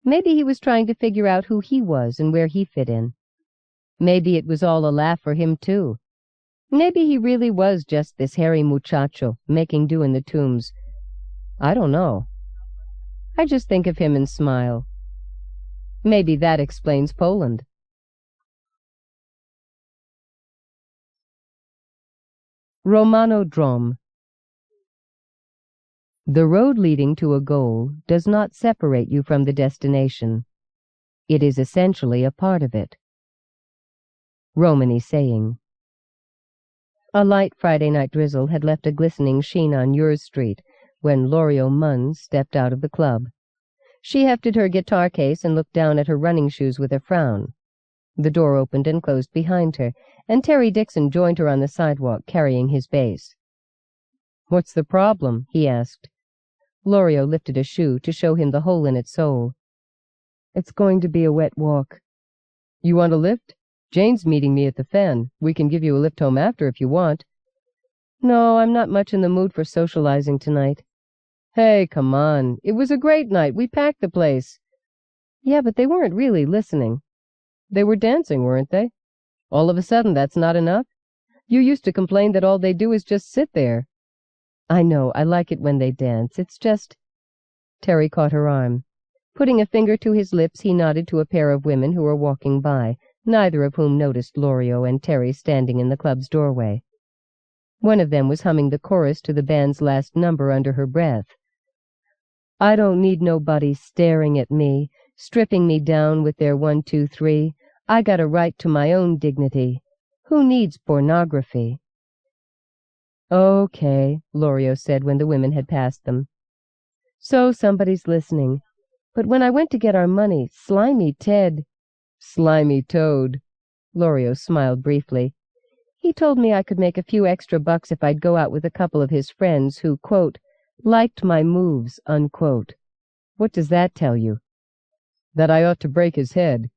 Maybe he was trying to figure out who he was and where he fit in. Maybe it was all a laugh for him, too. Maybe he really was just this hairy muchacho making do in the tombs. I don't know. I just think of him and smile. Maybe that explains Poland. Romano Drom. The road leading to a goal does not separate you from the destination. It is essentially a part of it. Romany saying. A light Friday night drizzle had left a glistening sheen on Ures Street when Lorio Munn stepped out of the club. She hefted her guitar case and looked down at her running shoes with a frown. The door opened and closed behind her, and Terry Dixon joined her on the sidewalk carrying his bass. "What's the problem?" he asked. Lorio lifted a shoe to show him the hole in its sole. "It's going to be a wet walk." "You want a lift? Jane's meeting me at the Fen. We can give you a lift home after if you want." "No, I'm not much in the mood for socializing tonight." "Hey, come on. It was a great night. We packed the place." "Yeah, but they weren't really listening." "They were dancing, weren't they? All of a sudden, that's not enough? You used to complain that all they do is just sit there." "I know. I like it when they dance. It's just—" Terry caught her arm. Putting a finger to his lips, he nodded to a pair of women who were walking by, neither of whom noticed Lorio and Terry standing in the club's doorway. One of them was humming the chorus to the band's last number under her breath. "I don't need nobody staring at me, stripping me down with their 1, 2, 3. I got a right to my own dignity. Who needs pornography?" "Okay," Lorio said when the women had passed them. "So somebody's listening. But when I went to get our money, Slimy Ted—" "Slimy Toad." Lorrio smiled briefly. "He told me I could make a few extra bucks if I'd go out with a couple of his friends who, quote, liked my moves, unquote." "What does that tell you?" "That I ought to break his head."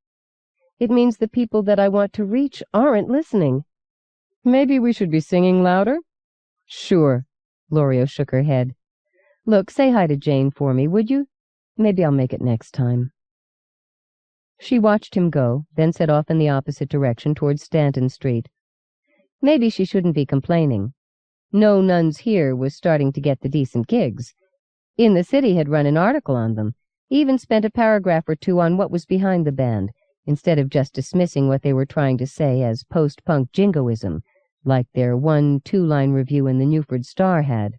"It means the people that I want to reach aren't listening." "Maybe we should be singing louder?" "Sure." Lorrio shook her head. "Look, say hi to Jane for me, would you? Maybe I'll make it next time." She watched him go, then set off in the opposite direction towards Stanton Street. Maybe she shouldn't be complaining. No Nuns Here was starting to get the decent gigs. In the City had run an article on them, even spent a paragraph or two on what was behind the band, instead of just dismissing what they were trying to say as post-punk jingoism, like their 1-2-line review in the Newford Star had.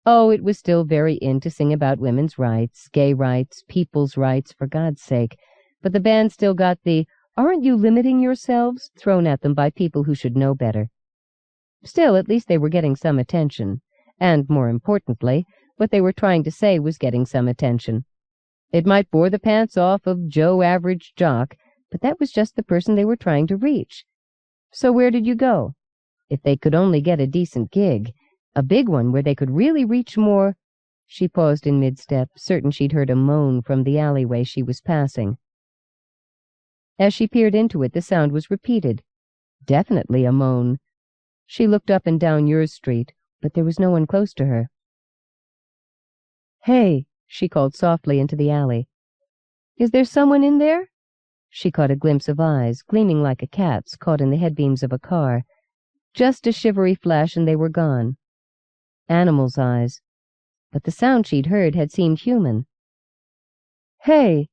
Oh, it was still very in to sing about women's rights, gay rights, people's rights, for God's sake, but the band still got the "aren't you limiting yourselves?" thrown at them by people who should know better. Still, at least they were getting some attention, and, more importantly, what they were trying to say was getting some attention. It might bore the pants off of Joe Average Jock, but that was just the person they were trying to reach. So where did you go? If they could only get a decent gig, a big one where they could really reach more— She paused in mid-step, certain she'd heard a moan from the alleyway she was passing. As she peered into it, the sound was repeated. Definitely a moan. She looked up and down Ures Street, but there was no one close to her. "Hey," she called softly into the alley. "Is there someone in there?" She caught a glimpse of eyes, gleaming like a cat's, caught in the headbeams of a car. Just a shivery flash and they were gone. Animals' eyes. But the sound she'd heard had seemed human. "Hey!"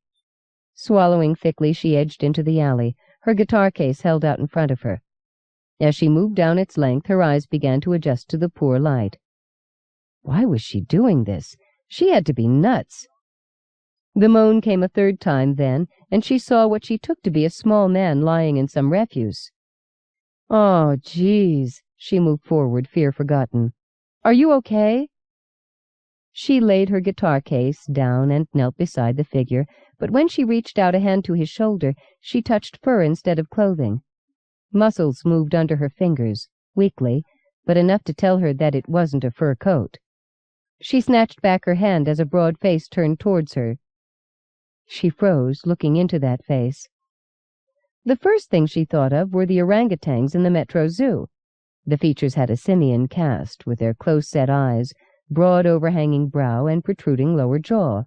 Swallowing thickly, she edged into the alley, her guitar case held out in front of her. As she moved down its length, her eyes began to adjust to the poor light. Why was she doing this? She had to be nuts. The moan came a third time then, and she saw what she took to be a small man lying in some refuse. "Oh, geez," she moved forward, fear forgotten. "Are you okay?" She laid her guitar case down and knelt beside the figure, but when she reached out a hand to his shoulder, she touched fur instead of clothing. Muscles moved under her fingers, weakly, but enough to tell her that it wasn't a fur coat. She snatched back her hand as a broad face turned towards her. She froze, looking into that face. The first thing she thought of were the orangutans in the Metro Zoo. The features had a simian cast, with their close-set eyes, broad overhanging brow, and protruding lower jaw.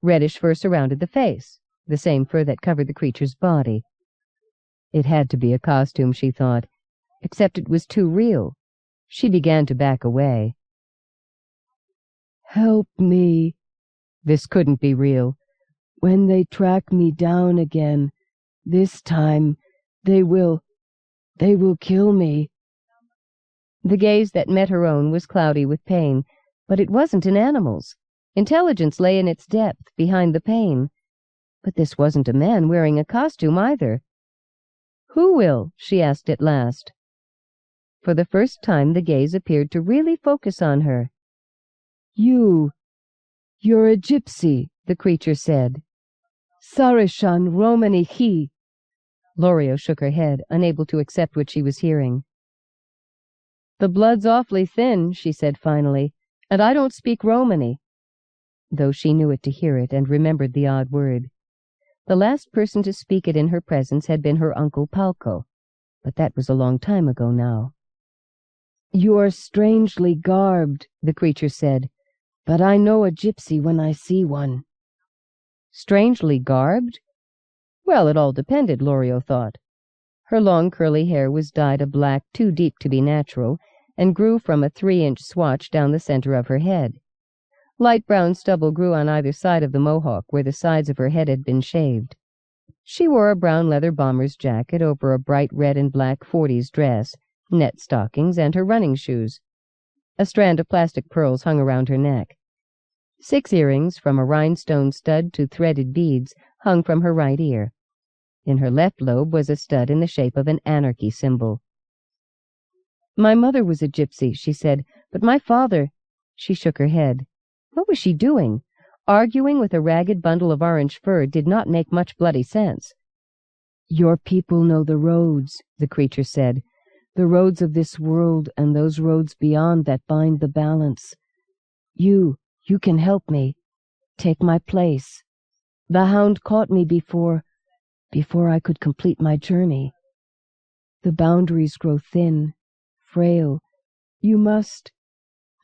Reddish fur surrounded the face, the same fur that covered the creature's body. It had to be a costume, she thought, except it was too real. She began to back away. "Help me." This couldn't be real. "When they track me down again, this time, they will kill me." The gaze that met her own was cloudy with pain, but it wasn't an animal's. Intelligence lay in its depth, behind the pain. But this wasn't a man wearing a costume either. "Who will?" she asked at last. For the first time the gaze appeared to really focus on her. You're a gypsy," the creature said. "Sarishan Romani Hi." Lorrio shook her head, unable to accept what she was hearing. "The blood's awfully thin," she said finally, "and I don't speak Romani," though she knew it to hear it and remembered the odd word. The last person to speak it in her presence had been her uncle Palco, but that was a long time ago now. "You're strangely garbed," the creature said, "but I know a gypsy when I see one." Strangely garbed? Well, it all depended, Lorrio thought. Her long curly hair was dyed a black too deep to be natural, and grew from a 3-inch swatch down the center of her head. Light brown stubble grew on either side of the mohawk where the sides of her head had been shaved. She wore a brown leather bomber's jacket over a bright red and black 40s dress, net stockings, and her running shoes. A strand of plastic pearls hung around her neck. 6 earrings, from a rhinestone stud to threaded beads, hung from her right ear. In her left lobe was a stud in the shape of an anarchy symbol. "My mother was a gypsy," she said, "but my father—" She shook her head. What was she doing? Arguing with a ragged bundle of orange fur did not make much bloody sense. Your people know the roads, the creature said, the roads of this world and those roads beyond that bind the balance. You can help me. Take my place. The hound caught me before I could complete my journey. The boundaries grow thin, frail. You must...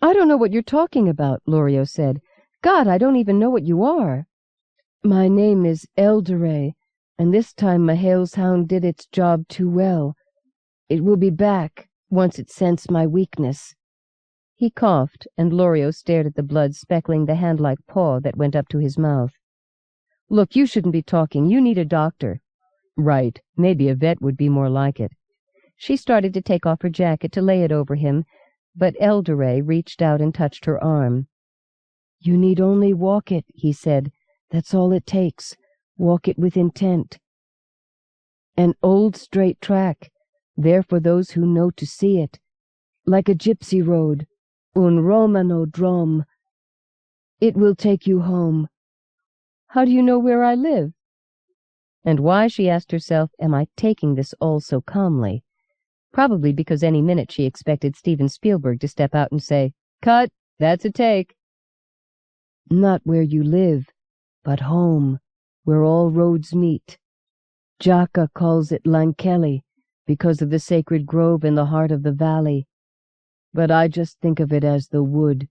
I don't know what you're talking about, Lorio said. God, I don't even know what you are. My name is Eldere, and this time Mahail's hound did its job too well. It will be back once it sensed my weakness. He coughed, and Lorio stared at the blood speckling the hand-like paw that went up to his mouth. Look, you shouldn't be talking. You need a doctor. Right. Maybe a vet would be more like it. She started to take off her jacket to lay it over him, but Eldere reached out and touched her arm. You need only walk it, he said. That's all it takes. Walk it with intent. An old straight track, there for those who know to see it. Like a gypsy road. Un Romano Drom. It will take you home. How do you know where I live? And why, she asked herself, am I taking this all so calmly? Probably because any minute she expected Steven Spielberg to step out and say, Cut, that's a take. Not where you live, but home, where all roads meet. Jaka calls it Lankeli, because of the sacred grove in the heart of the valley. But I just think of it as the wood.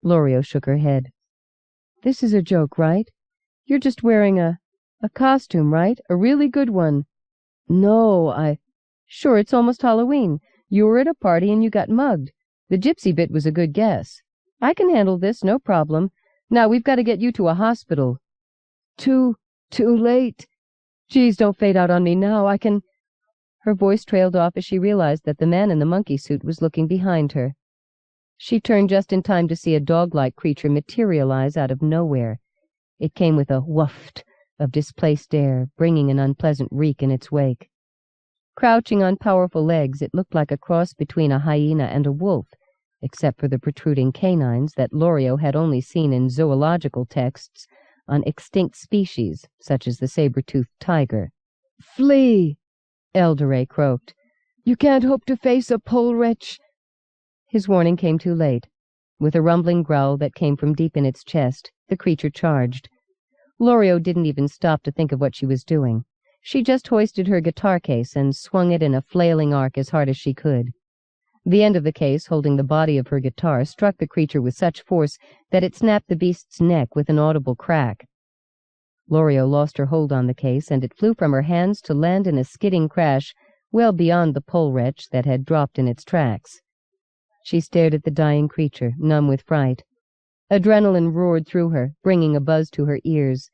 Lorio shook her head. This is a joke, right? You're just wearing a costume, right? A really good one. No, Sure, it's almost Halloween. You were at a party and you got mugged. The gypsy bit was a good guess. I can handle this, no problem. Now we've got to get you to a hospital. Too late. Geez, don't fade out on me now. I can... Her voice trailed off as she realized that the man in the monkey suit was looking behind her. She turned just in time to see a dog-like creature materialize out of nowhere. It came with a waft of displaced air, bringing an unpleasant reek in its wake. Crouching on powerful legs, it looked like a cross between a hyena and a wolf, except for the protruding canines that Lorio had only seen in zoological texts on extinct species, such as the saber-toothed tiger. Flee! Eldere croaked. You can't hope to face a pole wretch. His warning came too late. With a rumbling growl that came from deep in its chest, the creature charged. Lorio didn't even stop to think of what she was doing. She just hoisted her guitar case and swung it in a flailing arc as hard as she could. The end of the case, holding the body of her guitar, struck the creature with such force that it snapped the beast's neck with an audible crack. Lorio lost her hold on the case, and it flew from her hands to land in a skidding crash well beyond the pole wretch that had dropped in its tracks. She stared at the dying creature, numb with fright. Adrenaline roared through her, bringing a buzz to her ears.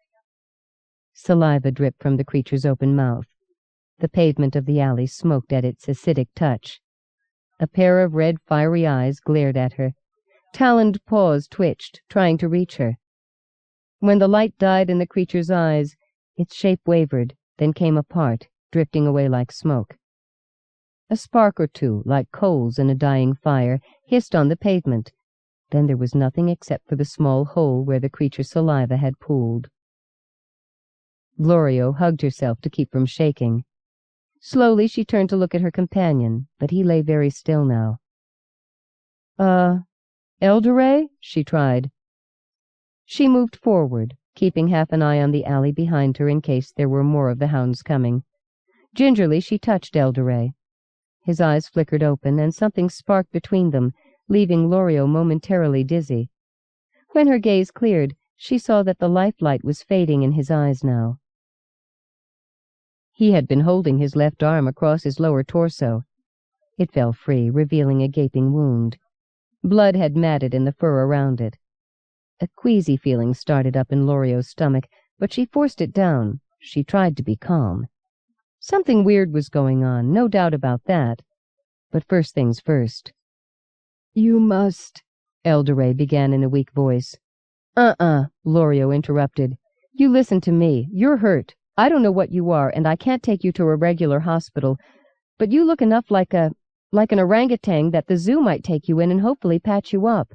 Saliva dripped from the creature's open mouth. The pavement of the alley smoked at its acidic touch. A pair of red, fiery eyes glared at her. Taloned paws twitched, trying to reach her. When the light died in the creature's eyes, its shape wavered, then came apart, drifting away like smoke. A spark or two, like coals in a dying fire, hissed on the pavement. Then there was nothing except for the small hole where the creature's saliva had pooled. Lorio hugged herself to keep from shaking. Slowly she turned to look at her companion, but he lay very still now. Eldere? She tried. She moved forward, keeping half an eye on the alley behind her in case there were more of the hounds coming. Gingerly she touched Eldere. His eyes flickered open, and something sparked between them, leaving Lorio momentarily dizzy. When her gaze cleared, she saw that the lifelight was fading in his eyes now. He had been holding his left arm across his lower torso. It fell free, revealing a gaping wound. Blood had matted in the fur around it. A queasy feeling started up in Lorio's stomach, but she forced it down. She tried to be calm. Something weird was going on, no doubt about that. But first things first. You must, Eldere began in a weak voice. Lorio interrupted. You listen to me. You're hurt. I don't know what you are, and I can't take you to a regular hospital, but you look enough like an orangutan that the zoo might take you in and hopefully patch you up.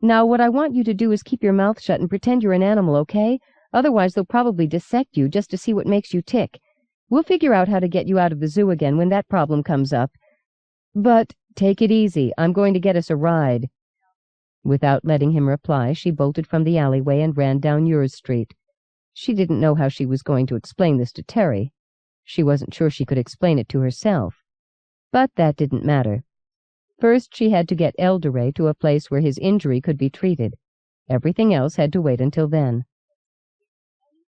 Now, what I want you to do is keep your mouth shut and pretend you're an animal, okay? Otherwise, they'll probably dissect you just to see what makes you tick. We'll figure out how to get you out of the zoo again when that problem comes up. But take it easy. I'm going to get us a ride." Without letting him reply, she bolted from the alleyway and ran down Ures Street. She didn't know how she was going to explain this to Terri. She wasn't sure she could explain it to herself. But that didn't matter. First, she had to get Elderay to a place where his injury could be treated. Everything else had to wait until then.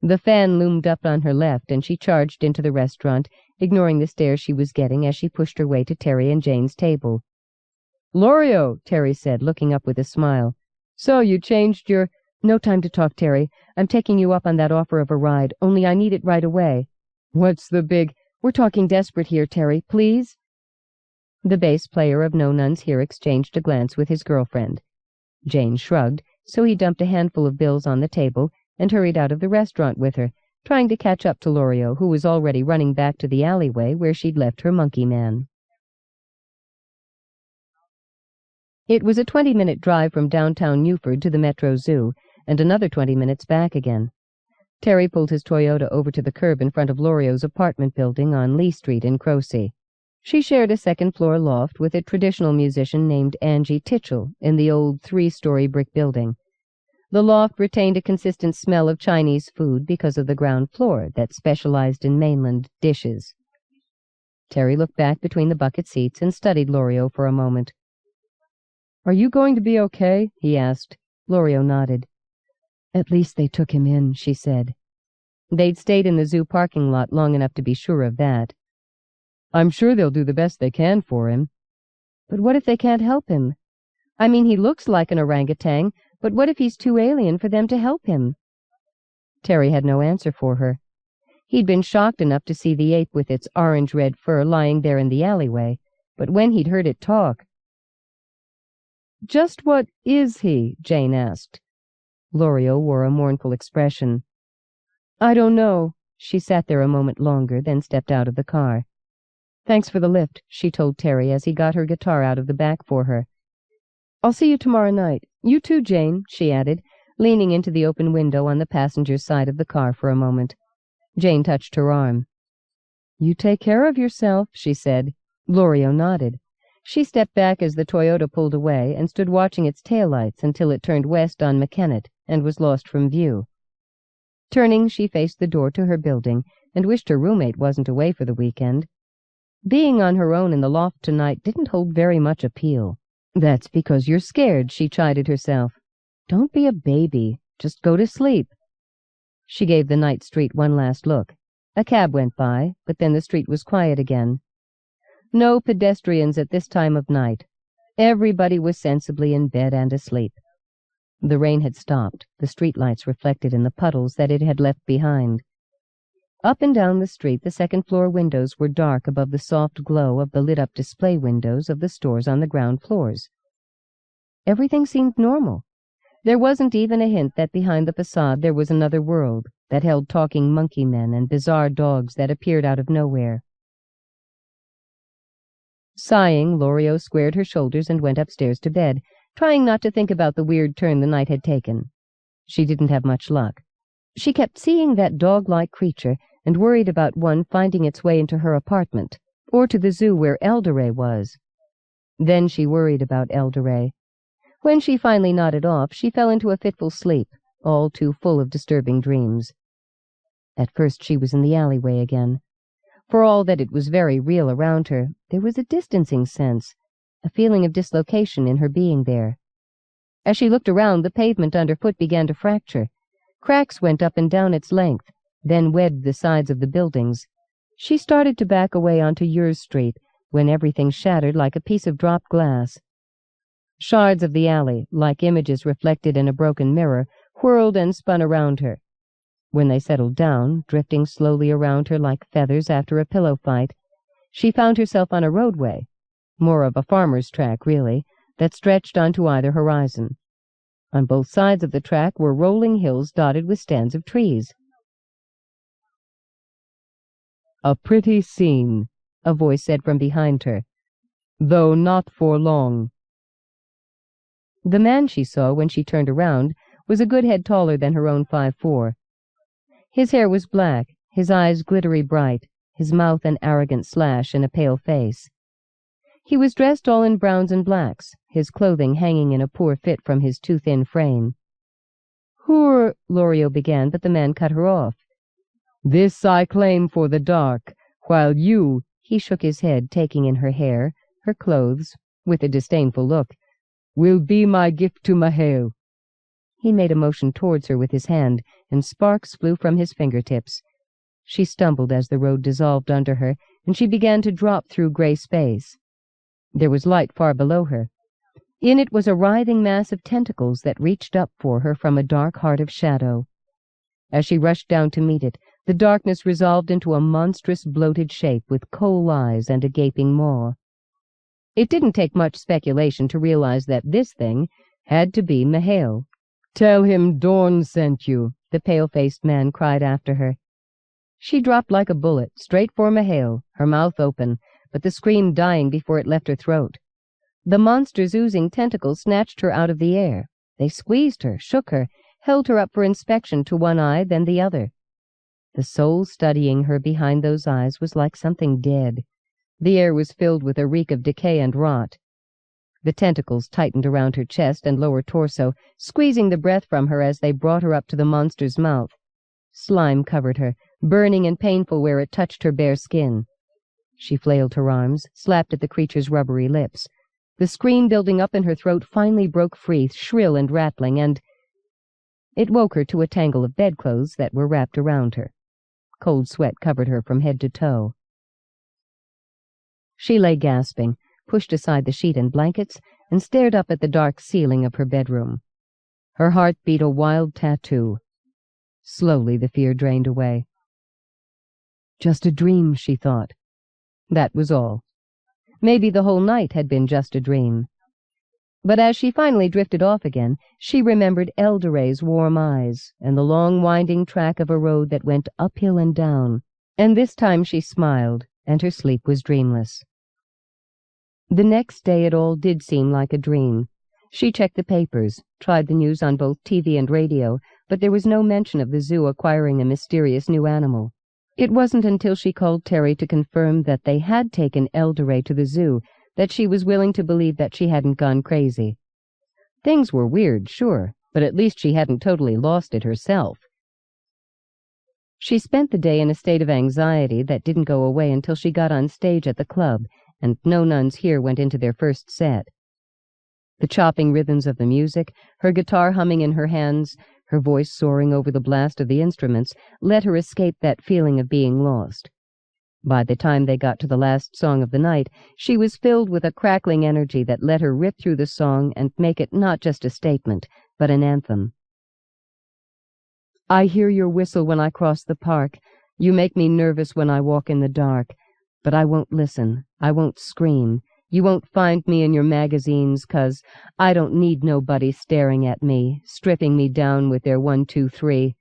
The fan loomed up on her left, and she charged into the restaurant, ignoring the stares she was getting as she pushed her way to Terri and Jane's table. "Lorio," Terri said, looking up with a smile. "So you changed your—" "No time to talk, Terri. I'm taking you up on that offer of a ride, only I need it right away." "What's the big—" "We're talking desperate here, Terri, please." The bass player of No Nuns Here exchanged a glance with his girlfriend. Jane shrugged, so he dumped a handful of bills on the table and hurried out of the restaurant with her, trying to catch up to Lorio, who was already running back to the alleyway where she'd left her monkey man. It was a 20-minute drive from downtown Newford to the Metro Zoo, and another 20 minutes back again. Terri pulled his Toyota over to the curb in front of Lorio's apartment building on Lee Street in Crosey. She shared a second-floor loft with a traditional musician named Angie Titchell in the old 3-story brick building. The loft retained a consistent smell of Chinese food because of the ground floor that specialized in mainland dishes. Terri looked back between the bucket seats and studied Lorio for a moment. "Are you going to be okay?" he asked. Lorio nodded. "At least they took him in," she said. They'd stayed in the zoo parking lot long enough to be sure of that. "I'm sure they'll do the best they can for him." "But what if they can't help him? I mean, he looks like an orangutan, but what if he's too alien for them to help him?" Terri had no answer for her. He'd been shocked enough to see the ape with its orange-red fur lying there in the alleyway, but when he'd heard it talk— "Just what is he?" Jane asked. Lorio wore a mournful expression. "I don't know." She sat there a moment longer, then stepped out of the car. "Thanks for the lift," she told Terri as he got her guitar out of the back for her. "I'll see you tomorrow night. You too, Jane," she added, leaning into the open window on the passenger's side of the car for a moment. Jane touched her arm. "You take care of yourself," she said. Lorio nodded. She stepped back as the Toyota pulled away and stood watching its taillights until it turned west on McKennet and was lost from view. Turning, she faced the door to her building and wished her roommate wasn't away for the weekend. Being on her own in the loft tonight didn't hold very much appeal. "That's because you're scared," she chided herself. "Don't be a baby. Just go to sleep." She gave the night street one last look. A cab went by, but then the street was quiet again. No pedestrians at this time of night. Everybody was sensibly in bed and asleep. The rain had stopped, the streetlights reflected in the puddles that it had left behind. Up and down the street, the second-floor windows were dark above the soft glow of the lit-up display windows of the stores on the ground floors. Everything seemed normal. There wasn't even a hint that behind the facade there was another world that held talking monkey men and bizarre dogs that appeared out of nowhere. Sighing, Lorio squared her shoulders and went upstairs to bed, trying not to think about the weird turn the night had taken. She didn't have much luck. She kept seeing that dog-like creature and worried about one finding its way into her apartment, or to the zoo where Elderay was. Then she worried about Elderay. When she finally nodded off, she fell into a fitful sleep, all too full of disturbing dreams. At first she was in the alleyway again. For all that it was very real around her, there was a distancing sense, a feeling of dislocation in her being there. As she looked around, the pavement underfoot began to fracture. Cracks went up and down its length, then webbed the sides of the buildings. She started to back away onto Ures Street, when everything shattered like a piece of dropped glass. Shards of the alley, like images reflected in a broken mirror, whirled and spun around her. When they settled down, drifting slowly around her like feathers after a pillow fight, she found herself on a roadway, more of a farmer's track, really, that stretched onto either horizon. On both sides of the track were rolling hills dotted with stands of trees. "A pretty scene," a voice said from behind her, "though not for long." The man she saw when she turned around was a good head taller than her own 5'4". His hair was black, his eyes glittery bright, his mouth an arrogant slash in a pale face. He was dressed all in browns and blacks, his clothing hanging in a poor fit from his too thin frame. "Who're—" Lorio began, but the man cut her off. "This I claim for the dark, while you—" He shook his head, taking in her hair, her clothes, with a disdainful look. "will be my gift to Mahail." He made a motion towards her with his hand, and sparks flew from his fingertips. She stumbled as the road dissolved under her, and she began to drop through gray space. There was light far below her. In it was a writhing mass of tentacles that reached up for her from a dark heart of shadow. As she rushed down to meet it, the darkness resolved into a monstrous bloated shape with coal eyes and a gaping maw. It didn't take much speculation to realize that this thing had to be Mahail. "Tell him Dorn sent you," the pale-faced man cried after her. She dropped like a bullet, straight for Mahail, her mouth open, but the scream dying before it left her throat. The monster's oozing tentacles snatched her out of the air. They squeezed her, shook her, held her up for inspection to one eye, then the other. The soul studying her behind those eyes was like something dead. The air was filled with a reek of decay and rot. The tentacles tightened around her chest and lower torso, squeezing the breath from her as they brought her up to the monster's mouth. Slime covered her, burning and painful where it touched her bare skin. She flailed her arms, slapped at the creature's rubbery lips. The scream building up in her throat finally broke free, shrill and rattling, and it woke her to a tangle of bedclothes that were wrapped around her. Cold sweat covered her from head to toe. She lay gasping, pushed aside the sheet and blankets, and stared up at the dark ceiling of her bedroom. Her heart beat a wild tattoo. Slowly the fear drained away. Just a dream, she thought. That was all. Maybe the whole night had been just a dream. But as she finally drifted off again, she remembered Elderay's warm eyes and the long winding track of a road that went uphill and down, and this time she smiled, and her sleep was dreamless. The next day it all did seem like a dream. She checked the papers, tried the news on both TV and radio, but there was no mention of the zoo acquiring a mysterious new animal. It wasn't until she called Terri to confirm that they had taken Elderay to the zoo that she was willing to believe that she hadn't gone crazy. Things were weird, sure, but at least she hadn't totally lost it herself. She spent the day in a state of anxiety that didn't go away until she got on stage at the club, and No Nuns Here went into their first set. The chopping rhythms of the music, her guitar humming in her hands, her voice soaring over the blast of the instruments, let her escape that feeling of being lost. By the time they got to the last song of the night, she was filled with a crackling energy that let her rip through the song and make it not just a statement, but an anthem. I hear your whistle when I cross the park. You make me nervous when I walk in the dark. But I won't listen. I won't scream. You won't find me in your magazines, 'cause I don't need nobody staring at me, stripping me down with their 1, 2, 3.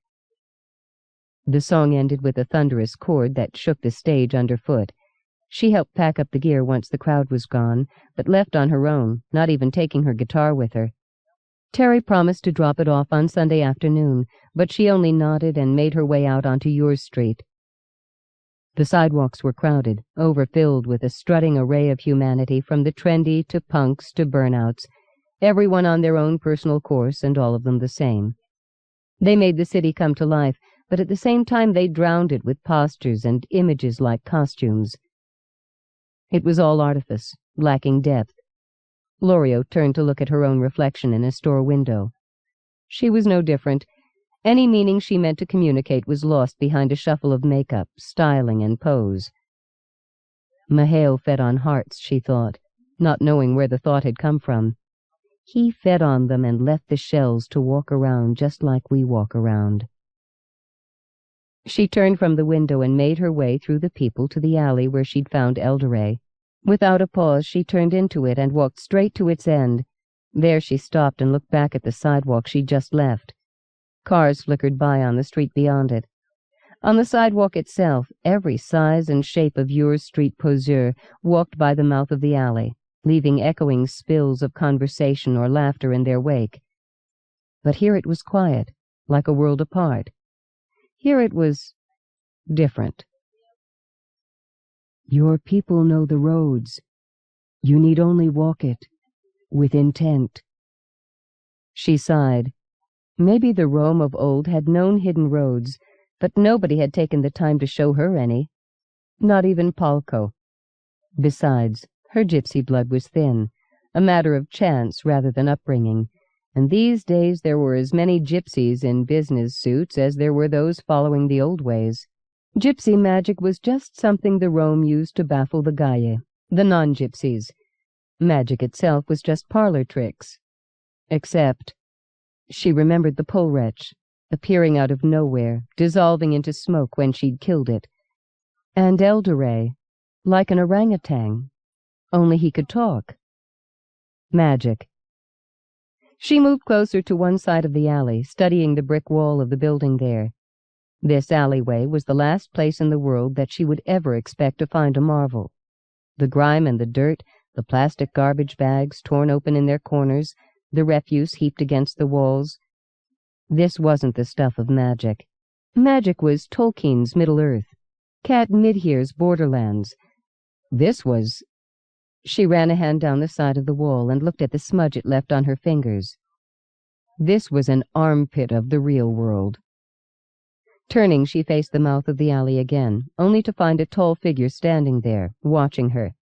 The song ended with a thunderous chord that shook the stage underfoot. She helped pack up the gear once the crowd was gone, but left on her own, not even taking her guitar with her. Terri promised to drop it off on Sunday afternoon, but she only nodded and made her way out onto Ure Street. The sidewalks were crowded, overfilled with a strutting array of humanity, from the trendy to punks to burnouts, everyone on their own personal course and all of them the same. They made the city come to life, but at the same time they drowned it with postures and images like costumes. It was all artifice, lacking depth. Lorio turned to look at her own reflection in a store window. She was no different. Any meaning she meant to communicate was lost behind a shuffle of makeup, styling, and pose. Mahail fed on hearts, she thought, not knowing where the thought had come from. He fed on them and left the shells to walk around just like we walk around. She turned from the window and made her way through the people to the alley where she'd found Elderay. Without a pause, she turned into it and walked straight to its end. There she stopped and looked back at the sidewalk she'd just left. Cars flickered by on the street beyond it. On the sidewalk itself, every size and shape of Ure Street poseur walked by the mouth of the alley, leaving echoing spills of conversation or laughter in their wake. But here it was quiet, like a world apart. Here it was different. Your people know the roads. You need only walk it, with intent. She sighed. Maybe the Rome of old had known hidden roads, but nobody had taken the time to show her any. Not even Palco. Besides, her gypsy blood was thin, a matter of chance rather than upbringing, and these days there were as many gypsies in business suits as there were those following the old ways. Gypsy magic was just something the Rome used to baffle the Gaie, the non-gypsies. Magic itself was just parlor tricks. Except, she remembered the pole-wretch, appearing out of nowhere, dissolving into smoke when she'd killed it. And Eldoret, like an orangutan, only he could talk. Magic. She moved closer to one side of the alley, studying the brick wall of the building there. This alleyway was the last place in the world that she would ever expect to find a marvel. The grime and the dirt, the plastic garbage bags torn open in their corners, the refuse heaped against the walls. This wasn't the stuff of magic. Magic was Tolkien's Middle-earth, Cat Midhere's Borderlands. This was... She ran a hand down the side of the wall and looked at the smudge it left on her fingers. This was an armpit of the real world. Turning, she faced the mouth of the alley again, only to find a tall figure standing there, watching her.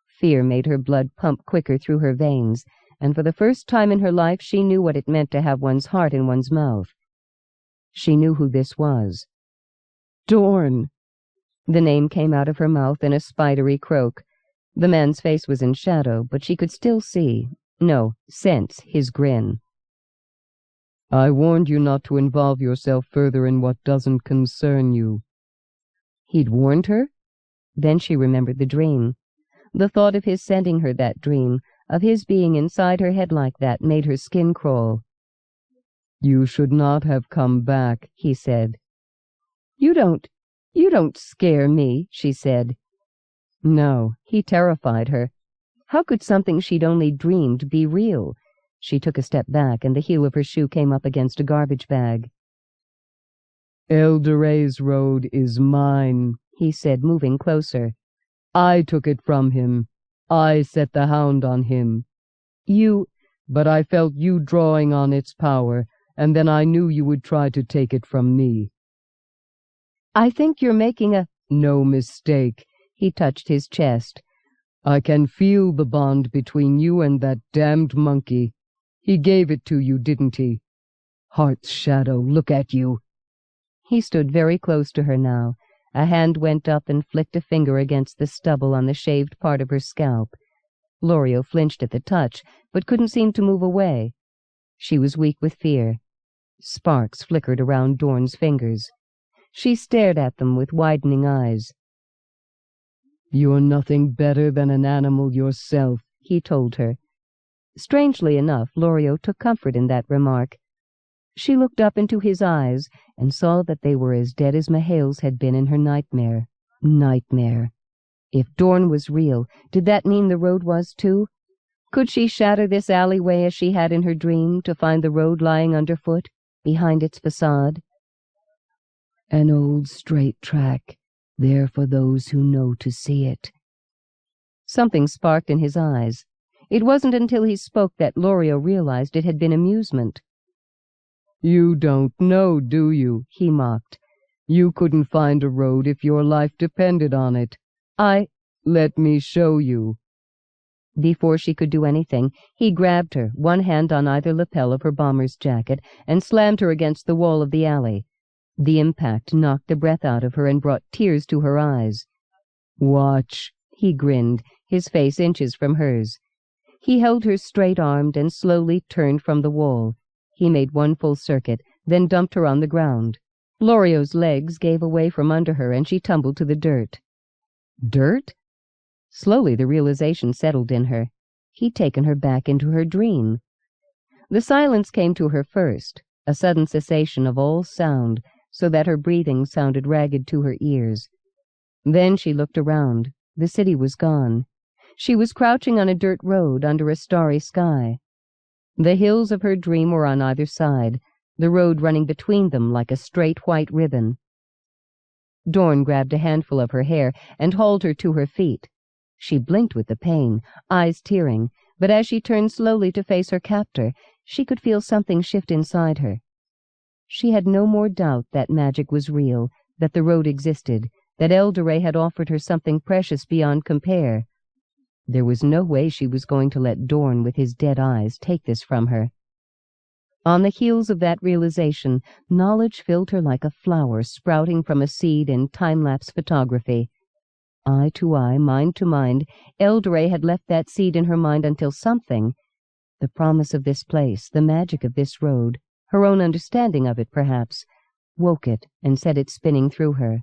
Fear made her blood pump quicker through her veins, and for the first time in her life she knew what it meant to have one's heart in one's mouth. She knew who this was. Dorn! The name came out of her mouth in a spidery croak. The man's face was in shadow, but she could still see, no, sense, his grin. I warned you not to involve yourself further in what doesn't concern you. He'd warned her? Then she remembered the dream. The thought of his sending her that dream, of his being inside her head like that, made her skin crawl. You should not have come back, he said. You don't scare me, she said. No, he terrified her. How could something she'd only dreamed be real? She took a step back, and the heel of her shoe came up against a garbage bag. Eldoret's road is mine, he said, moving closer. I took it from him. I set the hound on him. But I felt you drawing on its power, and then I knew you would try to take it from me. I think you're making a... No mistake. He touched his chest. I can feel the bond between you and that damned monkey. He gave it to you, didn't he? Heart's shadow, look at you. He stood very close to her now. A hand went up and flicked a finger against the stubble on the shaved part of her scalp. Lorio flinched at the touch, but couldn't seem to move away. She was weak with fear. Sparks flickered around Dorn's fingers. She stared at them with widening eyes. You're nothing better than an animal yourself, he told her. Strangely enough, Lorio took comfort in that remark. She looked up into his eyes and saw that they were as dead as Mihail's had been in her nightmare. Nightmare. If Dorn was real, did that mean the road was too? Could she shatter this alleyway as she had in her dream to find the road lying underfoot, behind its facade? An old straight track, there for those who know to see it. Something sparked in his eyes. It wasn't until he spoke that Lorio realized it had been amusement. You don't know, do you? He mocked. You couldn't find a road if your life depended on it. Let me show you. Before she could do anything, he grabbed her, one hand on either lapel of her bomber's jacket, and slammed her against the wall of the alley. The impact knocked the breath out of her and brought tears to her eyes. Watch, he grinned, his face inches from hers. He held her straight-armed and slowly turned from the wall. He made one full circuit, then dumped her on the ground. Lorio's legs gave away from under her, and she tumbled to the dirt. Dirt? Slowly the realization settled in her. He'd taken her back into her dream. The silence came to her first, a sudden cessation of all sound, so that her breathing sounded ragged to her ears. Then she looked around. The city was gone. She was crouching on a dirt road under a starry sky. The hills of her dream were on either side, the road running between them like a straight white ribbon. Dorn grabbed a handful of her hair and hauled her to her feet. She blinked with the pain, eyes tearing, but as she turned slowly to face her captor, she could feel something shift inside her. She had no more doubt that magic was real, that the road existed, that Elderay had offered her something precious beyond compare. There was no way she was going to let Dorn with his dead eyes take this from her. On the heels of that realization, knowledge filled her like a flower sprouting from a seed in time-lapse photography. Eye to eye, mind to mind, Elderay had left that seed in her mind until something, the promise of this place, the magic of this road, her own understanding of it perhaps, woke it and set it spinning through her.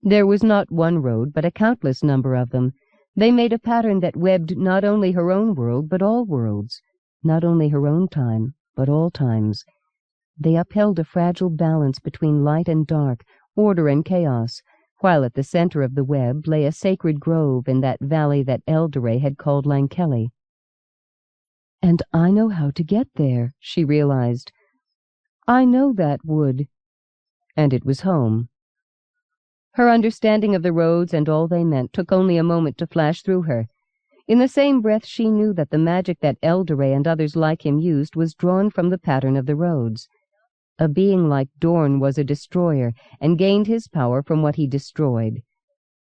There was not one road, but a countless number of them. They made a pattern that webbed not only her own world, but all worlds, not only her own time, but all times. They upheld a fragile balance between light and dark, order and chaos, while at the center of the web lay a sacred grove in that valley that Elderay had called Lankelly. "And I know how to get there," she realized. "I know that wood." And it was home. Her understanding of the roads and all they meant took only a moment to flash through her. In the same breath she knew that the magic that Elderay and others like him used was drawn from the pattern of the roads. A being like Dorn was a destroyer, and gained his power from what he destroyed.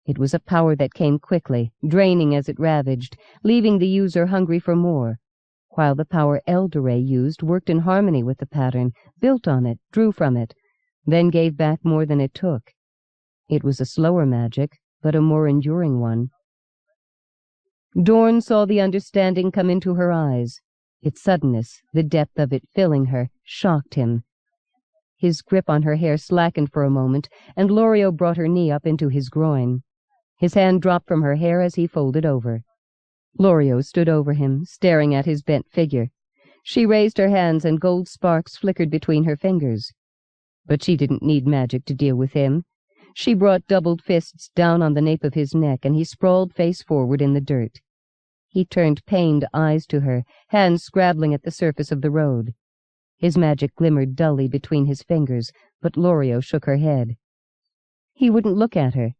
It was a power that came quickly, draining as it ravaged, leaving the user hungry for more, while the power Elderay used worked in harmony with the pattern, built on it, drew from it, then gave back more than it took. It was a slower magic, but a more enduring one. Dorn saw the understanding come into her eyes. Its suddenness, the depth of it filling her, shocked him. His grip on her hair slackened for a moment, and Lorio brought her knee up into his groin. His hand dropped from her hair as he folded over. Lorio stood over him, staring at his bent figure. She raised her hands and gold sparks flickered between her fingers. But she didn't need magic to deal with him. She brought doubled fists down on the nape of his neck, and he sprawled face forward in the dirt. He turned pained eyes to her, hands scrabbling at the surface of the road. His magic glimmered dully between his fingers, but Lorio shook her head. He wouldn't look at her.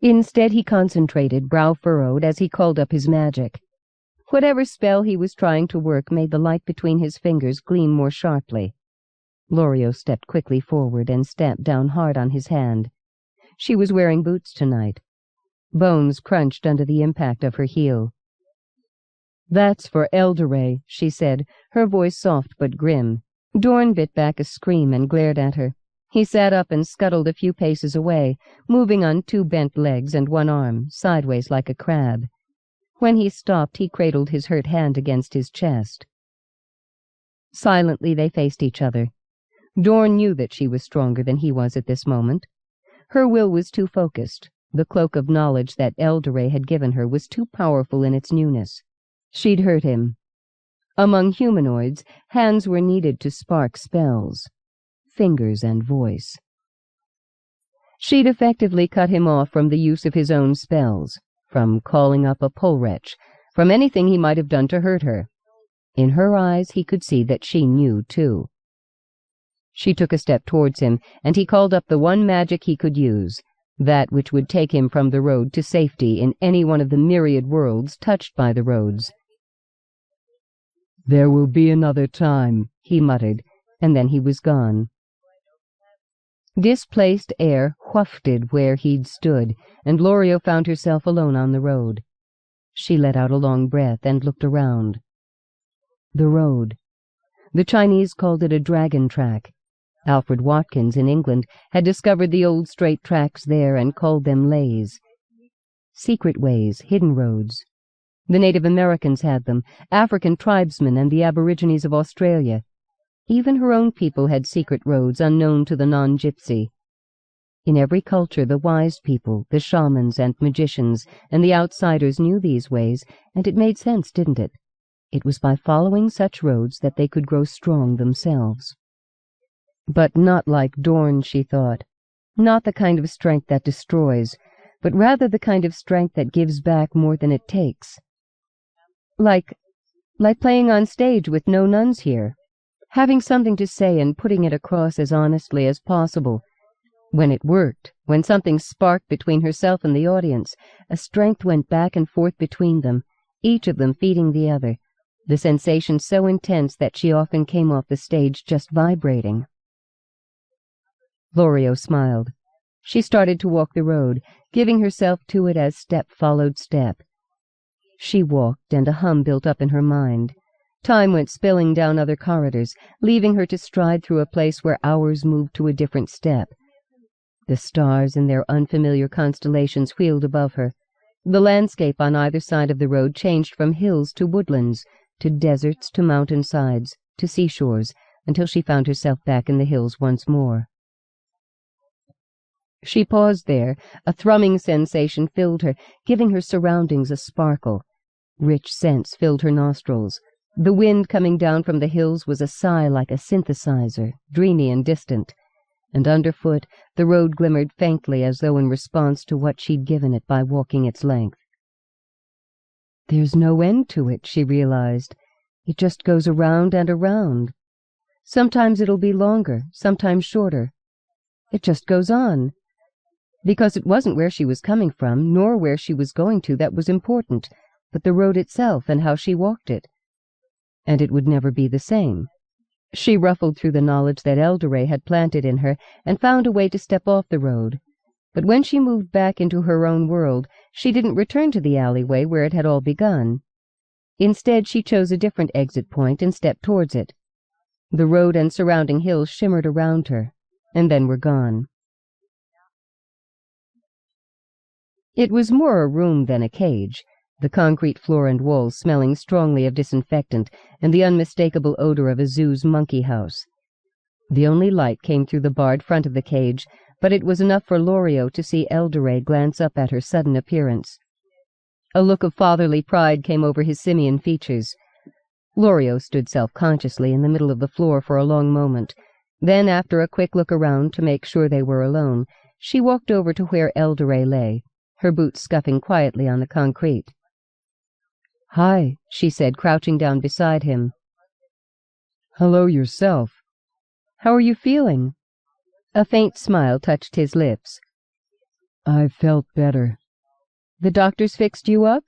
Instead he concentrated, brow furrowed, as he called up his magic. Whatever spell he was trying to work made the light between his fingers gleam more sharply. Lorio stepped quickly forward and stamped down hard on his hand. She was wearing boots tonight. Bones crunched under the impact of her heel. "That's for Elderay," she said, her voice soft but grim. Dorn bit back a scream and glared at her. He sat up and scuttled a few paces away, moving on 2 bent legs and 1 arm, sideways like a crab. When he stopped, he cradled his hurt hand against his chest. Silently they faced each other. Dorn knew that she was stronger than he was at this moment. Her will was too focused. The cloak of knowledge that Elderay had given her was too powerful in its newness. She'd hurt him. Among humanoids, hands were needed to spark spells. Fingers and voice. She'd effectively cut him off from the use of his own spells, from calling up a pole-wretch, from anything he might have done to hurt her. In her eyes he could see that she knew, too. She took a step towards him, and he called up the one magic he could use, that which would take him from the road to safety in any one of the myriad worlds touched by the roads. "There will be another time," he muttered, and then he was gone. Displaced air wafted where he'd stood, and Lorio found herself alone on the road. She let out a long breath and looked around. The road. The Chinese called it a dragon track. Alfred Watkins in England had discovered the old straight tracks there and called them lays. Secret ways, hidden roads. The Native Americans had them, African tribesmen and the Aborigines of Australia. Even her own people had secret roads unknown to the non-gypsy. In every culture the wise people, the shamans and magicians, and the outsiders knew these ways, and it made sense, didn't it? It was by following such roads that they could grow strong themselves. But not like Dorn, she thought. Not the kind of strength that destroys, but rather the kind of strength that gives back more than it takes. Like playing on stage with no nuns here. Having something to say and putting it across as honestly as possible. When it worked, when something sparked between herself and the audience, a strength went back and forth between them, each of them feeding the other, the sensation so intense that she often came off the stage just vibrating. Loreo smiled. She started to walk the road, giving herself to it as step followed step. She walked, and a hum built up in her mind. Time went spilling down other corridors, leaving her to stride through a place where hours moved to a different step. The stars in their unfamiliar constellations wheeled above her. The landscape on either side of the road changed from hills to woodlands, to deserts, to mountainsides, to seashores, until she found herself back in the hills once more. She paused there. A thrumming sensation filled her, giving her surroundings a sparkle. Rich scents filled her nostrils. The wind coming down from the hills was a sigh like a synthesizer, dreamy and distant. And underfoot, the road glimmered faintly as though in response to what she'd given it by walking its length. There's no end to it, she realized. It just goes around and around. Sometimes it'll be longer, sometimes shorter. It just goes on. Because it wasn't where she was coming from, nor where she was going to that was important, but the road itself and how she walked it. And it would never be the same. She ruffled through the knowledge that Elderay had planted in her and found a way to step off the road. But when she moved back into her own world, she didn't return to the alleyway where it had all begun. Instead, she chose a different exit point and stepped towards it. The road and surrounding hills shimmered around her, and then were gone. It was more a room than a cage, the concrete floor and walls smelling strongly of disinfectant and the unmistakable odor of a zoo's monkey house. The only light came through the barred front of the cage, but it was enough for Loreo to see Elderay glance up at her sudden appearance. A look of fatherly pride came over his simian features. Loreo stood self-consciously in the middle of the floor for a long moment. Then, after a quick look around to make sure they were alone, she walked over to where Elderay lay, her boots scuffing quietly on the concrete. "Hi," she said, crouching down beside him. "Hello yourself. How are you feeling?" A faint smile touched his lips. "I've felt better." "The doctors fixed you up?"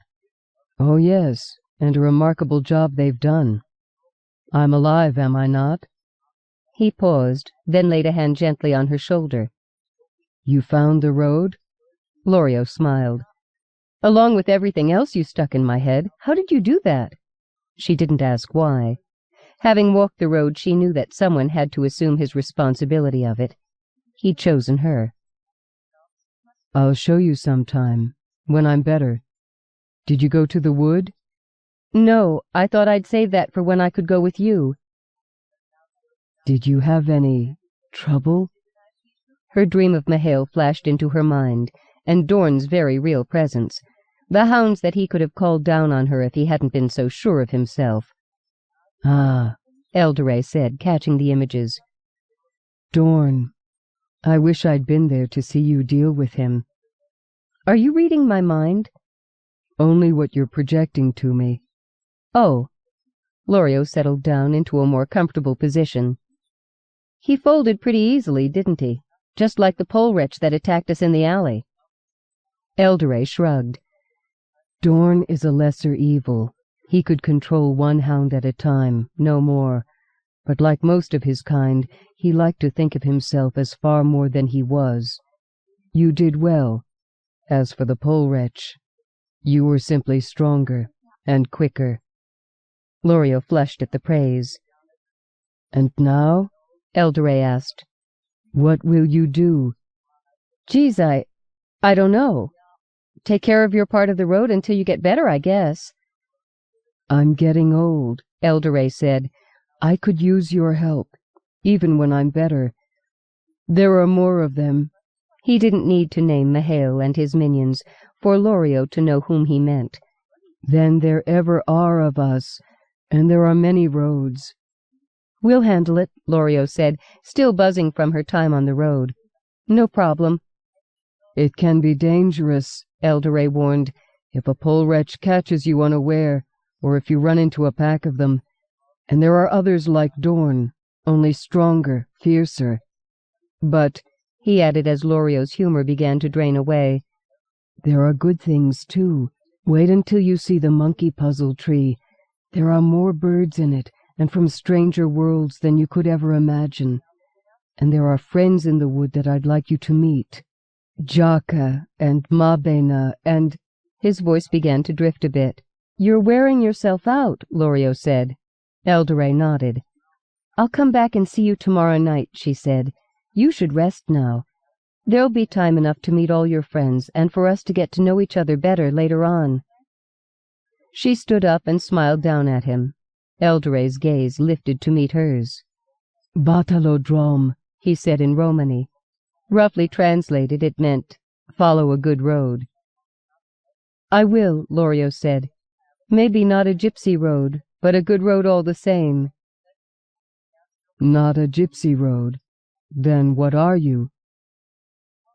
"Oh, yes, and a remarkable job they've done. I'm alive, am I not?" He paused, then laid a hand gently on her shoulder. "You found the road?" Loreo smiled. "Along with everything else you stuck in my head. How did you do that?" She didn't ask why. Having walked the road, she knew that someone had to assume his responsibility of it. He'd chosen her. "I'll show you sometime, when I'm better. Did you go to the wood?" "No, I thought I'd save that for when I could go with you." "Did you have any trouble?" Her dream of Mihail flashed into her mind, and Dorn's very real presence, the hounds that he could have called down on her if he hadn't been so sure of himself. "Ah," Elderay said, catching the images. "Dorn. I wish I'd been there to see you deal with him." "Are you reading my mind?" "Only what you're projecting to me." "Oh." Loreo settled down into a more comfortable position. "He folded pretty easily, didn't he? Just like the pole wretch that attacked us in the alley." Elderay shrugged. "Dorn is a lesser evil. He could control one hound at a time, no more. But like most of his kind, he liked to think of himself as far more than he was. You did well. As for the pole wretch, you were simply stronger and quicker." Loreo flushed at the praise. "And now?" Elderay asked. "What will you do?" "Geez, I don't know. Take care of your part of the road until you get better, I guess." "I'm getting old," Elderay said. "I could use your help, even when I'm better. There are more of them." He didn't need to name Mihail and his minions, for Loreo to know whom he meant. "Than there ever are of us, and there are many roads." "We'll handle it," Loreo said, still buzzing from her time on the road. "No problem." "It can be dangerous," Elderay warned, "if a pole wretch catches you unaware, or if you run into a pack of them. And there are others like Dorn, only stronger, fiercer." "But," he added as Lorio's humor began to drain away. "There are good things, too. Wait until you see the monkey puzzle tree. There are more birds in it, and from stranger worlds than you could ever imagine. And there are friends in the wood that I'd like you to meet. Jaka and Mabena and—" His voice began to drift a bit. "You're wearing yourself out," Lorio said. Eldore nodded. "I'll come back and see you tomorrow night," she said. "You should rest now. There'll be time enough to meet all your friends and for us to get to know each other better later on." She stood up and smiled down at him. Eldore's gaze lifted to meet hers. "Batalo Drom," he said in Romany. Roughly translated, it meant, "Follow a good road." "I will," Lorio said. "Maybe not a gypsy road, but a good road all the same." "Not a gypsy road? Then what are you?"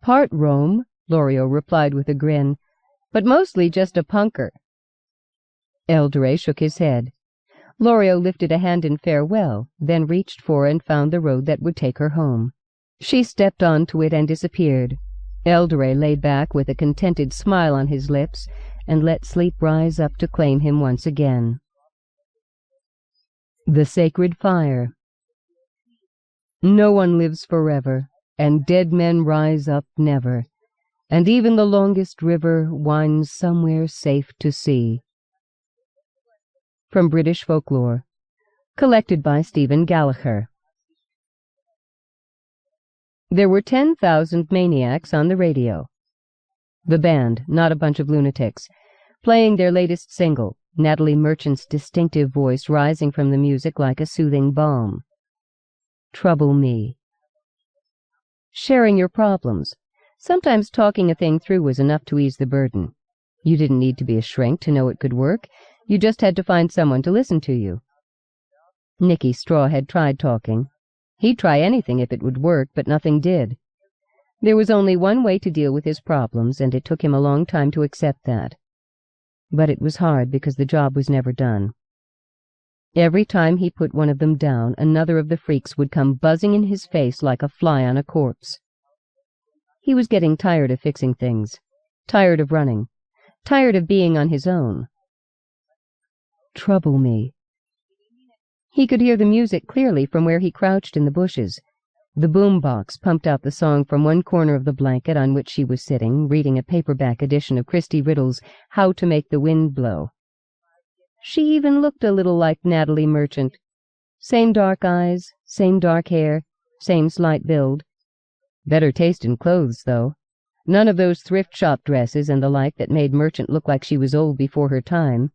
"Part Rome," Lorio replied with a grin, "but mostly just a punker." Eldore shook his head. Lorio lifted a hand in farewell, then reached for and found the road that would take her home. She stepped onto it and disappeared. Eldore lay back with a contented smile on his lips and let sleep rise up to claim him once again. The Sacred Fire. No one lives forever, and dead men rise up never, and even the longest river winds somewhere safe to sea. From British Folklore, collected by Stephen Gallagher. There were 10,000 maniacs on the radio. The band, not a bunch of lunatics, playing their latest single, Natalie Merchant's distinctive voice rising from the music like a soothing balm. Trouble Me. Sharing your problems. Sometimes talking a thing through was enough to ease the burden. You didn't need to be a shrink to know it could work. You just had to find someone to listen to you. Nicky Straw had tried talking. He'd try anything if it would work, but nothing did. There was only one way to deal with his problems, and it took him a long time to accept that. But it was hard because the job was never done. Every time he put one of them down, another of the freaks would come buzzing in his face like a fly on a corpse. He was getting tired of fixing things, tired of running, tired of being on his own. Trouble Me. He could hear the music clearly from where he crouched in the bushes. The boombox pumped out the song from one corner of the blanket on which she was sitting, reading a paperback edition of Christy Riddle's How to Make the Wind Blow. She even looked a little like Natalie Merchant. Same dark eyes, same dark hair, same slight build. Better taste in clothes, though. None of those thrift shop dresses and the like that made Merchant look like she was old before her time.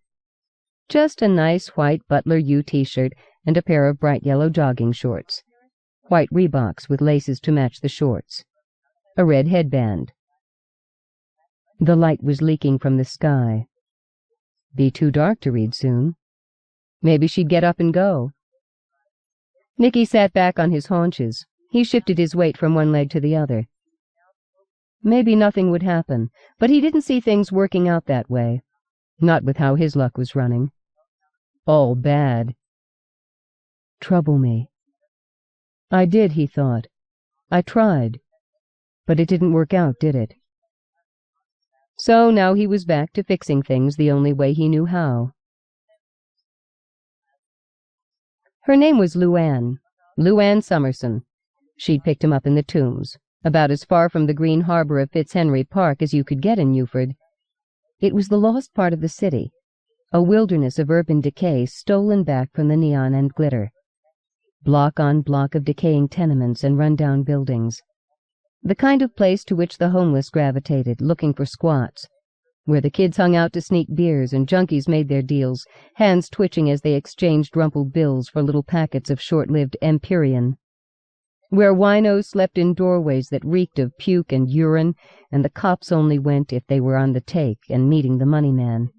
Just a nice white Butler U t-shirt and a pair of bright yellow jogging shorts. White Reeboks with laces to match the shorts. A red headband. The light was leaking from the sky. Be too dark to read soon. Maybe she'd get up and go. Nicky sat back on his haunches. He shifted his weight from one leg to the other. Maybe nothing would happen, but he didn't see things working out that way. Not with how his luck was running. All bad. Trouble Me. I did, he thought. I tried. But it didn't work out, did it? So now he was back to fixing things the only way he knew how. Her name was Luann Summerson. She'd picked him up in the Tombs, about as far from the green harbor of Fitzhenry Park as you could get in Newford. It was the lost part of the city, a wilderness of urban decay stolen back from the neon and glitter. Block on block of decaying tenements and run-down buildings. The kind of place to which the homeless gravitated, looking for squats, where the kids hung out to sneak beers and junkies made their deals, hands twitching as they exchanged rumpled bills for little packets of short-lived Empyrean. Where winos slept in doorways that reeked of puke and urine, and the cops only went if they were on the take and meeting the money man.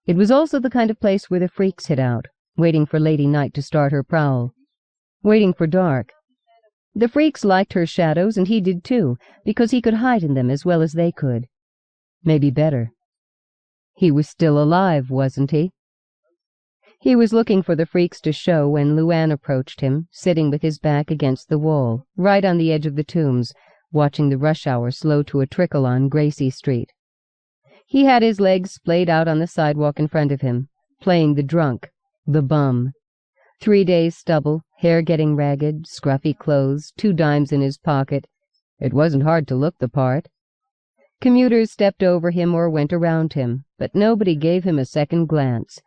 It was also the kind of place where the freaks hid out, waiting for Lady Night to start her prowl. Waiting for dark. The freaks liked her shadows, and he did too, because he could hide in them as well as they could. Maybe better. He was still alive, wasn't he? He was looking for the freaks to show when Luann approached him, sitting with his back against the wall, right on the edge of the tombs, watching the rush hour slow to a trickle on Gracie Street. He had his legs splayed out on the sidewalk in front of him, playing the drunk, the bum. 3 days' stubble, hair getting ragged, scruffy clothes, 2 dimes in his pocket. It wasn't hard to look the part. Commuters stepped over him or went around him, but nobody gave him a second glance.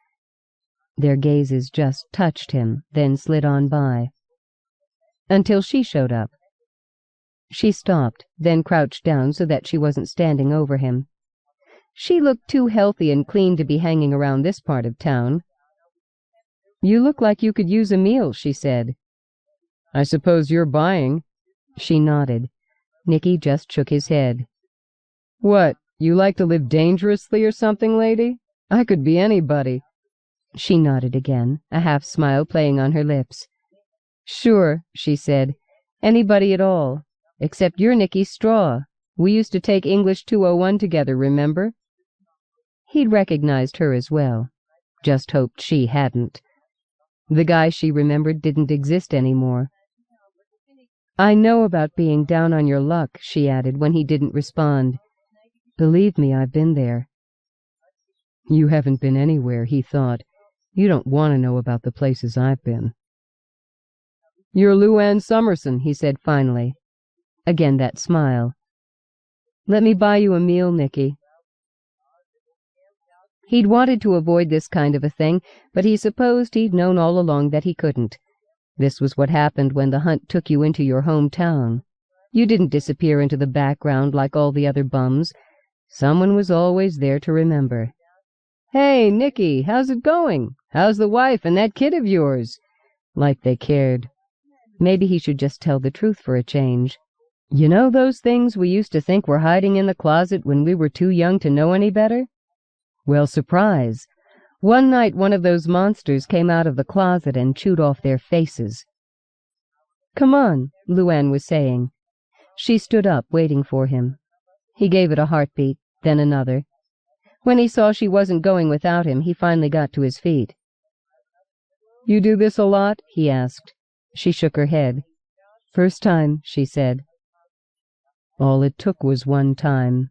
Their gazes just touched him, then slid on by. Until she showed up. She stopped, then crouched down so that she wasn't standing over him. She looked too healthy and clean to be hanging around this part of town. "You look like you could use a meal," she said. "I suppose you're buying." She nodded. Nicky just shook his head. "What, you like to live dangerously or something, lady? I could be anybody." She nodded again, a half-smile playing on her lips. "Sure," she said, "anybody at all. Except you're Nicky Straw. We used to take English 201 together, remember?" He'd recognized her as well. Just hoped she hadn't. The guy she remembered didn't exist anymore. "I know about being down on your luck," she added when he didn't respond. "Believe me, I've been there." "You haven't been anywhere," he thought. "You don't want to know about the places I've been." "You're Luann Summerson," he said finally. Again that smile. "Let me buy you a meal, Nicky." He'd wanted to avoid this kind of a thing, but he supposed he'd known all along that he couldn't. This was what happened when the hunt took you into your hometown. You didn't disappear into the background like all the other bums. Someone was always there to remember. "Hey, Nicky, how's it going? How's the wife and that kid of yours?" Like they cared. Maybe he should just tell the truth for a change. "You know those things we used to think were hiding in the closet when we were too young to know any better? Well, surprise. One night one of those monsters came out of the closet and chewed off their faces." "Come on," Luann was saying. She stood up, waiting for him. He gave it a heartbeat, then another. When he saw she wasn't going without him, he finally got to his feet. "You do this a lot?" he asked. She shook her head. "First time," she said. All it took was one time.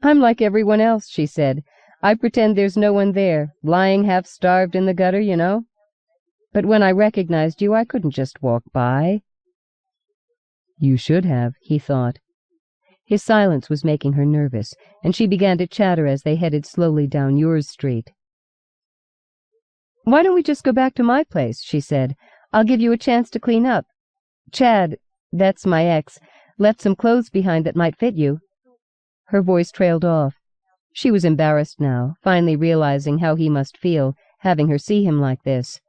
"I'm like everyone else," she said. "I pretend there's no one there, lying half-starved in the gutter, you know. But when I recognized you, I couldn't just walk by." You should have, he thought. His silence was making her nervous, and she began to chatter as they headed slowly down Yours Street. "Why don't we just go back to my place?" she said. "I'll give you a chance to clean up. Chad, that's my ex, left some clothes behind that might fit you." Her voice trailed off. She was embarrassed now, finally realizing how he must feel, having her see him like this.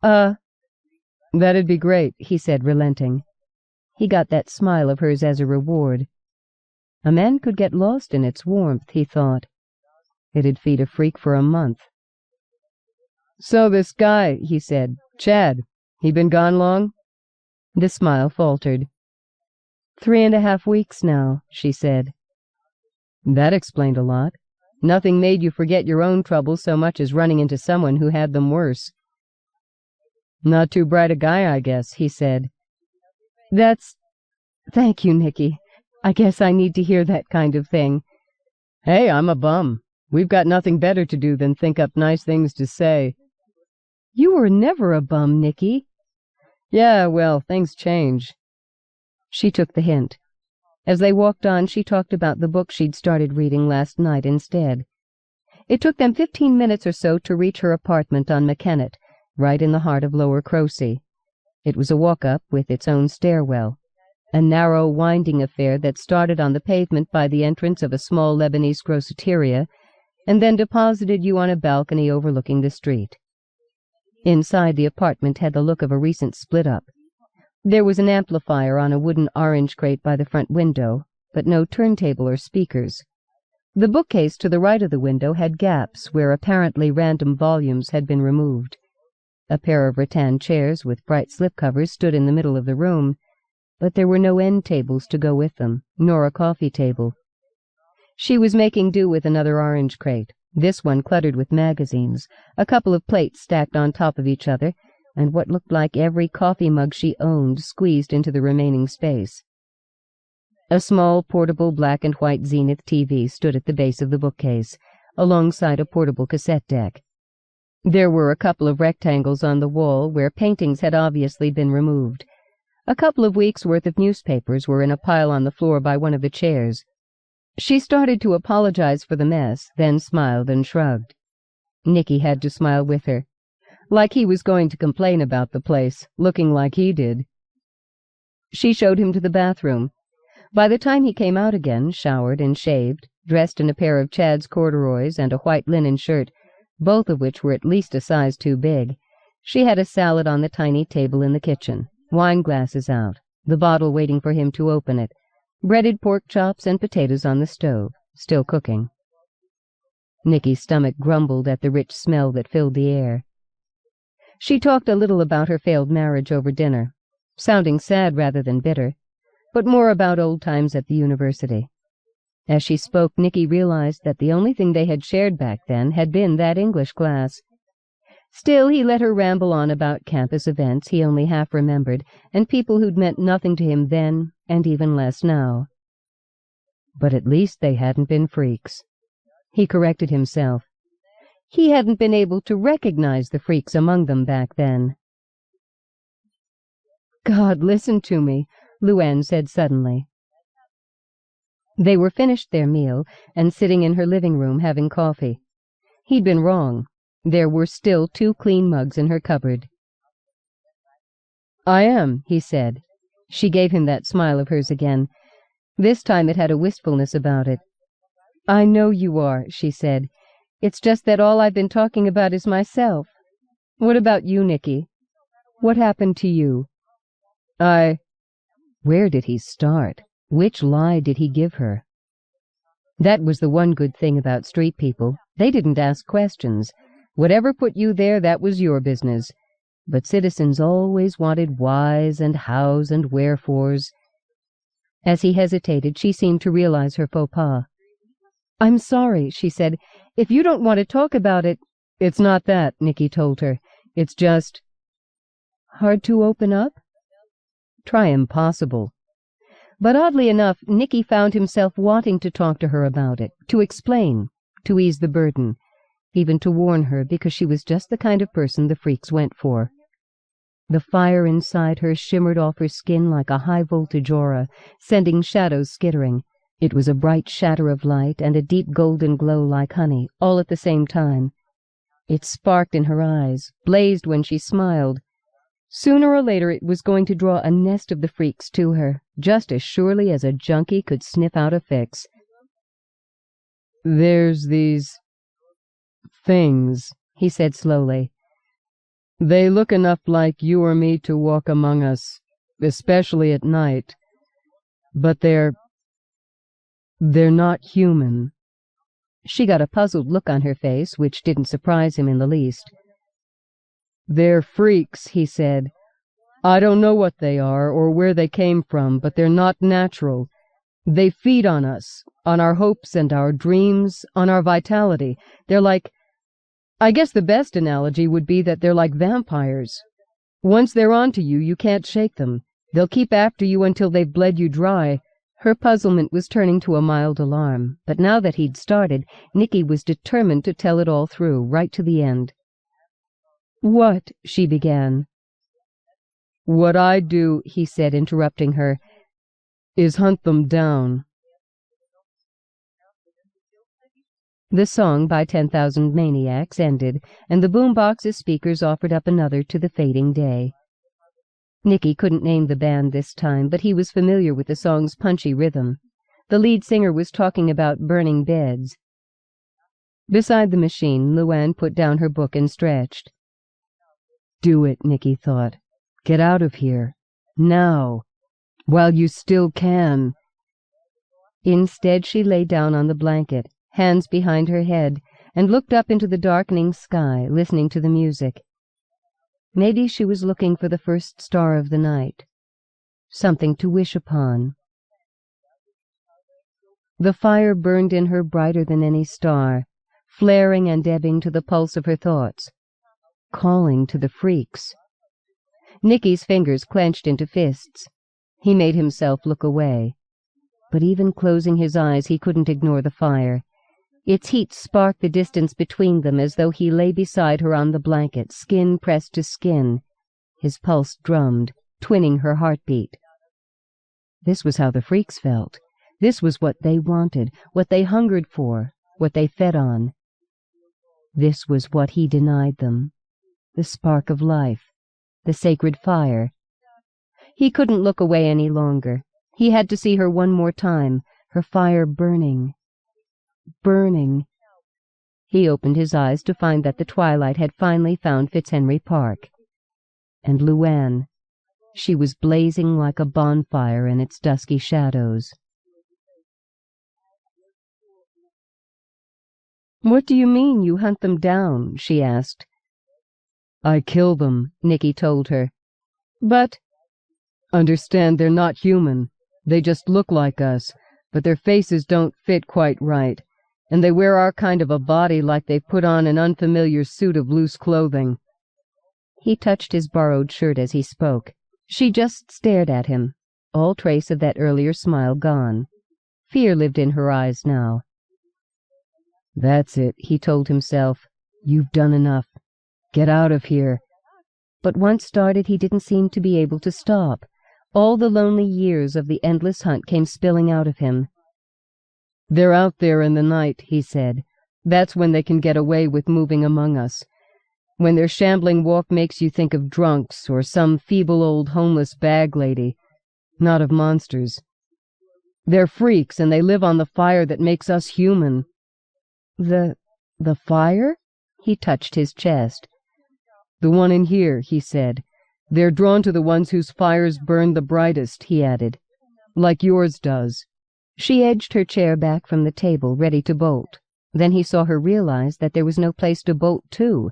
That'd be great," he said, relenting. He got that smile of hers as a reward. A man could get lost in its warmth, he thought. It'd feed a freak for a month. "So this guy," he said, "Chad, he been gone long?" The smile faltered. 3.5 weeks now, she said. That explained a lot. Nothing made you forget your own troubles so much as running into someone who had them worse. "Not too bright a guy, I guess," he said. Thank you, Nicky. I guess I need to hear that kind of thing." "Hey, I'm a bum. We've got nothing better to do than think up nice things to say." "You were never a bum, Nicky." "Yeah, well, things change." She took the hint. As they walked on, she talked about the book she'd started reading last night instead. It took them 15 minutes or so to reach her apartment on McKennet, right in the heart of Lower Crosey. It was a walk-up with its own stairwell, a narrow, winding affair that started on the pavement by the entrance of a small Lebanese groceteria and then deposited you on a balcony overlooking the street. Inside, the apartment had the look of a recent split-up. There was an amplifier on a wooden orange crate by the front window, but no turntable or speakers. The bookcase to the right of the window had gaps where apparently random volumes had been removed. A pair of rattan chairs with bright slipcovers stood in the middle of the room, but there were no end tables to go with them, nor a coffee table. She was making do with another orange crate, this one cluttered with magazines, a couple of plates stacked on top of each other, and what looked like every coffee mug she owned squeezed into the remaining space. A small, portable black and white Zenith TV stood at the base of the bookcase, alongside a portable cassette deck. There were a couple of rectangles on the wall where paintings had obviously been removed. A couple of weeks' worth of newspapers were in a pile on the floor by one of the chairs. She started to apologize for the mess, then smiled and shrugged. Nicky had to smile with her, like he was going to complain about the place, looking like he did. She showed him to the bathroom. By the time he came out again, showered and shaved, dressed in a pair of Chad's corduroys and a white linen shirt, both of which were at least a size too big, she had a salad on the tiny table in the kitchen, wine glasses out, the bottle waiting for him to open it, breaded pork chops and potatoes on the stove, still cooking. Nicky's stomach grumbled at the rich smell that filled the air. She talked a little about her failed marriage over dinner, sounding sad rather than bitter, but more about old times at the university. As she spoke, Nicky realized that the only thing they had shared back then had been that English class. Still, he let her ramble on about campus events he only half remembered, and people who'd meant nothing to him then, and even less now. But at least they hadn't been freaks. He corrected himself. He hadn't been able to recognize the freaks among them back then. "God, listen to me," Luann said suddenly. They were finished their meal and sitting in her living room having coffee. He'd been wrong. There were still 2 clean mugs in her cupboard. "I am," he said. She gave him that smile of hers again. This time it had a wistfulness about it. "I know you are," she said. "It's just that all I've been talking about is myself. What about you, Nicky? What happened to you?" Where did he start? Which lie did he give her? That was the one good thing about street people. They didn't ask questions. Whatever put you there, that was your business. But citizens always wanted whys and hows and wherefores. As he hesitated, she seemed to realize her faux pas. "I'm sorry," she said. "If you don't want to talk about it—" "It's not that," Nicky told her. "It's just—" "Hard to open up?" Try impossible. But oddly enough, Nicky found himself wanting to talk to her about it, to explain, to ease the burden, even to warn her, because she was just the kind of person the freaks went for. The fire inside her shimmered off her skin like a high-voltage aura, sending shadows skittering. It was a bright shatter of light and a deep golden glow like honey, all at the same time. It sparked in her eyes, blazed when she smiled. Sooner or later it was going to draw a nest of the freaks to her, just as surely as a junkie could sniff out a fix. "There's these things," he said slowly. "They look enough like you or me to walk among us, especially at night. But they're not human." She got a puzzled look on her face, which didn't surprise him in the least. "They're freaks," he said. "I don't know what they are or where they came from, but they're not natural. They feed on us, on our hopes and our dreams, on our vitality. They're like— I guess the best analogy would be that they're like vampires. Once they're onto you, you can't shake them. They'll keep after you until they've bled you dry." Her puzzlement was turning to a mild alarm, but now that he'd started, Nicky was determined to tell it all through, right to the end. "What?" she began. "What I do," he said, interrupting her, "is hunt them down." The song by 10,000 Maniacs ended, and the boombox's speakers offered up another to the fading day. Nicky couldn't name the band this time, but he was familiar with the song's punchy rhythm. The lead singer was talking about burning beds. Beside the machine, Luann put down her book and stretched. "Do it," Nicky thought. "Get out of here. Now. While you still can." Instead, she lay down on the blanket, hands behind her head, and looked up into the darkening sky, listening to the music. Maybe she was looking for the first star of the night. Something to wish upon. The fire burned in her brighter than any star, flaring and ebbing to the pulse of her thoughts, calling to the freaks. Nicky's fingers clenched into fists. He made himself look away. But even closing his eyes, he couldn't ignore the fire. Its heat sparked the distance between them as though he lay beside her on the blanket, skin pressed to skin. His pulse drummed, twinning her heartbeat. This was how the freaks felt. This was what they wanted, what they hungered for, what they fed on. This was what he denied them. The spark of life, the sacred fire. He couldn't look away any longer. He had to see her one more time, her fire burning. Burning. He opened his eyes to find that the twilight had finally found Fitzhenry Park. And Luann. She was blazing like a bonfire in its dusky shadows. "What do you mean you hunt them down?" she asked. "I kill them," Nicky told her. "But—" "Understand, they're not human. They just look like us, but their faces don't fit quite right, and they wear our kind of a body like they've put on an unfamiliar suit of loose clothing." He touched his borrowed shirt as he spoke. She just stared at him, all trace of that earlier smile gone. Fear lived in her eyes now. "That's it," he told himself. "You've done enough. Get out of here." But once started, he didn't seem to be able to stop. All the lonely years of the endless hunt came spilling out of him. "They're out there in the night," he said. "That's when they can get away with moving among us. When their shambling walk makes you think of drunks or some feeble old homeless bag lady, not of monsters. They're freaks, and they live on the fire that makes us human." The fire?" He touched his chest. "The one in here," he said. "They're drawn to the ones whose fires burn the brightest," he added. "Like yours does." She edged her chair back from the table, ready to bolt. Then he saw her realize that there was no place to bolt to.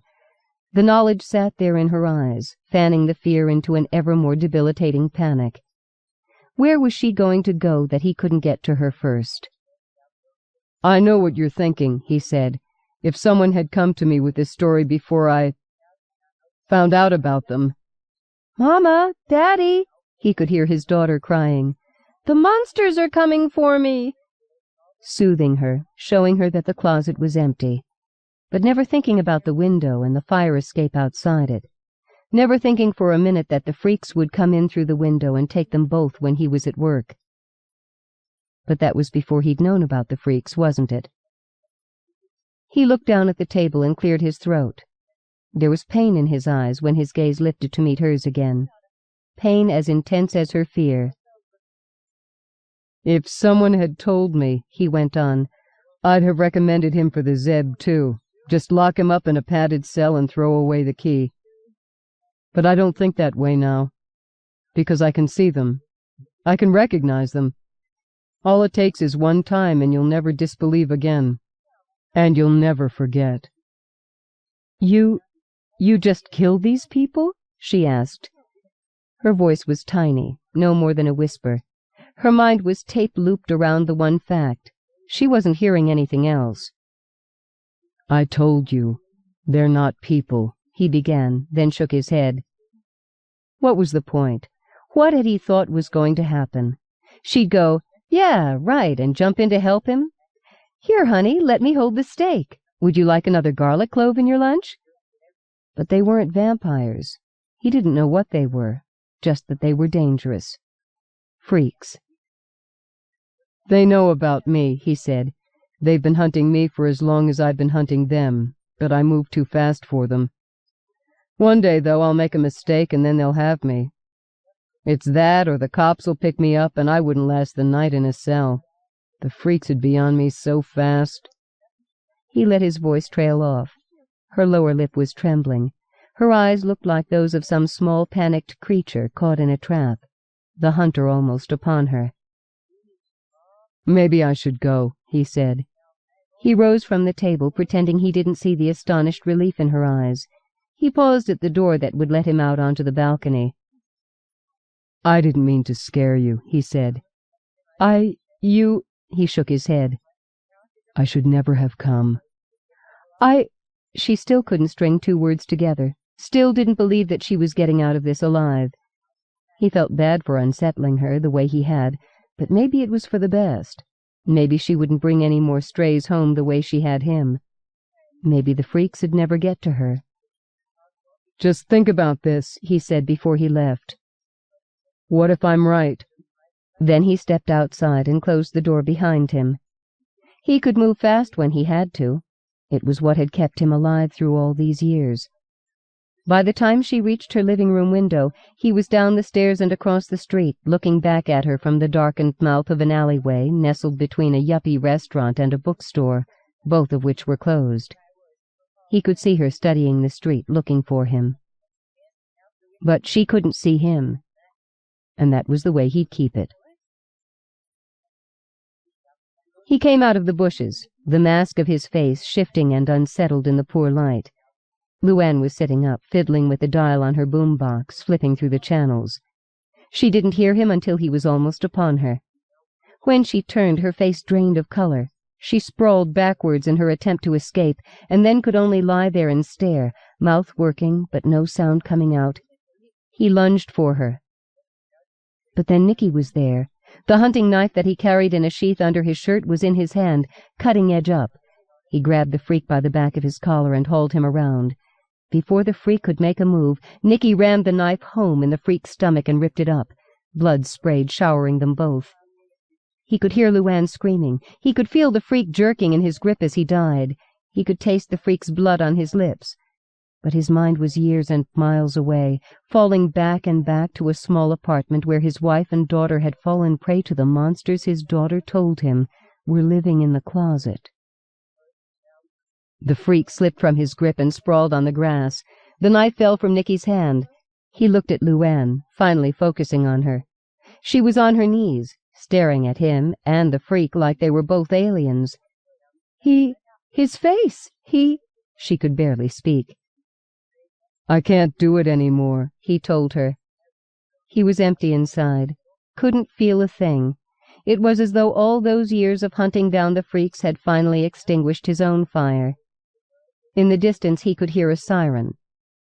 The knowledge sat there in her eyes, fanning the fear into an ever more debilitating panic. Where was she going to go that he couldn't get to her first? "I know what you're thinking," he said. "If someone had come to me with this story before I found out about them—" "Mama! Daddy!" He could hear his daughter crying. "The monsters are coming for me!" Soothing her, showing her that the closet was empty, but never thinking about the window and the fire escape outside it. Never thinking for a minute that the freaks would come in through the window and take them both when he was at work. But that was before he'd known about the freaks, wasn't it? He looked down at the table and cleared his throat. There was pain in his eyes when his gaze lifted to meet hers again. Pain as intense as her fear. "If someone had told me," he went on, "I'd have recommended him for the Zeb, too. Just lock him up in a padded cell and throw away the key. But I don't think that way now. Because I can see them. I can recognize them. All it takes is one time, and you'll never disbelieve again. And you'll never forget." You just killed these people?" she asked. Her voice was tiny, no more than a whisper. Her mind was tape-looped around the one fact. She wasn't hearing anything else. "I told you, they're not people," he began, then shook his head. What was the point? What had he thought was going to happen? She'd go, "Yeah, right," and jump in to help him? "Here, honey, let me hold the steak. Would you like another garlic clove in your lunch?" But they weren't vampires. He didn't know what they were, just that they were dangerous. Freaks. "They know about me," he said. "They've been hunting me for as long as I've been hunting them, but I moved too fast for them. One day, though, I'll make a mistake and then they'll have me. It's that or the cops will pick me up and I wouldn't last the night in a cell. The freaks would be on me so fast." He let his voice trail off. Her lower lip was trembling. Her eyes looked like those of some small panicked creature caught in a trap, the hunter almost upon her. "Maybe I should go," he said. He rose from the table, pretending he didn't see the astonished relief in her eyes. He paused at the door that would let him out onto the balcony. "I didn't mean to scare you," he said. He shook his head. "I should never have come. She still couldn't string two words together, still didn't believe that she was getting out of this alive. He felt bad for unsettling her the way he had, but maybe it was for the best. Maybe she wouldn't bring any more strays home the way she had him. Maybe the freaks would never get to her. "Just think about this," he said before he left. "What if I'm right?" Then he stepped outside and closed the door behind him. He could move fast when he had to. It was what had kept him alive through all these years. By the time she reached her living room window, he was down the stairs and across the street, looking back at her from the darkened mouth of an alleyway nestled between a yuppie restaurant and a bookstore, both of which were closed. He could see her studying the street, looking for him. But she couldn't see him, and that was the way he'd keep it. He came out of the bushes, the mask of his face shifting and unsettled in the poor light. Luann was sitting up, fiddling with the dial on her boombox, flipping through the channels. She didn't hear him until he was almost upon her. When she turned, her face drained of color. She sprawled backwards in her attempt to escape, and then could only lie there and stare, mouth working, but no sound coming out. He lunged for her. But then Nicky was there. The hunting knife that he carried in a sheath under his shirt was in his hand, cutting edge up. He grabbed the freak by the back of his collar and hauled him around. Before the freak could make a move, Nicky rammed the knife home in the freak's stomach and ripped it up. Blood sprayed, showering them both. He could hear Luann screaming. He could feel the freak jerking in his grip as he died. He could taste the freak's blood on his lips. But his mind was years and miles away, falling back and back to a small apartment where his wife and daughter had fallen prey to the monsters his daughter told him were living in the closet. The freak slipped from his grip and sprawled on the grass. The knife fell from Nicky's hand. He looked at Luann, finally focusing on her. She was on her knees, staring at him and the freak like they were both aliens. His face, She could barely speak. "I can't do it anymore," he told her. He was empty inside, couldn't feel a thing. It was as though all those years of hunting down the freaks had finally extinguished his own fire. In the distance he could hear a siren.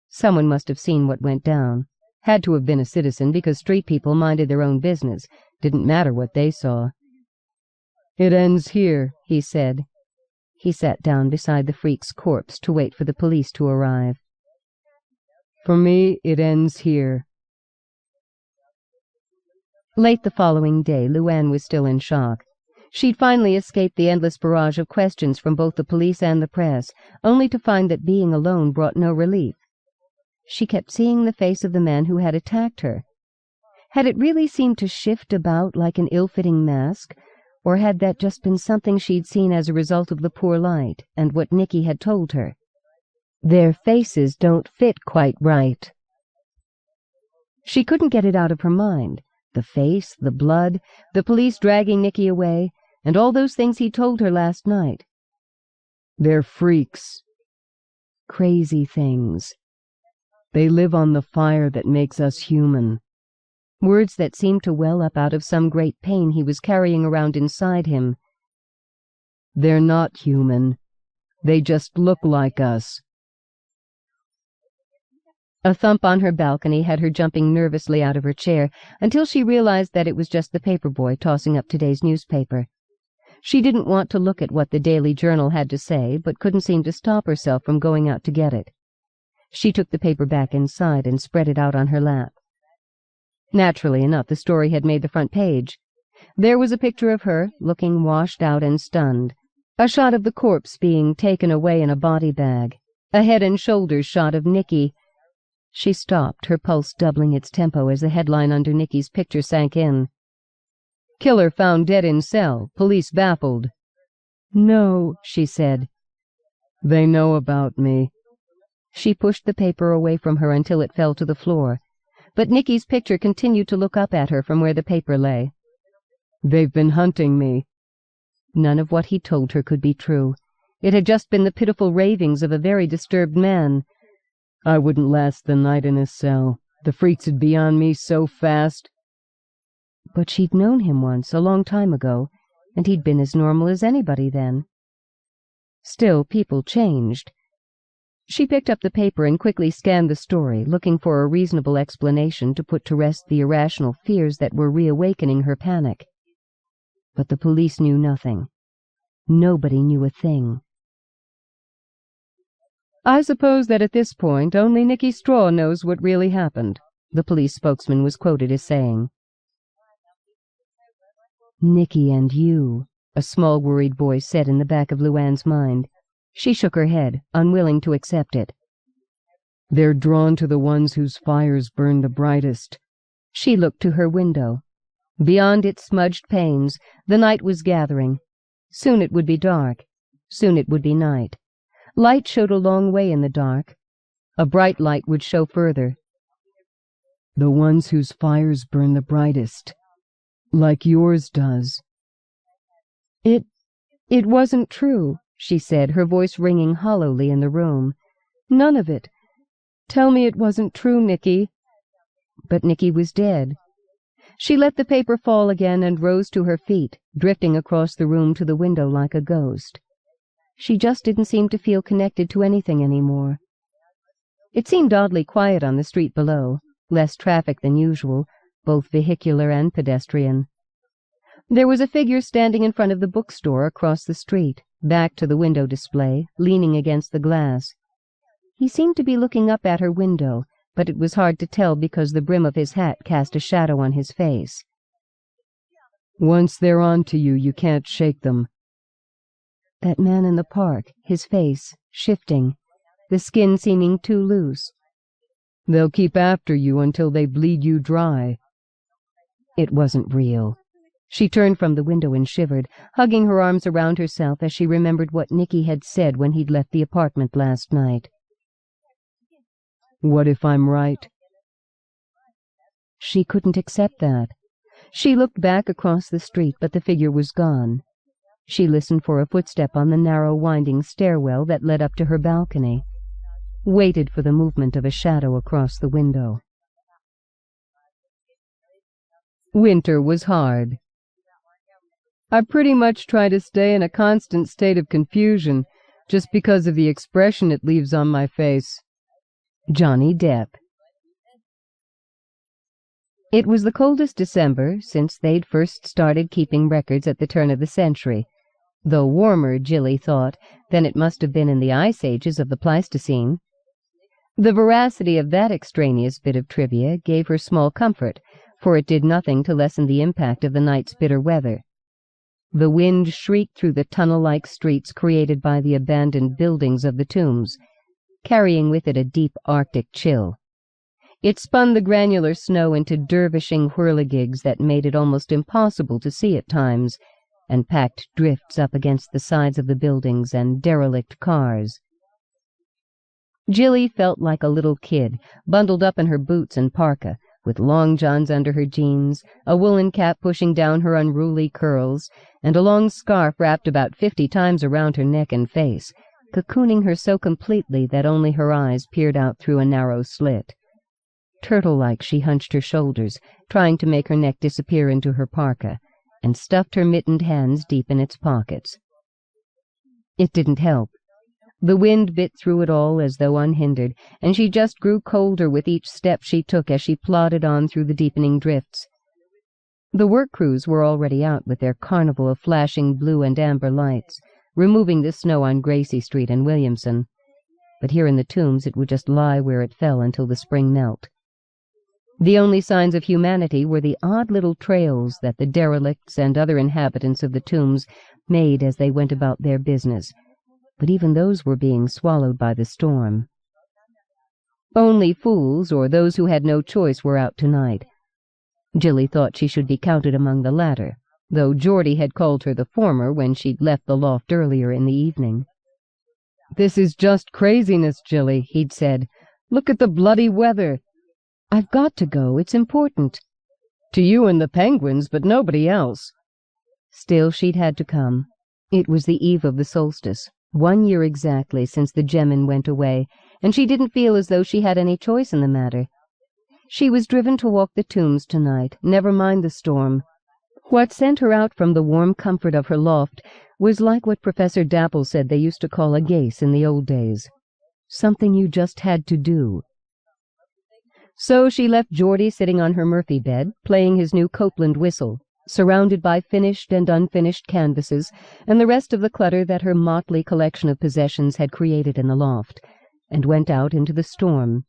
Someone must have seen what went down. Had to have been a citizen, because street people minded their own business. Didn't matter what they saw. "It ends here," he said. He sat down beside the freak's corpse to wait for the police to arrive. "For me, it ends here." Late the following day, Luann was still in shock. She'd finally escaped the endless barrage of questions from both the police and the press, only to find that being alone brought no relief. She kept seeing the face of the man who had attacked her. Had it really seemed to shift about like an ill-fitting mask, or had that just been something she'd seen as a result of the poor light and what Nicky had told her? Their faces don't fit quite right. She couldn't get it out of her mind. The face, the blood, the police dragging Nicky away, and all those things he told her last night. "They're freaks. Crazy things. They live on the fire that makes us human." Words that seemed to well up out of some great pain he was carrying around inside him. "They're not human. They just look like us." A thump on her balcony had her jumping nervously out of her chair until she realized that it was just the paperboy tossing up today's newspaper. She didn't want to look at what the Daily Journal had to say, but couldn't seem to stop herself from going out to get it. She took the paper back inside and spread it out on her lap. Naturally enough, the story had made the front page. There was a picture of her, looking washed out and stunned. A shot of the corpse being taken away in a body bag. A head and shoulders shot of Nicky. She stopped, her pulse doubling its tempo as the headline under Nicky's picture sank in. "Killer found dead in cell. Police baffled." "No," she said. "They know about me." She pushed the paper away from her until it fell to the floor. But Nicky's picture continued to look up at her from where the paper lay. "They've been hunting me." None of what he told her could be true. It had just been the pitiful ravings of a very disturbed man. "I wouldn't last the night in a cell. The freaks would be on me so fast." But she'd known him once, a long time ago, and he'd been as normal as anybody then. Still, people changed. She picked up the paper and quickly scanned the story, looking for a reasonable explanation to put to rest the irrational fears that were reawakening her panic. But the police knew nothing. Nobody knew a thing. "I suppose that at this point only Nicky Straw knows what really happened," the police spokesman was quoted as saying. "Nicky and you," a small worried voice said in the back of Luann's mind. She shook her head, unwilling to accept it. "They're drawn to the ones whose fires burn the brightest." She looked to her window. Beyond its smudged panes, the night was gathering. Soon it would be dark. Soon it would be night. Light showed a long way in the dark. A bright light would show further. "The ones whose fires burn the brightest. Like yours does." It wasn't true," she said, her voice ringing hollowly in the room. "None of it. Tell me it wasn't true, Nicky." But Nicky was dead. She let the paper fall again and rose to her feet, drifting across the room to the window like a ghost. She just didn't seem to feel connected to anything anymore. It seemed oddly quiet on the street below, less traffic than usual, both vehicular and pedestrian. There was a figure standing in front of the bookstore across the street, back to the window display, leaning against the glass. He seemed to be looking up at her window, but it was hard to tell because the brim of his hat cast a shadow on his face. "Once they're on to you, you can't shake them." That man in the park, his face, shifting, the skin seeming too loose. "They'll keep after you until they bleed you dry." It wasn't real. She turned from the window and shivered, hugging her arms around herself as she remembered what Nicky had said when he'd left the apartment last night. "What if I'm right?" She couldn't accept that. She looked back across the street, but the figure was gone. She listened for a footstep on the narrow, winding stairwell that led up to her balcony, waited for the movement of a shadow across the window. Winter was hard. "I pretty much try to stay in a constant state of confusion, just because of the expression it leaves on my face." Johnny Depp. It was the coldest December since they'd first started keeping records at the turn of the century, though warmer, Jilly thought, than it must have been in the ice ages of the Pleistocene. The veracity of that extraneous bit of trivia gave her small comfort, for it did nothing to lessen the impact of the night's bitter weather. The wind shrieked through the tunnel-like streets created by the abandoned buildings of the tombs, carrying with it a deep Arctic chill. It spun the granular snow into dervishing whirligigs that made it almost impossible to see at times, and packed drifts up against the sides of the buildings and derelict cars. Jilly felt like a little kid, bundled up in her boots and parka, with long johns under her jeans, a woolen cap pushing down her unruly curls, and a long scarf wrapped about 50 times around her neck and face, cocooning her so completely that only her eyes peered out through a narrow slit. Turtle-like she hunched her shoulders, trying to make her neck disappear into her parka, and stuffed her mittened hands deep in its pockets. It didn't help. The wind bit through it all as though unhindered, and she just grew colder with each step she took as she plodded on through the deepening drifts. The work crews were already out with their carnival of flashing blue and amber lights, removing the snow on Gracie Street and Williamson. But here in the tombs it would just lie where it fell until the spring melt. The only signs of humanity were the odd little trails that the derelicts and other inhabitants of the tombs made as they went about their business, but even those were being swallowed by the storm. Only fools or those who had no choice were out tonight. Jilly thought she should be counted among the latter, though Geordie had called her the former when she'd left the loft earlier in the evening. "This is just craziness, Jilly," he'd said. "Look at the bloody weather." "I've got to go. It's important." "To you and the penguins, but nobody else." Still, she'd had to come. It was the eve of the solstice, 1 year exactly since the Gemmin went away, and she didn't feel as though she had any choice in the matter. She was driven to walk the tombs tonight, never mind the storm. What sent her out from the warm comfort of her loft was like what Professor Dapple said they used to call a gace in the old days. Something you just had to do. So she left Geordie sitting on her Murphy bed, playing his new Copeland whistle, surrounded by finished and unfinished canvases and the rest of the clutter that her motley collection of possessions had created in the loft, and went out into the storm.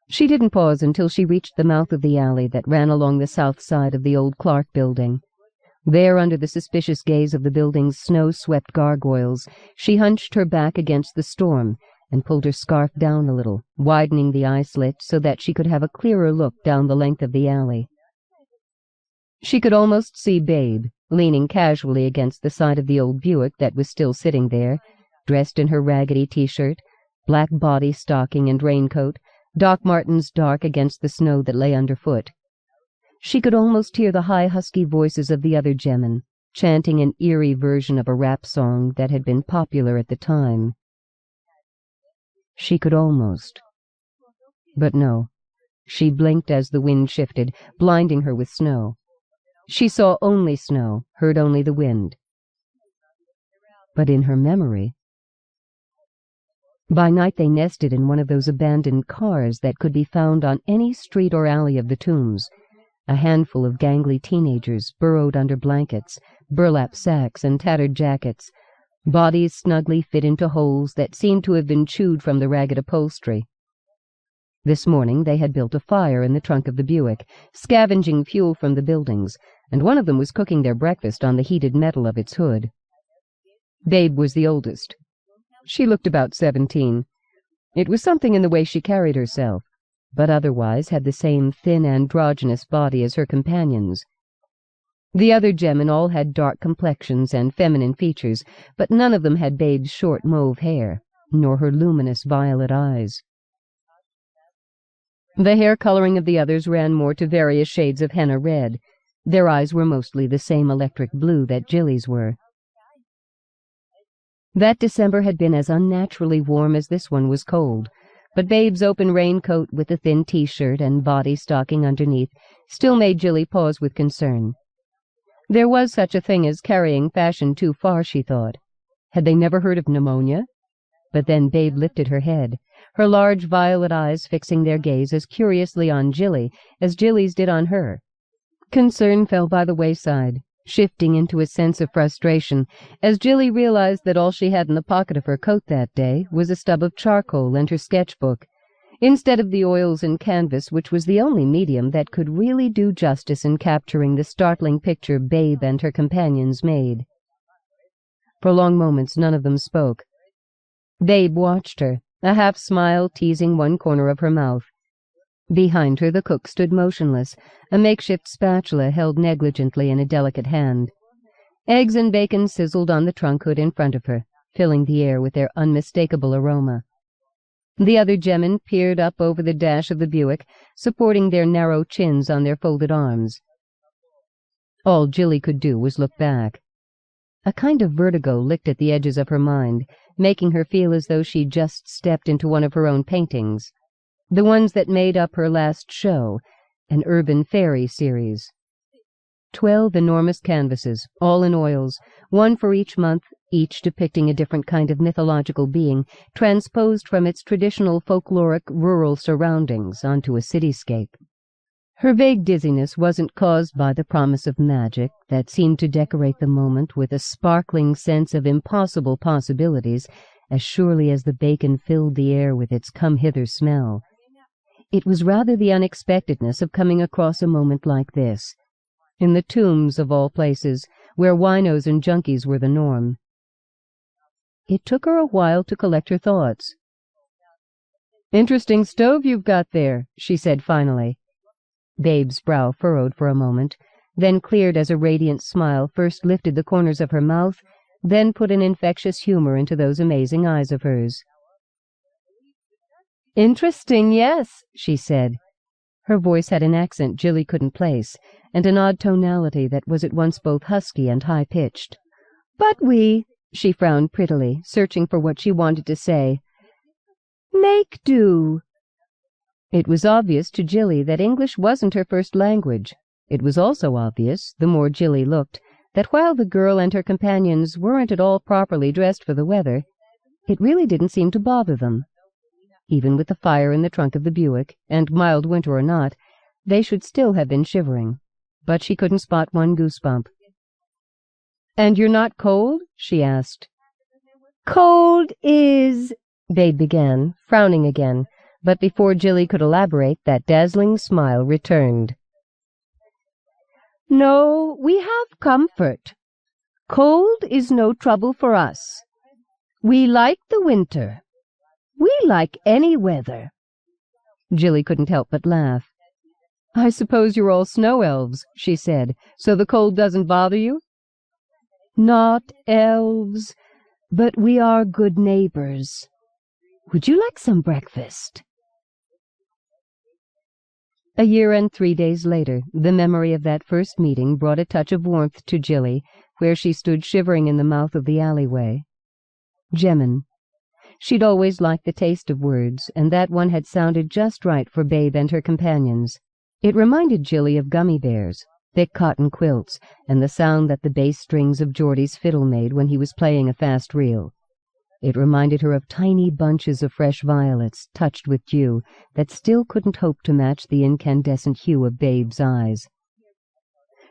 She didn't pause until she reached the mouth of the alley that ran along the south side of the old Clark building. There, under the suspicious gaze of the building's snow-swept gargoyles, she hunched her back against the storm and pulled her scarf down a little, widening the eye-slit so that she could have a clearer look down the length of the alley. She could almost see Babe, leaning casually against the side of the old Buick that was still sitting there, dressed in her raggedy T-shirt, black body stocking and raincoat, Doc Martens dark against the snow that lay underfoot. She could almost hear the high, husky voices of the other gemmen, chanting an eerie version of a rap song that had been popular at the time. She could almost. But no. She blinked as the wind shifted, blinding her with snow. She saw only snow, heard only the wind. But in her memory... By night they nested in one of those abandoned cars that could be found on any street or alley of the Tombs, a handful of gangly teenagers burrowed under blankets, burlap sacks, and tattered jackets, bodies snugly fit into holes that seemed to have been chewed from the ragged upholstery. This morning they had built a fire in the trunk of the Buick, scavenging fuel from the buildings, and one of them was cooking their breakfast on the heated metal of its hood. Babe was the oldest. She looked about 17. It was something in the way she carried herself, but otherwise had the same thin, androgynous body as her companions. The other gemmen all had dark complexions and feminine features, but none of them had Babe's short mauve hair, nor her luminous violet eyes. The hair coloring of the others ran more to various shades of henna red. Their eyes were mostly the same electric blue that Jilly's were. That December had been as unnaturally warm as this one was cold, but Babe's open raincoat with the thin T-shirt and body stocking underneath still made Jilly pause with concern. There was such a thing as carrying fashion too far, she thought. Had they never heard of pneumonia? But then Babe lifted her head, her large violet eyes fixing their gaze as curiously on Jilly as Jilly's did on her. Concern fell by the wayside, shifting into a sense of frustration as Jilly realized that all she had in the pocket of her coat that day was a stub of charcoal and her sketchbook, instead of the oils and canvas which was the only medium that could really do justice in capturing the startling picture Babe and her companions made. For long moments none of them spoke. Babe watched her, a half-smile teasing one corner of her mouth. Behind her the cook stood motionless, a makeshift spatula held negligently in a delicate hand. Eggs and bacon sizzled on the trunk hood in front of her, filling the air with their unmistakable aroma. The other gemmen peered up over the dash of the Buick, supporting their narrow chins on their folded arms. All Jilly could do was look back. A kind of vertigo licked at the edges of her mind, making her feel as though she'd just stepped into one of her own paintings. The ones that made up her last show, an urban fairy series. 12 enormous canvases, all in oils, one for each month, each depicting a different kind of mythological being, transposed from its traditional folkloric rural surroundings onto a cityscape. Her vague dizziness wasn't caused by the promise of magic that seemed to decorate the moment with a sparkling sense of impossible possibilities as surely as the bacon filled the air with its come-hither smell. It was rather the unexpectedness of coming across a moment like this, in the Tombs of all places, where winos and junkies were the norm. It took her a while to collect her thoughts. "Interesting stove you've got there," she said finally. Babe's brow furrowed for a moment, then cleared as a radiant smile first lifted the corners of her mouth, then put an infectious humor into those amazing eyes of hers. "Interesting, yes," she said. Her voice had an accent Jilly couldn't place, and an odd tonality that was at once both husky and high-pitched. "But she frowned prettily, searching for what she wanted to say. "Make do." It was obvious to Jilly that English wasn't her first language. It was also obvious, the more Jilly looked, that while the girl and her companions weren't at all properly dressed for the weather, it really didn't seem to bother them. Even with the fire in the trunk of the Buick, and mild winter or not, they should still have been shivering. But she couldn't spot one goosebump. "And you're not cold?" she asked. "Cold is—" Babe began, frowning again, but before Jilly could elaborate, that dazzling smile returned. "No, we have comfort. Cold is no trouble for us. We like the winter. We like any weather." Jilly couldn't help but laugh. "I suppose you're all snow elves," she said, "so the cold doesn't bother you?" "Not elves, but we are good neighbors. Would you like some breakfast?" A year and 3 days later, the memory of that first meeting brought a touch of warmth to Jilly, where she stood shivering in the mouth of the alleyway. Gemmin. She'd always liked the taste of words, and that one had sounded just right for Babe and her companions. It reminded Jilly of gummy bears, thick cotton quilts, and the sound that the bass strings of Geordie's fiddle made when he was playing a fast reel. It reminded her of tiny bunches of fresh violets, touched with dew, that still couldn't hope to match the incandescent hue of Babe's eyes.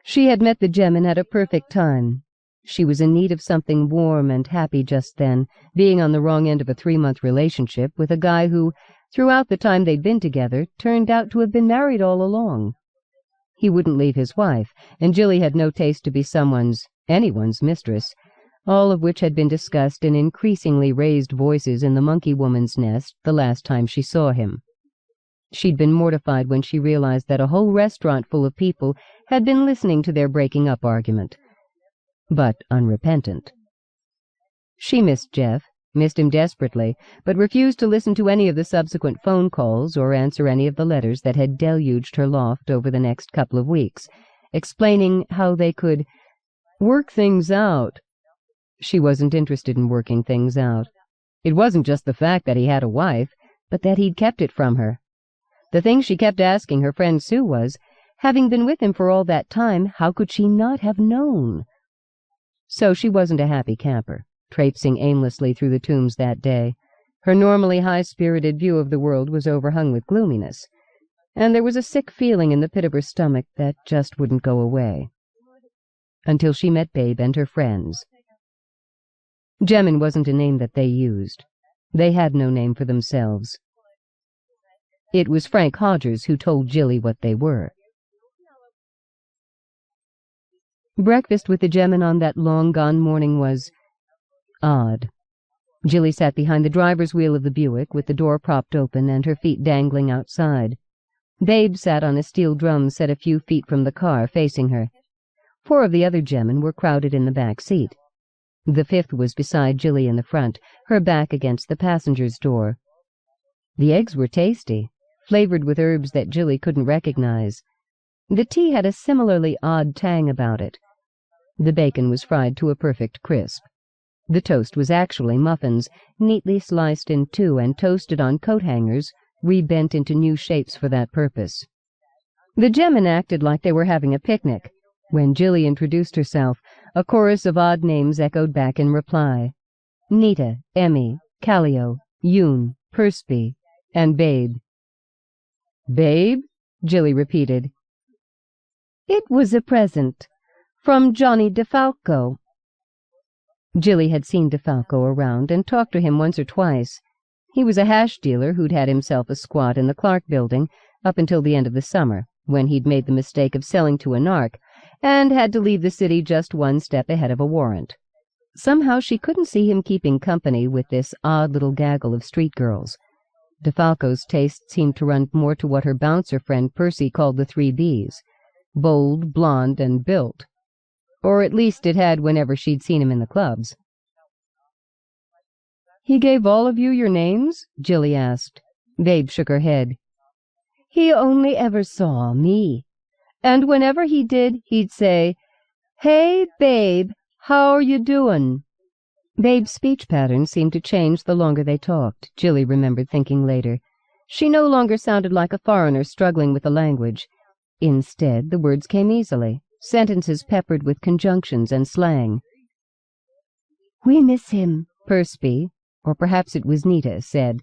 She had met the Gemmin at a perfect time. She was in need of something warm and happy just then, being on the wrong end of a 3-month relationship with a guy who, throughout the time they'd been together, turned out to have been married all along. He wouldn't leave his wife, and Jilly had no taste to be anyone's mistress, all of which had been discussed in increasingly raised voices in the monkey woman's nest the last time she saw him. She'd been mortified when she realized that a whole restaurant full of people had been listening to their breaking up argument, but unrepentant. She missed Jeff, missed him desperately, but refused to listen to any of the subsequent phone calls or answer any of the letters that had deluged her loft over the next couple of weeks, explaining how they could work things out. She wasn't interested in working things out. It wasn't just the fact that he had a wife, but that he'd kept it from her. The thing she kept asking her friend Sue was, having been with him for all that time, how could she not have known? So she wasn't a happy camper, traipsing aimlessly through the tombs that day. Her normally high-spirited view of the world was overhung with gloominess, and there was a sick feeling in the pit of her stomach that just wouldn't go away. Until she met Babe and her friends. Gemmin wasn't a name that they used. They had no name for themselves. It was Frank Hodgers who told Jilly what they were. Breakfast with the Gemmin on that long-gone morning was odd. Jilly sat behind the driver's wheel of the Buick with the door propped open and her feet dangling outside. Babe sat on a steel drum set a few feet from the car, facing her. 4 of the other Gemmin were crowded in the back seat. The 5th was beside Jilly in the front, her back against the passenger's door. The eggs were tasty, flavored with herbs that Jilly couldn't recognize. The tea had a similarly odd tang about it. The bacon was fried to a perfect crisp. The toast was actually muffins, neatly sliced in 2 and toasted on coat hangers, rebent into new shapes for that purpose. The Gemmin acted like they were having a picnic. When Jilly introduced herself, a chorus of odd names echoed back in reply. Nita, Emmy, Callio, Yoon, Perspy, and Babe. "Babe?" Jilly repeated. "It was a present. From Johnny DeFalco." Jilly had seen DeFalco around and talked to him once or twice. He was a hash dealer who'd had himself a squat in the Clark building up until the end of the summer, when he'd made the mistake of selling to a narc, and had to leave the city just 1 step ahead of a warrant. Somehow she couldn't see him keeping company with this odd little gaggle of street girls. DeFalco's taste seemed to run more to what her bouncer friend Percy called the 3 Bs, bold, blonde, and built. Or at least it had whenever she'd seen him in the clubs. "He gave all of you your names?" Jilly asked. Babe shook her head. "He only ever saw me. And whenever he did, he'd say, 'Hey, Babe, how're you doin'?'" Babe's speech pattern seemed to change the longer they talked, Jilly remembered thinking later. She no longer sounded like a foreigner struggling with the language. Instead, the words came easily, sentences peppered with conjunctions and slang. "We miss him," Perspy, or perhaps it was Nita, said.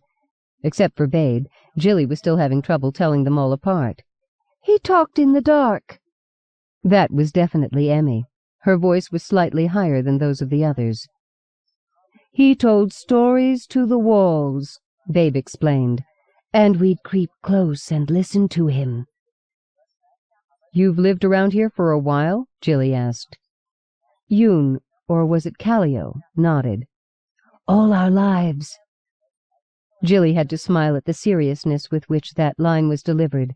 Except for Babe, Jilly was still having trouble telling them all apart. "He talked in the dark." That was definitely Emmy. Her voice was slightly higher than those of the others. "He told stories to the walls," Babe explained. "and we'd creep close and listen to him." "You've lived around here for a while?" Jilly asked. Yoon, or was it Callio, nodded. "All our lives." Jilly had to smile at the seriousness with which that line was delivered,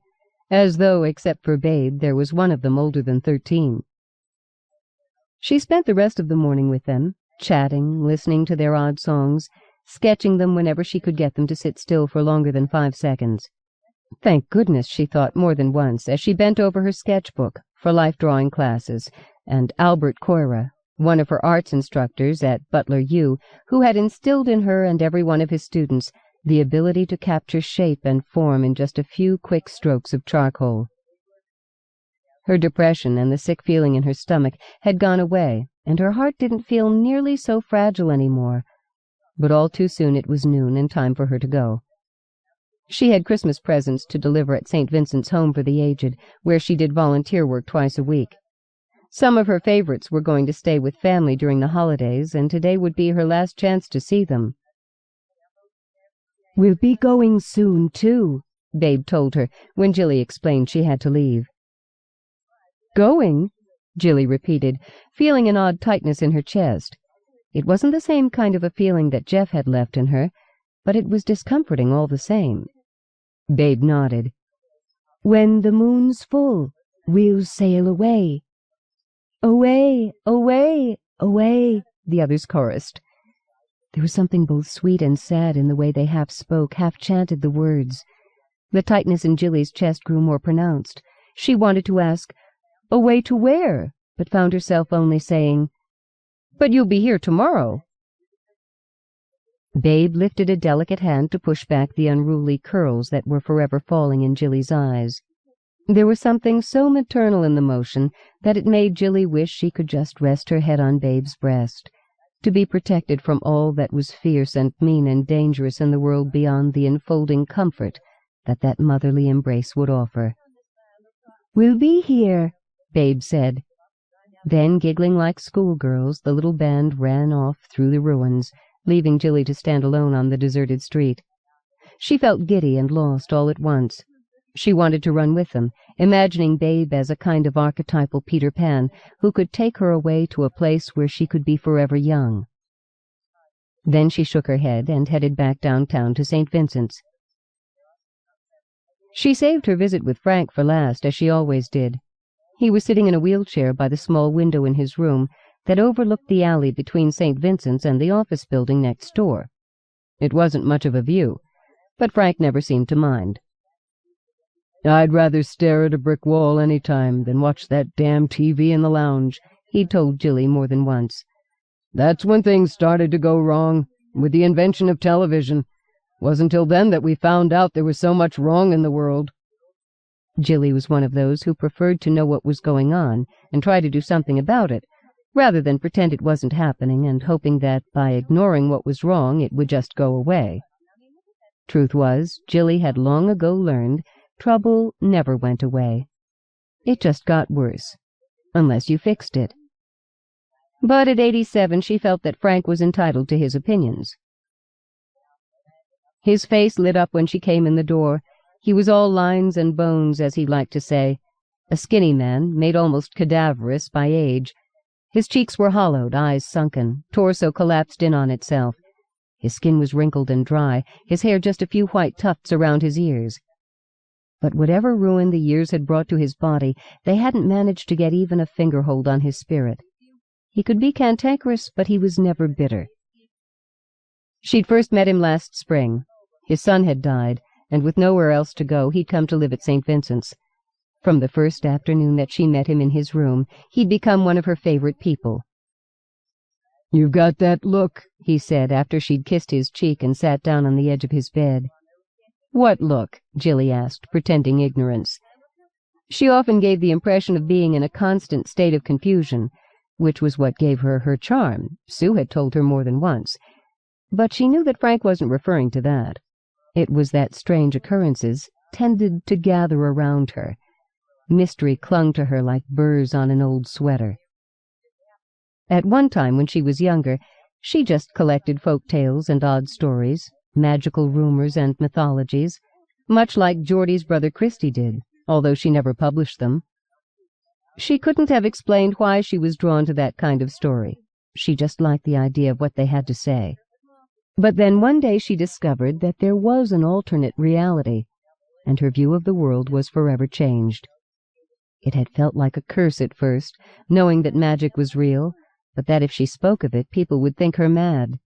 as though, except for Babe, there was one of them older than 13. She spent the rest of the morning with them, chatting, listening to their odd songs, sketching them whenever she could get them to sit still for longer than 5 seconds. Thank goodness, she thought more than once, as she bent over her sketchbook for life drawing classes, and Albert Coira, one of her arts instructors at Butler U, who had instilled in her and every one of his students the ability to capture shape and form in just a few quick strokes of charcoal. Her depression and the sick feeling in her stomach had gone away, and her heart didn't feel nearly so fragile anymore. But all too soon it was noon and time for her to go. She had Christmas presents to deliver at St. Vincent's Home for the Aged, where she did volunteer work twice a week. Some of her favorites were going to stay with family during the holidays, and today would be her last chance to see them. "We'll be going soon, too," Babe told her when Jilly explained she had to leave. "Going?" Jilly repeated, feeling an odd tightness in her chest. It wasn't the same kind of a feeling that Jeff had left in her, but it was discomforting all the same. Babe nodded. "When the moon's full, we'll sail away." "Away, away, away," the others chorused. There was something both sweet and sad in the way they half spoke, half chanted the words. The tightness in Jilly's chest grew more pronounced. She wanted to ask, "Away to where?" but found herself only saying, "But you'll be here tomorrow." Babe lifted a delicate hand to push back the unruly curls that were forever falling in Jilly's eyes. There was something so maternal in the motion that it made Jilly wish she could just rest her head on Babe's breast, to be protected from all that was fierce and mean and dangerous in the world beyond the enfolding comfort that motherly embrace would offer. "We'll be here," Babe said. Then, giggling like schoolgirls, the little band ran off through the ruins, leaving Jilly to stand alone on the deserted street. She felt giddy and lost all at once. She wanted to run with them, imagining Babe as a kind of archetypal Peter Pan who could take her away to a place where she could be forever young. Then she shook her head and headed back downtown to St. Vincent's. She saved her visit with Frank for last, as she always did. He was sitting in a wheelchair by the small window in his room that overlooked the alley between St. Vincent's and the office building next door. It wasn't much of a view, but Frank never seemed to mind. "I'd rather stare at a brick wall any time than watch that damn TV in the lounge," he'd told Jilly more than once. "That's when things started to go wrong, with the invention of television. Wasn't till then that we found out there was so much wrong in the world." Jilly was one of those who preferred to know what was going on and try to do something about it, rather than pretend it wasn't happening and hoping that, by ignoring what was wrong, it would just go away. Truth was, Jilly had long ago learned trouble never went away. It just got worse, unless you fixed it. But at 87 she felt that Frank was entitled to his opinions. His face lit up when she came in the door. He was all lines and bones, as he liked to say, a skinny man, made almost cadaverous by age. His cheeks were hollowed, eyes sunken, torso collapsed in on itself. His skin was wrinkled and dry, his hair just a few white tufts around his ears. But whatever ruin the years had brought to his body, they hadn't managed to get even a fingerhold on his spirit. He could be cantankerous, but he was never bitter. She'd first met him last spring. His son had died, and with nowhere else to go, he'd come to live at St. Vincent's. From the first afternoon that she met him in his room, he'd become one of her favorite people. "You've got that look," he said after she'd kissed his cheek and sat down on the edge of his bed. "What look?" Jilly asked, pretending ignorance. She often gave the impression of being in a constant state of confusion, which was what gave her her charm, Sue had told her more than once. But she knew that Frank wasn't referring to that. It was that strange occurrences tended to gather around her. Mystery clung to her like burrs on an old sweater. At one time, when she was younger, she just collected folk tales and odd stories, magical rumors and mythologies, much like Geordie's brother Christy did, although she never published them. She couldn't have explained why she was drawn to that kind of story. She just liked the idea of what they had to say. But then one day she discovered that there was an alternate reality, and her view of the world was forever changed. It had felt like a curse at first, knowing that magic was real, but that if she spoke of it, people would think her mad.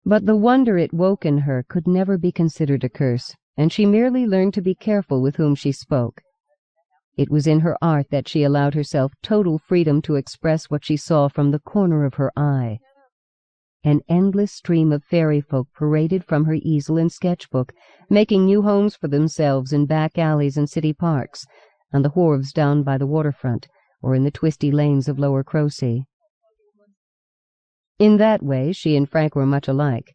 But the wonder it woke in her could never be considered a curse, and she merely learned to be careful with whom she spoke. It was in her art that she allowed herself total freedom to express what she saw from the corner of her eye. An endless stream of fairy folk paraded from her easel and sketchbook, making new homes for themselves in back alleys and city parks, on the wharves down by the waterfront, or in the twisty lanes of Lower Crowsea. In that way, she and Frank were much alike.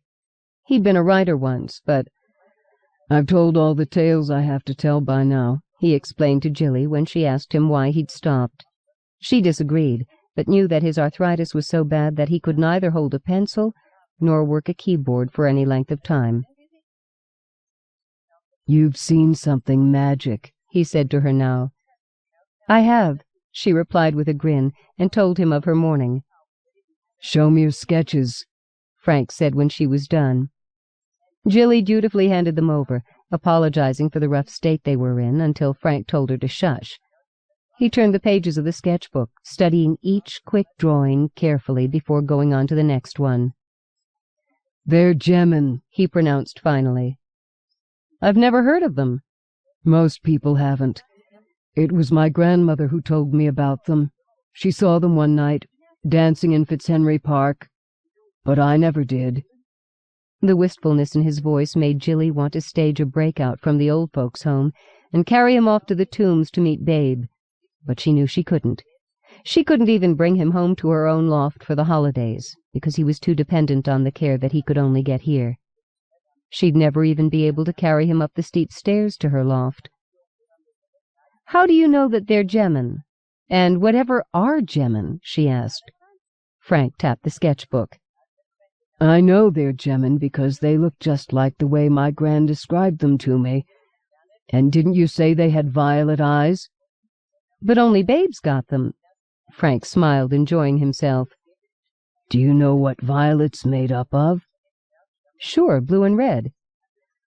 He'd been a writer once, but "I've told all the tales I have to tell by now," he explained to Jilly when she asked him why he'd stopped. She disagreed, but knew that his arthritis was so bad that he could neither hold a pencil nor work a keyboard for any length of time. "You've seen something magic," he said to her now. "I have," she replied with a grin, and told him of her morning. "Show me your sketches," Frank said when she was done. Jilly dutifully handed them over, apologizing for the rough state they were in, until Frank told her to shush. He turned the pages of the sketchbook, studying each quick drawing carefully before going on to the next one. "They're gemmin," he pronounced finally. "I've never heard of them." "Most people haven't. It was my grandmother who told me about them. She saw them one night, dancing in Fitzhenry Park, but I never did." The wistfulness in his voice made Jilly want to stage a breakout from the old folks' home and carry him off to the Tombs to meet Babe, but she knew she couldn't. She couldn't even bring him home to her own loft for the holidays, because he was too dependent on the care that he could only get here. She'd never even be able to carry him up the steep stairs to her loft. "How do you know that they're gemmin? And whatever are gemmin?" she asked. Frank tapped the sketchbook. "I know they're gemmin because they look just like the way my gran described them to me. And didn't you say they had violet eyes?" "But only Babe's got them." Frank smiled, enjoying himself. "Do you know what violet's made up of?" "Sure, blue and red."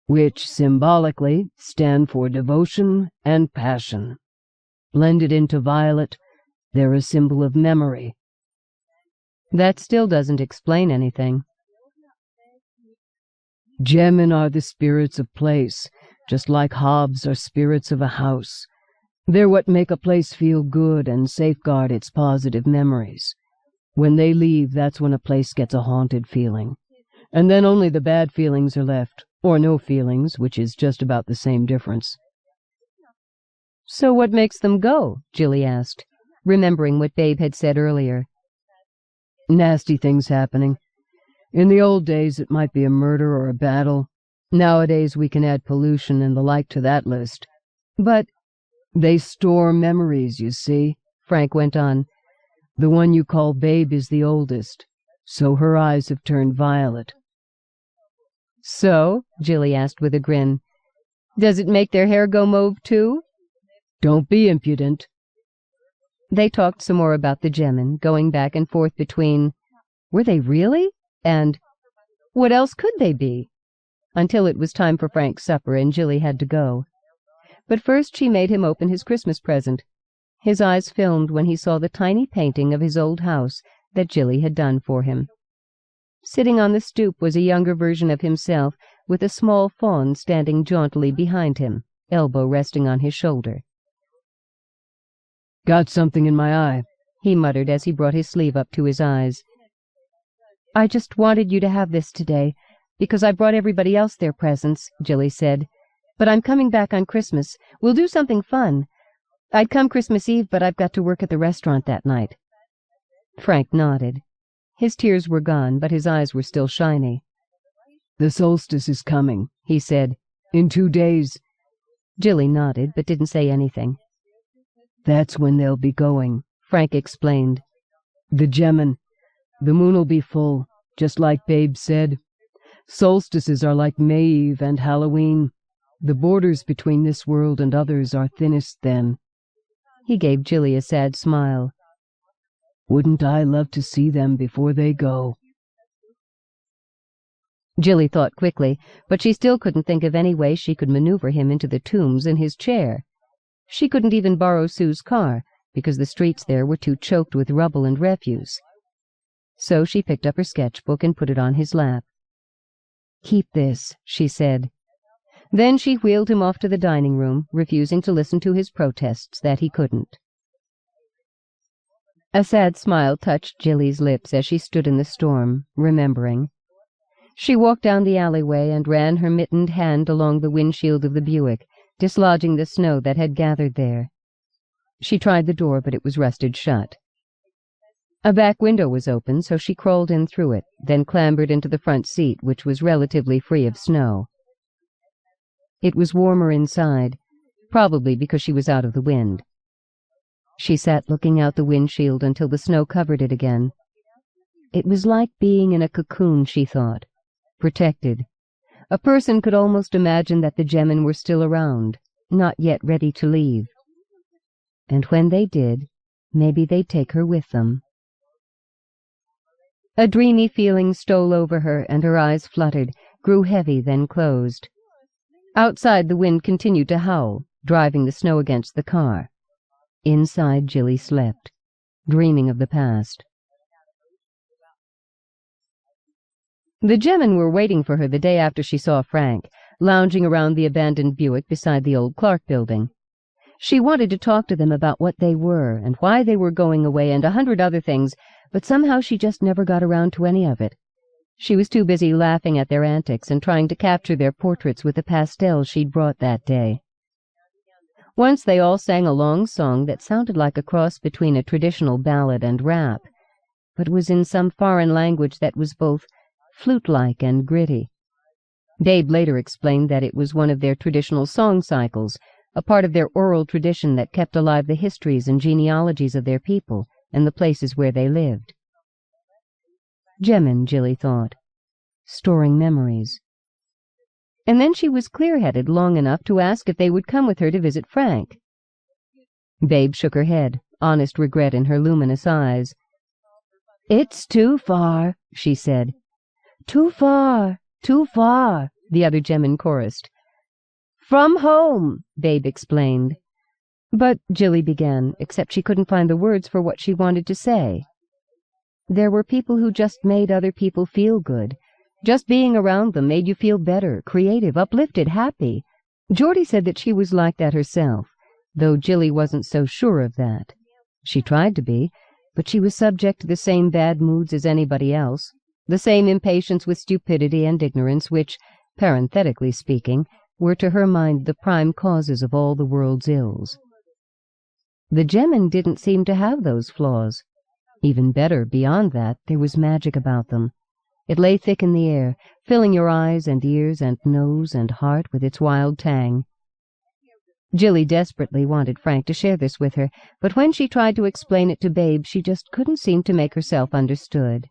"Which, symbolically, stand for devotion and passion. Blended into violet, they're a symbol of memory." "That still doesn't explain anything." "Gemmin are the spirits of place, just like hobs are spirits of a house. They're what make a place feel good and safeguard its positive memories. When they leave, that's when a place gets a haunted feeling. And then only the bad feelings are left, or no feelings, which is just about the same difference." "So what makes them go?" Jilly asked, remembering what Babe had said earlier. "Nasty things happening. In the old days it might be a murder or a battle. Nowadays we can add pollution and the like to that list." "But—" "They store memories, you see," Frank went on. "The one you call Babe is the oldest, so her eyes have turned violet." "So?" Jilly asked with a grin. "Does it make their hair go mauve too?" "Don't be impudent." They talked some more about the gemmin, going back and forth between, "Were they really?" and "What else could they be?" until it was time for Frank's supper and Jilly had to go. But first she made him open his Christmas present. His eyes filmed when he saw the tiny painting of his old house that Jilly had done for him. Sitting on the stoop was a younger version of himself, with a small fawn standing jauntily behind him, elbow resting on his shoulder. "Got something in my eye," he muttered as he brought his sleeve up to his eyes. "I just wanted you to have this today, because I brought everybody else their presents," Jilly said. "But I'm coming back on Christmas. We'll do something fun. I'd come Christmas Eve, but I've got to work at the restaurant that night. Frank nodded. His tears were gone, but his eyes were still shiny. The solstice is coming, he said. In 2 days. Jilly nodded, but didn't say anything. That's when they'll be going, Frank explained. The Gemmin. The moon'll be full, just like Babe said. Solstices are like May Eve and Halloween. The borders between this world and others are thinnest then. He gave Jilly a sad smile. Wouldn't I love to see them before they go? Jilly thought quickly, but she still couldn't think of any way she could maneuver him into the tombs in his chair. She couldn't even borrow Sue's car, because the streets there were too choked with rubble and refuse. So she picked up her sketchbook and put it on his lap. "Keep this," she said. Then she wheeled him off to the dining room, refusing to listen to his protests that he couldn't. A sad smile touched Jilly's lips as she stood in the storm, remembering. She walked down the alleyway and ran her mittened hand along the windshield of the Buick, dislodging the snow that had gathered there. She tried the door, but it was rusted shut. A back window was open, so she crawled in through it, then clambered into the front seat, which was relatively free of snow. It was warmer inside, probably because she was out of the wind. She sat looking out the windshield until the snow covered it again. It was like being in a cocoon, she thought, protected. A person could almost imagine that the Gemmin were still around, not yet ready to leave. And when they did, maybe they'd take her with them. A dreamy feeling stole over her, and her eyes fluttered, grew heavy, then closed. Outside, the wind continued to howl, driving the snow against the car. Inside, Jilly slept, dreaming of the past. The Gemmin were waiting for her the day after she saw Frank, lounging around the abandoned Buick beside the old Clark building. She wanted to talk to them about what they were, and why they were going away, and 100 other things, but somehow she just never got around to any of it. She was too busy laughing at their antics and trying to capture their portraits with the pastels she'd brought that day. Once they all sang a long song that sounded like a cross between a traditional ballad and rap, but was in some foreign language that was both flute-like and gritty. Babe later explained that it was one of their traditional song cycles, a part of their oral tradition that kept alive the histories and genealogies of their people and the places where they lived. Gemmin, Jilly thought, storing memories. And then she was clear-headed long enough to ask if they would come with her to visit Frank. Babe shook her head, honest regret in her luminous eyes. "It's too far," she said. "Too far, too far," the other Gemmin chorused. "From home," Babe explained. But Jilly began, except she couldn't find the words for what she wanted to say. There were people who just made other people feel good. Just being around them made you feel better, creative, uplifted, happy. Geordie said that she was like that herself, though Jilly wasn't so sure of that. She tried to be, but she was subject to the same bad moods as anybody else, the same impatience with stupidity and ignorance which, parenthetically speaking, were to her mind the prime causes of all the world's ills. The Gemmin didn't seem to have those flaws. Even better, beyond that, there was magic about them. It lay thick in the air, filling your eyes and ears and nose and heart with its wild tang. Jilly desperately wanted Frank to share this with her, but when she tried to explain it to Babe, she just couldn't seem to make herself understood.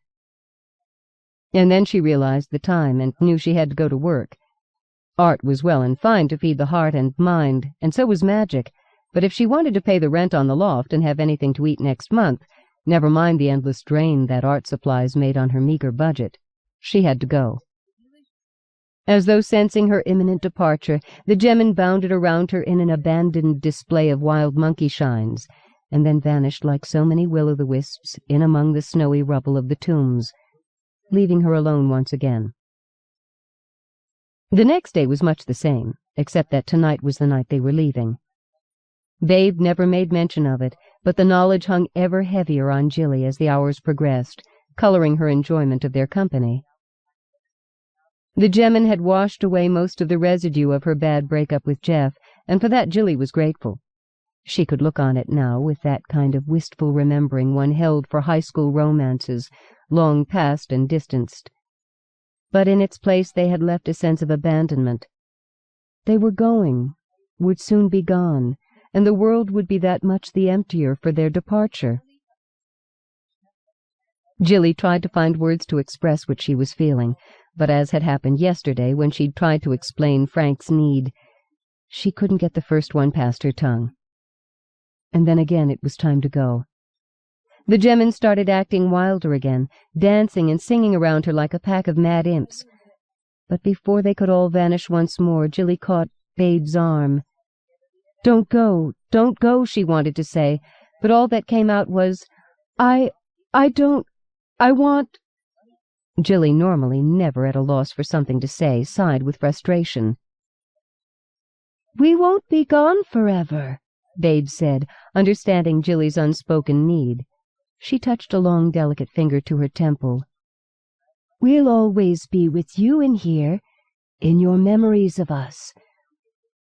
And then she realized the time and knew she had to go to work. Art was well and fine to feed the heart and mind, and so was magic, but if she wanted to pay the rent on the loft and have anything to eat next month, never mind the endless drain that art supplies made on her meager budget, she had to go. As though sensing her imminent departure, the Gemmin bounded around her in an abandoned display of wild monkey shines, and then vanished like so many will-o'-the-wisps in among the snowy rubble of the tombs, leaving her alone once again. The next day was much the same, except that tonight was the night they were leaving. Babe never made mention of it, but the knowledge hung ever heavier on Jilly as the hours progressed, coloring her enjoyment of their company. The Gemmin had washed away most of the residue of her bad breakup with Jeff, and for that Jilly was grateful. She could look on it now with that kind of wistful remembering one held for high school romances, long past and distanced. But in its place they had left a sense of abandonment. They were going, would soon be gone, and the world would be that much the emptier for their departure. Jilly tried to find words to express what she was feeling, but as had happened yesterday when she'd tried to explain Frank's need, she couldn't get the first one past her tongue. And then again it was time to go. The gemmen started acting wilder again, dancing and singing around her like a pack of mad imps. But before they could all vanish once more, Jilly caught Babe's arm. "Don't go, she wanted to say, but all that came out was, I want—" Jilly, normally never at a loss for something to say, sighed with frustration. "We won't be gone forever," Babe said, understanding Jilly's unspoken need. She touched a long, delicate finger to her temple. "We'll always be with you in here, in your memories of us.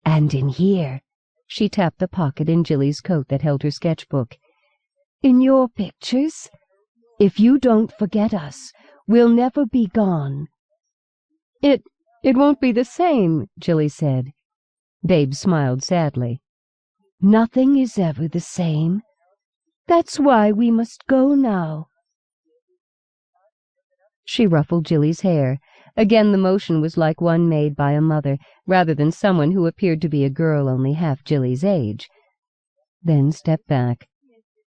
And in here," she tapped the pocket in Jilly's coat that held her sketchbook, "in your pictures. If you don't forget us, we'll never be gone." It won't be the same," Jilly said. Babe smiled sadly. "Nothing is ever the same. That's why we must go now." She ruffled Jilly's hair. Again the motion was like one made by a mother, rather than someone who appeared to be a girl only half Jilly's age. Then stepped back.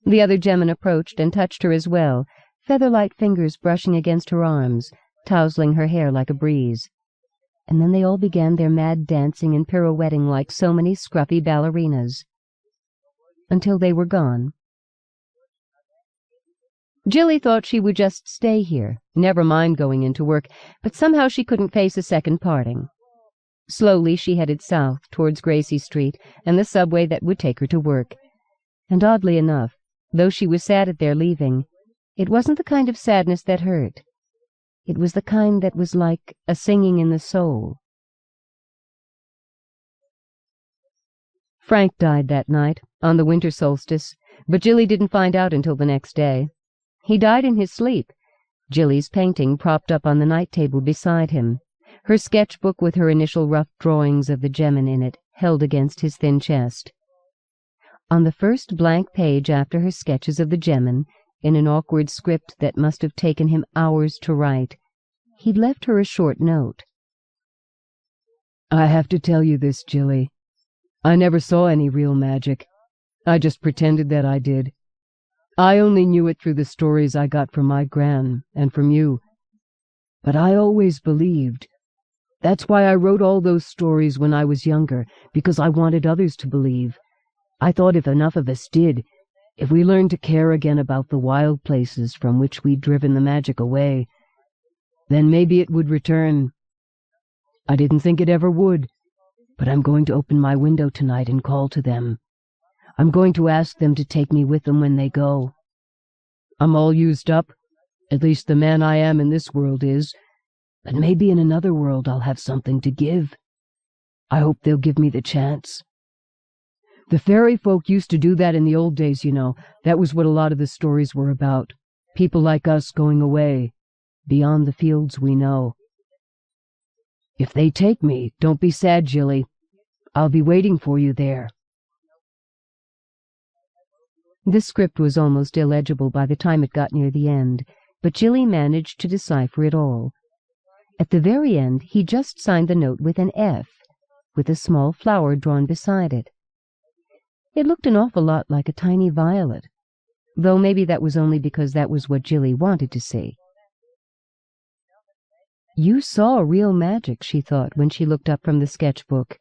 The other gemmen approached and touched her as well, feather-light fingers brushing against her arms, tousling her hair like a breeze. And then they all began their mad dancing and pirouetting like so many scruffy ballerinas. Until they were gone. Jilly thought she would just stay here, never mind going into work, but somehow she couldn't face a second parting. Slowly she headed south, towards Gracie Street, and the subway that would take her to work. And oddly enough, though she was sad at their leaving, it wasn't the kind of sadness that hurt. It was the kind that was like a singing in the soul. Frank died that night, on the winter solstice, but Jilly didn't find out until the next day. He died in his sleep, Jilly's painting propped up on the night table beside him, her sketchbook with her initial rough drawings of the gemmen in it held against his thin chest. On the first blank page after her sketches of the gemmen, in an awkward script that must have taken him hours to write, he'd left her a short note. "I have to tell you this, Jilly. I never saw any real magic. I just pretended that I did. I only knew it through the stories I got from my gran and from you. But I always believed. That's why I wrote all those stories when I was younger, because I wanted others to believe. I thought if enough of us did, if we learned to care again about the wild places from which we'd driven the magic away, then maybe it would return. I didn't think it ever would, but I'm going to open my window tonight and call to them. I'm going to ask them to take me with them when they go. I'm all used up, at least the man I am in this world is, but maybe in another world I'll have something to give. I hope they'll give me the chance. The fairy folk used to do that in the old days, you know. That was what a lot of the stories were about. People like us going away, beyond the fields we know. If they take me, don't be sad, Jilly. I'll be waiting for you there." The script was almost illegible by the time it got near the end, but Jilly managed to decipher it all. At the very end, he just signed the note with an F, with a small flower drawn beside it. It looked an awful lot like a tiny violet, though maybe that was only because that was what Jilly wanted to see. You saw real magic, she thought, when she looked up from the sketchbook.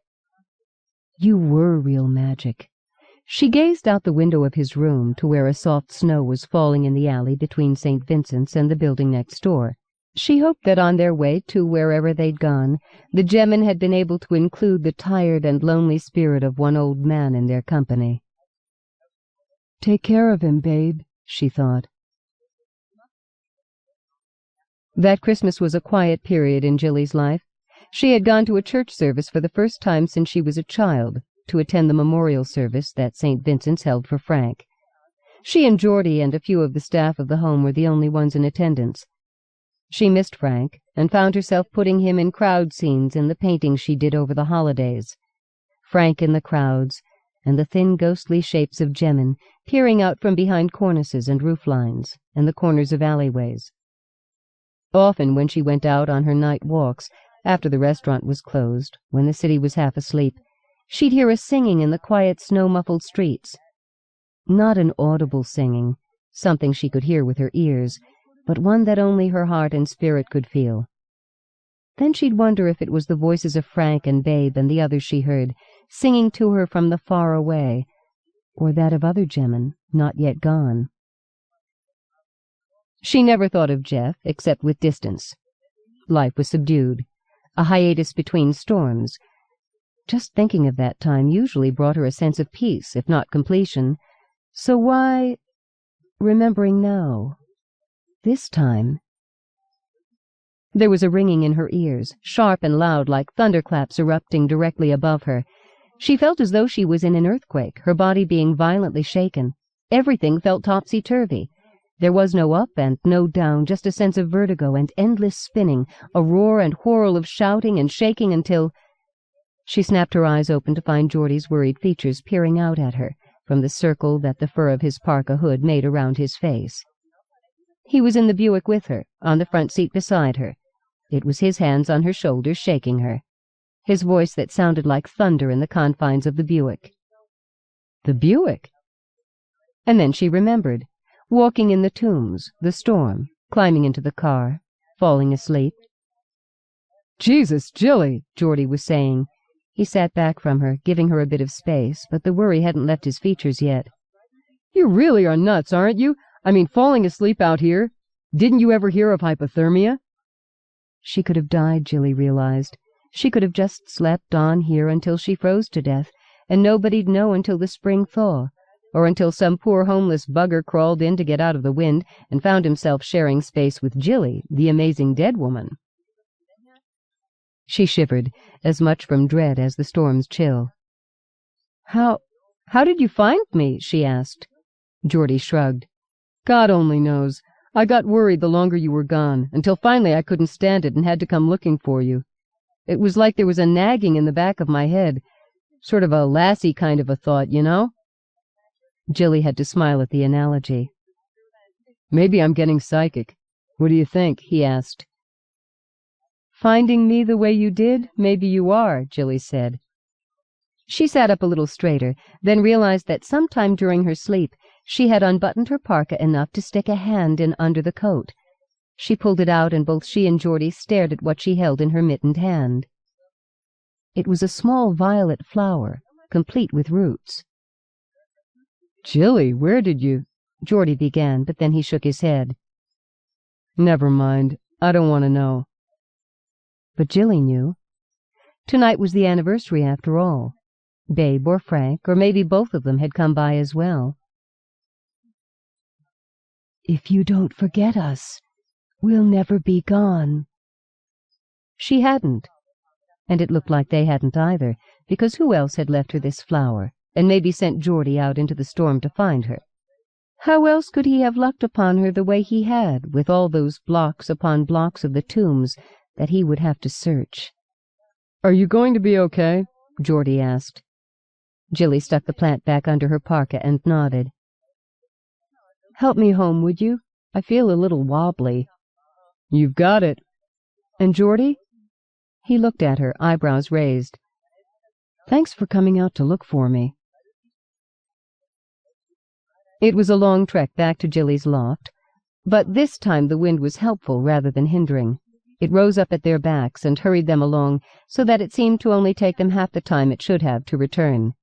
You were real magic. She gazed out the window of his room to where a soft snow was falling in the alley between St. Vincent's and the building next door. She hoped that on their way to wherever they'd gone, the gemmen had been able to include the tired and lonely spirit of one old man in their company. "Take care of him, babe," she thought. That Christmas was a quiet period in Jilly's life. She had gone to a church service for the first time since she was a child, to attend the memorial service that St. Vincent's held for Frank. She and Geordie and a few of the staff of the home were the only ones in attendance. She missed Frank and found herself putting him in crowd scenes in the paintings she did over the holidays. Frank in the crowds, and the thin ghostly shapes of gemmen peering out from behind cornices and roof lines and the corners of alleyways. Often when she went out on her night walks, after the restaurant was closed, when the city was half asleep, she'd hear a singing in the quiet snow-muffled streets. Not an audible singing, something she could hear with her ears, but one that only her heart and spirit could feel. Then she'd wonder if it was the voices of Frank and Babe and the others she heard, singing to her from the far away, or that of other gemmen, not yet gone. She never thought of Jeff, except with distance. Life was subdued, a hiatus between storms. Just thinking of that time usually brought her a sense of peace, if not completion. So why, remembering now, this time? There was a ringing in her ears, sharp and loud like thunderclaps erupting directly above her. She felt as though she was in an earthquake, her body being violently shaken. Everything felt topsy-turvy. There was no up and no down, just a sense of vertigo and endless spinning, a roar and whirl of shouting and shaking until... She snapped her eyes open to find Geordie's worried features peering out at her from the circle that the fur of his parka hood made around his face. He was in the Buick with her, on the front seat beside her. It was his hands on her shoulders shaking her, his voice that sounded like thunder in the confines of the Buick. The Buick! And then she remembered, walking in the tombs, the storm, climbing into the car, falling asleep. "Jesus, Jilly," Geordie was saying. He sat back from her, giving her a bit of space, but the worry hadn't left his features yet. "You really are nuts, aren't you? I mean, falling asleep out here. Didn't you ever hear of hypothermia?" She could have died, Jilly realized. She could have just slept on here until she froze to death, and nobody'd know until the spring thaw, or until some poor homeless bugger crawled in to get out of the wind and found himself sharing space with Jilly, the amazing dead woman. She shivered, as much from dread as the storm's chill. How did you find me?" she asked. Geordie shrugged. "God only knows. I got worried the longer you were gone, until finally I couldn't stand it and had to come looking for you. It was like there was a nagging in the back of my head, sort of a lassie kind of a thought, you know?" Jilly had to smile at the analogy. "Maybe I'm getting psychic. What do you think?" he asked. "Finding me the way you did, maybe you are," Jilly said. She sat up a little straighter, then realized that sometime during her sleep she had unbuttoned her parka enough to stick a hand in under the coat. She pulled it out, and both she and Geordie stared at what she held in her mittened hand. It was a small violet flower, complete with roots. "Jilly, where did you—" Geordie began, but then he shook his head. "Never mind. I don't want to know." But Jilly knew. Tonight was the anniversary after all. Babe or Frank, or maybe both of them, had come by as well. "If you don't forget us, we'll never be gone." She hadn't, and it looked like they hadn't either, because who else had left her this flower, and maybe sent Geordie out into the storm to find her? How else could he have lucked upon her the way he had, with all those blocks upon blocks of the tombs that he would have to search? "Are you going to be okay?" Geordie asked. Jilly stuck the plant back under her parka and nodded. "Help me home, would you? I feel a little wobbly." "You've got it." "And Geordie?" He looked at her, eyebrows raised. "Thanks for coming out to look for me." It was a long trek back to Jilly's loft, but this time the wind was helpful rather than hindering. It rose up at their backs and hurried them along so that it seemed to only take them half the time it should have to return.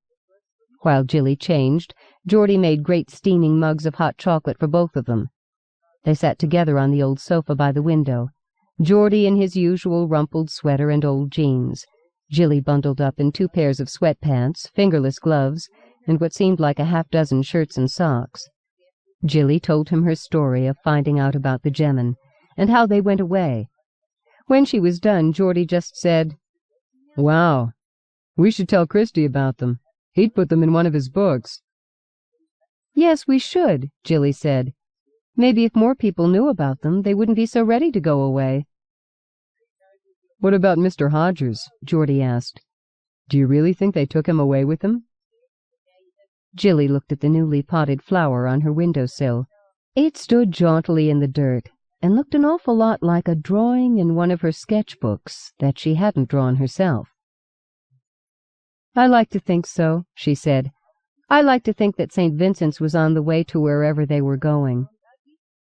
While Jilly changed, Geordie made great steaming mugs of hot chocolate for both of them. They sat together on the old sofa by the window, Geordie in his usual rumpled sweater and old jeans, Jilly bundled up in 2 pairs of sweatpants, fingerless gloves, and what seemed like a half-dozen shirts and socks. Jilly told him her story of finding out about the gemmen, and how they went away. When she was done, Geordie just said, "Wow, we should tell Christy about them. He'd put them in one of his books. Yes, we should, Jilly said. Maybe if more people knew about them, they wouldn't be so ready to go away. What about Mr. Hodgers? Geordie asked. Do you really think they took him away with them? Jilly looked at the newly potted flower on her windowsill. It stood jauntily in the dirt and looked an awful lot like a drawing in one of her sketchbooks that she hadn't drawn herself. I like to think so, she said. I like to think that St. Vincent's was on the way to wherever they were going.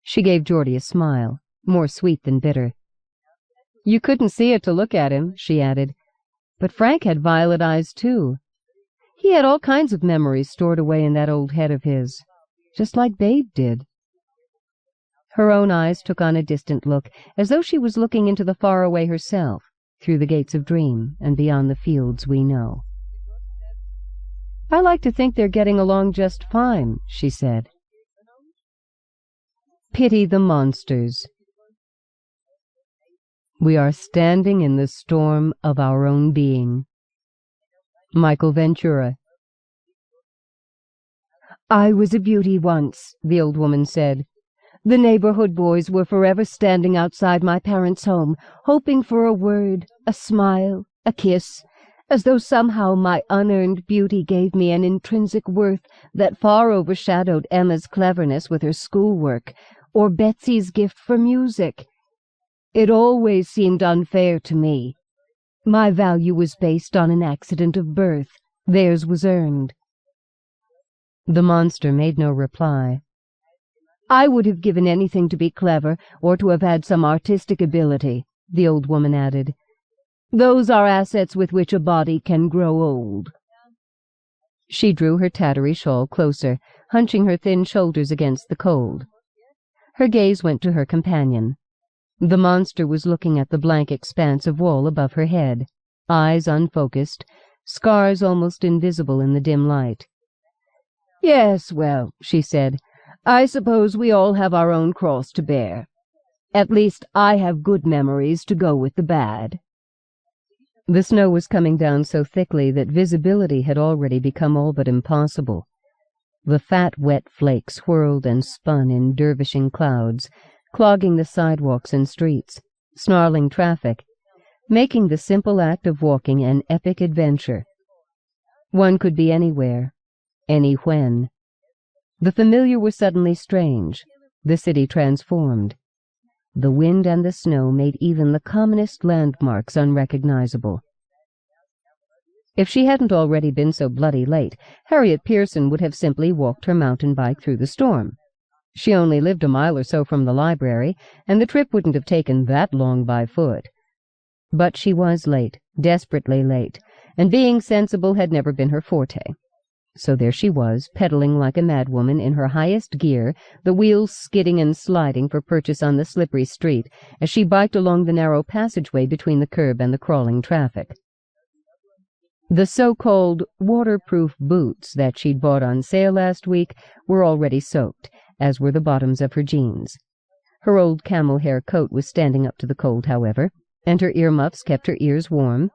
She gave Geordie a smile, more sweet than bitter. You couldn't see it to look at him, she added. But Frank had violet eyes, too. He had all kinds of memories stored away in that old head of his, just like Babe did. Her own eyes took on a distant look, as though she was looking into the far away herself, through the gates of dream and beyond the fields we know. I like to think they're getting along just fine, she said. Pity the monsters. We are standing in the storm of our own being. Michael Ventura. I was a beauty once, the old woman said. The neighborhood boys were forever standing outside my parents' home, hoping for a word, a smile, a kiss, as though somehow my unearned beauty gave me an intrinsic worth that far overshadowed Emma's cleverness with her schoolwork, or Betsy's gift for music. It always seemed unfair to me. My value was based on an accident of birth. Theirs was earned. The monster made no reply. I would have given anything to be clever, or to have had some artistic ability, the old woman added. Those are assets with which a body can grow old. She drew her tattery shawl closer, hunching her thin shoulders against the cold. Her gaze went to her companion. The monster was looking at the blank expanse of wall above her head, eyes unfocused, scars almost invisible in the dim light. Yes, well, she said, I suppose we all have our own cross to bear. At least I have good memories to go with the bad. The snow was coming down so thickly that visibility had already become all but impossible. The fat, wet flakes whirled and spun in dervishing clouds, clogging the sidewalks and streets, snarling traffic, making the simple act of walking an epic adventure. One could be anywhere, any when. The familiar was suddenly strange, the city transformed. The wind and the snow made even the commonest landmarks unrecognizable. If she hadn't already been so bloody late, Harriet Pearson would have simply walked her mountain bike through the storm. She only lived a mile or so from the library, and the trip wouldn't have taken that long by foot. But she was late, desperately late, and being sensible had never been her forte. So there she was, pedaling like a madwoman in her highest gear, the wheels skidding and sliding for purchase on the slippery street, as she biked along the narrow passageway between the curb and the crawling traffic. The so-called waterproof boots that she'd bought on sale last week were already soaked, as were the bottoms of her jeans. Her old camel hair coat was standing up to the cold, however, and her earmuffs kept her ears warm.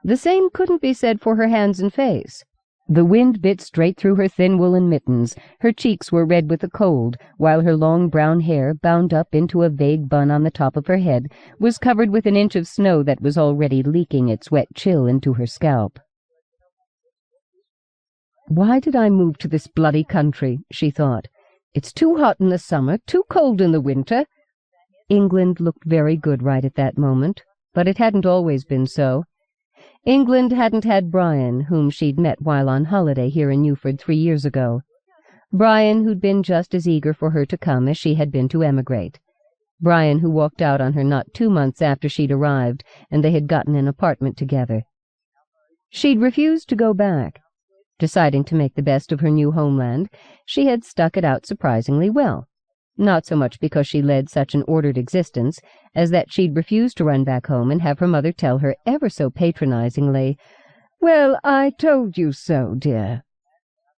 The same couldn't be said for her hands and face. The wind bit straight through her thin woolen mittens, her cheeks were red with the cold, while her long brown hair, bound up into a vague bun on the top of her head, was covered with an inch of snow that was already leaking its wet chill into her scalp. Why did I move to this bloody country, she thought. It's too hot in the summer, too cold in the winter. England looked very good right at that moment, but it hadn't always been so. England hadn't had Brian, whom she'd met while on holiday here in Newford 3 years ago. Brian who'd been just as eager for her to come as she had been to emigrate. Brian who walked out on her not 2 months after she'd arrived, and they had gotten an apartment together. She'd refused to go back. Deciding to make the best of her new homeland, she had stuck it out surprisingly well. Not so much because she led such an ordered existence, as that she'd refused to run back home and have her mother tell her ever so patronizingly, "Well, I told you so, dear."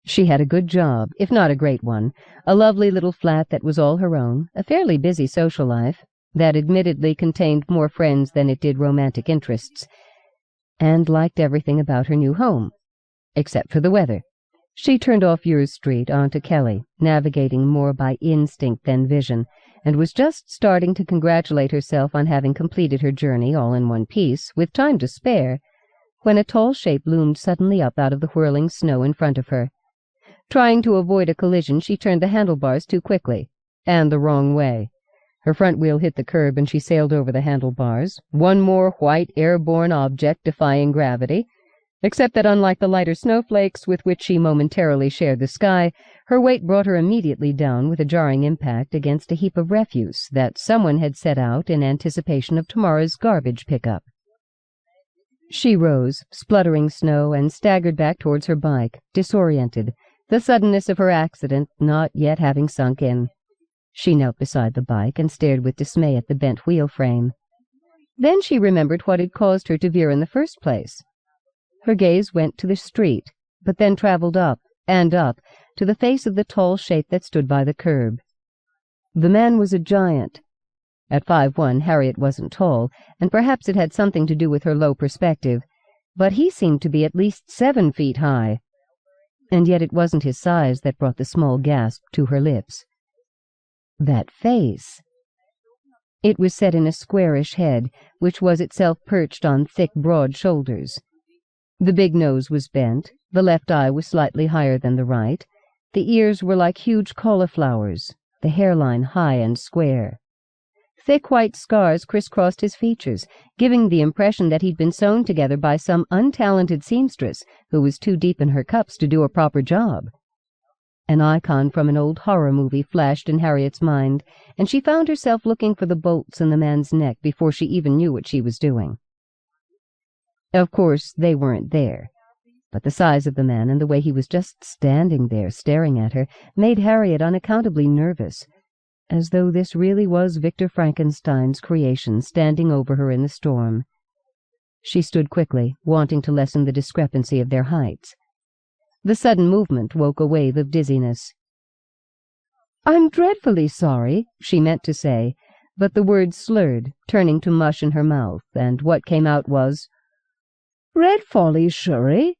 She had a good job, if not a great one, a lovely little flat that was all her own, a fairly busy social life, that admittedly contained more friends than it did romantic interests, and liked everything about her new home. except for the weather. She turned off Ure Street onto Kelly, navigating more by instinct than vision, and was just starting to congratulate herself on having completed her journey all in one piece, with time to spare, when a tall shape loomed suddenly up out of the whirling snow in front of her. Trying to avoid a collision, she turned the handlebars too quickly, and the wrong way. Her front wheel hit the curb and she sailed over the handlebars, one more white airborne object defying gravity, except that unlike the lighter snowflakes with which she momentarily shared the sky, her weight brought her immediately down with a jarring impact against a heap of refuse that someone had set out in anticipation of tomorrow's garbage pickup. She rose, spluttering snow, and staggered back towards her bike, disoriented, the suddenness of her accident not yet having sunk in. She knelt beside the bike and stared with dismay at the bent wheel frame. Then she remembered what had caused her to veer in the first place. Her gaze went to the street, but then traveled up and up to the face of the tall shape that stood by the curb. The man was a giant. At 5'1", Harriet wasn't tall, and perhaps it had something to do with her low perspective, but he seemed to be at least 7 feet high. And yet it wasn't his size that brought the small gasp to her lips. That face! It was set in a squarish head, which was itself perched on thick, broad shoulders. The big nose was bent, the left eye was slightly higher than the right, the ears were like huge cauliflowers, the hairline high and square. Thick white scars crisscrossed his features, giving the impression that he'd been sewn together by some untalented seamstress who was too deep in her cups to do a proper job. An icon from an old horror movie flashed in Harriet's mind, and she found herself looking for the bolts in the man's neck before she even knew what she was doing. Of course, they weren't there, but the size of the man and the way he was just standing there staring at her made Harriet unaccountably nervous, as though this really was Victor Frankenstein's creation standing over her in the storm. She stood quickly, wanting to lessen the discrepancy of their heights. The sudden movement woke a wave of dizziness. "I'm dreadfully sorry," she meant to say, but the words slurred, turning to mush in her mouth, and what came out was, "Red folly, Shuri."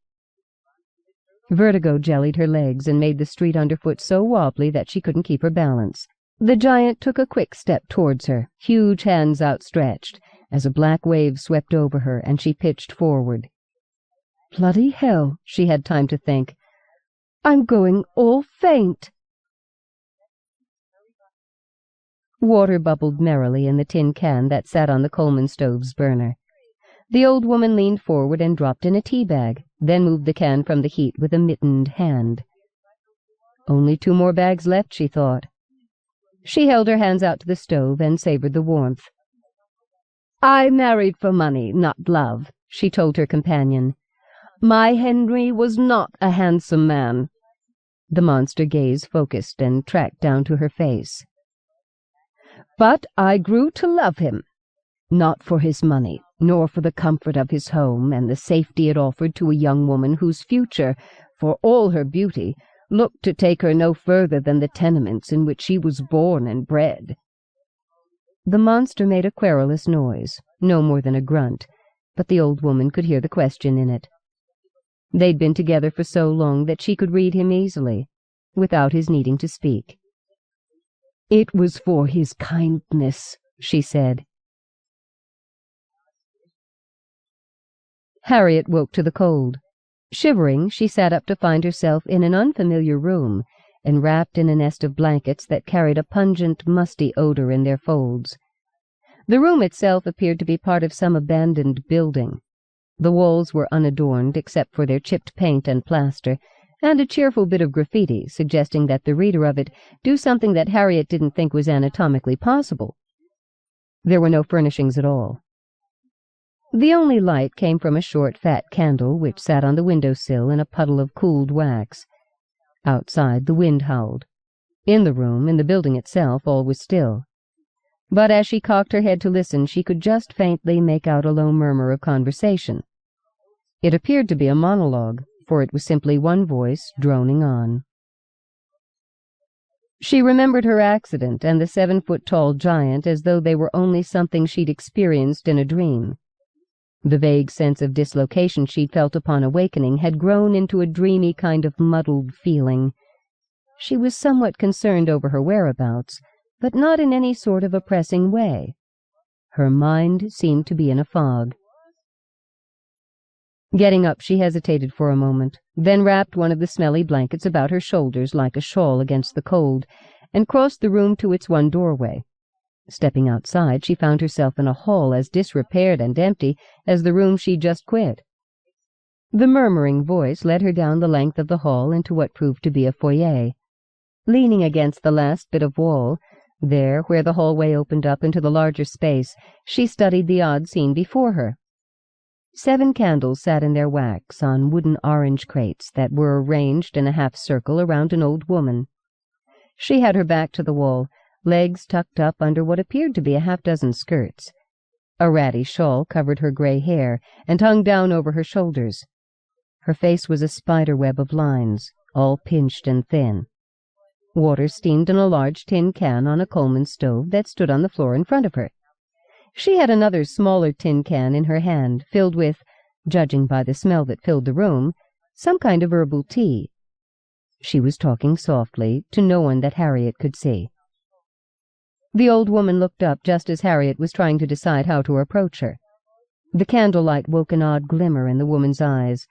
Vertigo jellied her legs and made the street underfoot so wobbly that she couldn't keep her balance. The giant took a quick step towards her, huge hands outstretched, as a black wave swept over her and she pitched forward. "Bloody hell," she had time to think. "I'm going all faint." Water bubbled merrily in the tin can that sat on the Coleman stove's burner. The old woman leaned forward and dropped in a tea bag, then moved the can from the heat with a mittened hand. Only 2 more bags left, she thought. She held her hands out to the stove and savored the warmth. "I married for money, not love," she told her companion. "My Henry was not a handsome man." The monster gaze focused and tracked down to her face. "But I grew to love him. Not for his money, nor for the comfort of his home and the safety it offered to a young woman whose future, for all her beauty, looked to take her no further than the tenements in which she was born and bred." The monster made a querulous noise, no more than a grunt, but the old woman could hear the question in it. They'd been together for so long that she could read him easily, without his needing to speak. "It was for his kindness," she said. Harriet woke to the cold. Shivering, she sat up to find herself in an unfamiliar room, enwrapped in a nest of blankets that carried a pungent, musty odor in their folds. The room itself appeared to be part of some abandoned building. The walls were unadorned except for their chipped paint and plaster, and a cheerful bit of graffiti suggesting that the reader of it do something that Harriet didn't think was anatomically possible. There were no furnishings at all. The only light came from a short, fat candle which sat on the window-sill in a puddle of cooled wax. Outside, the wind howled. In the room, in the building itself, all was still. But as she cocked her head to listen, she could just faintly make out a low murmur of conversation. It appeared to be a monologue, for it was simply one voice droning on. She remembered her accident and the 7-foot-tall giant as though they were only something she'd experienced in a dream. The vague sense of dislocation she'd felt upon awakening had grown into a dreamy kind of muddled feeling. She was somewhat concerned over her whereabouts, but not in any sort of oppressing way. Her mind seemed to be in a fog. Getting up, she hesitated for a moment, then wrapped one of the smelly blankets about her shoulders like a shawl against the cold, and crossed the room to its one doorway. Stepping outside, she found herself in a hall as disrepaired and empty as the room she'd just quit. The murmuring voice led her down the length of the hall into what proved to be a foyer. Leaning against the last bit of wall, there, where the hallway opened up into the larger space, she studied the odd scene before her. 7 candles sat in their wax on wooden orange crates that were arranged in a half-circle around an old woman. She had her back to the wall, legs tucked up under what appeared to be a half-dozen skirts. A ratty shawl covered her gray hair and hung down over her shoulders. Her face was a spider-web of lines, all pinched and thin. Water steamed in a large tin can on a Coleman stove that stood on the floor in front of her. She had another smaller tin can in her hand, filled with, judging by the smell that filled the room, some kind of herbal tea. She was talking softly, to no one that Harriet could see. The old woman looked up just as Harriet was trying to decide how to approach her. The candlelight woke an odd glimmer in the woman's eyes,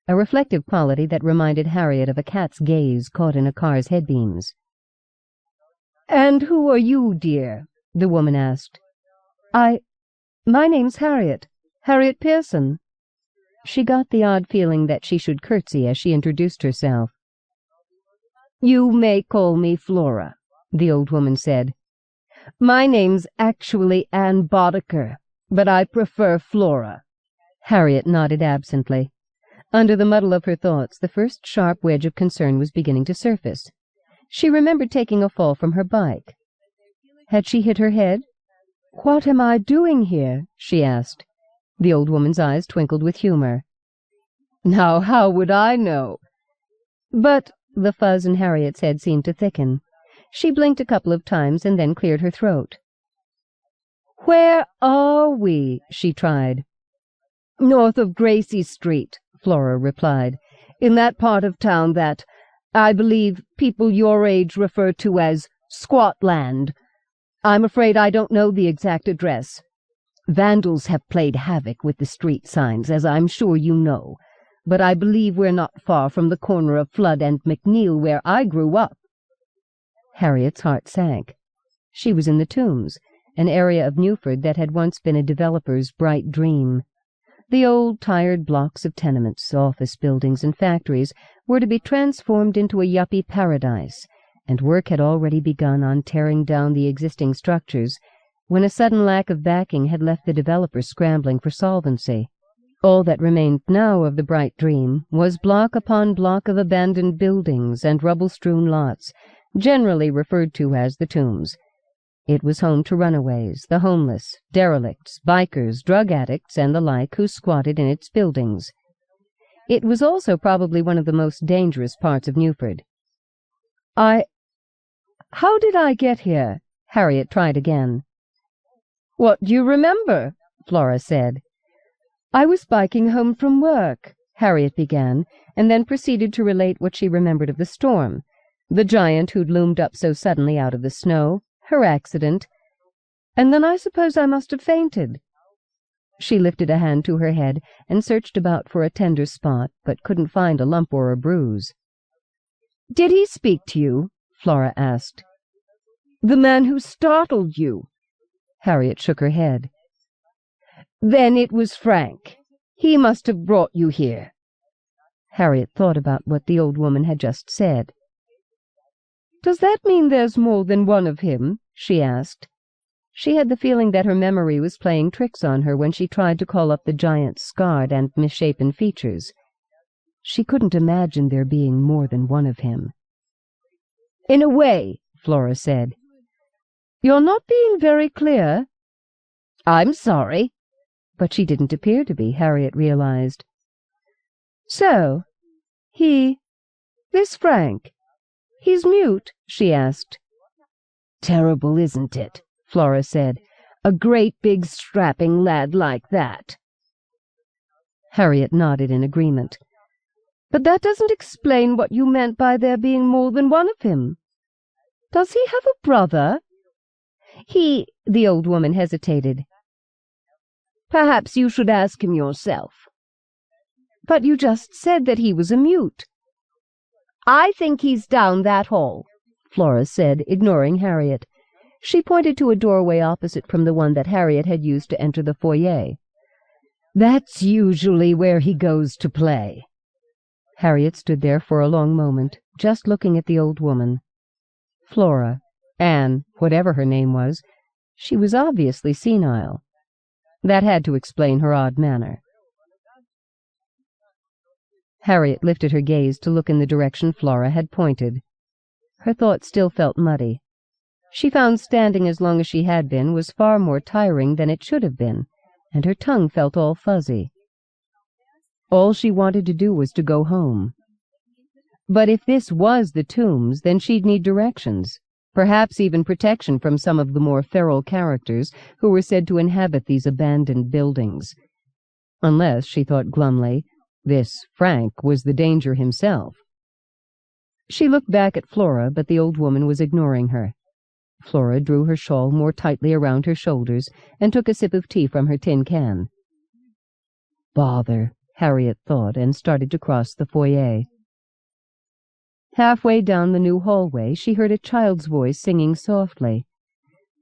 a reflective quality that reminded Harriet of a cat's gaze caught in a car's headbeams. "And who are you, dear?" the woman asked. My name's Harriet Pearson." She got the odd feeling that she should curtsy as she introduced herself. "You may call me Flora," the old woman said. "My name's actually Anne Boddicker, but I prefer Flora." Harriet nodded absently. Under the muddle of her thoughts, the first sharp wedge of concern was beginning to surface. She remembered taking a fall from her bike. Had she hit her head? "What am I doing here?" she asked. The old woman's eyes twinkled with humor. "Now, how would I know?" But the fuzz in Harriet's head seemed to thicken. She blinked a couple of times and then cleared her throat. "Where are we?" she tried. "North of Gracie Street," Flora replied, "in that part of town that, I believe, people your age refer to as Squatland. I'm afraid I don't know the exact address. Vandals have played havoc with the street signs, as I'm sure you know, but I believe we're not far from the corner of Flood and McNeil where I grew up." Harriet's heart sank. She was in the Tombs, an area of Newford that had once been a developer's bright dream. The old, tired blocks of tenements, office buildings, and factories were to be transformed into a yuppie paradise, and work had already begun on tearing down the existing structures, when a sudden lack of backing had left the developer scrambling for solvency. All that remained now of the bright dream was block upon block of abandoned buildings and rubble-strewn lots, generally referred to as the Tombs. It was home to runaways, the homeless, derelicts, bikers, drug addicts, and the like who squatted in its buildings. It was also probably one of the most dangerous parts of Newford. How did I get here?" Harriet tried again. "What do you remember?" Flora said. "I was biking home from work," Harriet began, and then proceeded to relate what she remembered of the storm, the giant who'd loomed up so suddenly out of the snow, her accident, and then I suppose I must have fainted. She lifted a hand to her head and searched about for a tender spot, but couldn't find a lump or a bruise. "Did he speak to you?" Flora asked. "The man who startled you?" Harriet shook her head. "Then it was Frank. He must have brought you here." Harriet thought about what the old woman had just said. "Does that mean there's more than one of him?" she asked. She had the feeling that her memory was playing tricks on her when she tried to call up the giant's scarred and misshapen features. She couldn't imagine there being more than one of him. "In a way," Flora said. "You're not being very clear." "I'm sorry." But she didn't appear to be, Harriet realized. "So, this Frank, he's mute?" she asked. "Terrible, isn't it?" Flora said. "A great big strapping lad like that." Harriet nodded in agreement. "But that doesn't explain what you meant by there being more than one of him. Does he have a brother?" The old woman hesitated. "Perhaps you should ask him yourself." "But you just said that he was a mute." "I think he's down that hall," Flora said, ignoring Harriet. She pointed to a doorway opposite from the one that Harriet had used to enter the foyer. "That's usually where he goes to play." Harriet stood there for a long moment, just looking at the old woman. Flora, Anne, whatever her name was, she was obviously senile. That had to explain her odd manner. Harriet lifted her gaze to look in the direction Flora had pointed. Her thoughts still felt muddy. She found standing as long as she had been was far more tiring than it should have been, and her tongue felt all fuzzy. All she wanted to do was to go home. But if this was the tombs, then she'd need directions, perhaps even protection from some of the more feral characters who were said to inhabit these abandoned buildings. Unless, she thought glumly, this Frank was the danger himself. She looked back at Flora, but the old woman was ignoring her. Flora drew her shawl more tightly around her shoulders and took a sip of tea from her tin can. Bother, Harriet thought, and started to cross the foyer. Halfway down the new hallway, she heard a child's voice singing softly.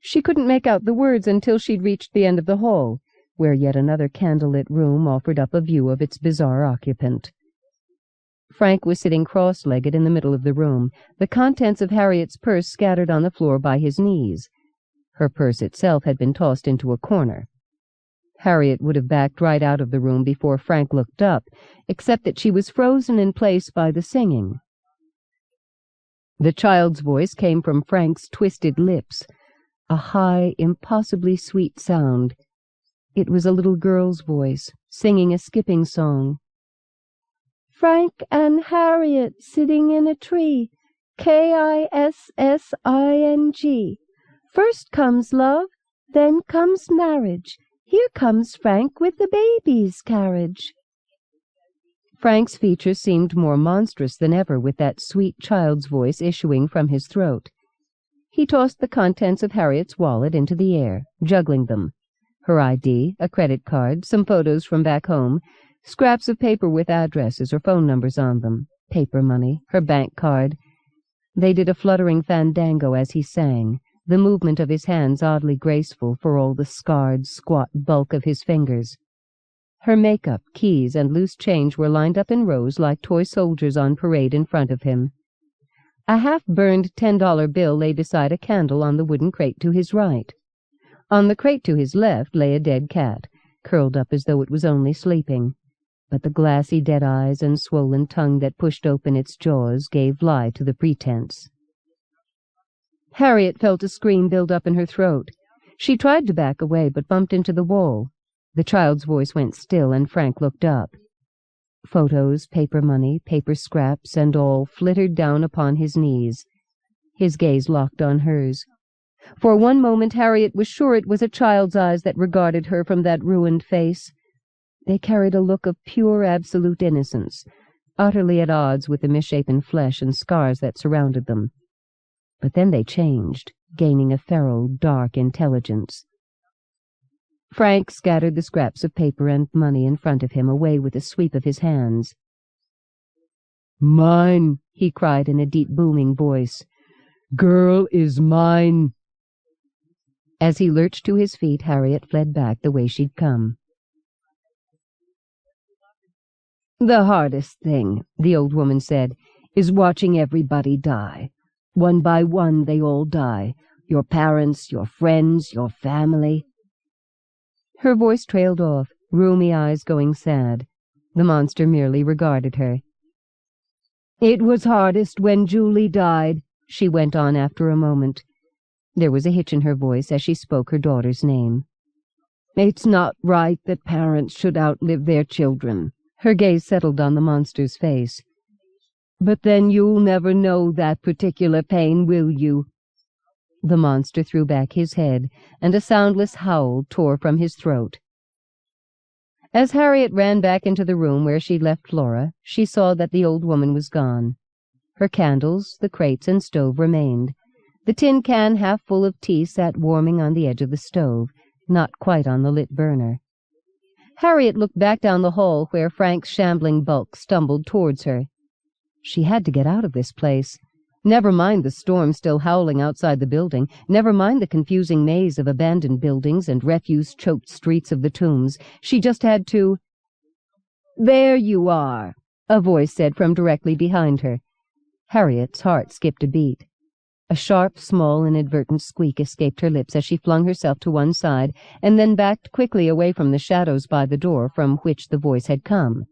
She couldn't make out the words until she'd reached the end of the hall, where yet another candlelit room offered up a view of its bizarre occupant. Frank was sitting cross-legged in the middle of the room, the contents of Harriet's purse scattered on the floor by his knees. Her purse itself had been tossed into a corner. Harriet would have backed right out of the room before Frank looked up, except that she was frozen in place by the singing. The child's voice came from Frank's twisted lips, a high, impossibly sweet sound. It was a little girl's voice, singing a skipping song. Frank and Harriet sitting in a tree, Kissing. First comes love, then comes marriage. Here comes Frank with the baby's carriage. Frank's features seemed more monstrous than ever with that sweet child's voice issuing from his throat. He tossed the contents of Harriet's wallet into the air, juggling them. Her ID, a credit card, some photos from back home, scraps of paper with addresses or phone numbers on them, paper money, her bank card. They did a fluttering fandango as he sang, the movement of his hands oddly graceful for all the scarred, squat bulk of his fingers. Her makeup, keys, and loose change were lined up in rows like toy soldiers on parade in front of him. A half-burned $10 bill lay beside a candle on the wooden crate to his right. On the crate to his left lay a dead cat, curled up as though it was only sleeping. But the glassy dead eyes and swollen tongue that pushed open its jaws gave lie to the pretense. Harriet felt a scream build up in her throat. She tried to back away, but bumped into the wall. The child's voice went still, and Frank looked up. Photos, paper money, paper scraps, and all flittered down upon his knees. His gaze locked on hers. For one moment Harriet was sure it was a child's eyes that regarded her from that ruined face. They carried a look of pure, absolute innocence, utterly at odds with the misshapen flesh and scars that surrounded them. But then they changed, gaining a feral, dark intelligence. Frank scattered the scraps of paper and money in front of him away with a sweep of his hands. "Mine," he cried in a deep, booming voice. "Girl is mine." As he lurched to his feet, Harriet fled back the way she'd come. "The hardest thing," the old woman said, "is watching everybody die. One by one they all die. Your parents, your friends, your family." Her voice trailed off, roomy eyes going sad. The monster merely regarded her. "It was hardest when Julie died," she went on after a moment. There was a hitch in her voice as she spoke her daughter's name. "It's not right that parents should outlive their children." Her gaze settled on the monster's face. "But then you'll never know that particular pain, will you?" The monster threw back his head, and a soundless howl tore from his throat. As Harriet ran back into the room where she'd left Flora, she saw that the old woman was gone. Her candles, the crates, and stove remained. The tin can half full of tea sat warming on the edge of the stove, not quite on the lit burner. Harriet looked back down the hall where Frank's shambling bulk stumbled towards her. She had to get out of this place. Never mind the storm still howling outside the building, never mind the confusing maze of abandoned buildings and refuse-choked streets of the tombs. She just had to— "There you are," a voice said from directly behind her. Harriet's heart skipped a beat. A sharp, small, inadvertent squeak escaped her lips as she flung herself to one side and then backed quickly away from the shadows by the door from which the voice had come.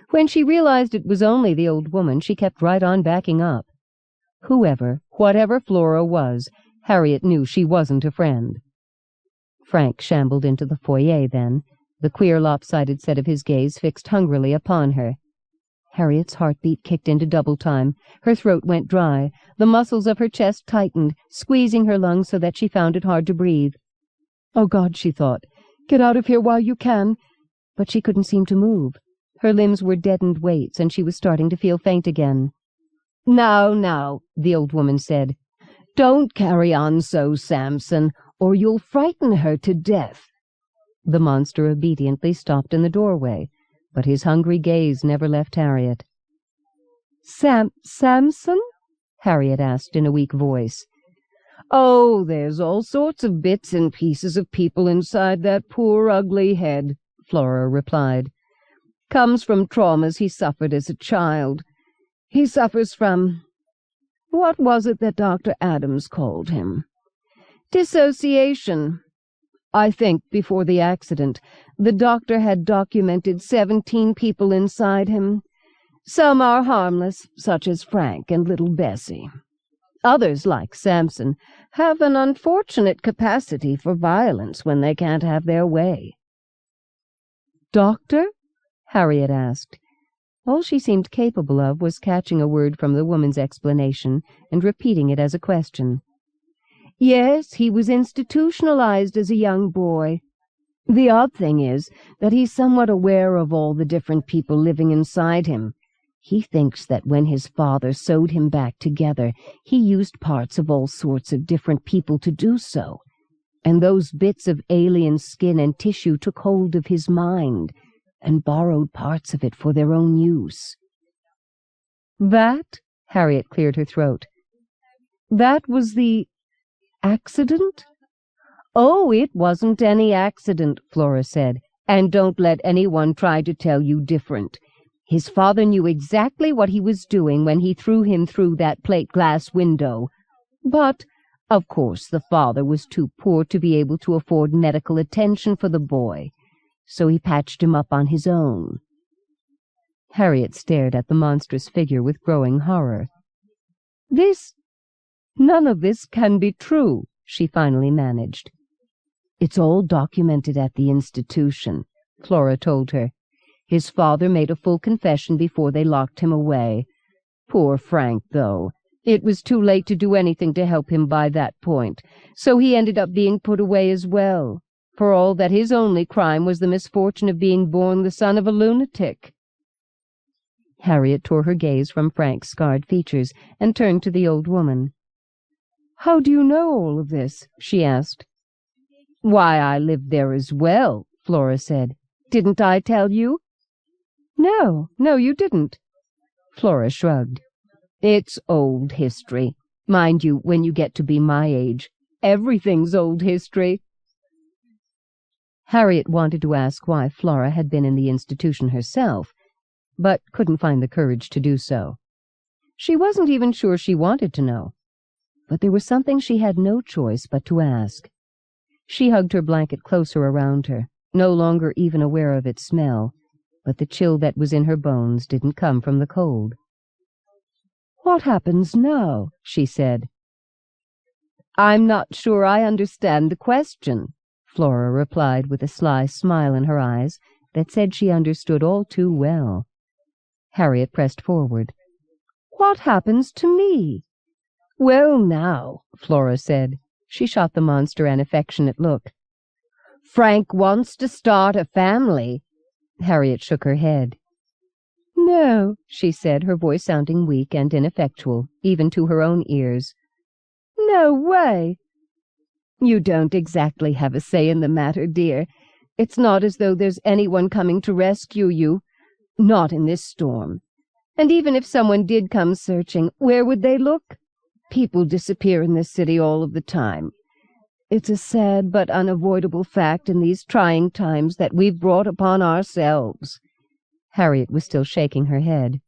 When she realized it was only the old woman, she kept right on backing up. Whoever, whatever Flora was, Harriet knew she wasn't a friend. Frank shambled into the foyer then, the queer lopsided set of his gaze fixed hungrily upon her. Harriet's heartbeat kicked into double time. Her throat went dry. The muscles of her chest tightened, squeezing her lungs so that she found it hard to breathe. "Oh, God," she thought, "get out of here while you can." But she couldn't seem to move. Her limbs were deadened weights, and she was starting to feel faint again. Now, the old woman said. "Don't carry on so, Samson, or you'll frighten her to death." The monster obediently stopped in the doorway, but his hungry gaze never left Harriet. Samson?" Harriet asked in a weak voice. "Oh, there's all sorts of bits and pieces of people inside that poor, ugly head," Flora replied. "Comes from traumas he suffered as a child. He suffers from— what was it that Dr. Adams called him? Dissociation. I think before the accident, the doctor had documented 17 people inside him. Some are harmless, such as Frank and little Bessie. Others, like Samson, have an unfortunate capacity for violence when they can't have their way." "Doctor?" Harriet asked. All she seemed capable of was catching a word from the woman's explanation and repeating it as a question. "Yes, he was institutionalized as a young boy. The odd thing is that he's somewhat aware of all the different people living inside him. He thinks that when his father sewed him back together, he used parts of all sorts of different people to do so, and those bits of alien skin and tissue took hold of his mind and borrowed parts of it for their own use." "That?" Harriet cleared her throat. "That was the accident?" "Oh, it wasn't any accident," Flora said, "and don't let anyone try to tell you different. His father knew exactly what he was doing when he threw him through that plate glass window. But, of course, the father was too poor to be able to afford medical attention for the boy, so he patched him up on his own." Harriet stared at the monstrous figure with growing horror. None of this can be true," she finally managed. "It's all documented at the institution," Flora told her. "His father made a full confession before they locked him away. Poor Frank, though. It was too late to do anything to help him by that point, so he ended up being put away as well, for all that his only crime was the misfortune of being born the son of a lunatic." Harriet tore her gaze from Frank's scarred features and turned to the old woman. "How do you know all of this?" she asked. "Why, I lived there as well," Flora said. "Didn't I tell you?" No, you didn't." Flora shrugged. "It's old history. Mind you, when you get to be my age, everything's old history." Harriet wanted to ask why Flora had been in the institution herself, but couldn't find the courage to do so. She wasn't even sure she wanted to know. But there was something she had no choice but to ask. She hugged her blanket closer around her, no longer even aware of its smell, but the chill that was in her bones didn't come from the cold. "What happens now?" she said. "I'm not sure I understand the question," Flora replied with a sly smile in her eyes that said she understood all too well. Harriet pressed forward. "What happens to me?" "Well, now," Flora said. She shot the monster an affectionate look. "Frank wants to start a family. Harriet shook her head. "No," she said, her voice sounding weak and ineffectual, even to her own ears. "No way." "You don't exactly have a say in the matter, dear. It's not as though there's anyone coming to rescue you. Not in this storm. And even if someone did come searching, where would they look? People disappear in this city all of the time. It's a sad but unavoidable fact in these trying times that we've brought upon ourselves." Harriet was still shaking her head.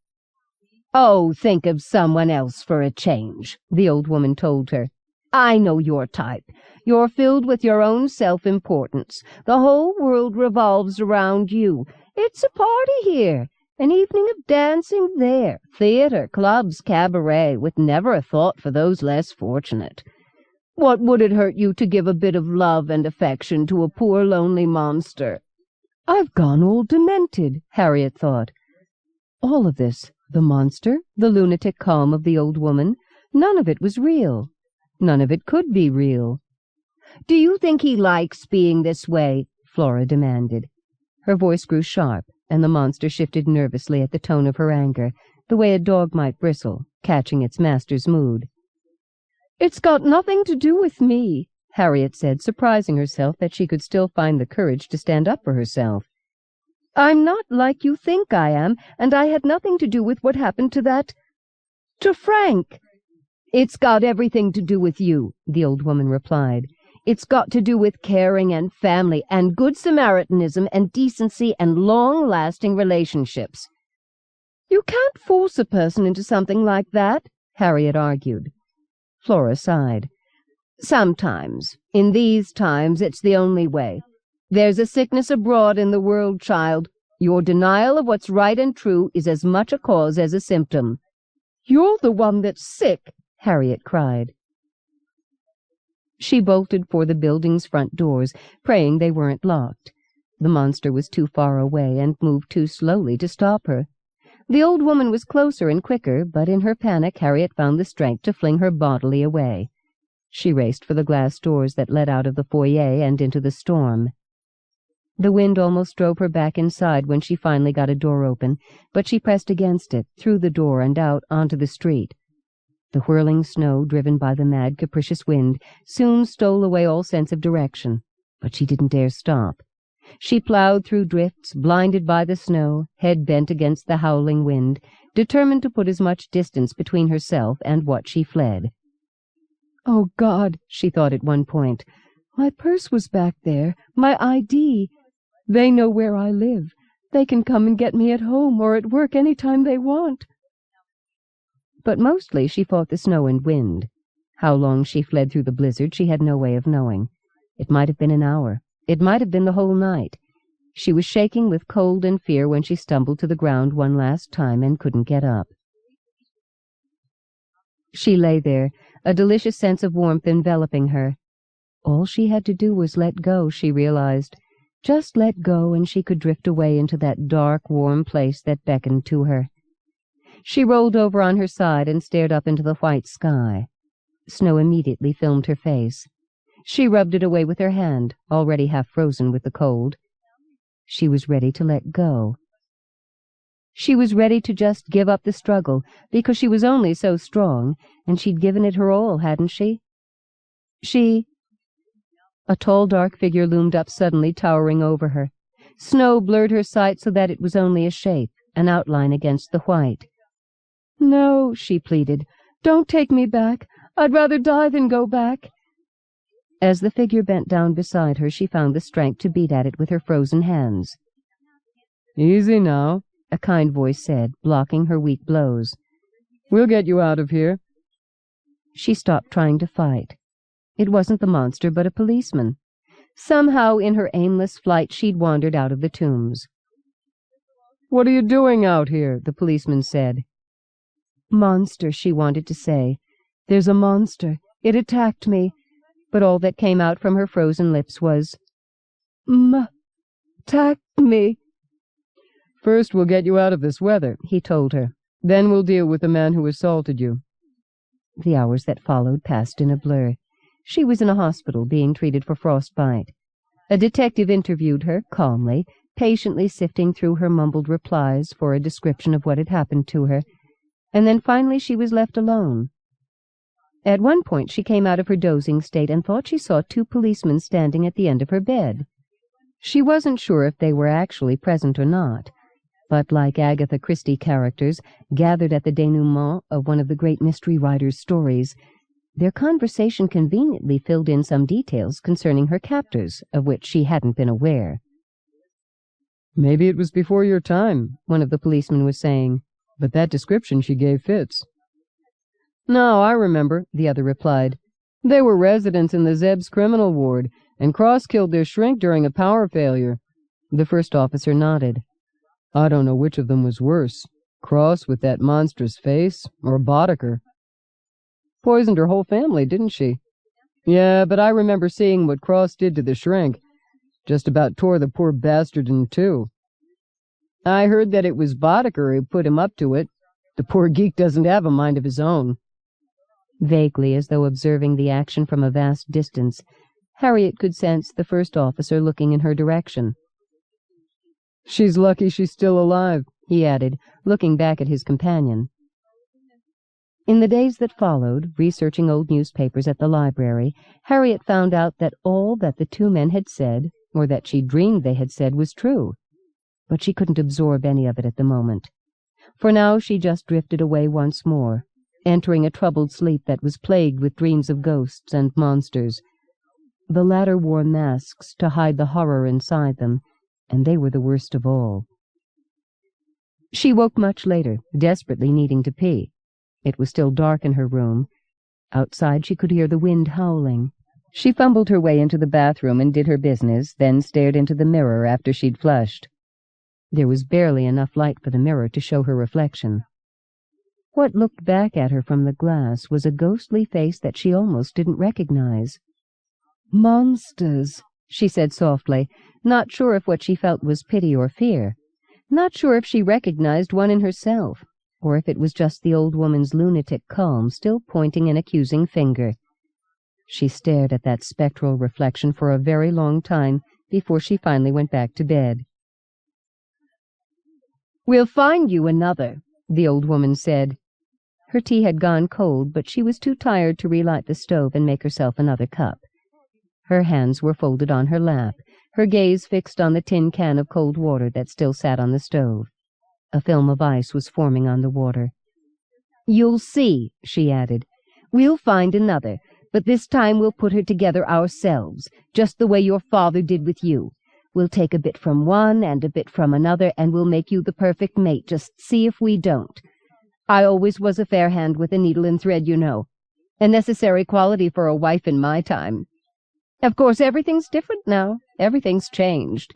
"Oh, think of someone else for a change," the old woman told her. "I know your type. You're filled with your own self-importance. The whole world revolves around you. It's a party here, an evening of dancing there, theater, clubs, cabaret, with never a thought for those less fortunate. What would it hurt you to give a bit of love and affection to a poor lonely monster?" "I've gone all demented," Harriet thought. All of this, the monster, the lunatic calm of the old woman, none of it was real. None of it could be real. "Do you think he likes being this way?" Flora demanded. Her voice grew sharp, and the monster shifted nervously at the tone of her anger, the way a dog might bristle, catching its master's mood. "It's got nothing to do with me," Harriet said, surprising herself that she could still find the courage to stand up for herself. "I'm not like you think I am, and I had nothing to do with what happened to Frank." "It's got everything to do with you," the old woman replied. "It's got to do with caring and family and good Samaritanism and decency and long-lasting relationships." "You can't force a person into something like that," Harriet argued. Flora sighed. "Sometimes. In these times, it's the only way. There's a sickness abroad in the world, child. Your denial of what's right and true is as much a cause as a symptom." "You're the one that's sick," Harriet cried. She bolted for the building's front doors, praying they weren't locked. The monster was too far away and moved too slowly to stop her. The old woman was closer and quicker, but in her panic Harriet found the strength to fling her bodily away. She raced for the glass doors that led out of the foyer and into the storm. The wind almost drove her back inside when she finally got a door open, but she pressed against it, through the door and out onto the street. The whirling snow, driven by the mad, capricious wind, soon stole away all sense of direction, but she didn't dare stop. She plowed through drifts, blinded by the snow, head bent against the howling wind, determined to put as much distance between herself and what she fled. "Oh, God," she thought at one point, "my purse was back there, my ID. They know where I live. They can come and get me at home or at work any time they want." But mostly she fought the snow and wind. How long she fled through the blizzard she had no way of knowing. It might have been an hour. It might have been the whole night. She was shaking with cold and fear when she stumbled to the ground one last time and couldn't get up. She lay there, a delicious sense of warmth enveloping her. All she had to do was let go, she realized. Just let go, and she could drift away into that dark, warm place that beckoned to her. She rolled over on her side and stared up into the white sky. Snow immediately filmed her face. She rubbed it away with her hand, already half frozen with the cold. She was ready to let go. She was ready to just give up the struggle, because she was only so strong, and she'd given it her all, hadn't she? A tall, dark figure loomed up suddenly, towering over her. Snow blurred her sight so that it was only a shape, an outline against the white. "No," she pleaded. "Don't take me back. I'd rather die than go back." As the figure bent down beside her, she found the strength to beat at it with her frozen hands. "Easy now," a kind voice said, blocking her weak blows. "We'll get you out of here." She stopped trying to fight. It wasn't the monster, but a policeman. Somehow, in her aimless flight, she'd wandered out of the tombs. "What are you doing out here?" the policeman said. "Monster," she wanted to say. "There's a monster. It attacked me." But all that came out from her frozen lips was, "Attacked me." "First we'll get you out of this weather," he told her. "Then we'll deal with the man who assaulted you." The hours that followed passed in a blur. She was in a hospital being treated for frostbite. A detective interviewed her, calmly, patiently sifting through her mumbled replies for a description of what had happened to her, and then finally she was left alone. At one point she came out of her dozing state and thought she saw 2 policemen standing at the end of her bed. She wasn't sure if they were actually present or not, but like Agatha Christie characters gathered at the denouement of one of the great mystery writer's stories, their conversation conveniently filled in some details concerning her captors, of which she hadn't been aware. "Maybe it was before your time," one of the policemen was saying, "but that description she gave fits." "No, I remember," the other replied. "They were residents in the Zeb's criminal ward, and Cross killed their shrink during a power failure." The first officer nodded. "I don't know which of them was worse, Cross with that monstrous face, or Boddicker." "Poisoned her whole family, didn't she?" "Yeah, but I remember seeing what Cross did to the shrink. Just about tore the poor bastard in 2. I heard that it was Boddicker who put him up to it. The poor geek doesn't have a mind of his own." Vaguely, as though observing the action from a vast distance, Harriet could sense the first officer looking in her direction. "She's lucky she's still alive," he added, looking back at his companion. In the days that followed, researching old newspapers at the library, Harriet found out that all that the 2 men had said, or that she dreamed they had said, was true. But she couldn't absorb any of it at the moment. For now she just drifted away once more, entering a troubled sleep that was plagued with dreams of ghosts and monsters. The latter wore masks to hide the horror inside them, and they were the worst of all. She woke much later, desperately needing to pee. It was still dark in her room. Outside she could hear the wind howling. She fumbled her way into the bathroom and did her business, then stared into the mirror after she'd flushed. There was barely enough light for the mirror to show her reflection. What looked back at her from the glass was a ghostly face that she almost didn't recognize. "Monsters," she said softly, not sure if what she felt was pity or fear, not sure if she recognized one in herself, or if it was just the old woman's lunatic calm still pointing an accusing finger. She stared at that spectral reflection for a very long time before she finally went back to bed. "We'll find you another," the old woman said. Her tea had gone cold, but she was too tired to relight the stove and make herself another cup. Her hands were folded on her lap, her gaze fixed on the tin can of cold water that still sat on the stove. A film of ice was forming on the water. "You'll see," she added. "We'll find another, but this time we'll put her together ourselves, just the way your father did with you. We'll take a bit from one and a bit from another, and we'll make you the perfect mate. Just see if we don't. I always was a fair hand with a needle and thread, you know. A necessary quality for a wife in my time. Of course, everything's different now. Everything's changed.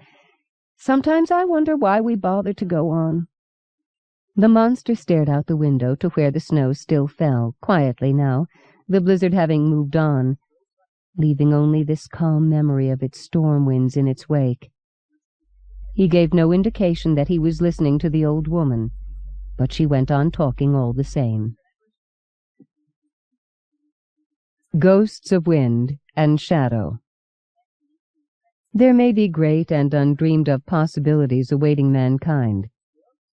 Sometimes I wonder why we bother to go on." The monster stared out the window to where the snow still fell, quietly now, the blizzard having moved on, leaving only this calm memory of its storm winds in its wake. He gave no indication that he was listening to the old woman, but she went on talking all the same. Ghosts of wind and shadow. There may be great and undreamed-of possibilities awaiting mankind,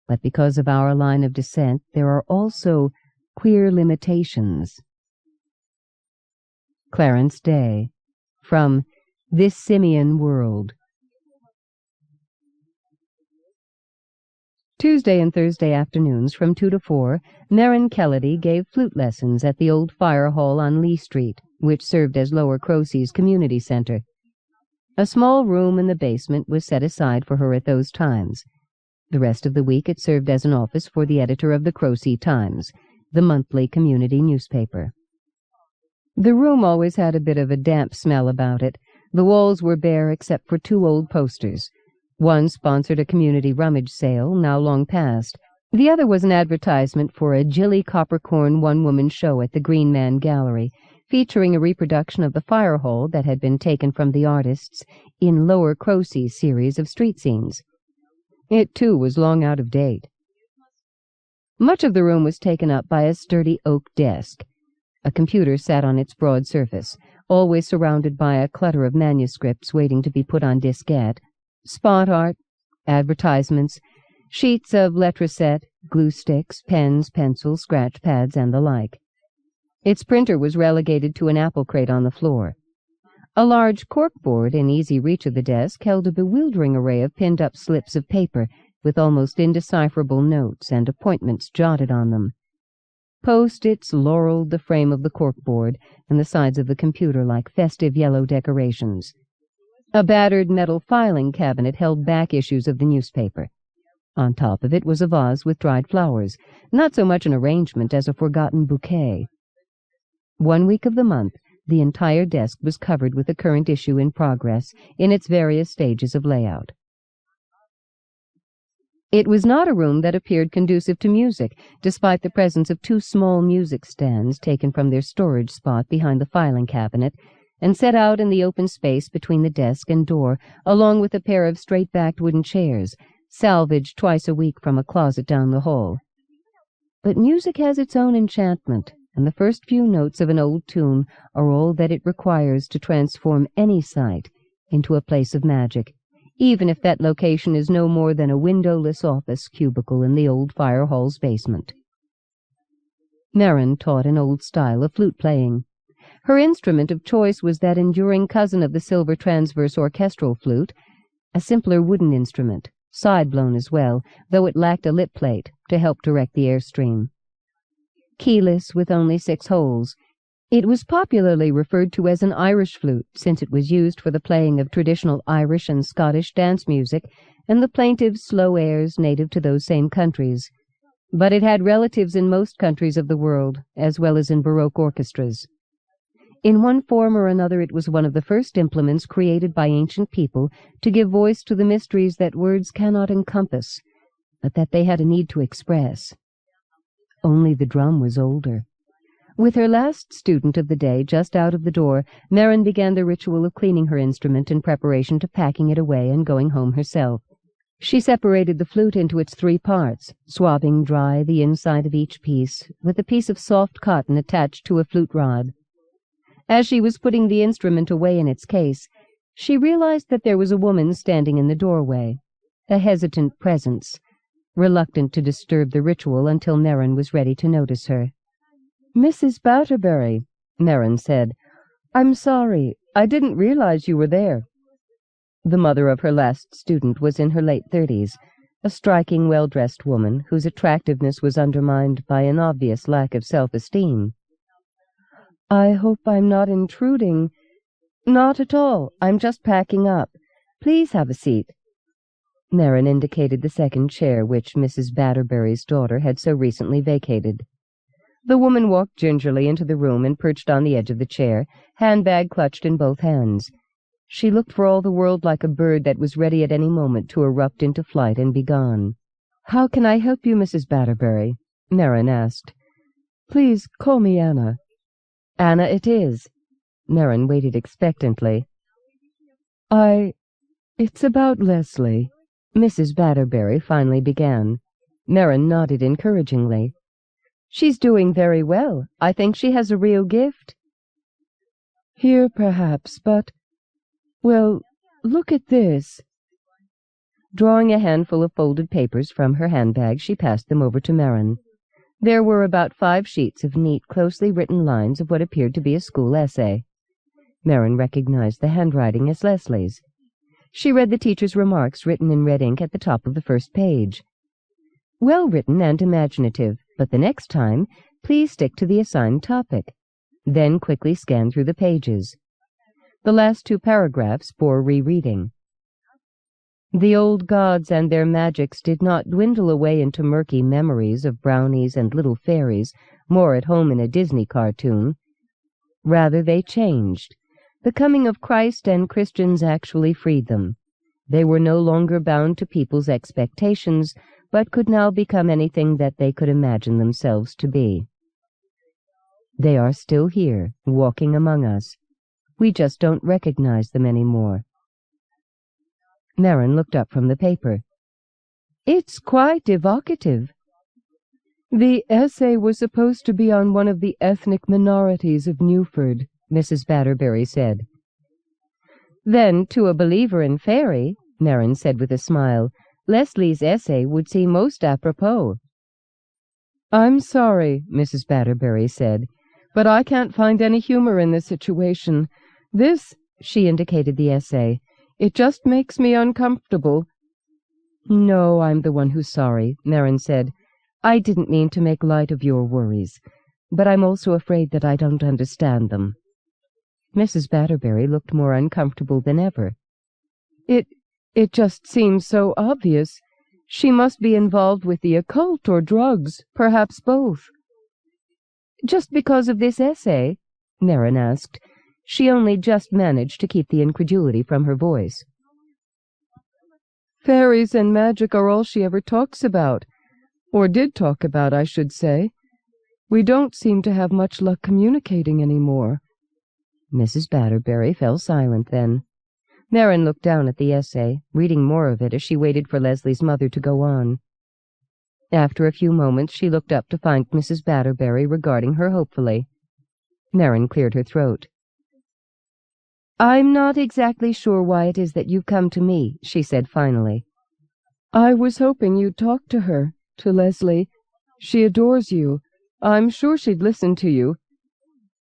but because of our line of descent, there are also queer limitations. Clarence Day, from This Simian World. Tuesday and Thursday afternoons from 2 to 4, Merrin Kelledy gave flute lessons at the old fire hall on Lee Street, which served as Lower Crowsea's community center. A small room in the basement was set aside for her at those times. The rest of the week it served as an office for the editor of the Crowsea Times, the monthly community newspaper. The room always had a bit of a damp smell about it. The walls were bare except for 2 old posters. One sponsored a community rummage sale, now long past. The other was an advertisement for a Jilly Coppercorn one-woman show at the Green Man Gallery, featuring a reproduction of the fire hall that had been taken from the artists in Lower Crowsea's series of street scenes. It, too, was long out of date. Much of the room was taken up by a sturdy oak desk. A computer sat on its broad surface, always surrounded by a clutter of manuscripts waiting to be put on diskette, spot art, advertisements, sheets of letraset, glue sticks, pens, pencils, scratch pads, and the like. Its printer was relegated to an apple crate on the floor. A large corkboard in easy reach of the desk held a bewildering array of pinned-up slips of paper with almost indecipherable notes and appointments jotted on them. Post-its laureled the frame of the corkboard and the sides of the computer like festive yellow decorations. A battered metal filing cabinet held back issues of the newspaper. On top of it was a vase with dried flowers, not so much an arrangement as a forgotten bouquet. 1 week of the month, the entire desk was covered with a current issue in progress in its various stages of layout. It was not a room that appeared conducive to music, despite the presence of 2 small music stands taken from their storage spot behind the filing cabinet and set out in the open space between the desk and door, along with a pair of straight-backed wooden chairs, salvaged twice a week from a closet down the hall. But music has its own enchantment, and the first few notes of an old tune are all that it requires to transform any site into a place of magic, even if that location is no more than a windowless office cubicle in the old fire hall's basement. Merrin taught an old style of flute playing. Her instrument of choice was that enduring cousin of the silver transverse orchestral flute, a simpler wooden instrument, side-blown as well, though it lacked a lip plate to help direct the airstream. Keyless with only 6 holes, it was popularly referred to as an Irish flute, since it was used for the playing of traditional Irish and Scottish dance music and the plaintive, slow airs native to those same countries. But it had relatives in most countries of the world, as well as in Baroque orchestras. In one form or another it was one of the first implements created by ancient people to give voice to the mysteries that words cannot encompass, but that they had a need to express. Only the drum was older. With her last student of the day just out of the door, Merrin began the ritual of cleaning her instrument in preparation to packing it away and going home herself. She separated the flute into its 3 parts, swabbing dry the inside of each piece, with a piece of soft cotton attached to a flute rod. As she was putting the instrument away in its case, she realized that there was a woman standing in the doorway, a hesitant presence, reluctant to disturb the ritual until Merrin was ready to notice her. "Mrs. Batterbury," Merrin said, "I'm sorry. I didn't realize you were there." The mother of her last student was in her late 30s, a striking, well-dressed woman whose attractiveness was undermined by an obvious lack of self-esteem. "I hope I'm not intruding." "Not at all. I'm just packing up. Please have a seat." Merrin indicated the second chair which Mrs. Batterbury's daughter had so recently vacated. The woman walked gingerly into the room and perched on the edge of the chair, handbag clutched in both hands. She looked for all the world like a bird that was ready at any moment to erupt into flight and be gone. "How can I help you, Mrs. Batterbury?" Merrin asked. "Please call me Anna." "Anna it is." Merrin waited expectantly. It's about Leslie," Mrs. Batterbury finally began. Merrin nodded encouragingly. "She's doing very well. I think she has a real gift." "Here, perhaps, but... Well, look at this." Drawing a handful of folded papers from her handbag, she passed them over to Merrin. There were about 5 sheets of neat, closely written lines of what appeared to be a school essay. Merrin recognized the handwriting as Leslie's. She read the teacher's remarks written in red ink at the top of the first page. "Well written and imaginative, but the next time, please stick to the assigned topic." Then quickly scan through the pages. The last 2 paragraphs bore rereading. The old gods and their magics did not dwindle away into murky memories of brownies and little fairies, more at home in a Disney cartoon. Rather, they changed. The coming of Christ and Christians actually freed them. They were no longer bound to people's expectations, but could now become anything that they could imagine themselves to be. They are still here, walking among us. We just don't recognize them anymore. Merrin looked up from the paper. "It's quite evocative." "The essay was supposed to be on one of the ethnic minorities of Newford," Mrs. Batterbury said. "Then, to a believer in fairy," Merrin said with a smile, Leslie's essay would seem most apropos." "I'm sorry," Mrs. Batterbury said, "but I can't find any humor in this situation. This," she indicated the essay, "it just makes me uncomfortable." "No, I'm the one who's sorry," Marin said. "I didn't mean to make light of your worries, but I'm also afraid that I don't understand them." Mrs. Batterbury looked more uncomfortable than ever. It just seems so obvious. She must be involved with the occult or drugs, perhaps both." "Just because of this essay?" Marin asked. She only just managed to keep the incredulity from her voice. "Fairies and magic are all she ever talks about. Or did talk about, I should say. We don't seem to have much luck communicating anymore." Mrs. Batterbury fell silent then. Marin looked down at the essay, reading more of it as she waited for Leslie's mother to go on. After a few moments she looked up to find Mrs. Batterbury regarding her hopefully. Marin cleared her throat. "I'm not exactly sure why it is that you've come to me," she said finally. "I was hoping you'd talk to her, to Leslie. She adores you. I'm sure she'd listen to you."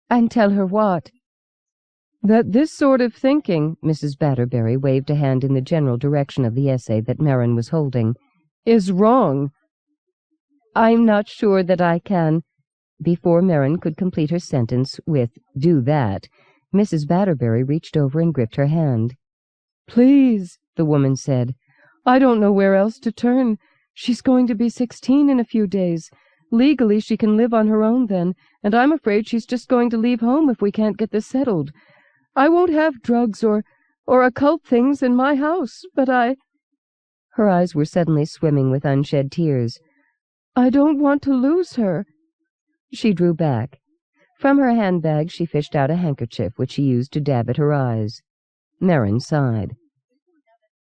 "And tell her what?" "That this sort of thinking," Mrs. Batterbury waved a hand in the general direction of the essay that Marin was holding, "is wrong." "I'm not sure that I can—" Before Marin could complete her sentence with "do that," Mrs. Batterbury reached over and gripped her hand. "Please," the woman said. "I don't know where else to turn. She's going to be 16 in a few days. Legally she can live on her own then, and I'm afraid she's just going to leave home if we can't get this settled. I won't have drugs or occult things in my house, but I—" Her eyes were suddenly swimming with unshed tears. "I don't want to lose her." She drew back. From her handbag she fished out a handkerchief which she used to dab at her eyes. Marin sighed.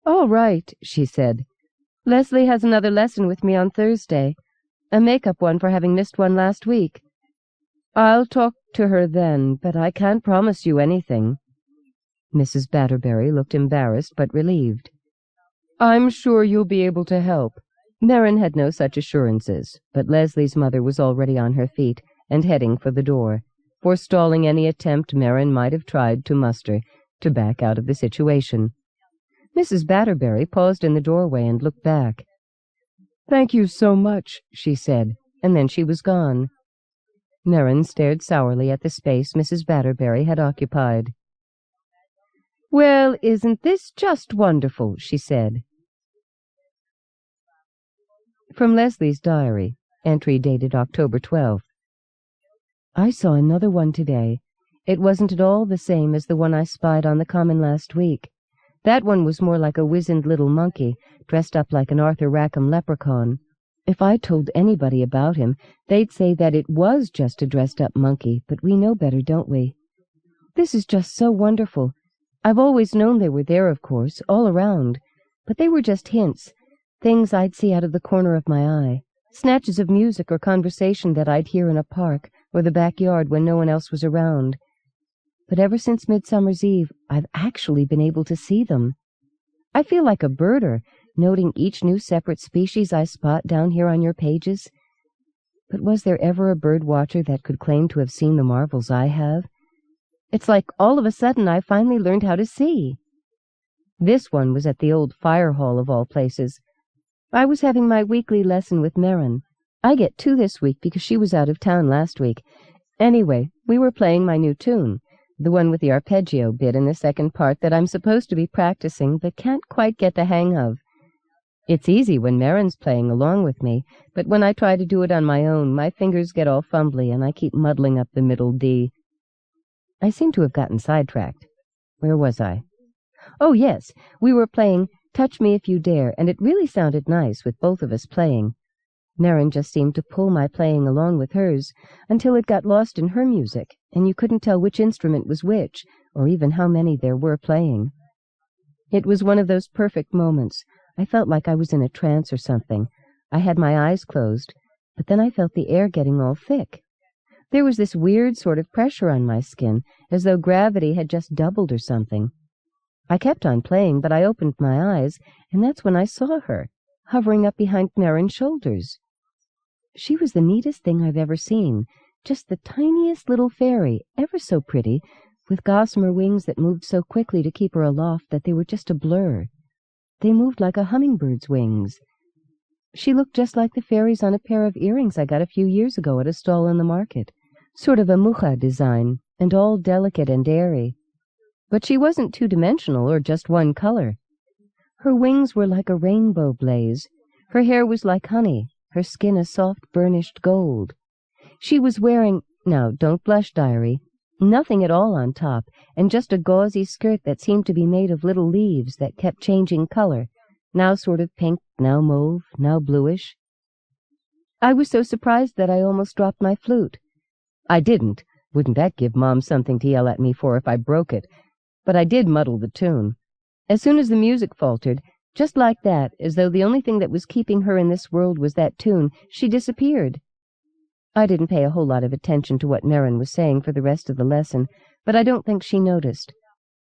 "All right," she said. "Leslie has another lesson with me on Thursday, a make-up one for having missed one last week. I'll talk to her then, but I can't promise you anything." Mrs. Batterbury looked embarrassed but relieved. "I'm sure you'll be able to help." Marin had no such assurances, but Leslie's mother was already on her feet and heading for the door, forestalling any attempt Marin might have tried to muster to back out of the situation. Mrs. Batterbury paused in the doorway and looked back. "Thank you so much," she said, and then she was gone. Marin stared sourly at the space Mrs. Batterbury had occupied. "Well, isn't this just wonderful?" she said. From Leslie's diary, entry dated October 12th. "I saw another one today. It wasn't at all the same as the one I spied on the common last week. That one was more like a wizened little monkey, dressed up like an Arthur Rackham leprechaun. If I told anybody about him, they'd say that it was just a dressed-up monkey, but we know better, don't we? This is just so wonderful. I've always known they were there, of course, all around, but they were just hints, things I'd see out of the corner of my eye, snatches of music or conversation that I'd hear in a park or the backyard when no one else was around. But ever since Midsummer's Eve, I've actually been able to see them. I feel like a birder, noting each new separate species I spot down here on your pages. But was there ever a bird watcher that could claim to have seen the marvels I have? It's like all of a sudden I finally learned how to see." This one was at the old fire hall of all places. I was having my weekly lesson with Marin. I get 2 this week because she was out of town last week. Anyway, we were playing my new tune, the one with the arpeggio bit in the second part that I'm supposed to be practicing but can't quite get the hang of. It's easy when Marin's playing along with me, but when I try to do it on my own, my fingers get all fumbly and I keep muddling up the middle D. I seem to have gotten sidetracked. Where was I? Oh, yes, we were playing Touch Me If You Dare, and it really sounded nice with both of us playing. Marin just seemed to pull my playing along with hers until it got lost in her music, and you couldn't tell which instrument was which, or even how many there were playing. It was one of those perfect moments. I felt like I was in a trance or something. I had my eyes closed, but then I felt the air getting all thick. There was this weird sort of pressure on my skin, as though gravity had just doubled or something. I kept on playing, but I opened my eyes, and that's when I saw her, hovering up behind Merrin's shoulders. She was the neatest thing I've ever seen, just the tiniest little fairy, ever so pretty, with gossamer wings that moved so quickly to keep her aloft that they were just a blur. They moved like a hummingbird's wings. She looked just like the fairies on a pair of earrings I got a few years ago at a stall in the market, sort of a mucha design, and all delicate and airy. But she wasn't two-dimensional or just one color. Her wings were like a rainbow blaze. Her hair was like honey, her skin a soft burnished gold. She was wearing, now don't blush, diary, nothing at all on top, and just a gauzy skirt that seemed to be made of little leaves that kept changing color, now sort of pink, now mauve, now bluish. I was so surprised that I almost dropped my flute. I didn't. Wouldn't that give Mom something to yell at me for if I broke it? But I did muddle the tune. As soon as the music faltered, just like that, as though the only thing that was keeping her in this world was that tune, she disappeared. I didn't pay a whole lot of attention to what Merrin was saying for the rest of the lesson, but I don't think she noticed.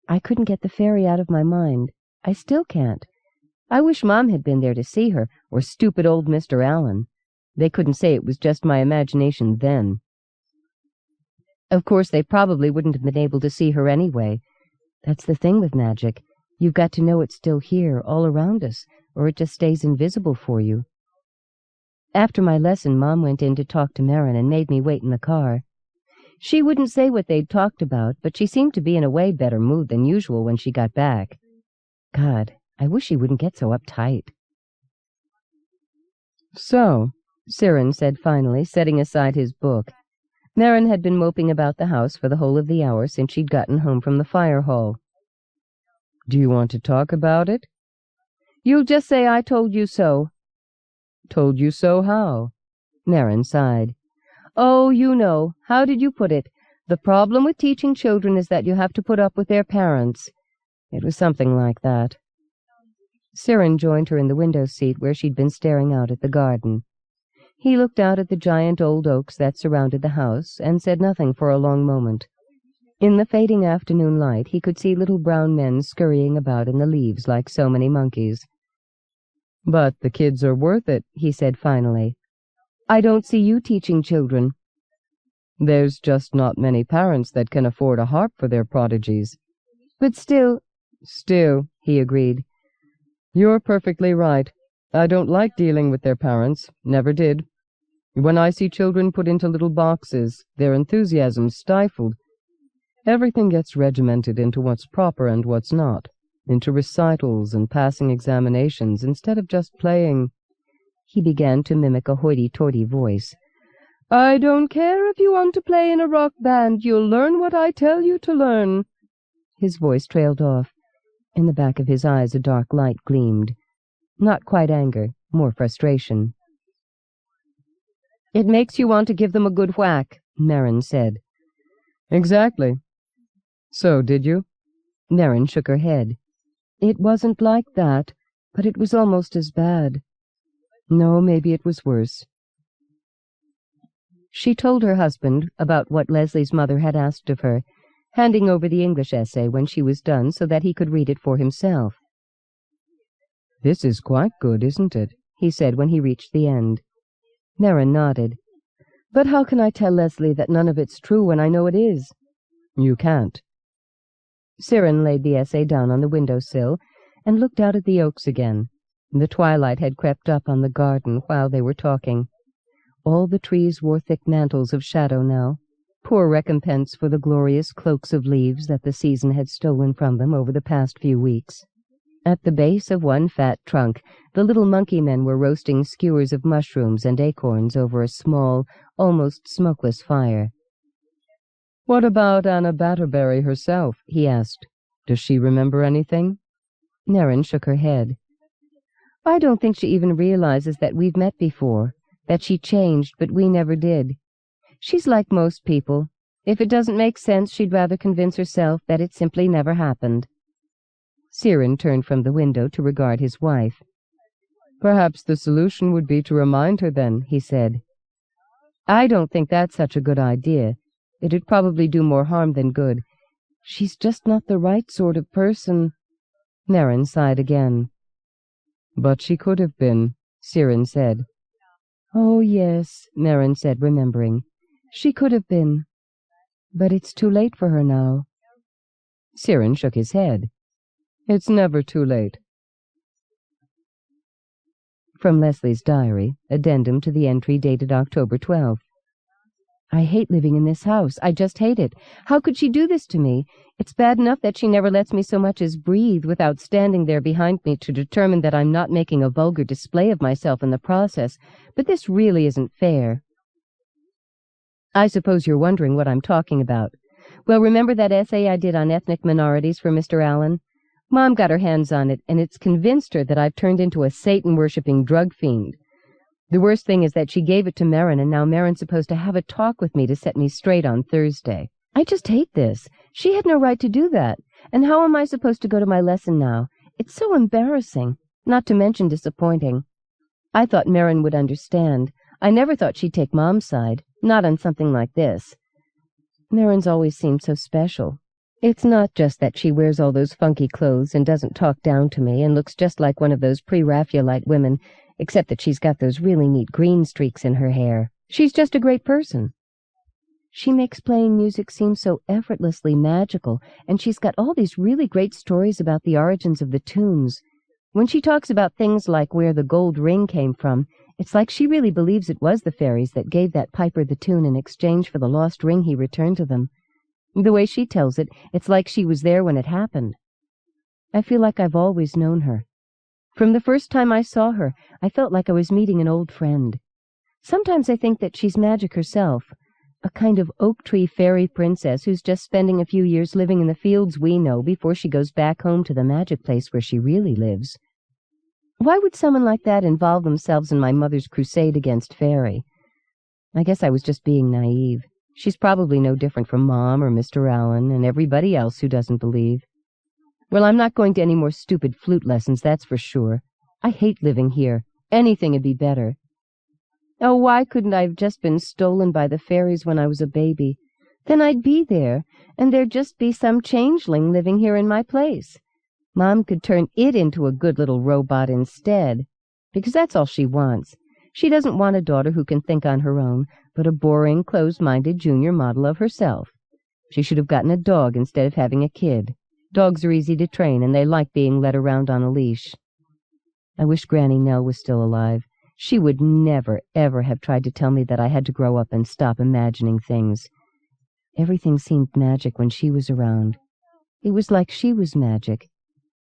I couldn't get the fairy out of my mind. I still can't. I wish Mom had been there to see her, or stupid old Mr. Allen. They couldn't say it was just my imagination then. Of course, they probably wouldn't have been able to see her anyway. That's the thing with magic. You've got to know it's still here, all around us, or it just stays invisible for you. After my lesson, Mom went in to talk to Merrin and made me wait in the car. She wouldn't say what they'd talked about, but she seemed to be in a way better mood than usual when she got back. God, I wish she wouldn't get so uptight. So, Siren said finally, setting aside his book. Merrin had been moping about the house for the whole of the hour since she'd gotten home from the fire hall. Do you want to talk about it? You'll just say I told you so. Told you so how? Merrin sighed. Oh, you know. How did you put it? The problem with teaching children is that you have to put up with their parents. It was something like that. Siren joined her in the window seat where she'd been staring out at the garden. He looked out at the giant old oaks that surrounded the house and said nothing for a long moment. In the fading afternoon light he could see little brown men scurrying about in the leaves like so many monkeys. But the kids are worth it, he said finally. I don't see you teaching children. There's just not many parents that can afford a harp for their prodigies. But still, he agreed. You're perfectly right. I don't like dealing with their parents, never did. When I see children put into little boxes, their enthusiasm's stifled. Everything gets regimented into what's proper and what's not, into recitals and passing examinations instead of just playing. He began to mimic a hoity-toity voice. I don't care if you want to play in a rock band, you'll learn what I tell you to learn. His voice trailed off. In the back of his eyes a dark light gleamed. Not quite anger, more frustration. It makes you want to give them a good whack, Merrin said. Exactly. So, did you? Merrin shook her head. It wasn't like that, but it was almost as bad. No, maybe it was worse. She told her husband about what Leslie's mother had asked of her, handing over the English essay when she was done so that he could read it for himself. This is quite good, isn't it? He said when he reached the end. Merrin nodded. But how can I tell Leslie that none of it's true when I know it is? You can't. Siren laid the essay down on the window-sill and looked out at the oaks again. The twilight had crept up on the garden while they were talking. All the trees wore thick mantles of shadow now, poor recompense for the glorious cloaks of leaves that the season had stolen from them over the past few weeks. At the base of one fat trunk, the little monkey men were roasting skewers of mushrooms and acorns over a small, almost smokeless fire. What about Anna Batterbury herself? He asked. Does she remember anything? Merrin shook her head. I don't think she even realizes that we've met before, that she changed, but we never did. She's like most people. If it doesn't make sense, she'd rather convince herself that it simply never happened. Siren turned from the window to regard his wife. Perhaps the solution would be to remind her then, he said. I don't think that's such a good idea. It'd probably do more harm than good. She's just not the right sort of person. Merrin sighed again. But she could have been, Siren said. Oh, yes, Merrin said, remembering. She could have been. But it's too late for her now. Siren shook his head. It's never too late. From Leslie's diary, addendum to the entry dated October 12th. I hate living in this house. I just hate it. How could she do this to me? It's bad enough that she never lets me so much as breathe without standing there behind me to determine that I'm not making a vulgar display of myself in the process, but this really isn't fair. I suppose you're wondering what I'm talking about. Well, remember that essay I did on ethnic minorities for Mr. Allen? Mom got her hands on it, and it's convinced her that I've turned into a Satan-worshipping drug fiend. The worst thing is that she gave it to Merrin, and now Merrin's supposed to have a talk with me to set me straight on Thursday. I just hate this. She had no right to do that. And how am I supposed to go to my lesson now? It's so embarrassing, not to mention disappointing. I thought Merrin would understand. I never thought she'd take Mom's side, not on something like this. Merrin's always seemed so special. It's not just that she wears all those funky clothes and doesn't talk down to me and looks just like one of those pre-Raphaelite women, except that she's got those really neat green streaks in her hair. She's just a great person. She makes playing music seem so effortlessly magical, and she's got all these really great stories about the origins of the tunes. When she talks about things like where the gold ring came from, it's like she really believes it was the fairies that gave that piper the tune in exchange for the lost ring he returned to them. The way she tells it, it's like she was there when it happened. I feel like I've always known her. From the first time I saw her, I felt like I was meeting an old friend. Sometimes I think that she's magic herself, a kind of oak tree fairy princess who's just spending a few years living in the fields we know before she goes back home to the magic place where she really lives. Why would someone like that involve themselves in my mother's crusade against fairy? I guess I was just being naive. She's probably no different from Mom or Mr. Allen and everybody else who doesn't believe. Well, I'm not going to any more stupid flute lessons, that's for sure. I hate living here. Anything'd be better. Oh, why couldn't I have just been stolen by the fairies when I was a baby? Then I'd be there, and there'd just be some changeling living here in my place. Mom could turn it into a good little robot instead, because that's all she wants. She doesn't want a daughter who can think on her own, but a boring, closed-minded junior model of herself. She should have gotten a dog instead of having a kid. Dogs are easy to train, and they like being led around on a leash. I wish Granny Nell was still alive. She would never, ever have tried to tell me that I had to grow up and stop imagining things. Everything seemed magic when she was around. It was like she was magic,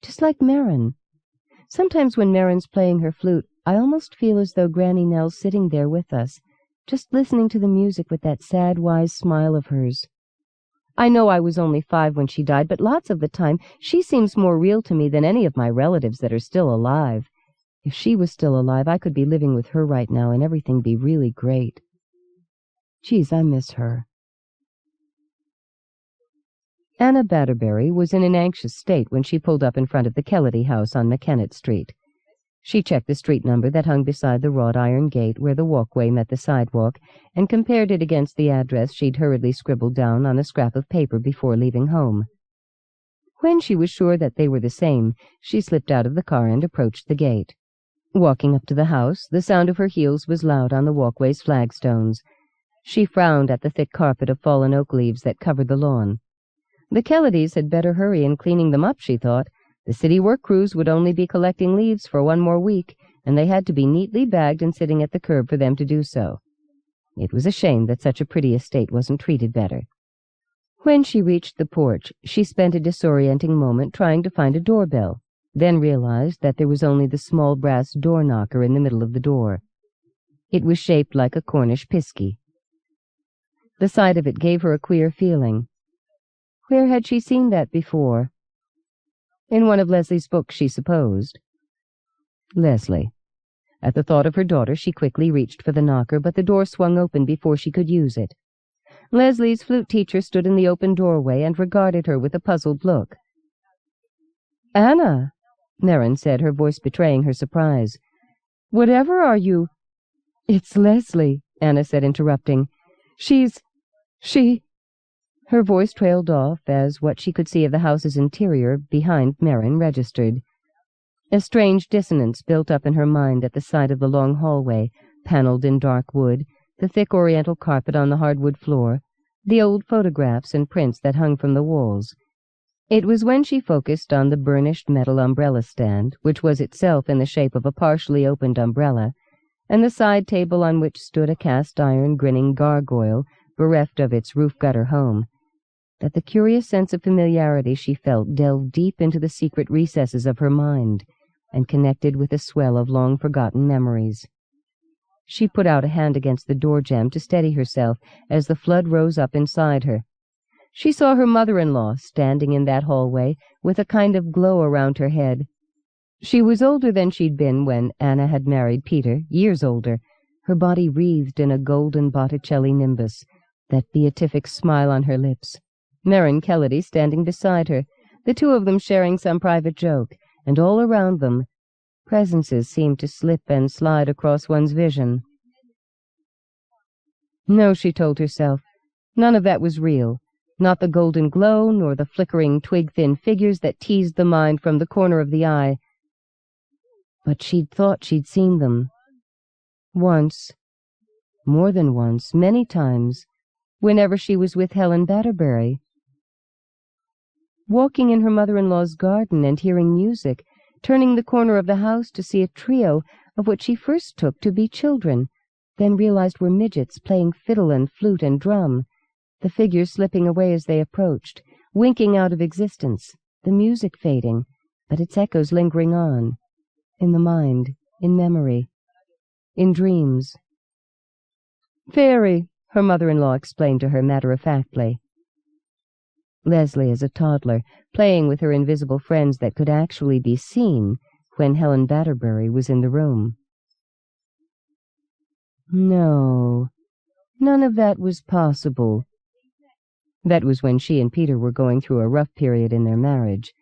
just like Merrin. Sometimes when Merrin's playing her flute, I almost feel as though Granny Nell's sitting there with us, just listening to the music with that sad, wise smile of hers. I know I was only 5 when she died, but lots of the time she seems more real to me than any of my relatives that are still alive. If she was still alive, I could be living with her right now and everything be really great. Geez, I miss her. Anna Batterbury was in an anxious state when she pulled up in front of the Kelledy house on McKennet Street. She checked the street number that hung beside the wrought iron gate where the walkway met the sidewalk and compared it against the address she'd hurriedly scribbled down on a scrap of paper before leaving home. When she was sure that they were the same, she slipped out of the car and approached the gate. Walking up to the house, the sound of her heels was loud on the walkway's flagstones. She frowned at the thick carpet of fallen oak leaves that covered the lawn. The Kelledys had better hurry in cleaning them up, she thought. The city work crews would only be collecting leaves for 1 more week, and they had to be neatly bagged and sitting at the curb for them to do so. It was a shame that such a pretty estate wasn't treated better. When she reached the porch, she spent a disorienting moment trying to find a doorbell, then realized that there was only the small brass door knocker in the middle of the door. It was shaped like a Cornish piskie. The sight of it gave her a queer feeling. Where had she seen that before? In one of Leslie's books, she supposed. Leslie. At the thought of her daughter, she quickly reached for the knocker, but the door swung open before she could use it. Leslie's flute teacher stood in the open doorway and regarded her with a puzzled look. "Anna," Merrin said, her voice betraying her surprise. "Whatever are you—" "It's Leslie," Anna said, interrupting. She—" Her voice trailed off as what she could see of the house's interior behind Merrin registered. A strange dissonance built up in her mind at the sight of the long hallway, paneled in dark wood, the thick oriental carpet on the hardwood floor, the old photographs and prints that hung from the walls. It was when she focused on the burnished metal umbrella stand, which was itself in the shape of a partially opened umbrella, and the side table on which stood a cast-iron grinning gargoyle, bereft of its roof-gutter home, that the curious sense of familiarity she felt delved deep into the secret recesses of her mind and connected with a swell of long-forgotten memories. She put out a hand against the door jamb to steady herself as the flood rose up inside her. She saw her mother-in-law standing in that hallway with a kind of glow around her head. She was older than she'd been when Anna had married Peter, years older, her body wreathed in a golden Botticelli nimbus, that beatific smile on her lips. Merrin Kelledy standing beside her, the two of them sharing some private joke, and all around them, presences seemed to slip and slide across one's vision. No, she told herself, none of that was real. Not the golden glow, nor the flickering twig-thin figures that teased the mind from the corner of the eye. But she'd thought she'd seen them. Once, more than once, many times, whenever she was with Helen Batterbury. Walking in her mother-in-law's garden and hearing music, turning the corner of the house to see a trio of what she first took to be children, then realized were midgets playing fiddle and flute and drum, the figures slipping away as they approached, winking out of existence, the music fading, but its echoes lingering on, in the mind, in memory, in dreams. "Fairy," her mother-in-law explained to her matter-of-factly. Leslie, as a toddler, playing with her invisible friends that could actually be seen when Helen Batterbury was in the room. No, none of that was possible. That was when she and Peter were going through a rough period in their marriage.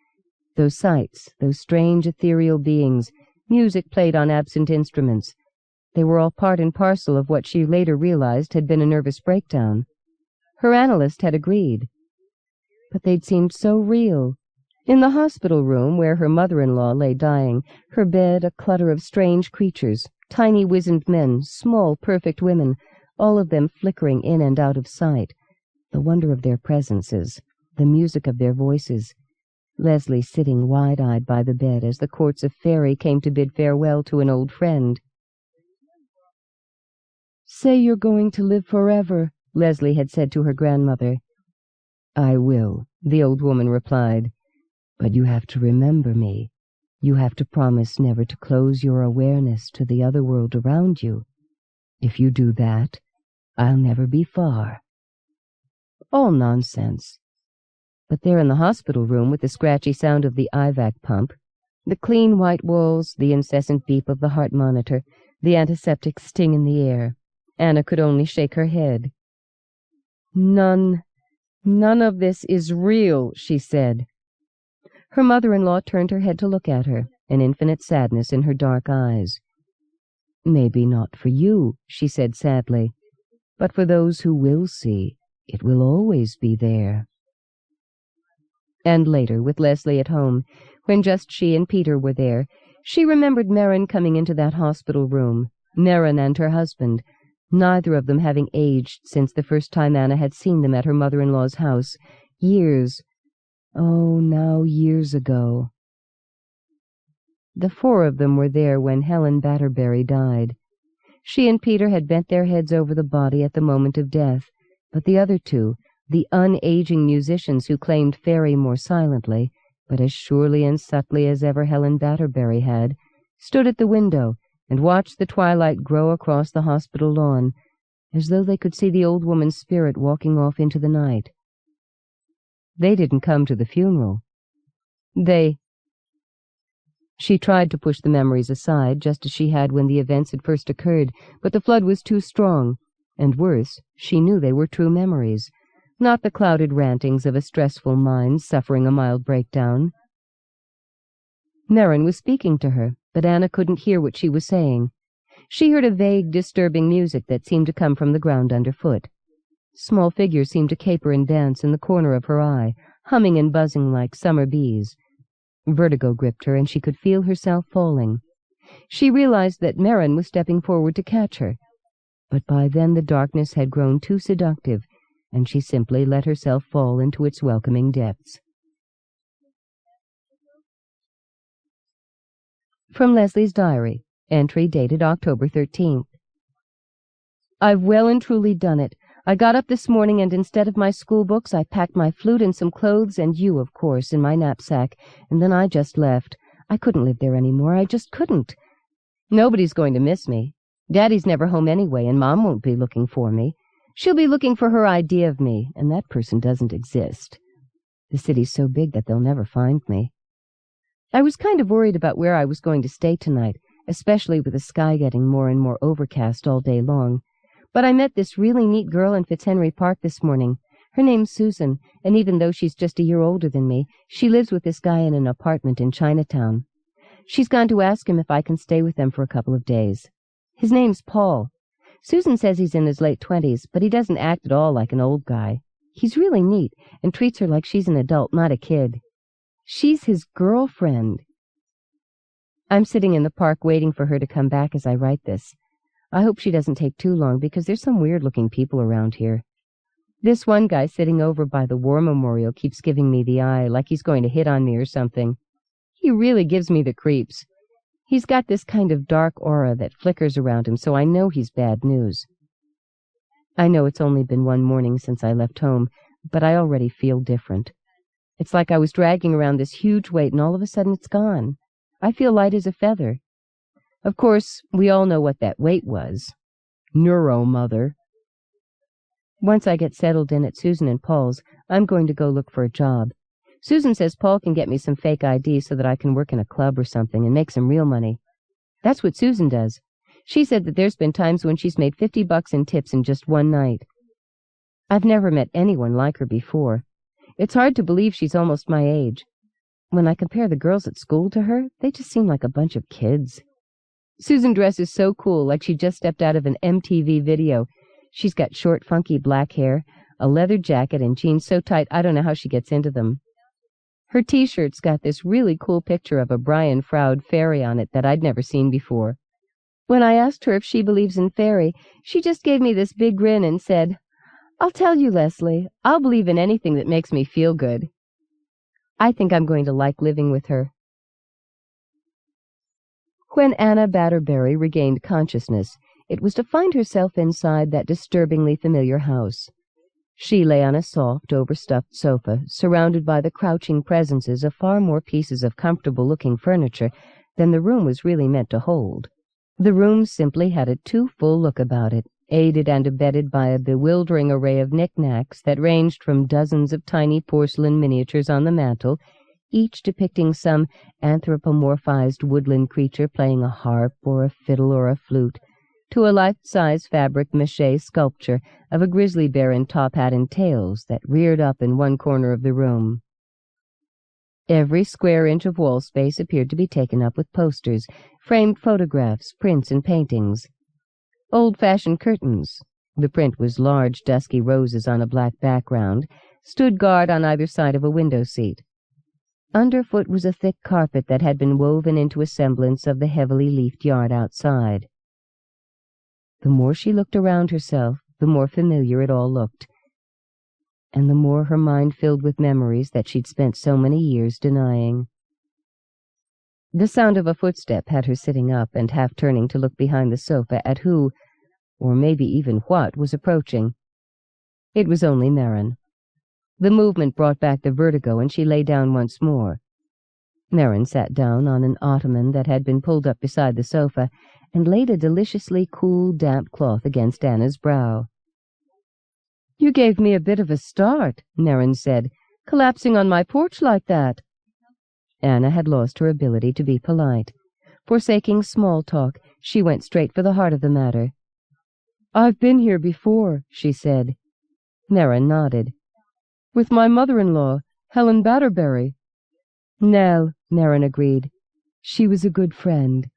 Those sights, those strange ethereal beings, music played on absent instruments, they were all part and parcel of what she later realized had been a nervous breakdown. Her analyst had agreed. But they'd seemed so real. In the hospital room where her mother-in-law lay dying, her bed a clutter of strange creatures, tiny wizened men, small perfect women, all of them flickering in and out of sight, the wonder of their presences, the music of their voices, Leslie sitting wide-eyed by the bed as the courts of Fairy came to bid farewell to an old friend. "Say you're going to live forever," Leslie had said to her grandmother. "I will," the old woman replied. "But you have to remember me. You have to promise never to close your awareness to the other world around you. If you do that, I'll never be far." All nonsense. But there in the hospital room, with the scratchy sound of the IVAC pump, the clean white walls, the incessant beep of the heart monitor, the antiseptic sting in the air, Anna could only shake her head. None of this is real," she said. Her mother-in-law turned her head to look at her, an infinite sadness in her dark eyes. "Maybe not for you," she said sadly, "but for those who will see, it will always be there." And later, with Leslie at home, when just she and Peter were there, she remembered Merrin coming into that hospital room, Merrin and her husband, neither of them having aged since the first time Anna had seen them at her mother-in-law's house, years ago. The four of them were there when Helen Batterbury died. She and Peter had bent their heads over the body at the moment of death, but the other two, the unaging musicians who claimed Fairy more silently, but as surely and subtly as ever Helen Batterbury had, stood at the window and watched the twilight grow across the hospital lawn, as though they could see the old woman's spirit walking off into the night. They didn't come to the funeral. She tried to push the memories aside, just as she had when the events had first occurred, but the flood was too strong, and worse, she knew they were true memories, not the clouded rantings of a stressful mind suffering a mild breakdown. Merrin was speaking to her, but Anna couldn't hear what she was saying. She heard a vague, disturbing music that seemed to come from the ground underfoot. Small figures seemed to caper and dance in the corner of her eye, humming and buzzing like summer bees. Vertigo gripped her, and she could feel herself falling. She realized that Merrin was stepping forward to catch her, but by then the darkness had grown too seductive, and she simply let herself fall into its welcoming depths. From Leslie's diary, entry dated October 13th. I've well and truly done it. I got up this morning, and instead of my school books, I packed my flute and some clothes, and you, of course, in my knapsack, and then I just left. I couldn't live there anymore. I just couldn't. Nobody's going to miss me. Daddy's never home anyway, and Mom won't be looking for me. She'll be looking for her idea of me, and that person doesn't exist. The city's so big that they'll never find me. I was kind of worried about where I was going to stay tonight, especially with the sky getting more and more overcast all day long. But I met this really neat girl in Fitzhenry Park this morning. Her name's Susan, and even though she's just a year older than me, she lives with this guy in an apartment in Chinatown. She's gone to ask him if I can stay with them for a couple of days. His name's Paul. Susan says he's in his late 20s, but he doesn't act at all like an old guy. He's really neat and treats her like she's an adult, not a kid. She's his girlfriend. I'm sitting in the park waiting for her to come back as I write this. I hope she doesn't take too long, because there's some weird-looking people around here. This one guy sitting over by the war memorial keeps giving me the eye, like he's going to hit on me or something. He really gives me the creeps. He's got this kind of dark aura that flickers around him, so I know he's bad news. I know it's only been one morning since I left home, but I already feel different. It's like I was dragging around this huge weight, and all of a sudden it's gone. I feel light as a feather. Of course, we all know what that weight was. Neuro-mother. Once I get settled in at Susan and Paul's, I'm going to go look for a job. Susan says Paul can get me some fake ID so that I can work in a club or something and make some real money. That's what Susan does. She said that there's been times when she's made $50 in tips in just one night. I've never met anyone like her before. It's hard to believe she's almost my age. When I compare the girls at school to her, they just seem like a bunch of kids. Susan dresses so cool, like she just stepped out of an MTV video. She's got short, funky black hair, a leather jacket, and jeans so tight I don't know how she gets into them. Her T-shirt's got this really cool picture of a Brian Froud fairy on it that I'd never seen before. When I asked her if she believes in fairy, she just gave me this big grin and said, "I'll tell you, Leslie, I'll believe in anything that makes me feel good." I think I'm going to like living with her. When Anna Batterbury regained consciousness, it was to find herself inside that disturbingly familiar house. She lay on a soft, overstuffed sofa, surrounded by the crouching presences of far more pieces of comfortable-looking furniture than the room was really meant to hold. The room simply had a too-full look about it, aided and abetted by a bewildering array of knickknacks that ranged from dozens of tiny porcelain miniatures on the mantel, each depicting some anthropomorphized woodland creature playing a harp or a fiddle or a flute, to a life-size fabric mache sculpture of a grizzly bear in top hat and tails that reared up in one corner of the room. Every square inch of wall space appeared to be taken up with posters, framed photographs, prints, and paintings. Old-fashioned curtains, the print was large, dusky roses on a black background, stood guard on either side of a window seat. Underfoot was a thick carpet that had been woven into a semblance of the heavily leafed yard outside. The more she looked around herself, the more familiar it all looked, and the more her mind filled with memories that she'd spent so many years denying. The sound of a footstep had her sitting up and half turning to look behind the sofa at who, or maybe even what, was approaching. It was only Merrin. The movement brought back the vertigo, and she lay down once more. Merrin sat down on an ottoman that had been pulled up beside the sofa, and laid a deliciously cool, damp cloth against Anna's brow. "You gave me a bit of a start," Merrin said, "collapsing on my porch like that." Anna had lost her ability to be polite. Forsaking small talk, she went straight for the heart of the matter. "I've been here before," she said. Merrin nodded. "With my mother-in-law, Helen Batterbury." "Nell," Merrin agreed. "She was a good friend."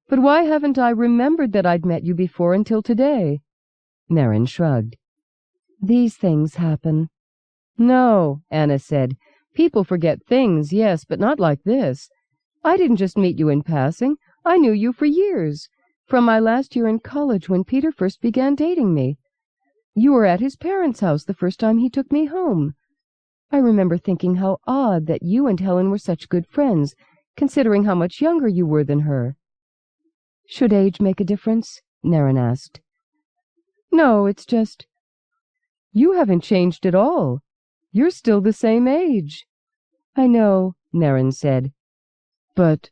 "But why haven't I remembered that I'd met you before until today?" Merrin shrugged. "These things happen." "No," Anna said. People forget things, yes, but not like this. I didn't just meet you in passing. I knew you for years, from my last year in college when Peter first began dating me. You were at his parents' house the first time he took me home. I remember thinking how odd that you and Helen were such good friends, considering how much younger you were than her. Should age make a difference? Naren asked. No, it's just... You haven't changed at all. You're still the same age. I know, Naren said. But...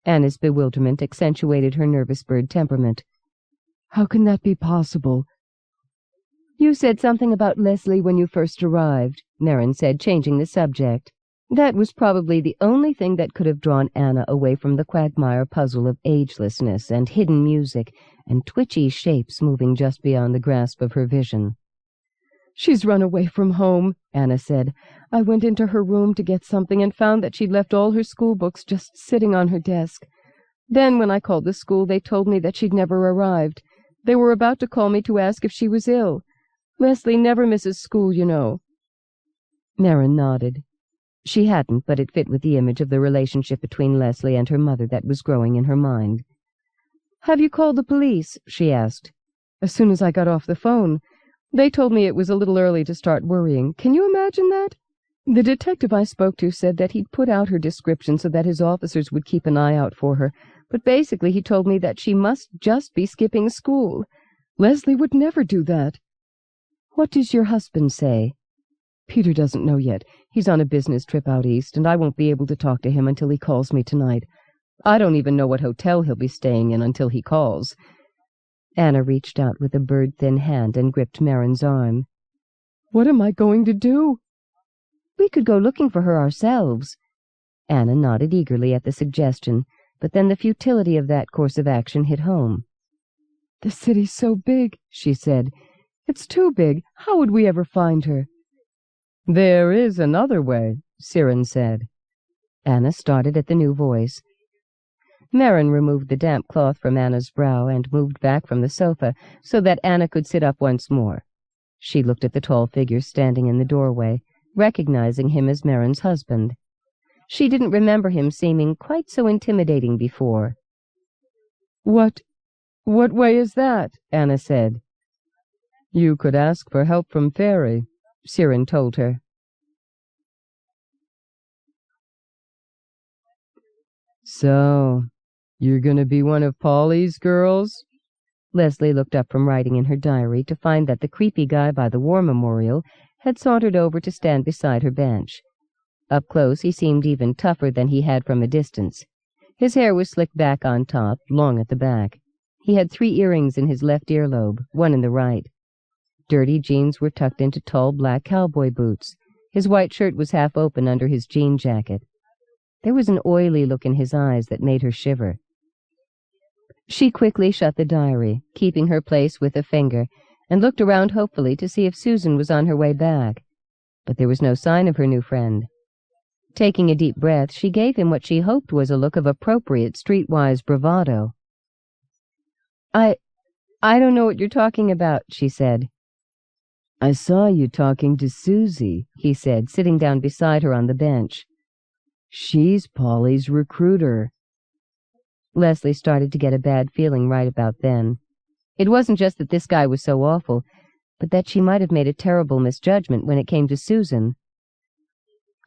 Anna's bewilderment accentuated her nervous bird temperament. How can that be possible? You said something about Leslie when you first arrived, Naren said, changing the subject. That was probably the only thing that could have drawn Anna away from the quagmire puzzle of agelessness and hidden music and twitchy shapes moving just beyond the grasp of her vision. She's run away from home, Anna said. I went into her room to get something and found that she'd left all her school books just sitting on her desk. Then, when I called the school, they told me that she'd never arrived. They were about to call me to ask if she was ill. Leslie never misses school, you know. Naren nodded. She hadn't, but it fit with the image of the relationship between Leslie and her mother that was growing in her mind. Have you called the police? She asked. As soon as I got off the phone. They told me it was a little early to start worrying. Can you imagine that? The detective I spoke to said that he'd put out her description so that his officers would keep an eye out for her, but basically he told me that she must just be skipping school. Leslie would never do that. What does your husband say? Peter doesn't know yet. He's on a business trip out east, and I won't be able to talk to him until he calls me tonight. I don't even know what hotel he'll be staying in until he calls. Anna reached out with a bird-thin hand and gripped Naren's arm. What am I going to do? We could go looking for her ourselves. Anna nodded eagerly at the suggestion, but then the futility of that course of action hit home. The city's so big, she said. It's too big. How would we ever find her? There is another way, Siren said. Anna started at the new voice. Naren removed the damp cloth from Anna's brow and moved back from the sofa so that Anna could sit up once more. She looked at the tall figure standing in the doorway, recognizing him as Naren's husband. She didn't remember him seeming quite so intimidating before. What way is that? Anna said. You could ask for help from Terri, Siren told her. So, you're going to be one of Polly's girls? Leslie looked up from writing in her diary to find that the creepy guy by the war memorial had sauntered over to stand beside her bench. Up close he seemed even tougher than he had from a distance. His hair was slicked back on top, long at the back. He had 3 earrings in his left earlobe, 1 in the right. Dirty jeans were tucked into tall black cowboy boots. His white shirt was half open under his jean jacket. There was an oily look in his eyes that made her shiver. She quickly shut the diary, keeping her place with a finger, and looked around hopefully to see if Susan was on her way back. But there was no sign of her new friend. Taking a deep breath, she gave him what she hoped was a look of appropriate streetwise bravado. I don't know what you're talking about, she said. I saw you talking to Susie, he said, sitting down beside her on the bench. She's Polly's recruiter. Leslie started to get a bad feeling right about then. It wasn't just that this guy was so awful, but that she might have made a terrible misjudgment when it came to Susan.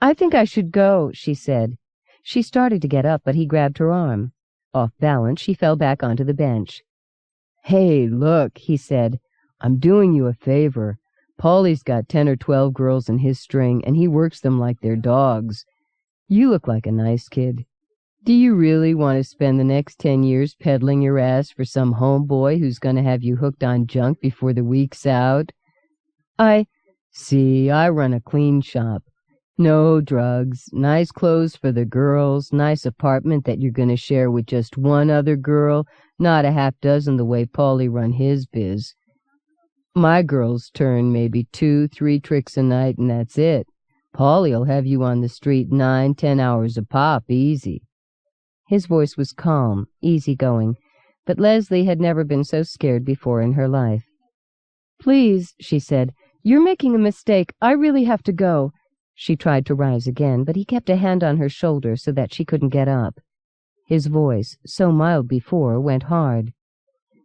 I think I should go, she said. She started to get up, but he grabbed her arm. Off balance, she fell back onto the bench. Hey, look, he said. I'm doing you a favor. Polly's got 10 or 12 girls in his string, and he works them like they're dogs. You look like a nice kid. Do you really want to spend the next 10 years peddling your ass for some homeboy who's going to have you hooked on junk before the week's out? I run a clean shop. No drugs, nice clothes for the girls, nice apartment that you're going to share with just one other girl, not a half dozen the way Paulie run his biz. My girls turn maybe 2-3 tricks a night and that's it. Paulie'll have you on the street 9-10 hours a pop, easy. His voice was calm, easygoing, but Leslie had never been so scared before in her life. Please, she said, you're making a mistake. I really have to go. She tried to rise again, but he kept a hand on her shoulder so that she couldn't get up. His voice, so mild before, went hard.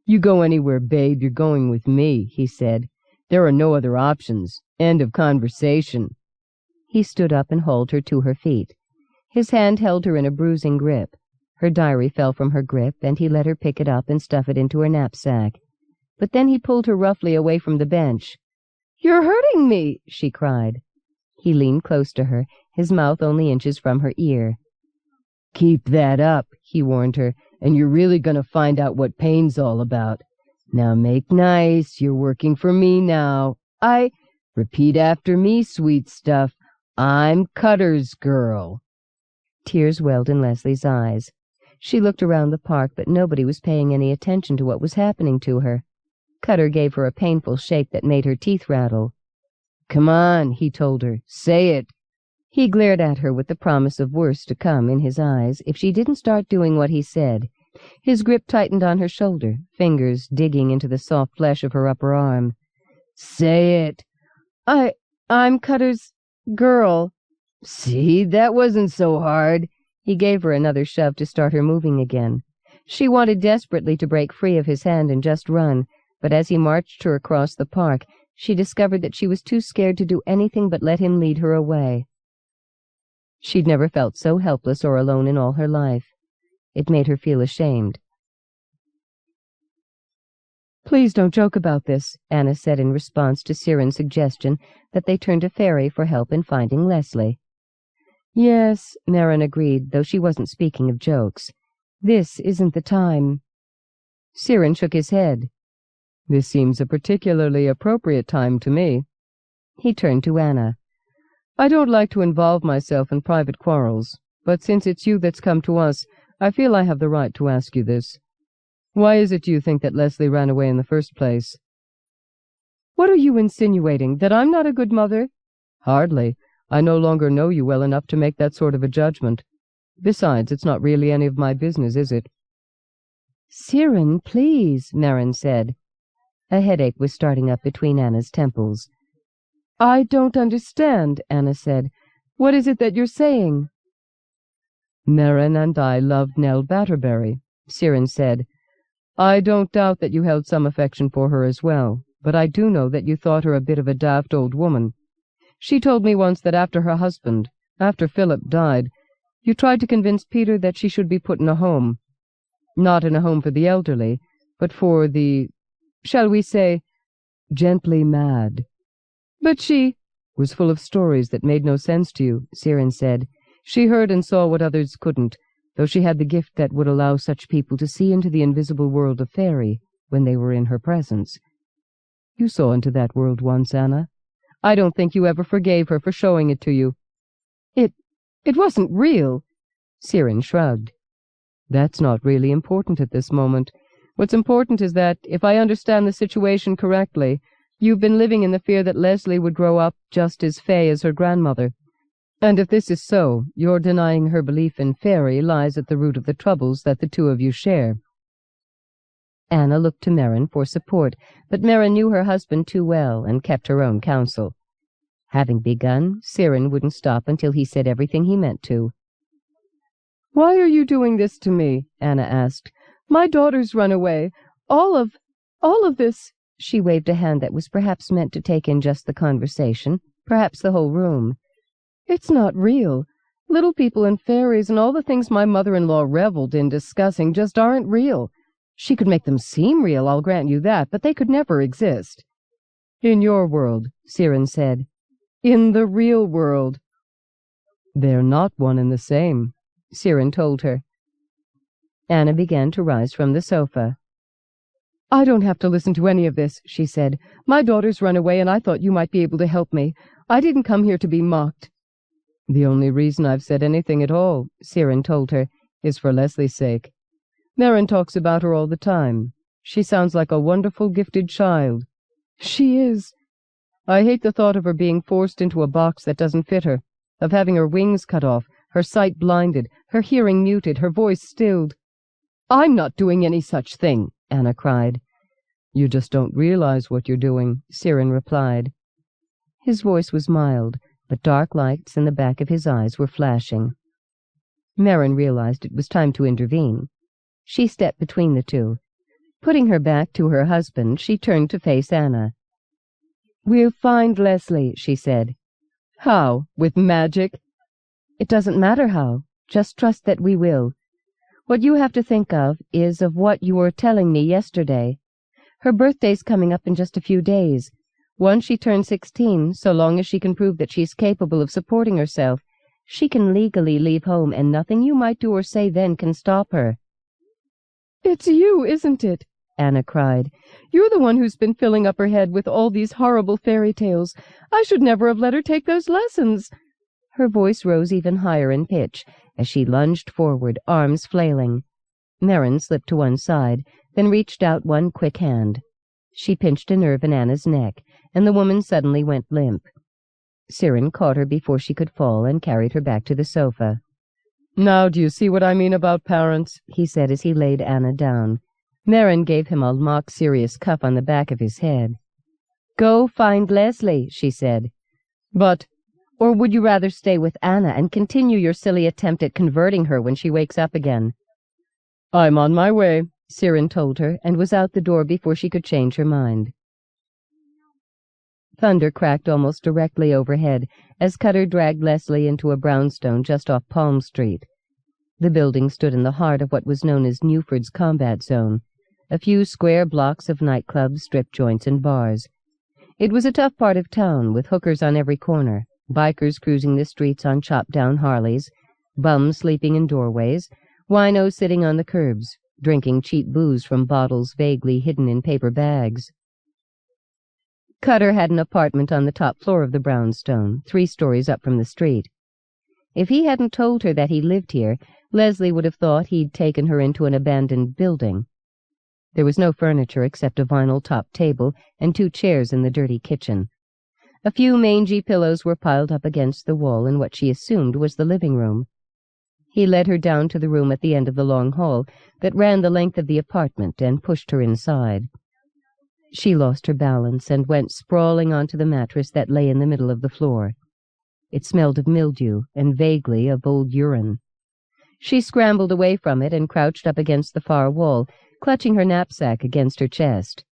"You go anywhere, babe, you're going with me," he said. "There are no other options. End of conversation." He stood up and hauled her to her feet. His hand held her in a bruising grip. Her diary fell from her grip, and he let her pick it up and stuff it into her knapsack. But then he pulled her roughly away from the bench. "You're hurting me!" she cried. He leaned close to her, his mouth only inches from her ear. "Keep that up," he warned her, "and you're really going to find out what pain's all about. Now make nice, you're working for me now. Repeat after me, sweet stuff. I'm Cutter's girl." Tears welled in Leslie's eyes. She looked around the park, but nobody was paying any attention to what was happening to her. Cutter gave her a painful shake that made her teeth rattle. "Come on," he told her. "Say it." He glared at her with the promise of worse to come in his eyes if she didn't start doing what he said. His grip tightened on her shoulder, fingers digging into the soft flesh of her upper arm. "Say it." I'm Cutter's girl." "See, that wasn't so hard." He gave her another shove to start her moving again. She wanted desperately to break free of his hand and just run, but as he marched her across the park, she discovered that she was too scared to do anything but let him lead her away. She'd never felt so helpless or alone in all her life. It made her feel ashamed. "Please don't joke about this," Anna said in response to Siren's suggestion that they turn to Ferry for help in finding Leslie. "Yes," Marin agreed, though she wasn't speaking of jokes. "This isn't the time." Siren shook his head. "This seems a particularly appropriate time to me." He turned to Anna. "I don't like to involve myself in private quarrels, but since it's you that's come to us, I feel I have the right to ask you this. Why is it you think that Leslie ran away in the first place?" "What are you insinuating, that I'm not a good mother?" "Hardly. I no longer know you well enough to make that sort of a judgment. Besides, it's not really any of my business, is it?" "Siren, please," Marin said. A headache was starting up between Anna's temples. "I don't understand," Anna said. "What is it that you're saying?" "Marin and I loved Nell Batterberry," Siren said. "I don't doubt that you held some affection for her as well, but I do know that you thought her a bit of a daft old woman. She told me once that after her husband, after Philip, died, you tried to convince Peter that she should be put in a home. Not in a home for the elderly, but for the, shall we say, gently mad. But she was full of stories that made no sense to you," Siren said. "She heard and saw what others couldn't, though she had the gift that would allow such people to see into the invisible world of Fairy when they were in her presence. You saw into that world once, Anna. I don't think you ever forgave her for showing it to you." It wasn't real." Siren shrugged. "That's not really important at this moment. What's important is that, if I understand the situation correctly, you've been living in the fear that Leslie would grow up just as fey as her grandmother. And if this is so, your denying her belief in Fairy lies at the root of the troubles that the two of you share." Anna looked to Marin for support, but Marin knew her husband too well and kept her own counsel. Having begun, Siren wouldn't stop until he said everything he meant to. "Why are you doing this to me?" Anna asked. "My daughter's run away. All of this." She waved a hand that was perhaps meant to take in just the conversation, perhaps the whole room. "It's not real. Little people and fairies and all the things my mother-in-law reveled in discussing just aren't real. She could make them seem real, I'll grant you that, but they could never exist." "In your world," Siren said. "In the real world." "They're not one and the same," Siren told her. Anna began to rise from the sofa. "I don't have to listen to any of this," she said. "My daughter's run away, and I thought you might be able to help me. I didn't come here to be mocked." The only reason I've said anything at all, Siren told her, is for Leslie's sake. Marin talks about her all the time. She sounds like a wonderful, gifted child. She is. I hate the thought of her being forced into a box that doesn't fit her, of having her wings cut off, her sight blinded, her hearing muted, her voice stilled. I'm not doing any such thing, Anna cried. You just don't realize what you're doing, Siren replied. His voice was mild, but dark lights in the back of his eyes were flashing. Merrin realized it was time to intervene. She stepped between the two. Putting her back to her husband, she turned to face Anna. "We'll find Leslie," she said. How? With magic? "It doesn't matter how. Just trust that we will. What you have to think of is of what you were telling me yesterday. Her birthday's coming up in just a few days. Once she turns 16, so long as she can prove that she's capable of supporting herself, she can legally leave home, and nothing you might do or say then can stop her." "It's you, isn't it?" Anna cried. "You're the one who's been filling up her head with all these horrible fairy tales. I should never have let her take those lessons." Her voice rose even higher in pitch as she lunged forward, arms flailing. Merrin slipped to one side, then reached out one quick hand. She pinched a nerve in Anna's neck, and the woman suddenly went limp. Sirin caught her before she could fall and carried her back to the sofa. "Now do you see what I mean about parents?" he said as he laid Anna down. Merrin gave him a mock-serious cuff on the back of his head. "Go find Leslie," she said. "But—" "Or would you rather stay with Anna and continue your silly attempt at converting her when she wakes up again?" "I'm on my way," Sirin told her, and was out the door before she could change her mind. Thunder cracked almost directly overhead as Cutter dragged Leslie into a brownstone just off Palm Street. The building stood in the heart of what was known as Newford's combat zone, a few square blocks of nightclubs, strip joints, and bars. It was a tough part of town, with hookers on every corner, bikers cruising the streets on chopped-down Harleys, bums sleeping in doorways, winos sitting on the curbs, drinking cheap booze from bottles vaguely hidden in paper bags. Cutter had an apartment on the top floor of the brownstone, 3 stories up from the street. If he hadn't told her that he lived here, Leslie would have thought he'd taken her into an abandoned building. There was no furniture except a vinyl-topped table and 2 chairs in the dirty kitchen. A few mangy pillows were piled up against the wall in what she assumed was the living room. He led her down to the room at the end of the long hall that ran the length of the apartment and pushed her inside. She lost her balance and went sprawling onto the mattress that lay in the middle of the floor. It smelled of mildew and vaguely of old urine. She scrambled away from it and crouched up against the far wall, clutching her knapsack against her chest.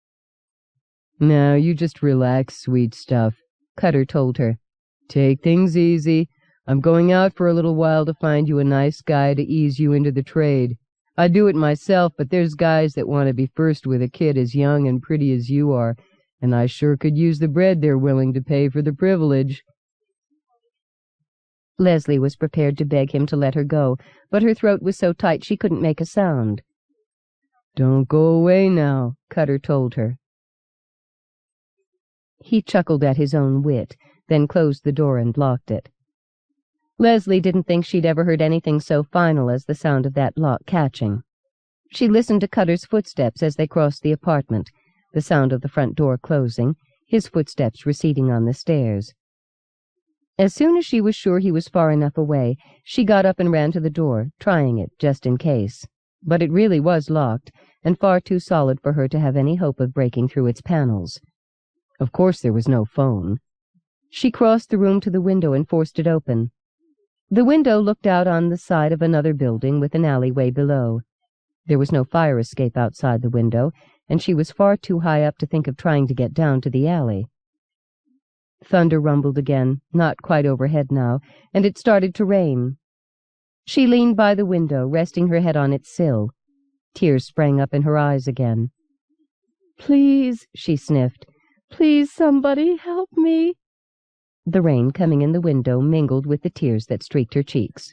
"Now you just relax, sweet stuff," Cutter told her. "Take things easy. I'm going out for a little while to find you a nice guy to ease you into the trade. I do it myself, but there's guys that want to be first with a kid as young and pretty as you are, and I sure could use the bread they're willing to pay for the privilege." Leslie was prepared to beg him to let her go, but her throat was so tight she couldn't make a sound. "Don't go away now," Cutter told her. He chuckled at his own wit, then closed the door and locked it. Leslie didn't think she'd ever heard anything so final as the sound of that lock catching. She listened to Cutter's footsteps as they crossed the apartment, the sound of the front door closing, his footsteps receding on the stairs. As soon as she was sure he was far enough away, she got up and ran to the door, trying it just in case. But it really was locked, and far too solid for her to have any hope of breaking through its panels. Of course there was no phone. She crossed the room to the window and forced it open. The window looked out on the side of another building with an alleyway below. There was no fire escape outside the window, and she was far too high up to think of trying to get down to the alley. Thunder rumbled again, not quite overhead now, and it started to rain. She leaned by the window, resting her head on its sill. Tears sprang up in her eyes again. "Please," she sniffed. "Please, somebody, help me." The rain coming in the window mingled with the tears that streaked her cheeks.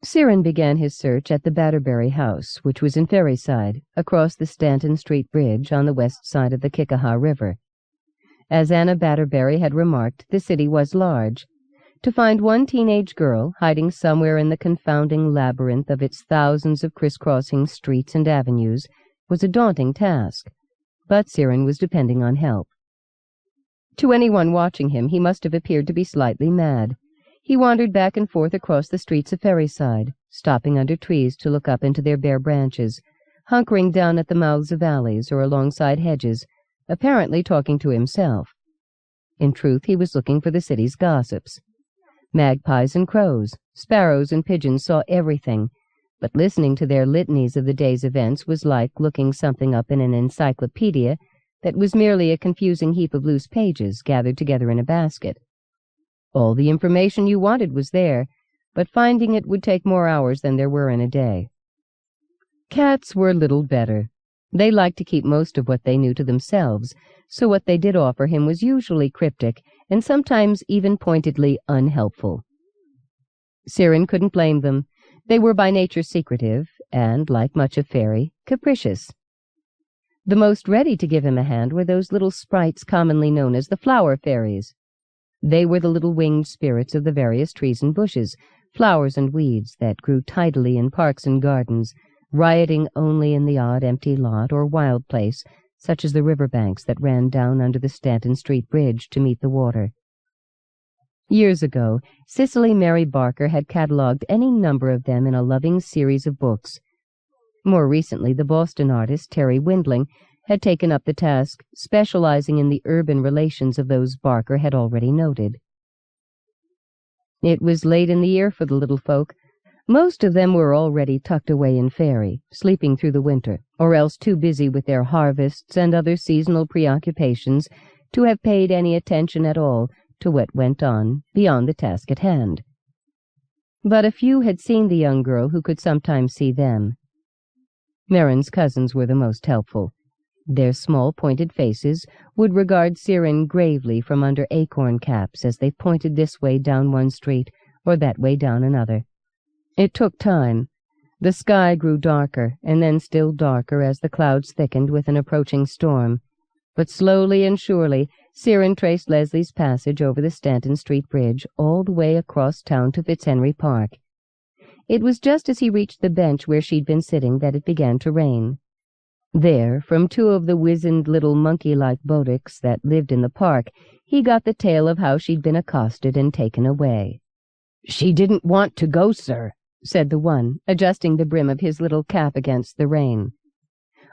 Sirin began his search at the Batterberry House, which was in Ferryside, across the Stanton Street Bridge on the west side of the Kickaha River. As Anna Batterberry had remarked, the city was large. To find one teenage girl hiding somewhere in the confounding labyrinth of its thousands of crisscrossing streets and avenues was a daunting task, but Sirin was depending on help. To anyone watching him, he must have appeared to be slightly mad. He wandered back and forth across the streets of Ferryside, stopping under trees to look up into their bare branches, hunkering down at the mouths of alleys or alongside hedges, apparently talking to himself. In truth, he was looking for the city's gossips. Magpies and crows, sparrows and pigeons saw everything, but listening to their litanies of the day's events was like looking something up in an encyclopedia that was merely a confusing heap of loose pages gathered together in a basket. All the information you wanted was there, but finding it would take more hours than there were in a day. Cats were little better. They liked to keep most of what they knew to themselves, so what they did offer him was usually cryptic and sometimes even pointedly unhelpful. Siren couldn't blame them. They were by nature secretive and, like much of fairy, capricious. The most ready to give him a hand were those little sprites commonly known as the flower fairies. They were the little winged spirits of the various trees and bushes, flowers and weeds that grew tidily in parks and gardens, rioting only in the odd empty lot or wild place, such as the river banks that ran down under the Stanton Street Bridge to meet the water. Years ago, Cicely Mary Barker had catalogued any number of them in a loving series of books. More recently, the Boston artist Terri Windling had taken up the task, specializing in the urban relations of those Barker had already noted. It was late in the year for the little folk. Most of them were already tucked away in fairy, sleeping through the winter, or else too busy with their harvests and other seasonal preoccupations to have paid any attention at all to what went on beyond the task at hand. But a few had seen the young girl who could sometimes see them. Merrin's cousins were the most helpful. Their small pointed faces would regard Siren gravely from under acorn caps as they pointed this way down one street or that way down another. It took time. The sky grew darker and then still darker as the clouds thickened with an approaching storm, but slowly and surely Siren traced Leslie's passage over the Stanton Street Bridge all the way across town to Fitzhenry Park. It was just as he reached the bench where she'd been sitting that it began to rain. There, from two of the wizened little monkey-like bodaks that lived in the park, he got the tale of how she'd been accosted and taken away. "She didn't want to go, sir," said the one, adjusting the brim of his little cap against the rain.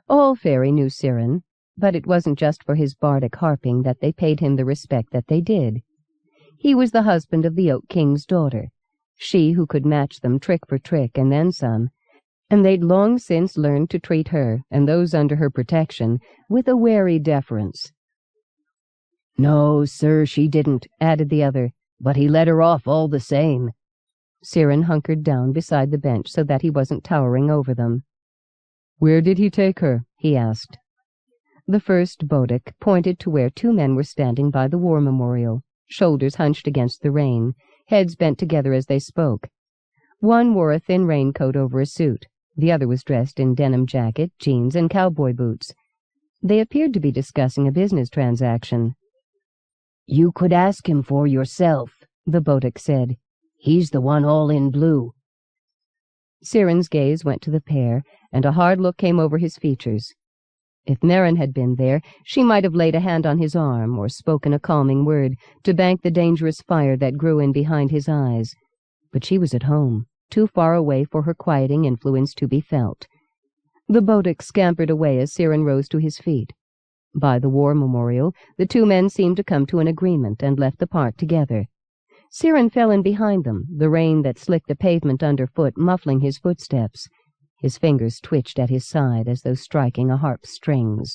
All fairy knew Siren, but it wasn't just for his bardic harping that they paid him the respect that they did. He was the husband of the Oak King's daughter, she who could match them trick for trick and then some, and they'd long since learned to treat her and those under her protection with a wary deference. "No, sir, she didn't," added the other, "but he let her off all the same." Siren hunkered down beside the bench so that he wasn't towering over them. "Where did he take her?" he asked. The first bodak pointed to where two men were standing by the war memorial, shoulders hunched against the rain, heads bent together as they spoke. One wore a thin raincoat over a suit. The other was dressed in denim jacket, jeans, and cowboy boots. They appeared to be discussing a business transaction. "You could ask him for yourself," the bodak said. "He's the one all in blue." Siren's gaze went to the pair, and a hard look came over his features. If Merrin had been there, she might have laid a hand on his arm or spoken a calming word to bank the dangerous fire that grew in behind his eyes. But she was at home, too far away for her quieting influence to be felt. The bodak scampered away as Siren rose to his feet. By the war memorial, the two men seemed to come to an agreement and left the park together. Siren fell in behind them, the rain that slicked the pavement underfoot muffling his footsteps. His fingers twitched at his side as though striking a harp's strings.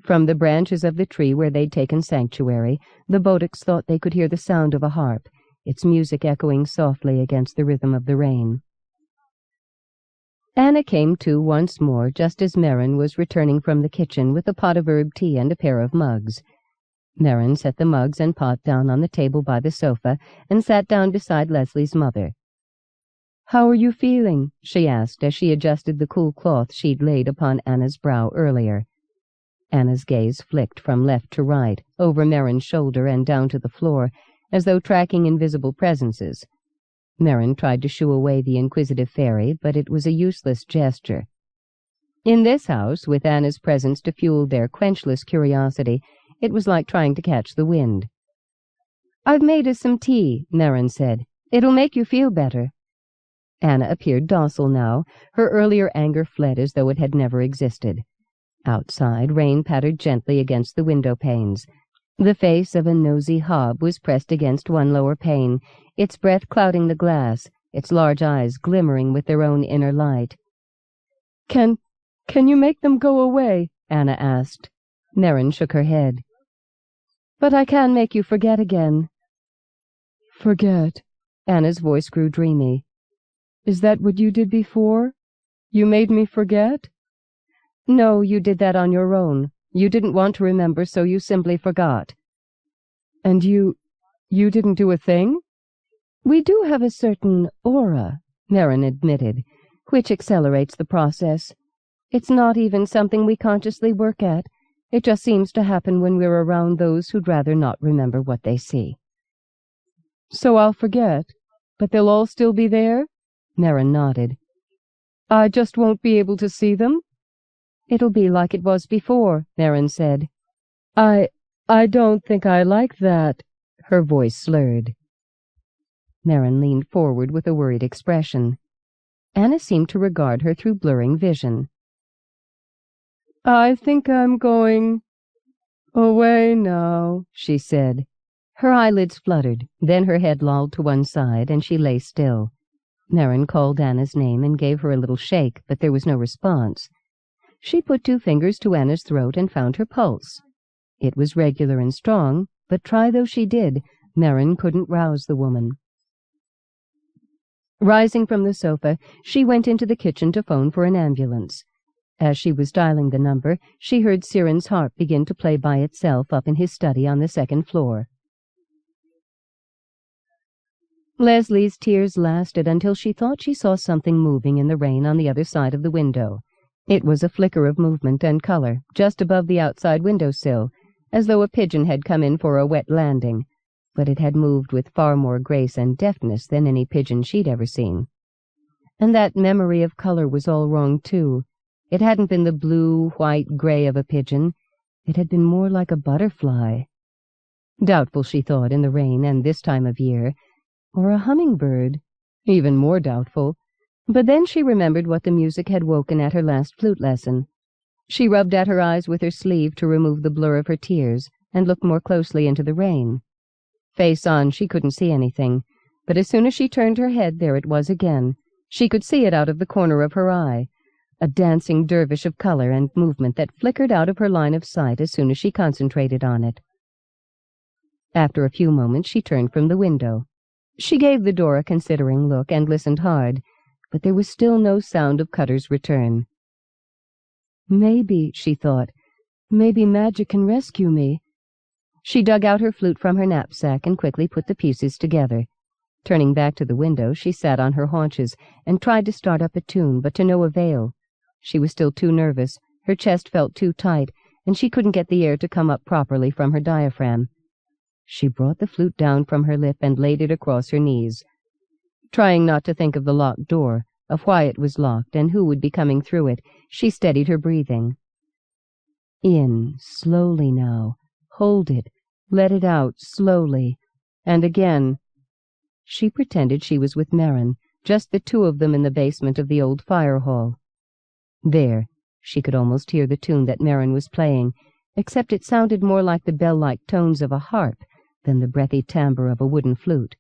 From the branches of the tree where they'd taken sanctuary, the bodaks thought they could hear the sound of a harp, its music echoing softly against the rhythm of the rain. Anna came to once more just as Merrin was returning from the kitchen with a pot of herb tea and a pair of mugs. Merrin set the mugs and pot down on the table by the sofa and sat down beside Leslie's mother. "How are you feeling?" she asked as she adjusted the cool cloth she'd laid upon Anna's brow earlier. Anna's gaze flicked from left to right, over Merrin's shoulder and down to the floor, as though tracking invisible presences. Merrin tried to shoo away the inquisitive fairy, but it was a useless gesture. In this house, with Anna's presence to fuel their quenchless curiosity, it was like trying to catch the wind. "I've made us some tea," Merrin said. "It'll make you feel better." Anna appeared docile now. Her earlier anger fled as though it had never existed. Outside, rain pattered gently against the window panes. The face of a nosy hob was pressed against one lower pane, its breath clouding the glass, its large eyes glimmering with their own inner light. Can you make them go away?" Anna asked. Merrin shook her head. "But I can make you forget again." "Forget?" Anna's voice grew dreamy. "Is that what you did before? You made me forget?" "No, you did that on your own. You didn't want to remember, so you simply forgot." "And you didn't do a thing?" "We do have a certain aura," Merrin admitted, "which accelerates the process. It's not even something we consciously work at. It just seems to happen when we're around those who'd rather not remember what they see." "So I'll forget, but they'll all still be there?" Merrin nodded. "I just won't be able to see them?" "It'll be like it was before," Merrin said. I don't think I like that." Her voice slurred. Merrin leaned forward with a worried expression. Anna seemed to regard her through blurring vision. "I think I'm going away now," she said. Her eyelids fluttered, then her head lolled to one side, and she lay still. Merrin called Anna's name and gave her a little shake, but there was no response. She put 2 fingers to Anna's throat and found her pulse. It was regular and strong, but try though she did, Merrin couldn't rouse the woman. Rising from the sofa, she went into the kitchen to phone for an ambulance. As she was dialing the number, she heard Siren's harp begin to play by itself up in his study on the 2nd floor. Leslie's tears lasted until she thought she saw something moving in the rain on the other side of the window. It was a flicker of movement and color, just above the outside windowsill, as though a pigeon had come in for a wet landing, but it had moved with far more grace and deftness than any pigeon she'd ever seen. And that memory of color was all wrong, too. It hadn't been the blue, white, gray of a pigeon. It had been more like a butterfly. Doubtful, she thought, in the rain and this time of year. Or a hummingbird. Even more doubtful. But then she remembered what the music had woken at her last flute lesson. She rubbed at her eyes with her sleeve to remove the blur of her tears and looked more closely into the rain. Face on, she couldn't see anything, but as soon as she turned her head, there it was again. She could see it out of the corner of her eye, a dancing dervish of color and movement that flickered out of her line of sight as soon as she concentrated on it. After a few moments, she turned from the window. She gave the door a considering look and listened hard, but there was still no sound of Cutter's return. "Maybe," she thought, "maybe magic can rescue me." She dug out her flute from her knapsack and quickly put the pieces together. Turning back to the window, she sat on her haunches and tried to start up a tune, but to no avail. She was still too nervous, her chest felt too tight, and she couldn't get the air to come up properly from her diaphragm. She brought the flute down from her lip and laid it across her knees. Trying not to think of the locked door, of why it was locked and who would be coming through it, she steadied her breathing. In, slowly now. Hold it. Let it out, slowly. And again. She pretended she was with Merrin, just the 2 of them in the basement of the old fire hall. There. She could almost hear the tune that Merrin was playing, except it sounded more like the bell-like tones of a harp than the breathy timbre of a wooden flute.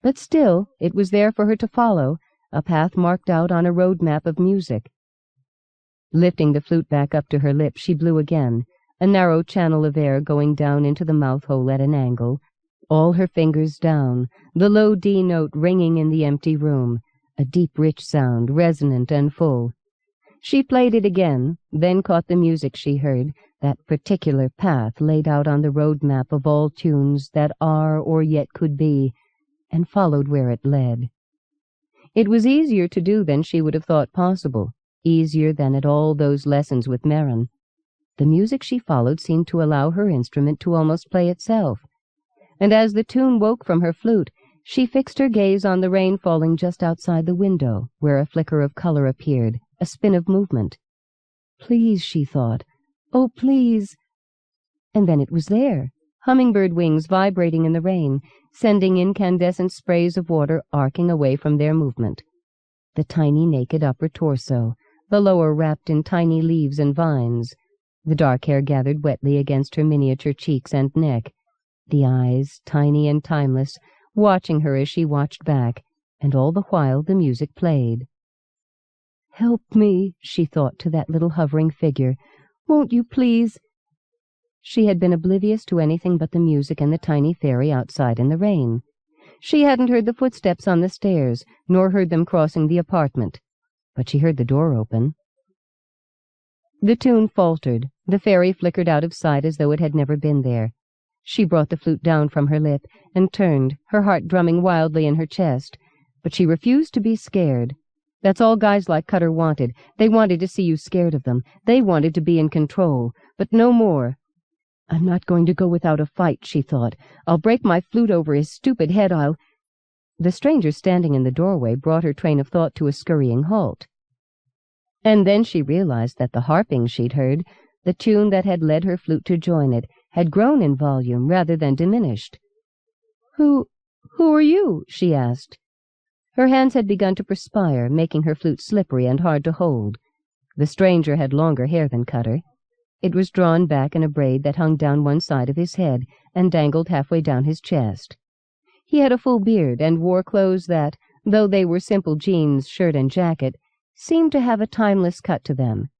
But still, it was there for her to follow, a path marked out on a road map of music. Lifting the flute back up to her lips, she blew again, a narrow channel of air going down into the mouth-hole at an angle, all her fingers down, the low D note ringing in the empty room, a deep, rich sound, resonant and full. She played it again, then caught the music she heard, that particular path laid out on the road map of all tunes that are or yet could be, and followed where it led. It was easier to do than she would have thought possible, easier than at all those lessons with Merrin. The music she followed seemed to allow her instrument to almost play itself, and as the tune woke from her flute, she fixed her gaze on the rain falling just outside the window, where a flicker of color appeared, a spin of movement. Please, she thought. Oh, please. And then it was there, hummingbird wings vibrating in the rain, sending incandescent sprays of water arcing away from their movement. The tiny naked upper torso, the lower wrapped in tiny leaves and vines, The dark hair gathered wetly against her miniature cheeks and neck, the eyes, tiny and timeless, watching her as she watched back, and all the while the music played. "Help me," she thought to that little hovering figure. "Won't you please?" She had been oblivious to anything but the music and the tiny fairy outside in the rain. She hadn't heard the footsteps on the stairs, nor heard them crossing the apartment, but she heard the door open. The tune faltered. The fairy flickered out of sight as though it had never been there. She brought the flute down from her lip and turned, her heart drumming wildly in her chest, but she refused to be scared. That's all guys like Cutter wanted. They wanted to see you scared of them. They wanted to be in control, but no more. "I'm not going to go without a fight," she thought. "I'll break my flute over his stupid head, I'll—" The stranger standing in the doorway brought her train of thought to a scurrying halt. And then she realized that the harping she'd heard, the tune that had led her flute to join it, had grown in volume rather than diminished. Who are you?" she asked. Her hands had begun to perspire, making her flute slippery and hard to hold. The stranger had longer hair than Cutter. It was drawn back in a braid that hung down one side of his head and dangled halfway down his chest. He had a full beard and wore clothes that, though they were simple jeans, shirt, and jacket, seemed to have a timeless cut to them,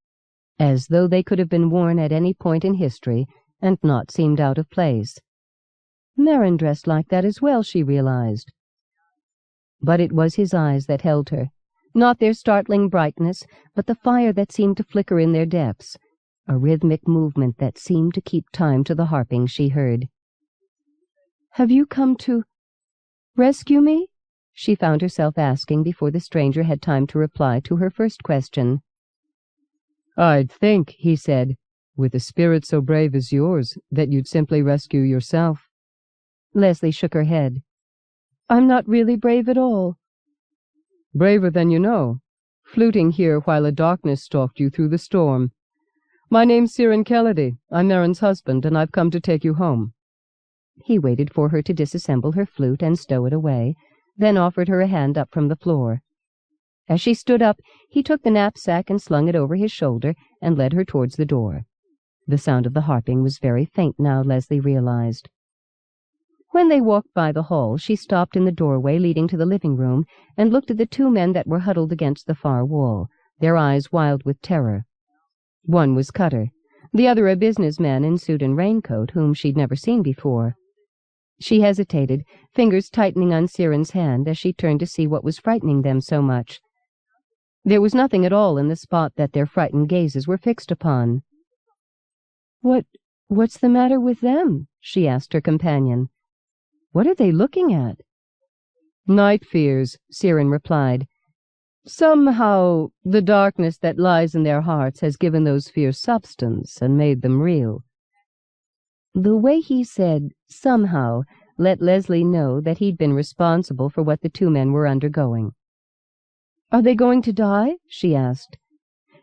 as though they could have been worn at any point in history and not seemed out of place. Marin dressed like that as well, she realized. But it was his eyes that held her, not their startling brightness, but the fire that seemed to flicker in their depths, a rhythmic movement that seemed to keep time to the harping she heard. "Have you come to rescue me?" she found herself asking before the stranger had time to reply to her first question. "I'd think," he said, "with a spirit so brave as yours, that you'd simply rescue yourself." Leslie shook her head. "I'm not really brave at all." "Braver than you know, fluting here while a darkness stalked you through the storm. My name's Ciaran Kelledy. I'm Marin's husband, and I've come to take you home." He waited for her to disassemble her flute and stow it away, then offered her a hand up from the floor. As she stood up, he took the knapsack and slung it over his shoulder and led her towards the door. The sound of the harping was very faint now, Leslie realized. When they walked by the hall, she stopped in the doorway leading to the living room and looked at the two men that were huddled against the far wall, their eyes wild with terror. One was Cutter, the other a businessman in suit and raincoat whom she'd never seen before. She hesitated, fingers tightening on Ciaran's hand as she turned to see what was frightening them so much. There was nothing at all in the spot that their frightened gazes were fixed upon. What's the matter with them?" she asked her companion. "What are they looking at?" "Night fears," Ciaran replied. "Somehow the darkness that lies in their hearts has given those fears substance and made them real." The way he said "somehow" let Leslie know that he'd been responsible for what the two men were undergoing. "Are they going to die?" she asked.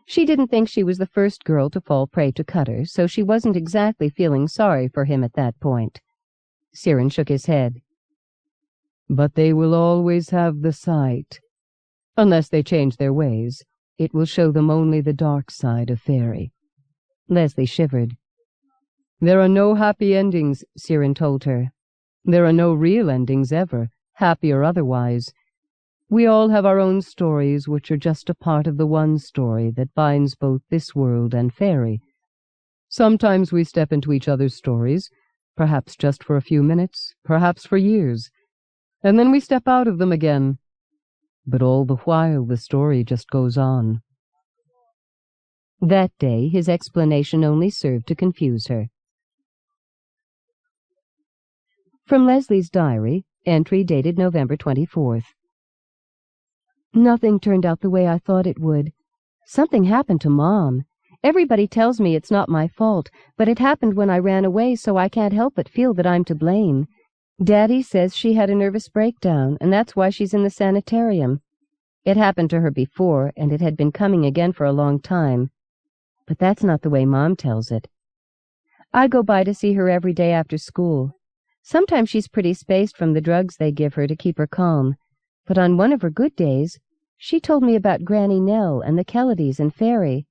She didn't think she was the first girl to fall prey to Cutter, so she wasn't exactly feeling sorry for him at that point. Ciaran shook his head. "But they will always have the sight. Unless they change their ways, it will show them only the dark side of fairy." Leslie shivered. "There are no happy endings," Ciaran told her. "There are no real endings ever, happy or otherwise. We all have our own stories, which are just a part of the one story that binds both this world and fairy. Sometimes we step into each other's stories, perhaps just for a few minutes, perhaps for years, and then we step out of them again. But all the while the story just goes on." That day his explanation only served to confuse her. From Leslie's diary, entry dated November 24th. Nothing turned out the way I thought it would. Something happened to Mom. Everybody tells me it's not my fault, but it happened when I ran away, so I can't help but feel that I'm to blame. Daddy says she had a nervous breakdown, and that's why she's in the sanitarium. It happened to her before, and it had been coming again for a long time. But that's not the way Mom tells it. I go by to see her every day after school. Sometimes she's pretty spaced from the drugs they give her to keep her calm, but on one of her good days, she told me about Granny Nell and the Kelledy's and Fairy.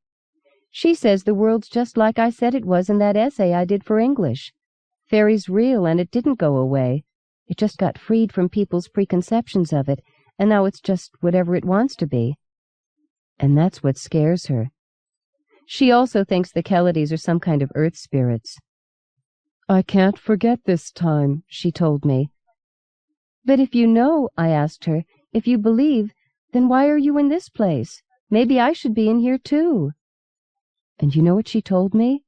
She says the world's just like I said it was in that essay I did for English. Fairy's real, and it didn't go away. It just got freed from people's preconceptions of it, and now it's just whatever it wants to be. And that's what scares her. She also thinks the Kellidys are some kind of earth spirits. I can't forget this time, she told me. But if you know, I asked her, if you believe, then why are you in this place? Maybe I should be in here too. And you know what she told me?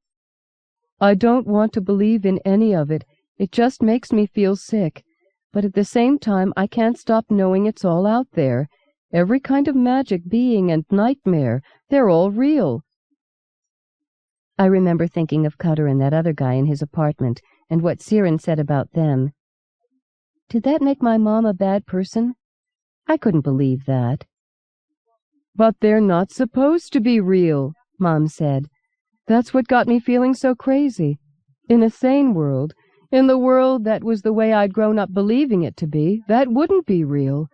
I don't want to believe in any of it. It just makes me feel sick. But at the same time, I can't stop knowing it's all out there. Every kind of magic being and nightmare, they're all real. I remember thinking of Cutter and that other guy in his apartment, and what Siren said about them. Did that make my mom a bad person? I couldn't believe that. But they're not supposed to be real, Mom said. That's what got me feeling so crazy. In a sane world, in the world that was the way I'd grown up believing it to be, that wouldn't be real.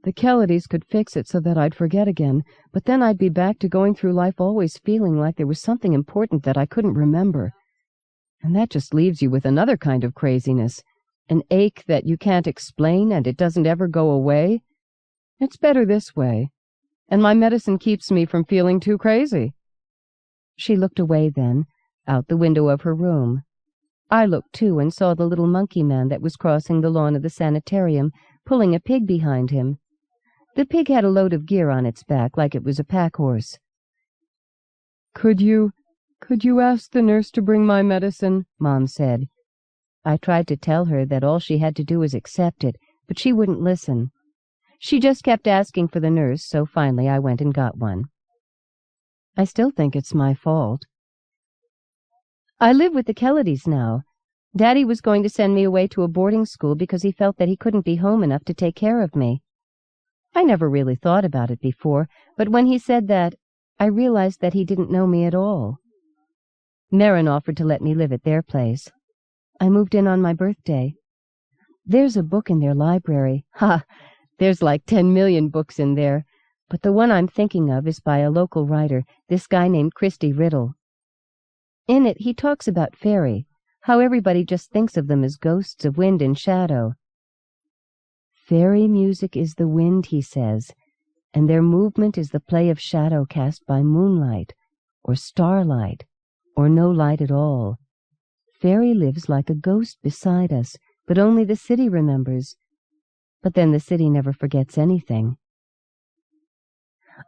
The Kellidys could fix it so that I'd forget again, but then I'd be back to going through life always feeling like there was something important that I couldn't remember. And that just leaves you with another kind of craziness, an ache that you can't explain and it doesn't ever go away. It's better this way, and my medicine keeps me from feeling too crazy. She looked away then, out the window of her room. I looked too and saw the little monkey man that was crossing the lawn of the sanitarium, pulling a pig behind him. The pig had a load of gear on its back like it was a pack horse. Could you ask the nurse to bring my medicine? Mom said. I tried to tell her that all she had to do was accept it, but she wouldn't listen. She just kept asking for the nurse, so finally I went and got one. I still think it's my fault. I live with the Kellidys now. Daddy was going to send me away to a boarding school because he felt that he couldn't be home enough to take care of me. I never really thought about it before, but when he said that, I realized that he didn't know me at all. Marin offered to let me live at their place. I moved in on my birthday. There's a book in their library. Ha! There's like 10 million books in there, but the one I'm thinking of is by a local writer, this guy named Christy Riddle. In it, he talks about fairy, how everybody just thinks of them as ghosts of wind and shadow. Fairy music is the wind, he says, and their movement is the play of shadow cast by moonlight, or starlight, or no light at all. Fairy lives like a ghost beside us, but only the city remembers. But then the city never forgets anything.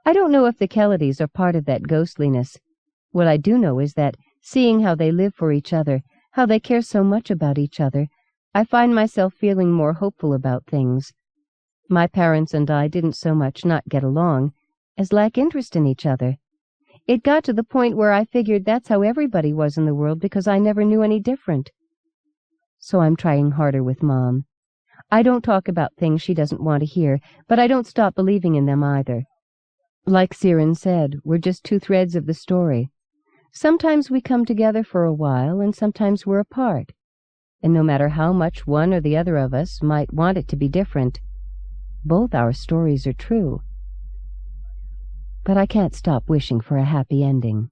I don't know if the Kellidys are part of that ghostliness. What I do know is that, seeing how they live for each other, how they care so much about each other, I find myself feeling more hopeful about things. My parents and I didn't so much not get along as lack interest in each other. It got to the point where I figured that's how everybody was in the world because I never knew any different. So I'm trying harder with Mom. I don't talk about things she doesn't want to hear, but I don't stop believing in them either. Like Siren said, we're just two threads of the story. Sometimes we come together for a while, and sometimes we're apart. And no matter how much one or the other of us might want it to be different, both our stories are true. But I can't stop wishing for a happy ending.